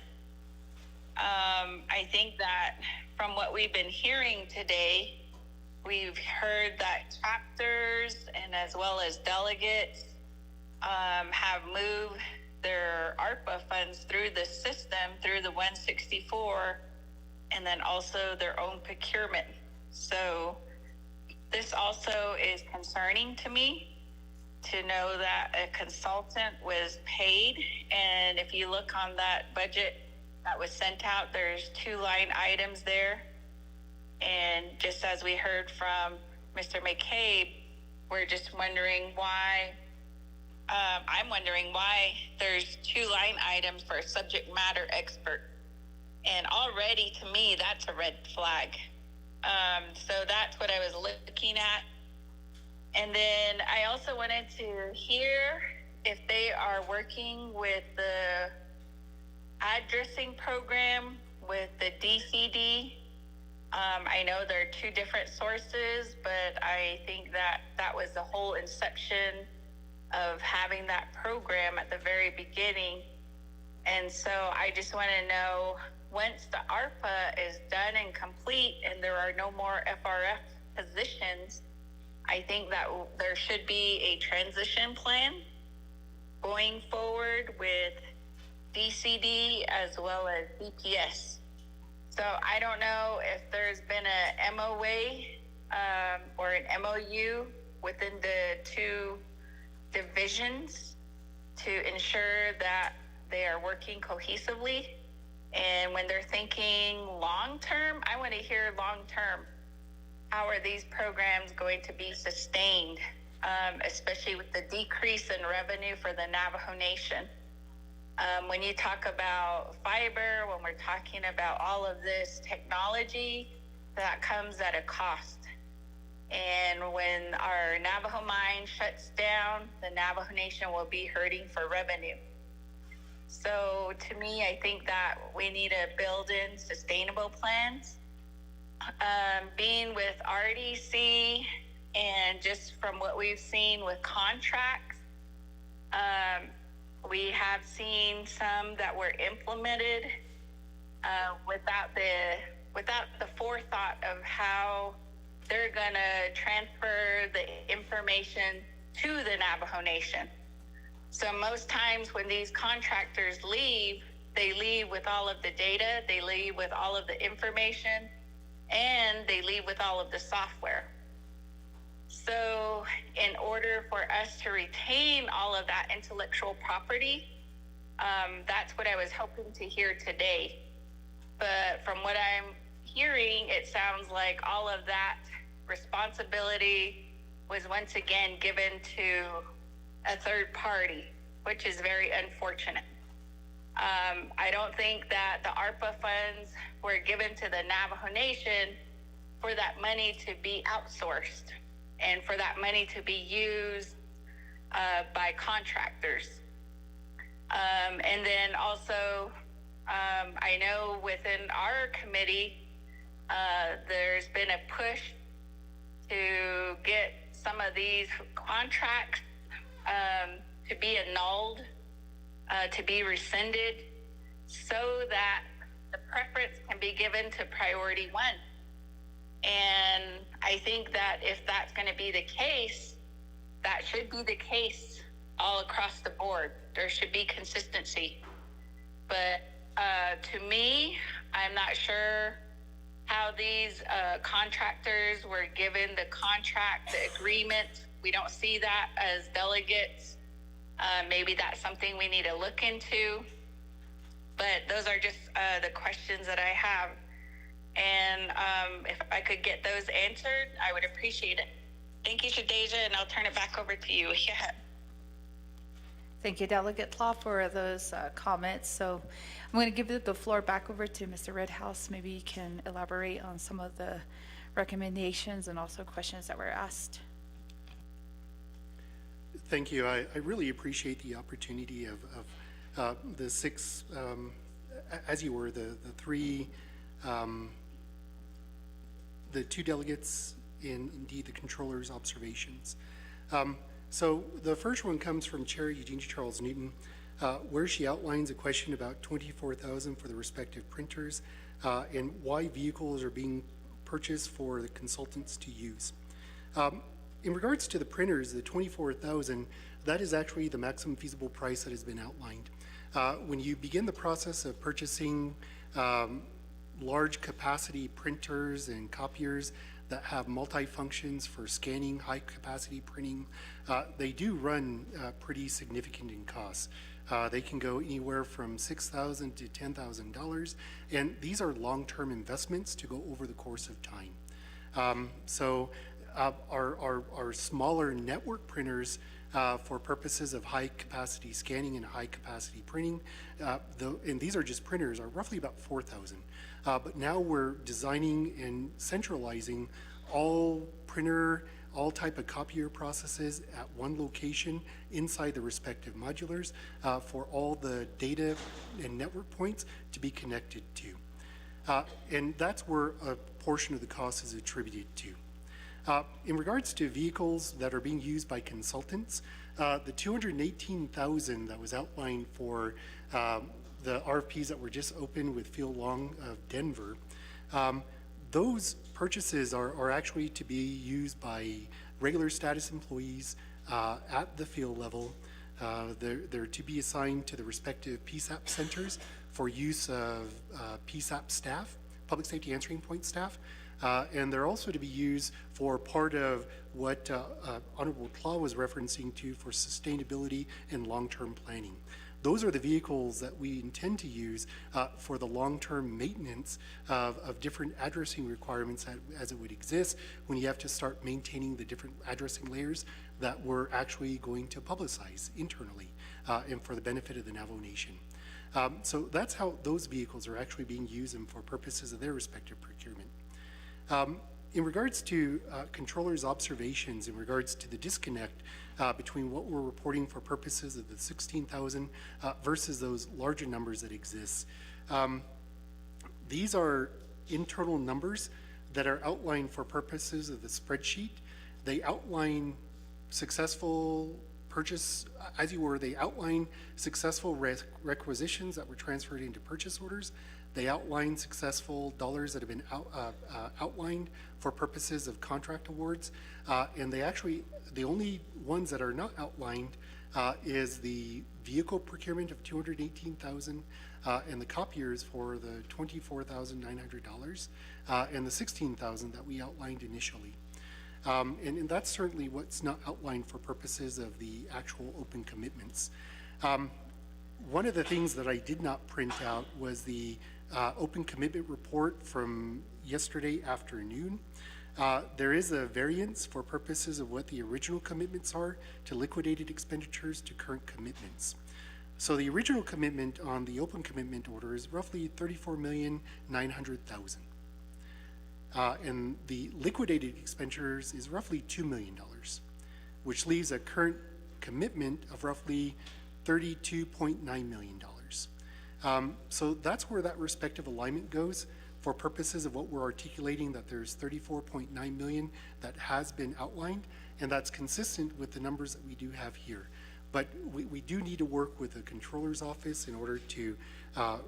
I think that from what we've been hearing today, we've heard that chapters and as well as delegates have moved their ARPA funds through the system, through the 164, and then also their own procurement. So this also is concerning to me to know that a consultant was paid. And if you look on that budget that was sent out, there's 2 line items there. And just as we heard from Mr. McCabe, we're just wondering why, I'm wondering why there's 2 line items for a subject matter expert. And already to me, that's a red flag. So that's what I was looking at. And then I also wanted to hear if they are working with the addressing program with the DCD I know there are two different sources, but I think that that was the whole inception of having that program at the very beginning. And so I just want to know, once the ARPA is done and complete and there are no more FRF positions, I think that there should be a transition plan going forward with DCD as well as DPS. So I don't know if there's been a MOA or an MOU within the two divisions to ensure that they are working cohesively. And when they're thinking long-term, I want to hear long-term. How are these programs going to be sustained, especially with the decrease in revenue for the Navajo Nation? When you talk about fiber, when we're talking about all of this technology, that comes at a cost. And when our Navajo mine shuts down, the Navajo Nation will be hurting for revenue. So to me, I think that we need to build in sustainable plans. Being with RDC and just from what we've seen with contracts, we have seen some that were implemented without the forethought of how they're going to transfer the information to the Navajo Nation. So most times when these contractors leave, they leave with all of the data, they leave with all of the information, and they leave with all of the software. So in order for us to retain all of that intellectual property, that's what I was hoping to hear today. But from what I'm hearing, it sounds like all of that responsibility was once again given to a third party, which is very unfortunate. I don't think that the ARPA funds were given to the Navajo Nation for that money to be outsourced and for that money to be used by contractors. And then also, I know within our committee, there's been a push to get some of these contracts to be annulled, to be rescinded, so that the preference can be given to priority one. And I think that if that's going to be the case, that should be the case all across the board. There should be consistency. But to me, I'm not sure how these contractors were given the contract, the agreement. We don't see that as delegates. Maybe that's something we need to look into. But those are just the questions that I have. And if I could get those answered, I would appreciate it. Thank you, Shadeja, and I'll turn it back over to you. Yeah. Thank you, Delegate Law, for those comments. So I'm going to give the floor back over to Mr. Redhouse. Maybe you can elaborate on some of the recommendations and also questions that were asked. Thank you. I really appreciate the opportunity of the six, as you were, the three, the two delegates, and indeed the controller's observations. So the first one comes from Chair Eugene Charles Newton, where she outlines a question about $24,000 for the respective printers and why vehicles are being purchased for the consultants to use. In regards to the printers, the $24,000, that is actually the maximum feasible price that has been outlined. When you begin the process of purchasing large capacity printers and copiers that have multi-functions for scanning, high capacity printing, they do run pretty significant in costs. They can go anywhere from $6,000 to $10,000, and these are long-term investments to go over the course of time. Our smaller network printers for purposes of high capacity scanning and high capacity printing, and these are just printers, are roughly about $4,000. But now we're designing and centralizing all type of copier processes at one location inside the respective modulars for all the data and network points to be connected to. And that's where a portion of the cost is attributed to. In regards to vehicles that are being used by consultants, the $218,000 that was outlined for the RFPs that were just opened with Phil Long of Denver, those purchases are actually to be used by regular status employees at the field level. They're to be assigned to the respective PSAP centers for use of PSAP staff, public safety answering point staff. And they're also to be used for part of what Honorable Claw was referencing to for sustainability and long-term planning. Those are the vehicles that we intend to use for the long-term maintenance of different addressing requirements as it would exist when you have to start maintaining the different addressing layers that we're actually going to publicize internally and for the benefit of the Navajo Nation. So that's how those vehicles are actually being used and for purposes of their respective procurement. In regards to controllers' observations in regards to the disconnect between what we're reporting for purposes of the 16,000 versus those larger numbers that exist, these are internal numbers that are outlined for purposes of the spreadsheet. They outline successful purchase, as you were, they outline successful requisitions that were transferred into purchase orders. They outline successful dollars that have been outlined for purposes of contract awards. And they actually, the only ones that are not outlined is the vehicle procurement of $218,000 and the copiers for the $24,900 and the $16,000 that we outlined initially. And that's certainly what's not outlined for purposes of the actual open commitments. One of the things that I did not print out was the open commitment report from yesterday afternoon. There is a variance for purposes of what the original commitments are to liquidated expenditures to current commitments. So the original commitment on the open commitment order is roughly $34,900,000. And the liquidated expenditures is roughly $2 million, which leaves a current commitment of roughly $32.9 million. So that's where that respective alignment goes for purposes of what we're articulating, that there's $34.9 million that has been outlined, and that's consistent with the numbers that we do have here. But we do need to work with the controller's office in order to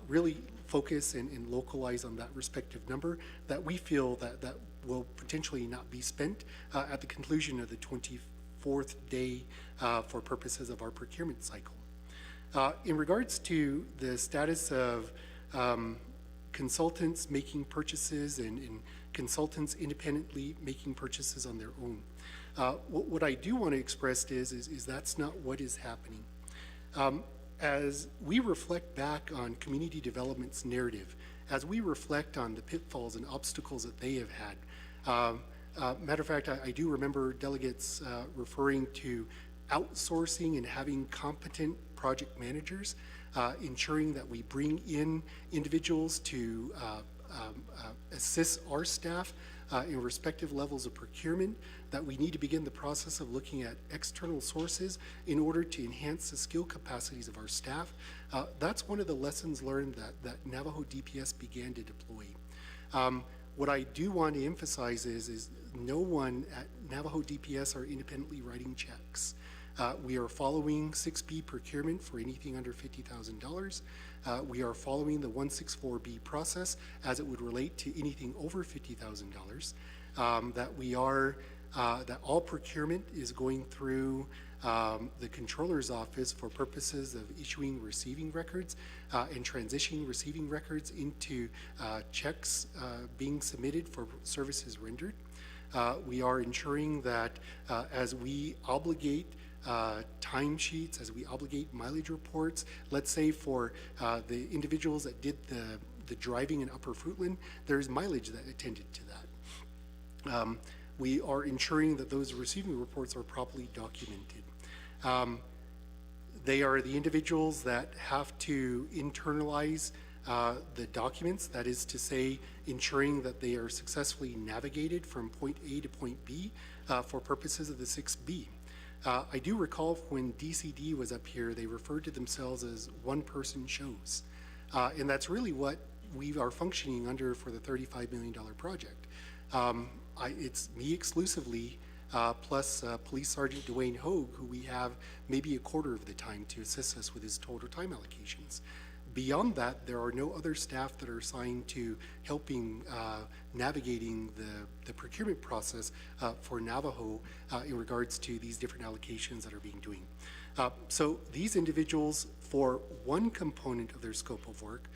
really focus and localize on that respective number that we feel that will potentially not be spent at the conclusion of the 24th day for purposes of our procurement cycle. In regards to the status of consultants making purchases and consultants independently making purchases on their own, what I do want to express is that's not what is happening. As we reflect back on community development's narrative, as we reflect on the pitfalls and obstacles that they have had, matter of fact, I do remember delegates referring to outsourcing and having competent project managers, ensuring that we bring in individuals to assist our staff in respective levels of procurement, that we need to begin the process of looking at external sources in order to enhance the skill capacities of our staff. That's one of the lessons learned that Navajo DPS began to deploy. What I do want to emphasize is no one at Navajo DPS are independently writing checks. We are following 6B procurement for anything under $50,000. We are following the 164B process as it would relate to anything over $50,000. That all procurement is going through the controller's office for purposes of issuing receiving records and transitioning receiving records into checks being submitted for services rendered. We are ensuring that as we obligate timesheets, as we obligate mileage reports, let's say for the individuals that did the driving in Upper Fruitland, there's mileage that attended to that. We are ensuring that those receiving reports are properly documented. They are the individuals that have to internalize the documents, that is to say, ensuring that they are successfully navigated from point A to point B for purposes of the 6B. I do recall when DCD was up here, they referred to themselves as one-person shows. And that's really what we are functioning under for the $35 million project. It's me exclusively, plus Police Sergeant Dwayne Hogue, who we have maybe a quarter of the time to assist us with his total time allocations. Beyond that, there are no other staff that are assigned to helping navigating the procurement process for Navajo in regards to these different allocations that are being doing. So these individuals, for one component of their scope of work,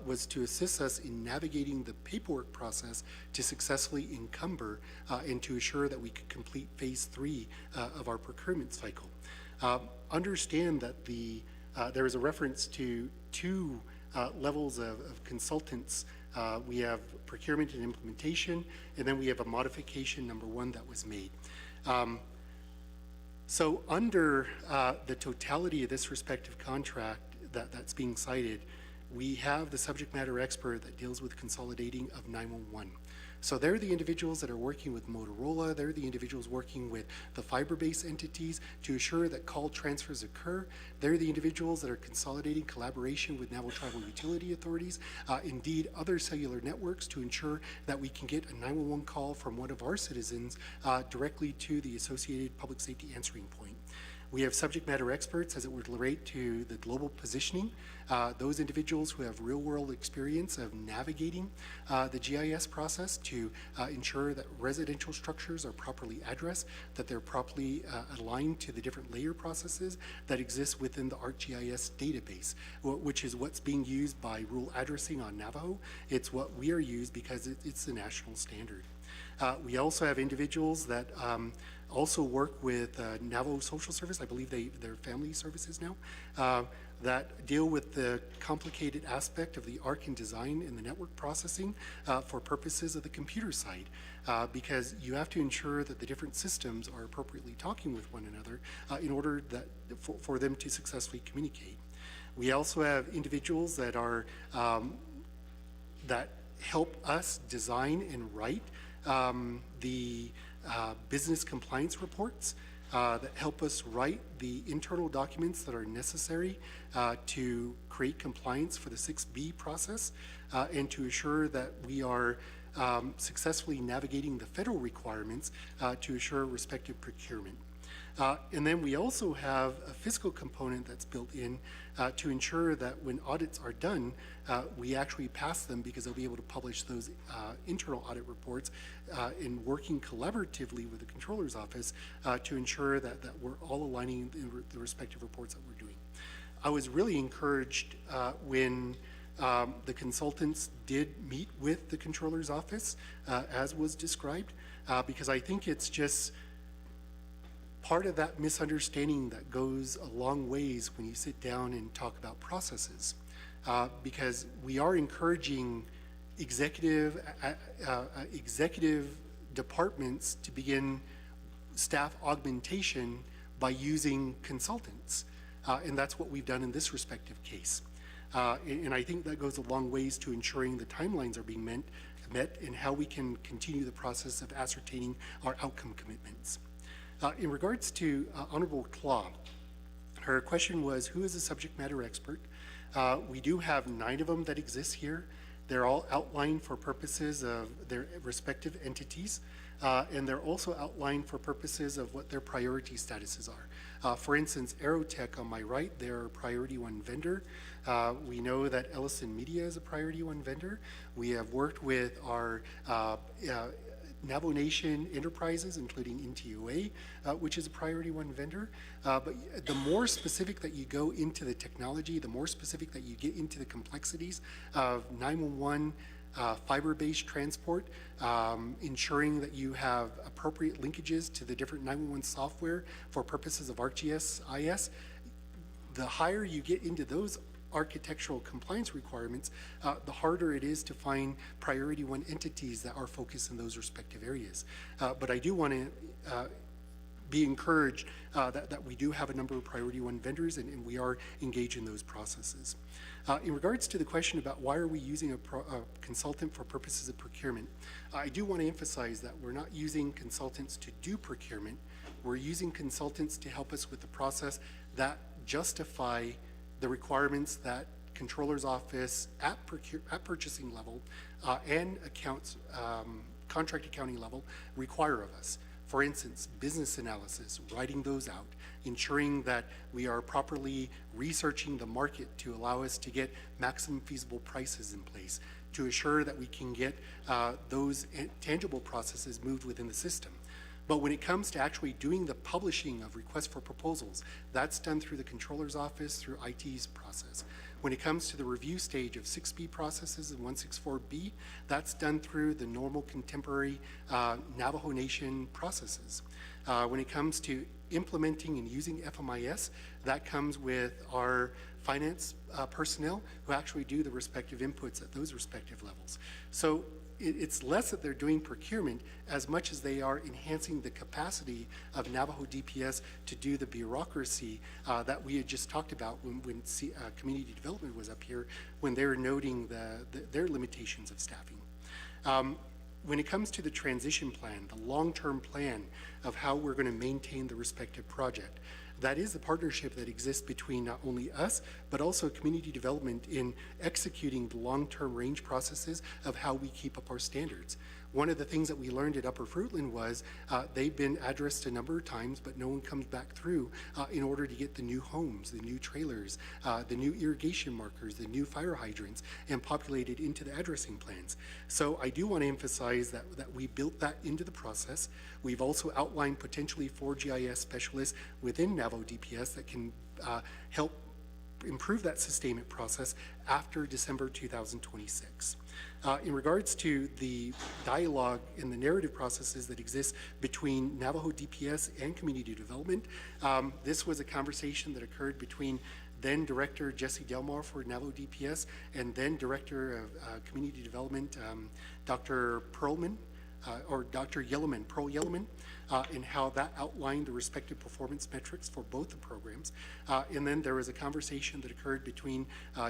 was to assist us in navigating the paperwork process to successfully encumber and to assure that we could complete phase 3 of our procurement cycle. Understand that there is a reference to two levels of consultants. We have procurement and implementation, and then we have a modification number 1 that was made. So under the totality of this respective contract that's being cited, we have the subject matter expert that deals with consolidating of 911. So they're the individuals that are working with Motorola, they're the individuals working with the fiber-based entities to assure that call transfers occur. They're the individuals that are consolidating collaboration with Navajo Tribal Utility Authorities, indeed other cellular networks, to ensure that we can get a 911 call from one of our citizens directly to the associated public safety answering point. We have subject matter experts as it would relate to the global positioning, those individuals who have real-world experience of navigating the GIS process to ensure that residential structures are properly addressed, that they're properly aligned to the different layer processes that exist within the ArcGIS database, which is what's being used by rural addressing on Navajo. It's what we are used because it's the national standard. We also have individuals that also work with Navajo Social Service, I believe they're family services now, that deal with the complicated aspect of the ARC and design and the network processing for purposes of the computer side, because you have to ensure that the different systems are appropriately talking with one another in order that for them to successfully communicate. We also have individuals that are that help us design and write the business compliance reports that help us write the internal documents that are necessary to create compliance for the 6B process and to assure that we are successfully navigating the federal requirements to assure respective procurement. And then we also have a fiscal component that's built in to ensure that when audits are done, we actually pass them because they'll be able to publish those internal audit reports in working collaboratively with the Controller's Office to ensure that we're all aligning the respective reports that we're doing. I was really encouraged when the consultants did meet with the Controller's Office, as was described, because I think it's just part of that misunderstanding that goes a long ways when you sit down and talk about processes, because we are encouraging executive departments to begin staff augmentation by using consultants, and that's what we've done in this respective case. And I think that goes a long ways to ensuring the timelines are being met and how we can continue the process of ascertaining our outcome commitments. In regards to Honorable Claw, her question was, who is a subject matter expert? We do have 9 of them that exist here. They're all outlined for purposes of their respective entities, and they're also outlined for purposes of what their priority statuses are. For instance, Aerotech on my right, they're a priority 1 vendor. We know that Ellison Media is a priority 1 vendor. We have worked with our Navajo Nation enterprises, including NTOA, which is a priority 1 vendor. But the more specific that you go into the technology, the more specific that you get into the complexities of 911 fiber-based transport, ensuring that you have appropriate linkages to the different 911 software for purposes of ArcGIS IS, the higher you get into those architectural compliance requirements, the harder it is to find priority 1 entities that are focused in those respective areas. But I do want to be encouraged that we do have a number of priority 1 vendors, and we are engaged in those processes. In regards to the question about why are we using a consultant for purposes of procurement, I do want to emphasize that we're not using consultants to do procurement. We're using consultants to help us with the process that justify the requirements that controller's office at purchasing level and accounts, contract accounting level require of us. For instance, business analysis, writing those out, ensuring that we are properly researching the market to allow us to get maximum feasible prices in place, to assure that we can get those tangible processes moved within the system. But when it comes to actually doing the publishing of requests for proposals, that's done through the controller's office, through IT's process. When it comes to the review stage of 6B processes and 164B, that's done through the normal contemporary Navajo Nation processes. When it comes to implementing and using FMIS, that comes with our finance personnel who actually do the respective inputs at those respective levels. So it's less that they're doing procurement as much as they are enhancing the capacity of Navajo DPS to do the bureaucracy that we had just talked about when community development was up here, when they were noting their limitations of staffing. When it comes to the transition plan, the long-term plan of how we're going to maintain the respective project, that is the partnership that exists between not only us, but also community development in executing the long-term range processes of how we keep up our standards. One of the things that we learned at Upper Fruitland was they've been addressed a number of times, but no one comes back through in order to get the new homes, the new trailers, the new irrigation markers, the new fire hydrants, and populated into the addressing plans. So I do want to emphasize that we built that into the process. We've also outlined potentially 4 GIS specialists within Navajo DPS that can help improve that sustainment process after December 2026. In regards to the dialogue and the narrative processes that exist between Navajo DPS and community development, this was a conversation that occurred between then Director Jesse Delmar for Navajo DPS and then Director of Community Development, Dr. Pearl Yellowman, and how that outlined the respective performance metrics for both the programs. And then there was a conversation that occurred between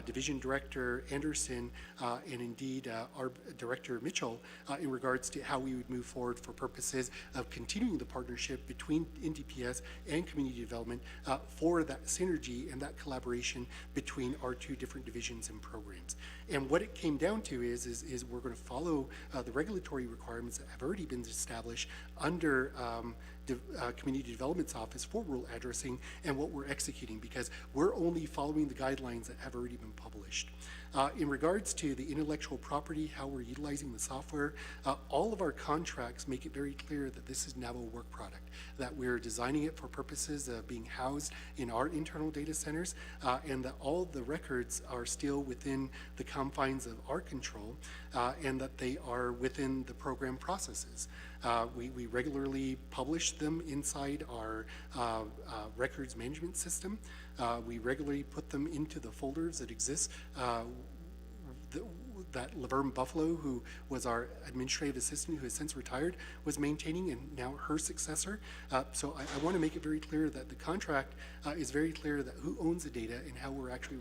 Division Director Anderson and indeed our Director Mitchell in regards to how we would move forward for purposes of continuing the partnership between NDPS and community development for that synergy and that collaboration between our two different divisions and programs. And what it came down to is we're going to follow the regulatory requirements that have already been established under Community Development's Office for rural addressing and what we're executing, because we're only following the guidelines that have already been published. In regards to the intellectual property, how we're utilizing the software, all of our contracts make it very clear that this is Navajo work product, that we're designing it for purposes of being housed in our internal data centers, and that all the records are still within the confines of our control, and that they are within the program processes. We regularly publish them inside our records management system. We regularly put them into the folders that exist that Laverne Buffalo, who was our administrative assistant who has since retired, was maintaining, and now her successor. So I want to make it very clear that the contract is very clear that who owns the data and how we're actually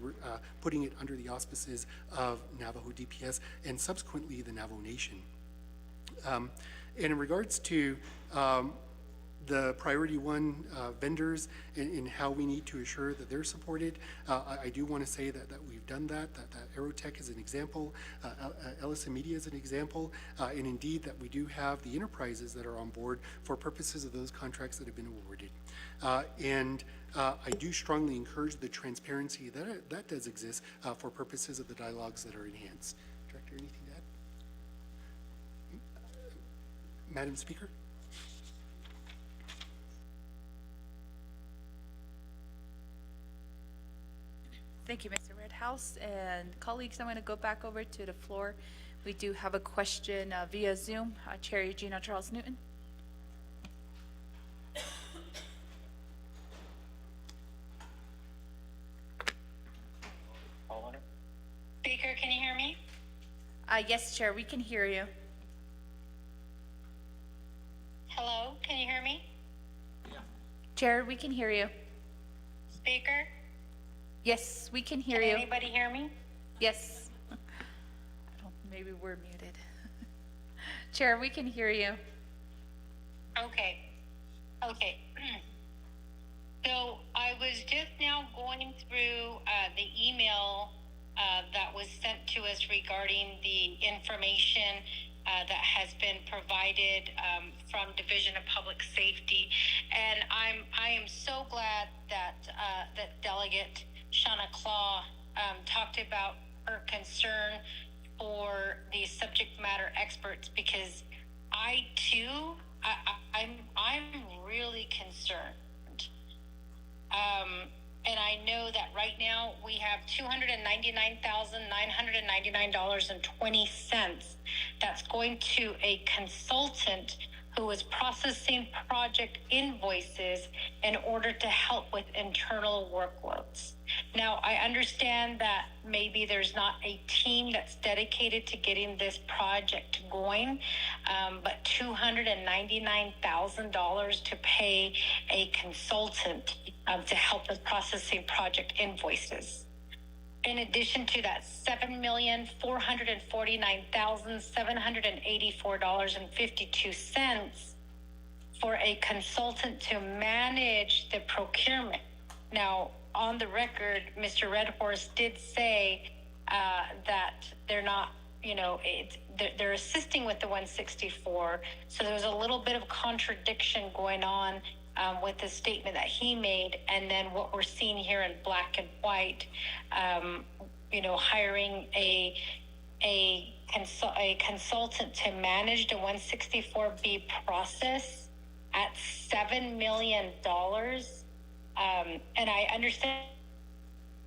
putting it under the auspices of Navajo DPS and subsequently the Navajo Nation. And in regards to the priority one vendors and how we need to assure that they're supported, I do want to say that we've done that Aerotech is an example, Ellison Media is an example, and indeed that we do have the enterprises that are on board for purposes of those contracts that have been awarded. And I do strongly encourage the transparency that does exist for purposes of the dialogues that are enhanced. Director, anything to add? Madam Speaker? Thank you, Mr. Redhouse. And colleagues, I'm going to go back over to the floor. We do have a question via Zoom. Chair Eugenia Charles Newton. Speaker, can you hear me? Yes, Chair, we can hear you. Hello, can you hear me? Chair, we can hear you. Speaker? Yes, we can hear Can you. anybody hear me? Yes. Maybe we're muted. Chair, we can hear you. Okay. So I was just now going through the email that was sent to us regarding the information that has been provided from Division of Public Safety, and I am so glad that that Delegate Shauna Claw talked about her concern for the subject matter experts, because I too I'm really concerned. And I know that right now we have $299,999.20 that's going to a consultant who is processing project invoices in order to help with internal workloads. Now, I understand that maybe there's not a team that's dedicated to getting this project going, but $299,000 to pay a consultant to help with processing project invoices. In addition to that, $7,449,784.52 for a consultant to manage the procurement. Now, on the record, Mr. Redhorse did say that they're not, they're assisting with the 164. So there's a little bit of contradiction going on with the statement that he made, and then what we're seeing here in black and white, hiring a consultant to manage the 164B process at $7 million. And I understand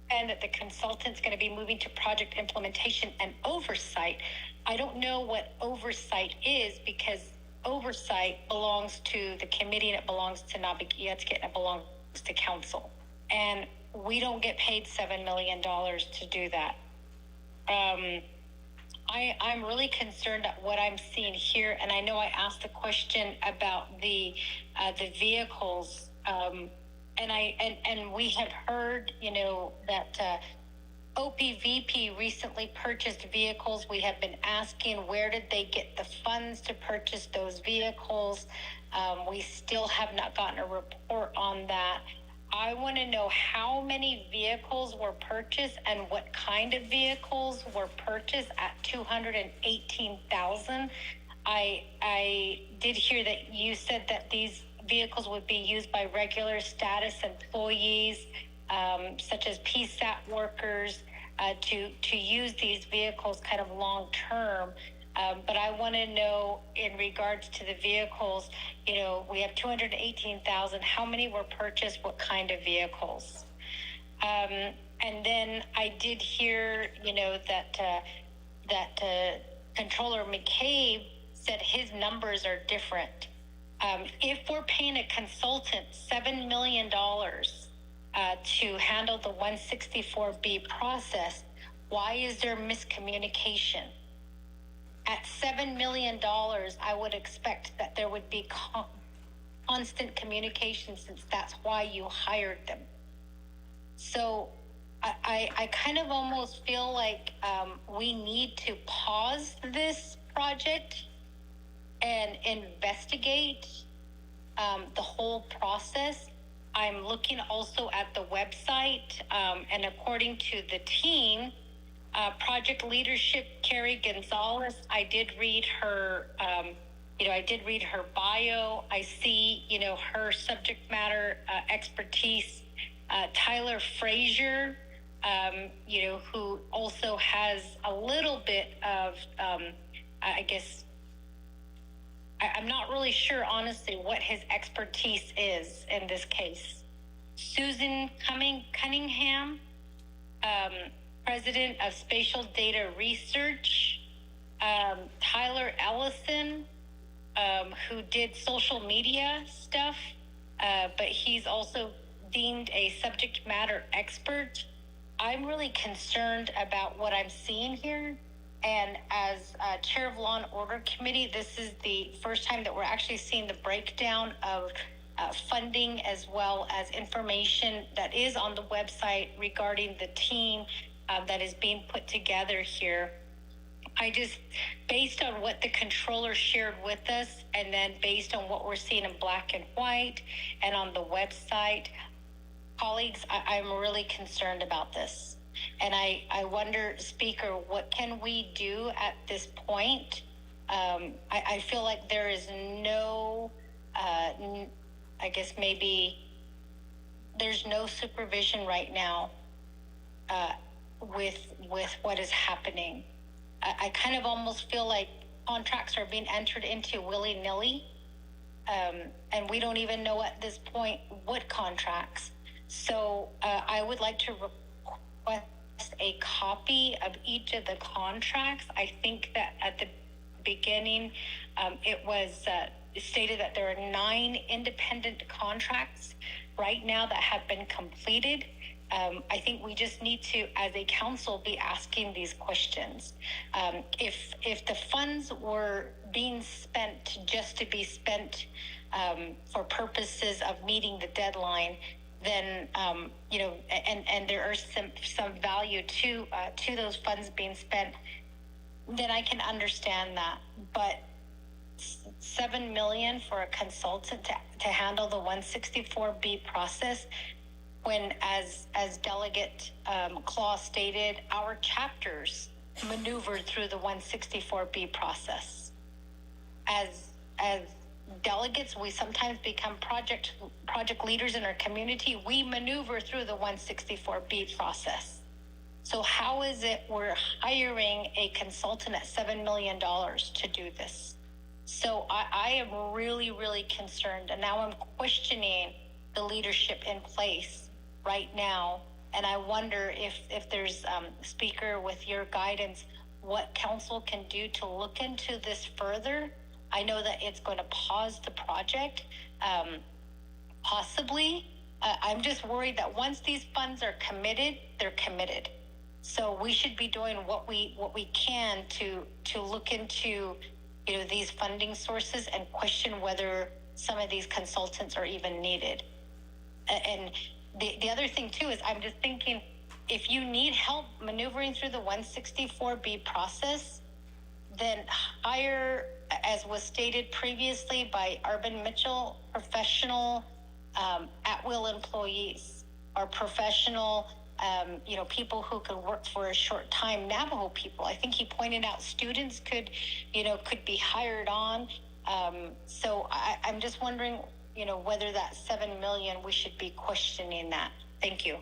that the consultant's going to be moving to project implementation and oversight. I don't know what oversight is, because oversight belongs to the committee, and it belongs to Naa'bik'iyati, and it belongs to council. And we don't get paid $7 million to do that. I'm really concerned at what I'm seeing here, and I know I asked a question about the vehicles, and we have heard, that OPVP recently purchased vehicles. We have been asking, where did they get the funds to purchase those vehicles? We still have not gotten a report on that. I want to know how many vehicles were purchased and what kind of vehicles were purchased at $218,000. I did hear that you said that these vehicles would be used by regular status employees, such as PSAT workers, to use these vehicles kind of long term. But I want to know, in regards to the vehicles, we have 218,000. How many were purchased? What kind of vehicles? And then I did hear, that Controller McCabe said his numbers are different. If we're paying a consultant $7 million to handle the 164B process, why is there miscommunication? At $7 million, I would expect that there would be constant communication, since that's why you hired them. So I kind of almost feel like we need to pause this project and investigate the whole process. I'm looking also at the website, and according to the team, project leadership, Carrie Gonzalez, I did read her, her bio. I see, her subject matter expertise. Tyler Frazier, who also has a little bit of, I'm not really sure, honestly, what his expertise is in this case. Susan Cunningham, President of Spatial Data Research. Tyler Ellison, who did social media stuff, but he's also deemed a subject matter expert. I'm really concerned about what I'm seeing here. And as Chair of Law and Order Committee, this is the first time that we're actually seeing the breakdown of funding, as well as information that is on the website regarding the team that is being put together here. Based on what the controller shared with us, and then based on what we're seeing in black and white and on the website, colleagues, I'm really concerned about this. And I wonder, Speaker, what can we do at this point? I feel like there is no, I guess maybe there's no supervision right now with what is happening. I kind of almost feel like contracts are being entered into willy-nilly, and we don't even know at this point what contracts. So I would like to request a copy of each of the contracts. I think that at the beginning, it was stated that there are 9 independent contracts right now that have been completed. I think we just need to, as a council, be asking these questions. If the funds were being spent just to be spent for purposes of meeting the deadline, then and there are some value to those funds being spent, then I can understand that. But $7 million for a consultant to handle the 164B process, when as Delegate Claw stated, our chapters maneuvered through the 164B process. As delegates, we sometimes become project leaders in our community. We maneuver through the 164B process. So how is it we're hiring a consultant at $7 million to do this? So I am really, really concerned. And now I'm questioning the leadership in place right now. And I wonder if there's, Speaker, with your guidance, what council can do to look into this further. I know that it's going to pause the project, possibly. I'm just worried that once these funds are committed, they're committed. So we should be doing what we can to look into these funding sources and question whether some of these consultants are even needed. And the other thing too is I'm just thinking, if you need help maneuvering through the 164B process, then hire, as was stated previously by Arvin Mitchell, professional at-will employees or professional people who could work for a short time. Navajo people, I think he pointed out, students could be hired on. So I'm just wondering, whether that $7 million, we should be questioning that. Thank you.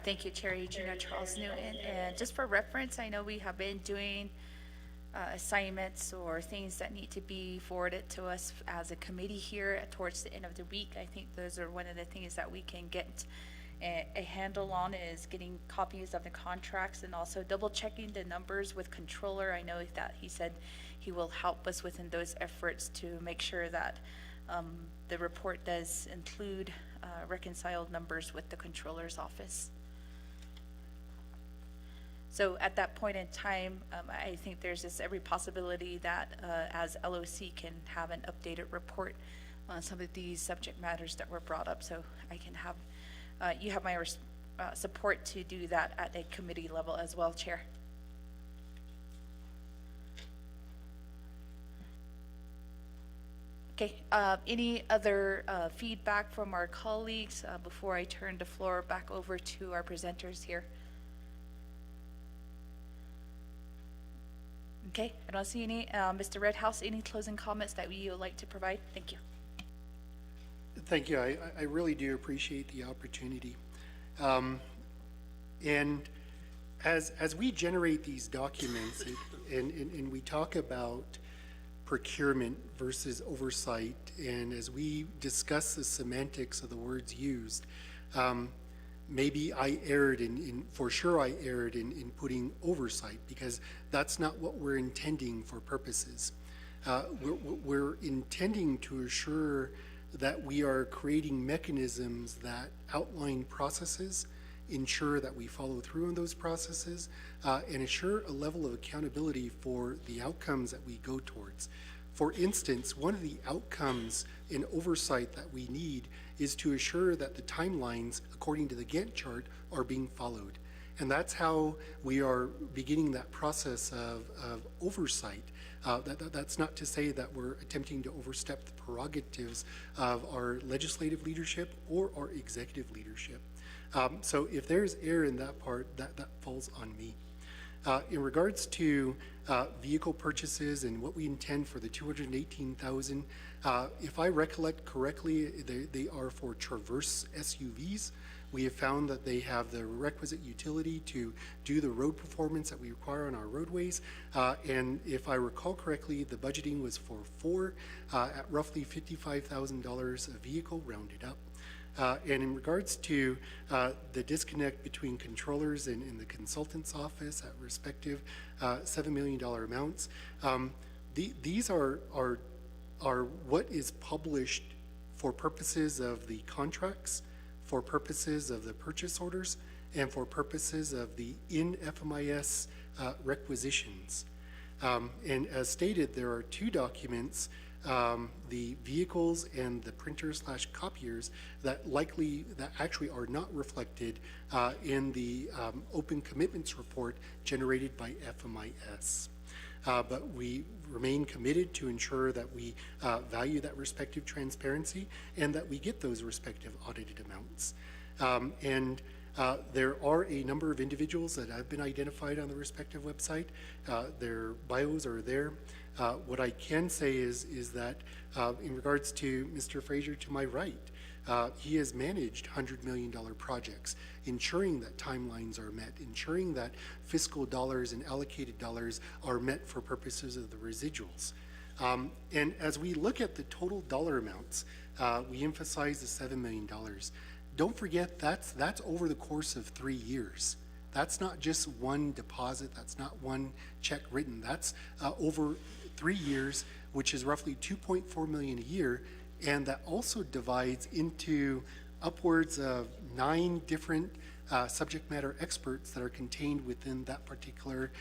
Thank you, Chair Eugenia Charles Newton. And just for reference, I know we have been doing assignments or things that need to be forwarded to us as a committee here towards the end of the week. I think those are one of the things that we can get a handle on, is getting copies of the contracts and also double checking the numbers with controller. I know that he said he will help us within those efforts to make sure that the report does include reconciled numbers with the controller's office. So at that point in time, I think there's just every possibility that as LOC can have an updated report on some of these subject matters that were brought up. So I can have, you have my support to do that at a committee level as well, Chair. Okay, any other feedback from our colleagues before I turn the floor back over to our presenters here? Okay, I don't see any. Mr. Redhouse, any closing comments that you would like to provide? Thank you. Thank you. I really do appreciate the opportunity. And as we generate these documents and we talk about procurement versus oversight, and as we discuss the semantics of the words used, maybe I erred for sure I erred in putting oversight, because that's not what we're intending for purposes. We're intending to assure that we are creating mechanisms that outline processes, ensure that we follow through on those processes, and ensure a level of accountability for the outcomes that we go towards. For instance, one of the outcomes in oversight that we need is to assure that the timelines, according to the Gantt chart, are being followed. And that's how we are beginning that process of oversight. That's not to say that we're attempting to overstep the prerogatives of our legislative leadership or our executive leadership. So if there's error in that part, that falls on me. In regards to vehicle purchases and what we intend for the 218,000, if I recollect correctly, they are for Traverse SUVs. We have found that they have the requisite utility to do the road performance that we require on our roadways. And if I recall correctly, the budgeting was for 4 at roughly $55,000 a vehicle, rounded up. And in regards to the disconnect between controllers and the consultant's office at respective $7 million amounts, these are what is published for purposes of the contracts, for purposes of the purchase orders, and for purposes of the in-FMIS requisitions. And as stated, there are 2 documents, the vehicles and the printers/copiers that actually are not reflected in the open commitments report generated by FMIS. But we remain committed to ensure that we value that respective transparency and that we get those respective audited amounts. There are a number of individuals that have been identified on the respective website. Their bios are there. What I can say is that in regards to Mr. Fraser to my right, he has managed $100 million projects, ensuring that timelines are met, ensuring that fiscal dollars and allocated dollars are met for purposes of the residuals. And as we look at the total dollar amounts, we emphasize the $7 million. Don't forget that's over the course of 3 years. That's not just one deposit, that's not one check written. That's over 3 years, which is roughly $2.4 million a year, and that also divides into upwards of 9 different subject matter experts that are contained within that particular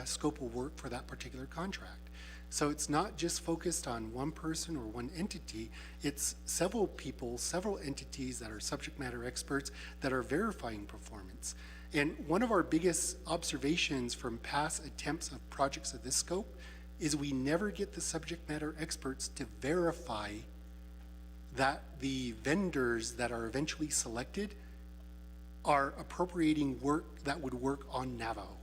scope of work for that particular contract. So it's not just focused on one person or one entity, it's several people, several entities that are subject matter experts that are verifying performance. And one of our biggest observations from past attempts of projects of this scope is we never get the subject matter experts to verify that the vendors that are eventually selected are appropriating work that would work on Navajo.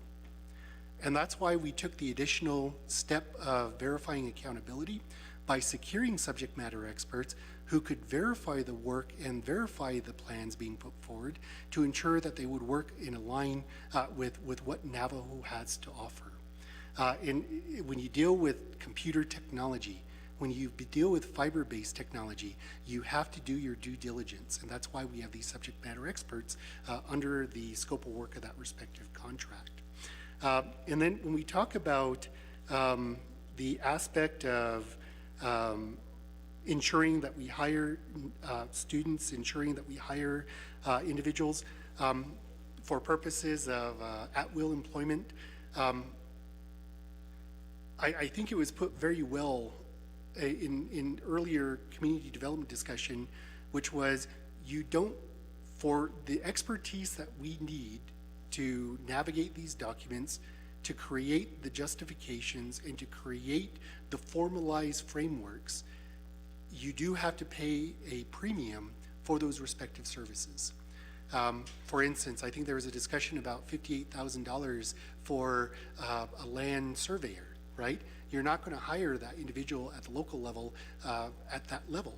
And that's why we took the additional step of verifying accountability by securing subject matter experts who could verify the work and verify the plans being put forward to ensure that they would work in line with what Navajo has to offer. And when you deal with computer technology, when you deal with fiber-based technology, you have to do your due diligence, and that's why we have these subject matter experts under the scope of work of that respective contract. And then when we talk about the aspect of ensuring that we hire students, ensuring that we hire individuals for purposes of at-will employment, I think it was put very well in earlier community development discussion, which was for the expertise that we need to navigate these documents, to create the justifications, and to create the formalized frameworks, you do have to pay a premium for those respective services. For instance, I think there was a discussion about $58,000 for a land surveyor, right? You're not going to hire that individual at the local level at that level,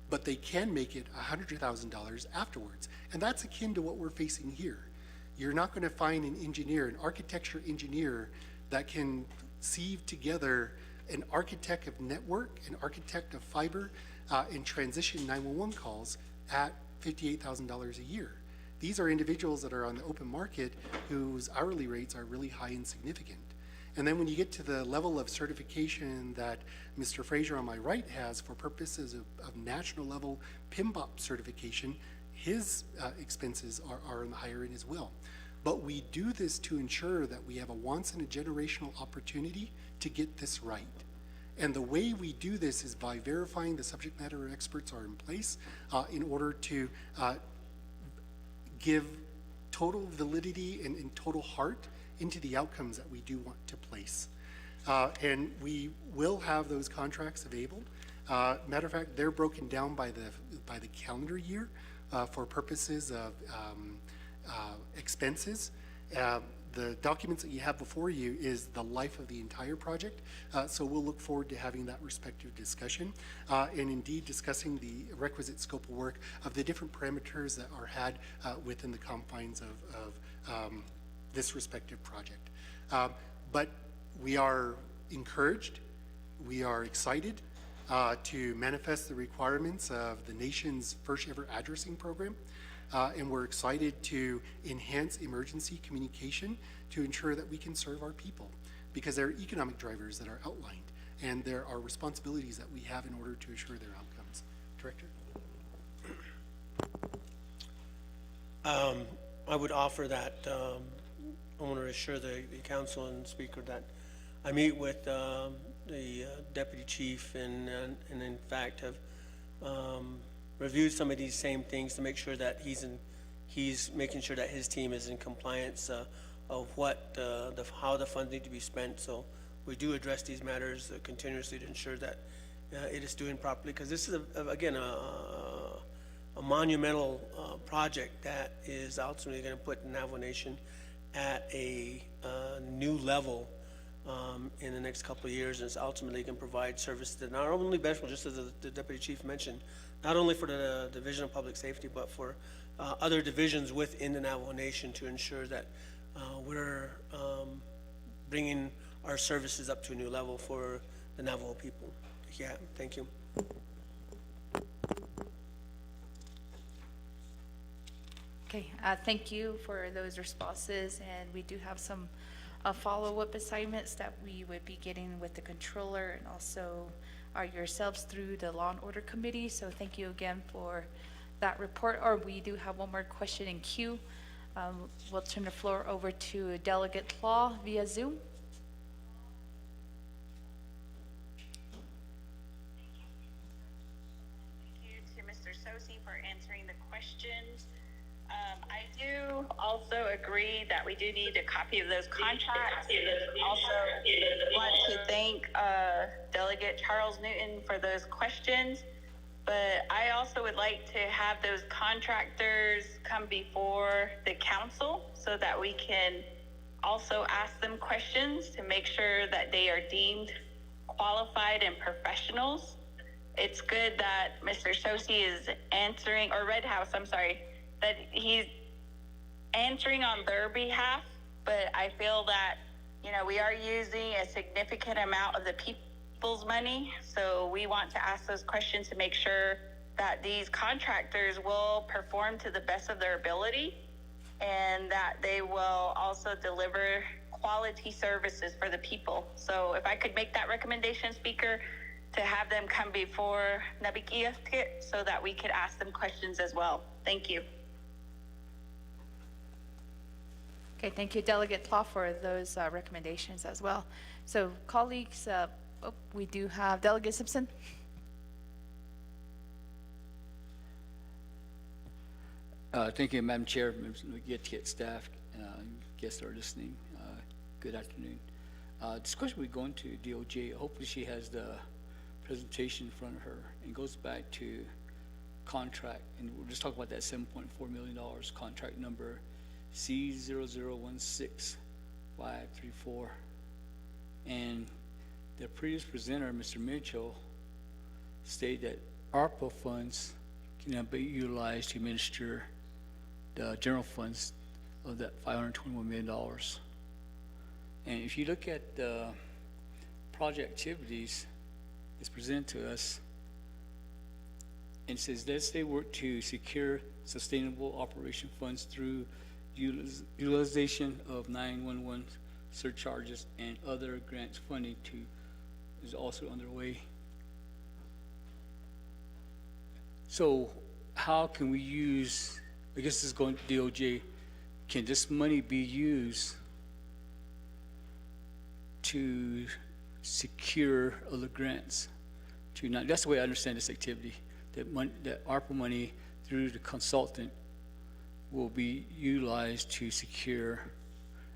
but they can make it $100,000 afterwards. And that's akin to what we're facing here. You're not going to find an engineer, an architecture engineer that can sieve together an architect of network, an architect of fiber, and transition 911 calls at $58,000 a year. These are individuals that are on the open market whose hourly rates are really high and significant. And then when you get to the level of certification that Mr. Fraser on my right has for purposes of national level PMBOP certification, his expenses are on the higher end as well. But we do this to ensure that we have a once in a generational opportunity to get this right. And the way we do this is by verifying the subject matter experts are in place in order to give total validity and total heart into the outcomes that we do want to place. And we will have those contracts available. Matter of fact, they're broken down by the calendar year for purposes of expenses. The documents that you have before you is the life of the entire project. So we'll look forward to having that respective discussion and indeed discussing the requisite scope of work of the different parameters that are had within the confines of this respective project. But we are encouraged, we are excited to manifest the requirements of the nation's first ever addressing program. And we're excited to enhance emergency communication to ensure that we can serve our people, because there are economic drivers that are outlined, and there are responsibilities that we have in order to assure their outcomes. Director? I would offer that I want to assure the council and speaker that I meet with the deputy chief and in fact have reviewed some of these same things to make sure that he's making sure that his team is in compliance of what how the funds need to be spent. So we do address these matters continuously to ensure that it is doing properly, because this is again a monumental project that is ultimately going to put Navajo Nation at a new level in the next couple of years, and it's ultimately can provide service that not only beneficial, just as the deputy chief mentioned, not only for the Division of Public Safety, but for other divisions within the Navajo Nation to ensure that we're bringing our services up to a new level for the Navajo people. Yeah, thank you. Okay, thank you for those responses, and we do have some follow-up assignments that we would be getting with the controller and also yourselves through the Law and Order Committee. So thank you again for that report. Or we do have one more question in queue. We'll turn the floor over to Delegate Law via Zoom. Thank you to Mr. Sosi for answering the questions. I do also agree that we do need a copy of those contracts. Also want to thank Delegate Charles Newton for those questions. But I also would like to have those contractors come before the council so that we can also ask them questions to make sure that they are deemed qualified and professionals. It's good that Mr. Sosi is answering, or Red House, I'm sorry, that he's answering on their behalf, but I feel that, you know, we are using a significant amount of the people's money, so we want to ask those questions to make sure that these contractors will perform to the best of their ability and that they will also deliver quality services for the people. So if I could make that recommendation, Speaker, to have them come before Naa'bik'iyati so that we could ask them questions as well. Thank you. Okay, thank you, Delegate Law, for those recommendations as well. So, colleagues, we do have Delegate Simpson. Thank you, Madam Chair, members of the Naa'bik'iyati staff, guests that are listening. Good afternoon. This question we go into DOJ. Hopefully, she has the presentation in front of her and goes back to contract, and we'll just talk about that $7.4 million contract number C0016534. And the previous presenter, Mr. Mitchell, stated that ARPA funds can be utilized to administer the general funds of that $521 million. And if you look at the project activities that's presented to us, and it says, let's say work to secure sustainable operation funds through utilization of 911 surcharges and other grants funding is also underway. So how can we use, I guess this is going to DOJ, can this money be used to secure other grants? That's the way I understand this activity, that ARPA money through the consultant will be utilized to secure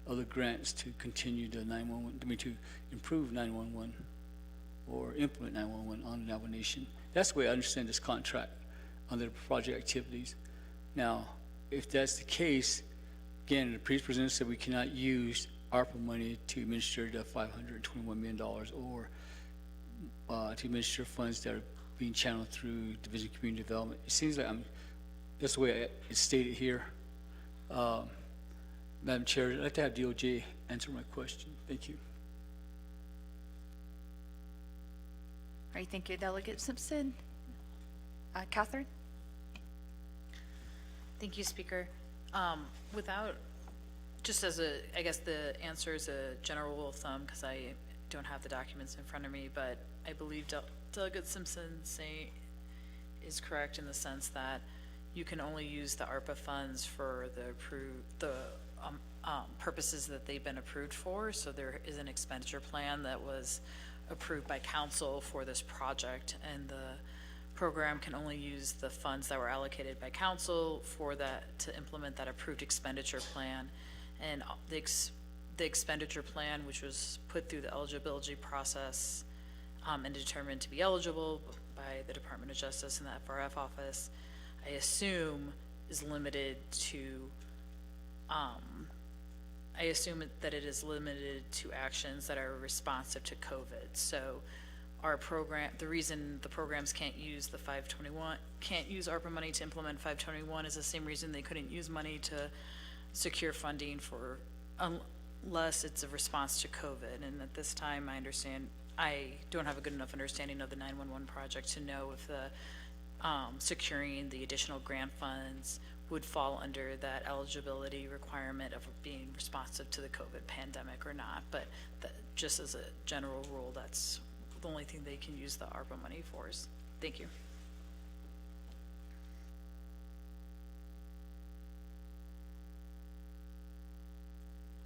other grants to continue the 911, to improve 911 or implement 911 on the Navajo Nation. That's the way I understand this contract under the project activities. Now, if that's the case, again, the previous presenter said we cannot use ARPA money to administer the $521 million or to administer funds that are being channeled through Division of Community Development. It seems like that's the way it's stated here. Madam Chair, I'd like to have DOJ answer my question. Thank you. All right, thank you, Delegate Simpson. Catherine? Thank you, Speaker. Without, just as I guess the answer is a general rule of thumb, because I don't have the documents in front of me, but I believe Delegate Simpson is correct in the sense that you can only use the ARPA funds for the purposes that they've been approved for. So there is an expenditure plan that was approved by council for this project, and the program can only use the funds that were allocated by council for that to implement that approved expenditure plan. And the expenditure plan, which was put through the eligibility process and determined to be eligible by the Department of Justice and the FRF office, I assume is limited to that it is limited to actions that are responsive to COVID. So our program, the reason the programs can't use ARPA money to implement 521 is the same reason they couldn't use money to secure funding for, unless it's a response to COVID. And at this time, I don't have a good enough understanding of the 911 project to know if the securing the additional grant funds would fall under that eligibility requirement of being responsive to the COVID pandemic or not. But just as a general rule, that's the only thing they can use the ARPA money for. Thank you.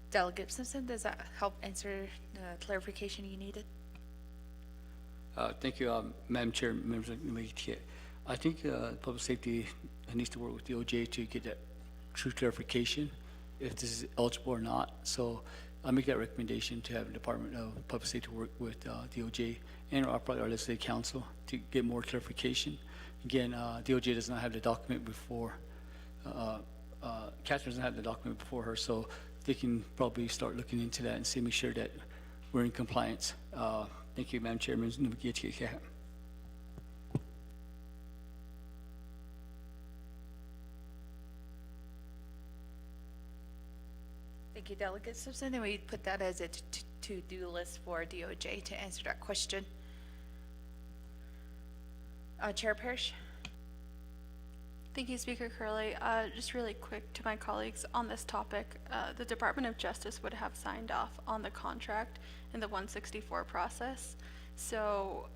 Delegate Simpson, does that help answer the clarification you needed? Thank you, Madam Chair, members of the Naa'bik'iyati. I think public safety needs to work with DOJ to get that true clarification if this is eligible or not. So I'll make that recommendation to have the Department of Public Safety work with DOJ and our legislative council to get more clarification. Again, DOJ does not have the document before, Catherine doesn't have the document before her, so they can probably start looking into that and see, make sure that we're in compliance. Thank you, Madam Chairman. Thank you, Delegate Simpson. And we put that as a to-do list for DOJ to answer that question. Chair Parrish? Thank you, Speaker Curley. Just really quick to my colleagues on this topic, the Department of Justice would have signed off on the contract in the 164 process. So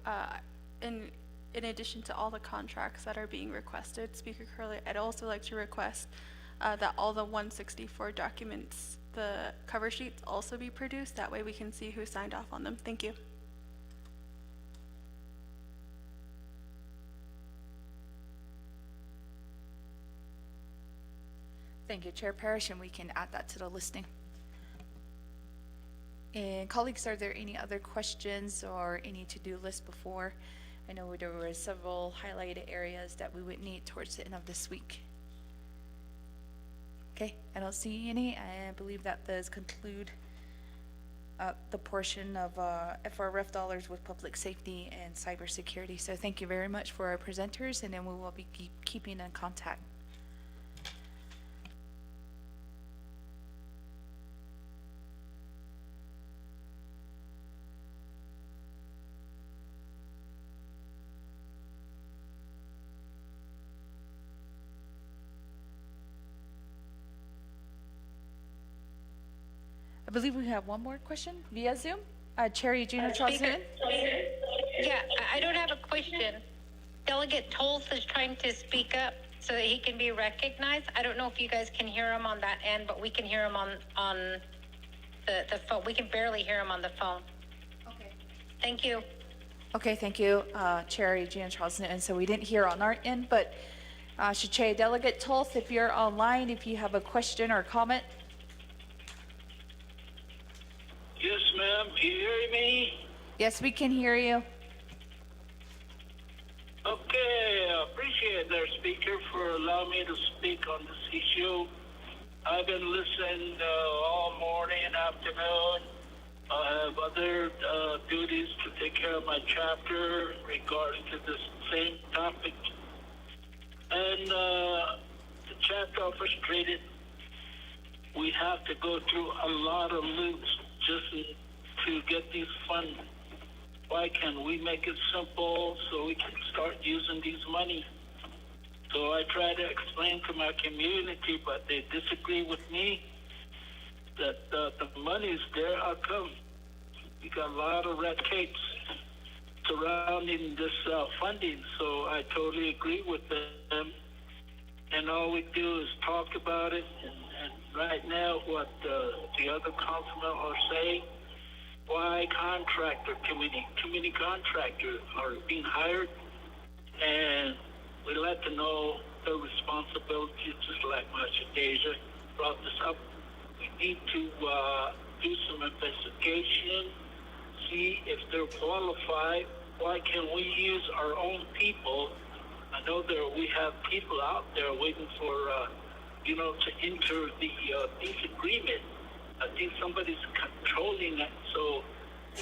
in addition to all the contracts that are being requested, Speaker Curley, I'd also like to request that all the 164 documents, the cover sheets, also be produced. That way we can see who signed off on them. Thank you. Thank you, Chair Parrish, and we can add that to the listing. And colleagues, are there any other questions or any to-do list before? I know there were several highlighted areas that we would need towards the end of this week. Okay, I don't see any. I believe that does conclude the portion of FRF dollars with public safety and cybersecurity. So thank you very much for our presenters, and then we will be keeping in contact. I believe we have one more question via Zoom. Chair Eugenia Charles Newton. Yeah, I don't have a question. Delegate Tolles is trying to speak up so that he can be recognized. I don't know if you guys can hear him on that end, but we can hear him on the phone. We can barely hear him on the phone. Okay. Thank you. Okay, thank you, Chair Eugenia Charles Newton. So we didn't hear on our end, but Shache Delegate Tulse, if you're online, if you have a question or comment. Yes, ma'am. You hear me? Yes, we can hear you. Okay, I appreciate their speaker for allowing me to speak on this issue. I've been listening all morning and afternoon. I have other duties to take care of my chapter regarding to this same topic. And the chapter are frustrated. We have to go through a lot of loops just to get these funds. Why can't we make it simple so we can start using these money? So I try to explain to my community, but they disagree with me that the money's there. How come? We got a lot of red tapes surrounding this funding, so I totally agree with them. And all we do is talk about it. And right now, what the other councilmen are saying, why contractor community contractors are being hired, and we like to know their responsibilities, just like Master Deja brought this up. We need to do some investigation, see if they're qualified. Why can't we use our own people? I know we have people out there waiting for, to enter the peace agreement. I think somebody's controlling that. So